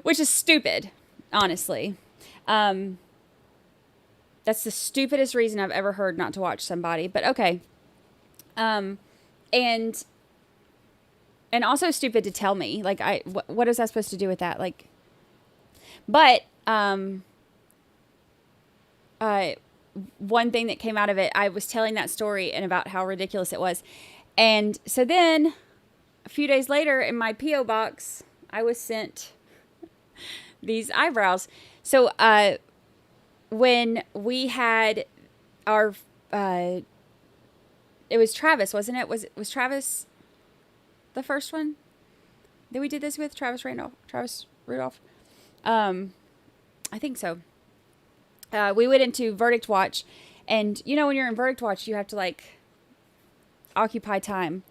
[SPEAKER 10] Which is stupid, honestly. That's the stupidest reason I've ever heard not to watch somebody, but okay. And also stupid to tell me, like, what is I supposed to do with that? Like, but, one thing that came out of it, I was telling that story and about how ridiculous it was. And so then a few days later in my P.O. box, I was sent these eyebrows. So, when we had our, it was Travis, wasn't it? Was Travis the first one that we did this with? Travis Rudolph? I think so. We went into Verdict Watch, and you know, when you're in Verdict Watch, you have to like occupy time.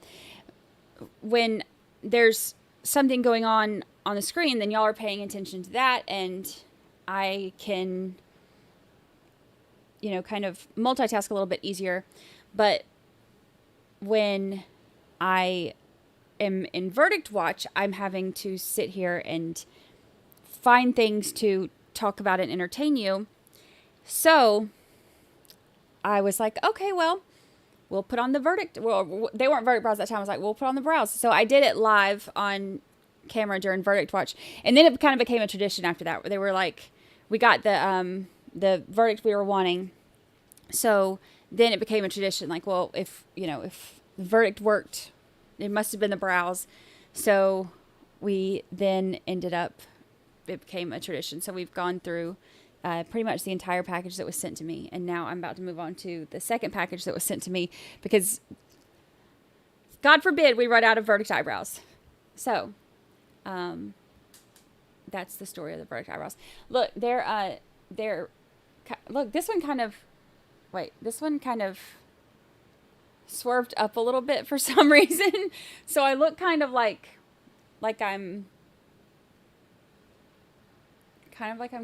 [SPEAKER 10] When there's something going on the screen, then y'all are paying attention to that, and I can, you know, kind of multitask a little bit easier. But when I am in Verdict Watch, I'm having to sit here and find things to talk about and entertain you. So I was like, okay, well, we'll put on the verdict. Well, they weren't verdict brows at that time. I was like, we'll put on the brows. So I did it live on camera during Verdict Watch. And then it kind of became a tradition after that. They were like, we got the verdict we were wanting. So then it became a tradition. Like, well, if the verdict worked, it must have been the brows. So we then ended up, it became a tradition. So we've gone through pretty much the entire package that was sent to me. And now I'm about to move on to the second package that was sent to me because God forbid we run out of verdict eyebrows. So, that's the story of the verdict eyebrows. Look, look, this one kind of swerved up a little bit for some reason. So I look kind of like I'm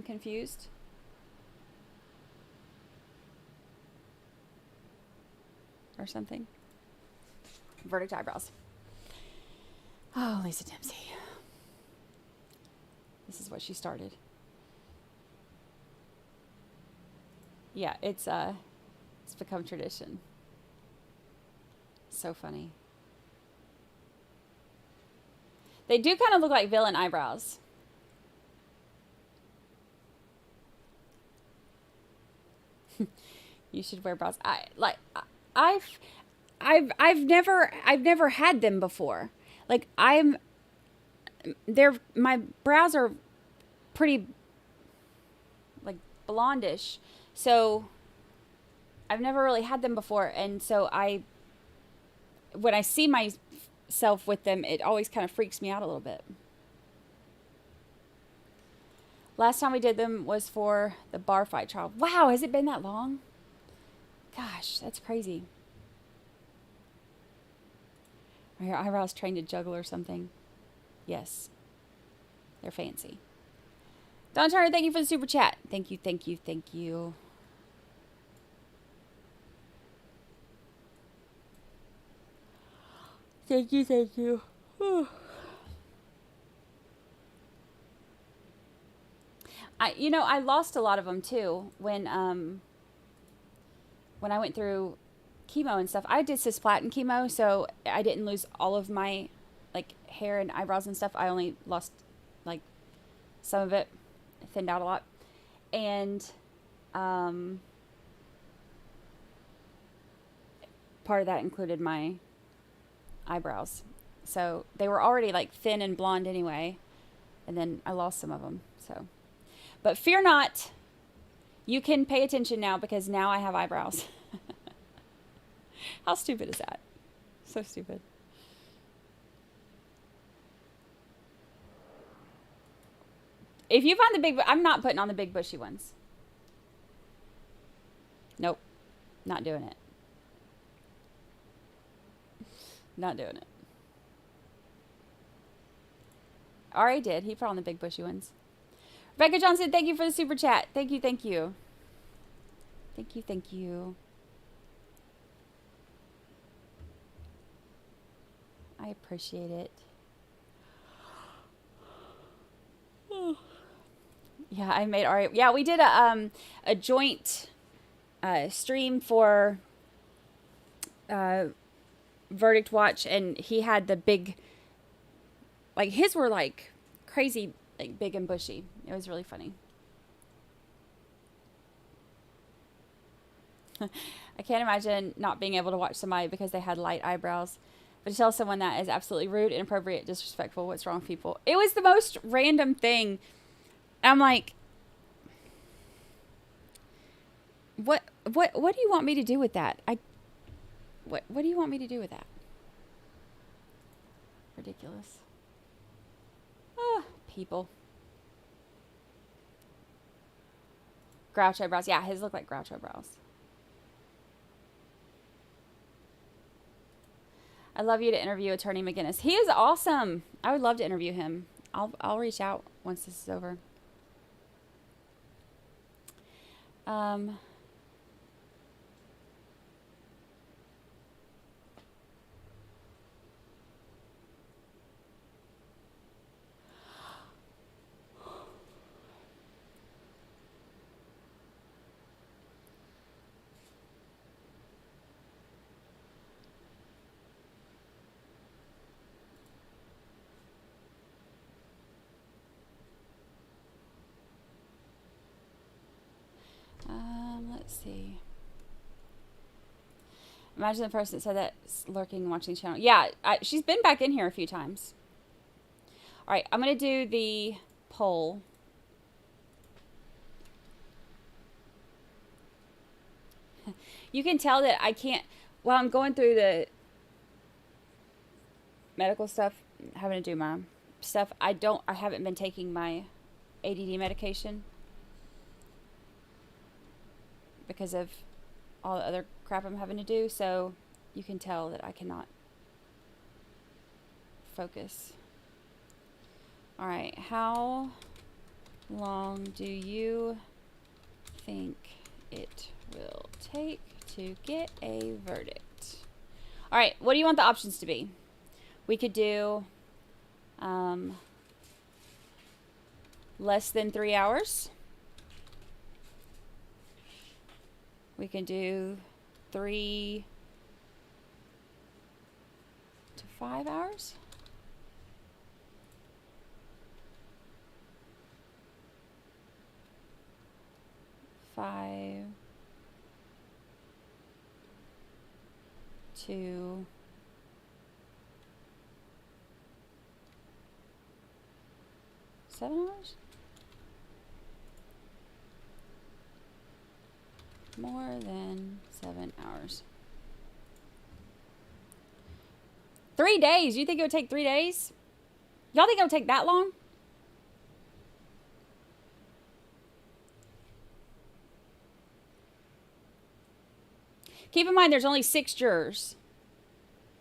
[SPEAKER 10] confused. Or something. Verdict eyebrows. Oh, Lisa Dempsey. This is what she started. Yeah, it's become tradition. So funny. They do kind of look like villain eyebrows. You should wear brows. I've never had them before. Like my brows are pretty like blondish. So I've never really had them before. And so when I see myself with them, it always kind of freaks me out a little bit. Last time we did them was for the bar fight trial. Wow, has it been that long? Gosh, that's crazy. Are your eyebrows trained to juggle or something? Yes. They're fancy. Don Turner, thank you for the super chat. Thank you, thank you, thank you. Thank you, thank you. I lost a lot of them too when I went through chemo and stuff. I did cisplatin chemo, so I didn't lose all of my like hair and eyebrows and stuff. I only lost like some of it, thinned out a lot, and part of that included my eyebrows. So they were already like thin and blonde anyway, and then I lost some of them. So, But fear not. You can pay attention now because now I have eyebrows. How stupid is that? So stupid. If you find the big, I'm not putting on the big bushy ones. Nope. Not doing it. Not doing it. Already did. He put on the big bushy ones. Rebecca Johnson, thank you for the super chat. Thank you, thank you. Thank you, thank you. I appreciate it. Yeah, I made Ari. Yeah, we did a joint stream for Verdict Watch, and he had the big, like his were like crazy, like big and bushy. It was really funny. I can't imagine not being able to watch somebody because they had light eyebrows. But to tell someone that is absolutely rude, inappropriate, disrespectful. What's wrong with people? It was the most random thing. I'm like, what do you want me to do with that? What do you want me to do with that? Ridiculous. Ah, people. Grouch eyebrows. Yeah, his look like grouch eyebrows. I'd love you to interview Attorney McGinnis. He is awesome. I would love to interview him. I'll reach out once this is over. Let's see. Imagine the person that said that lurking and watching the channel. Yeah, she's been back in here a few times. All right, I'm going to do the poll. You can tell that I can't, while I'm going through the medical stuff, having to do my stuff, I haven't been taking my ADD medication because of all the other crap I'm having to do, so you can tell that I cannot focus. All right, how long do you think it will take to get a verdict? All right, what do you want the options to be? We could do less than 3 hours. We can do 3 to 5 hours. Five to 7 hours. More than 7 hours. 3 days. You think it would take 3 days? Y'all think it'll take that long? Keep in mind there's only 6 jurors.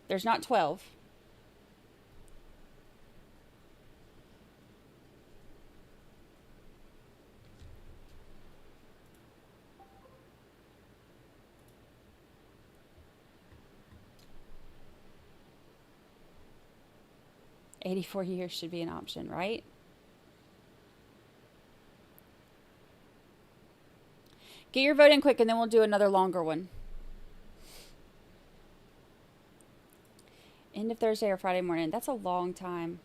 [SPEAKER 10] There's not 12. $84 years should be an option, right? Get your vote in quick and then we'll do another longer one. End of Thursday or Friday morning. That's a long time.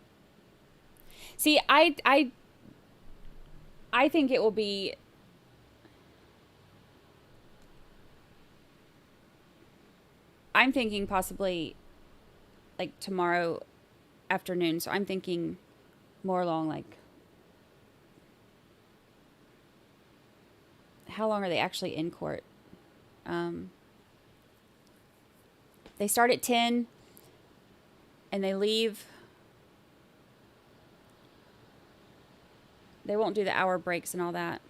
[SPEAKER 10] See, I think it will be... I'm thinking possibly like tomorrow afternoon. So I'm thinking more along like how long are they actually in court? They start at 10 and they leave. They won't do the hour breaks and all that.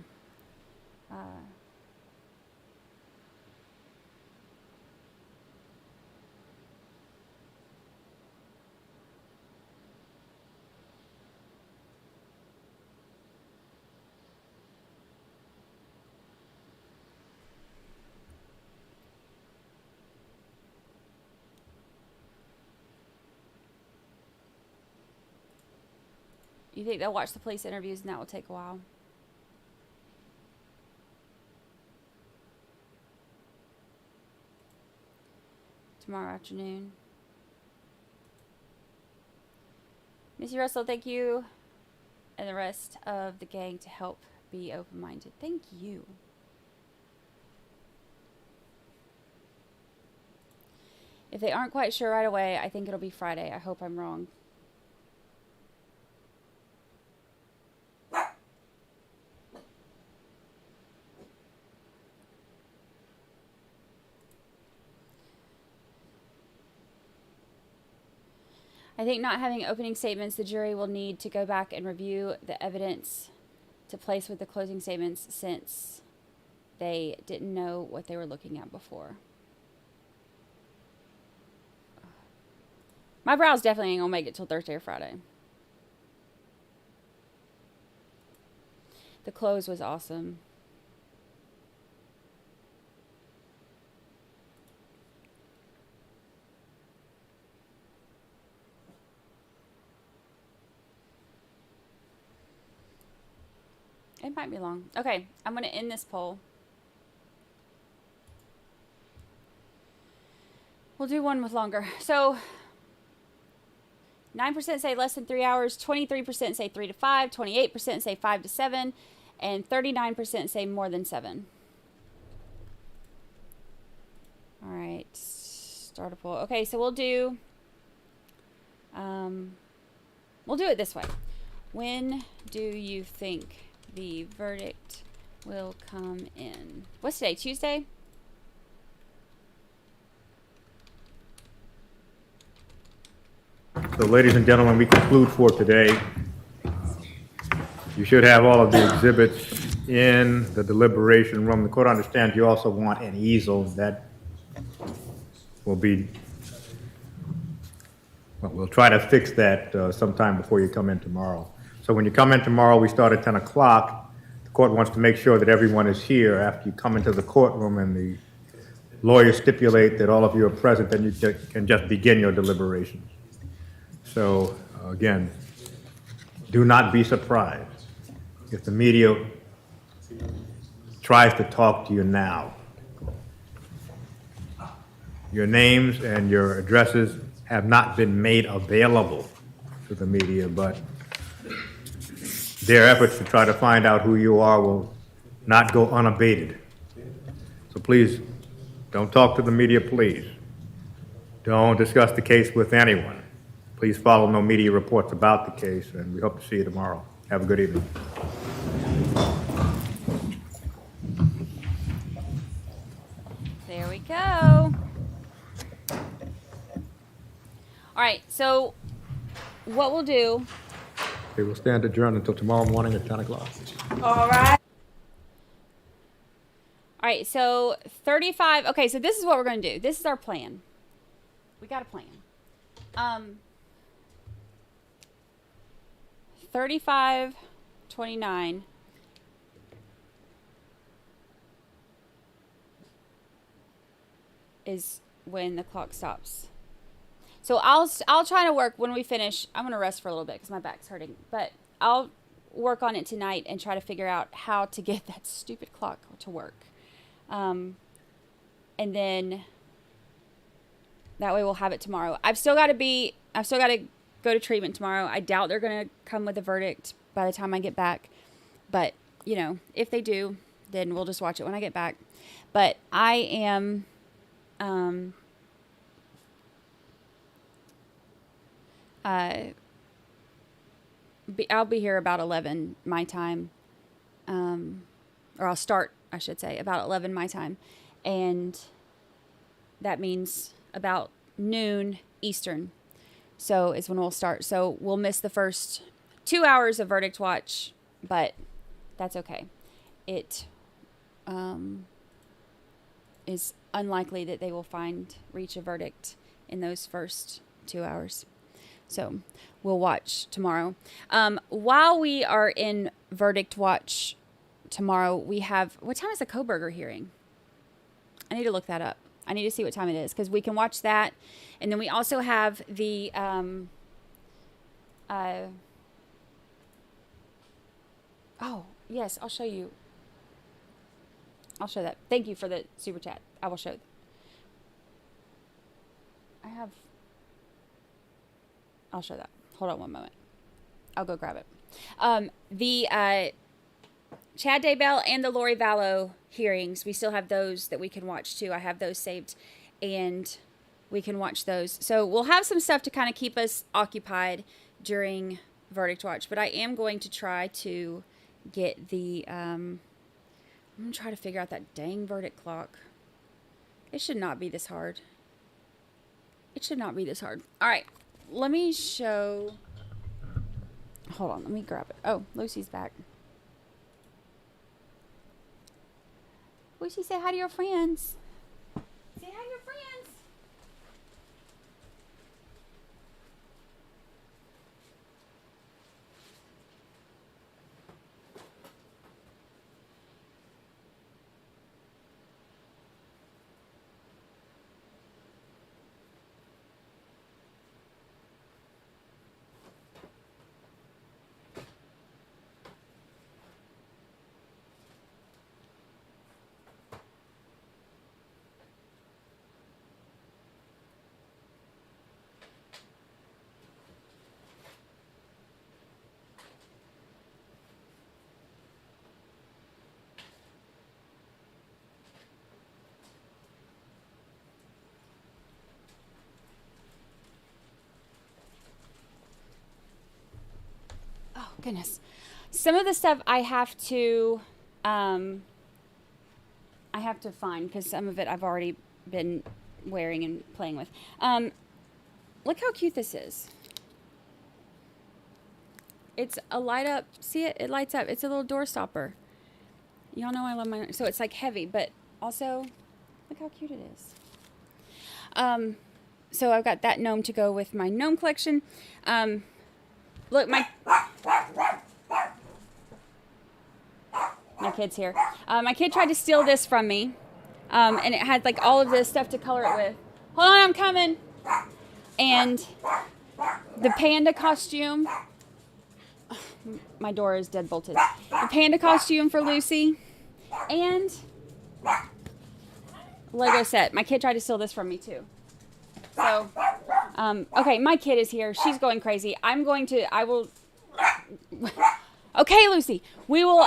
[SPEAKER 10] You think they'll watch the police interviews and that will take a while? Tomorrow afternoon. Missy Russell, thank you. And the rest of the gang to help be open-minded. Thank you. If they aren't quite sure right away, I think it'll be Friday. I hope I'm wrong. I think not having opening statements, the jury will need to go back and review the evidence to place with the closing statements since they didn't know what they were looking at before. My brows definitely ain't gonna make it till Thursday or Friday. The close was awesome. It might be long. Okay, I'm going to end this poll. We'll do one with longer. So, 9% say less than 3 hours, 23% say 3 to 5, 28% say 5 to 7, and 39% say more than 7. All right, start a poll. Okay, so we'll do it this way. When do you think the verdict will come in? What's today? Tuesday?
[SPEAKER 11] So, ladies and gentlemen, we conclude for today. You should have all of the exhibits in the deliberation room. The court understands you also want an easel that will be, well, we'll try to fix that sometime before you come in tomorrow. So when you come in tomorrow, we start at 10 o'clock. The court wants to make sure that everyone is here after you come into the courtroom and the lawyers stipulate that all of you are present, then you can just begin your deliberations. So again, do not be surprised if the media tries to talk to you now. Your names and your addresses have not been made available to the media, but their efforts to try to find out who you are will not go unabated. So please, don't talk to the media, please. Don't discuss the case with anyone. Please follow no media reports about the case, and we hope to see you tomorrow. Have a good evening.
[SPEAKER 10] There we go. All right, so what we'll do...
[SPEAKER 11] We will stand adjourned until tomorrow morning at 10 o'clock.
[SPEAKER 10] All right. All right, so 35. Okay, so this is what we're going to do. This is our plan. We got a plan. 35:29 is when the clock stops. So I'll try to work when we finish. I'm going to rest for a little bit because my back's hurting. But I'll work on it tonight and try to figure out how to get that stupid clock to work. And then that way we'll have it tomorrow. I've still got to go to treatment tomorrow. I doubt they're going to come with a verdict by the time I get back. But, you know, if they do, then we'll just watch it when I get back. But I am... I'll be here about 11 my time, or I'll start I should say, about 11 my time. And that means about noon Eastern. So is when we'll start. So we'll miss the first 2 hours of Verdict Watch, but that's okay. It is unlikely that they will reach a verdict in those first 2 hours. So we'll watch tomorrow. While we are in Verdict Watch tomorrow, we have, what time is the Koberger hearing? I need to look that up. I need to see what time it is, because we can watch that. And then we also have the oh, yes, I'll show you. I'll show that. Thank you for the super chat. I will show. I'll show that. Hold on one moment. I'll go grab it. The Chad Daybell and the Lori Vallow hearings, we still have those that we can watch too. I have those saved, and we can watch those. So we'll have some stuff to kind of keep us occupied during Verdict Watch, but I am going to try to get the, I'm going to try to figure out that dang verdict clock. It should not be this hard. It should not be this hard. All right, let me show, hold on, let me grab it. Oh, Lucy's back. Lucy, say hi to your friends. Say hi to your friends. Goodness. Some of the stuff I have to find, because some of it I've already been wearing and playing with. Look how cute this is. It's a light up. See it? It lights up. It's a little door stopper. Y'all know I love my, so it's like heavy, but also look how cute it is. So I've got that gnome to go with my gnome collection. Look, my kid's here. My kid tried to steal this from me, and it had like all of this stuff to color it with. Hold on, I'm coming. And the panda costume. My door is dead bolted. The panda costume for Lucy, and Lego set. My kid tried to steal this from me too. So, okay, my kid is here. She's going crazy. I will. Okay, Lucy, we will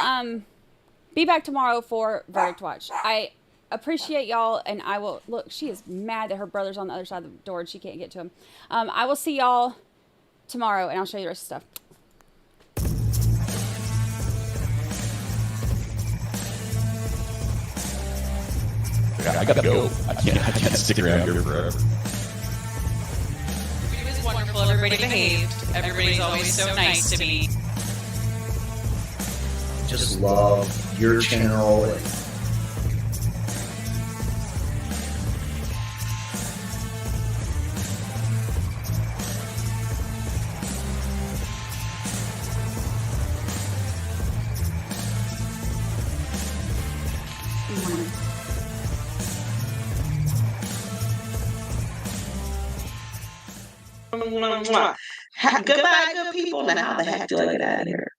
[SPEAKER 10] be back tomorrow for Verdict Watch. I appreciate y'all, and I will, look, she is mad that her brother's on the other side of the door and she can't get to him. I will see y'all tomorrow, and I'll show you the rest of the stuff.
[SPEAKER 1] I gotta go. I can't stick around here forever.
[SPEAKER 2] It was wonderful. Everybody behaved. Everybody's always so nice to me.
[SPEAKER 23] Just love your channel.
[SPEAKER 24] Goodbye, good people. Now, how the heck do I get out of here?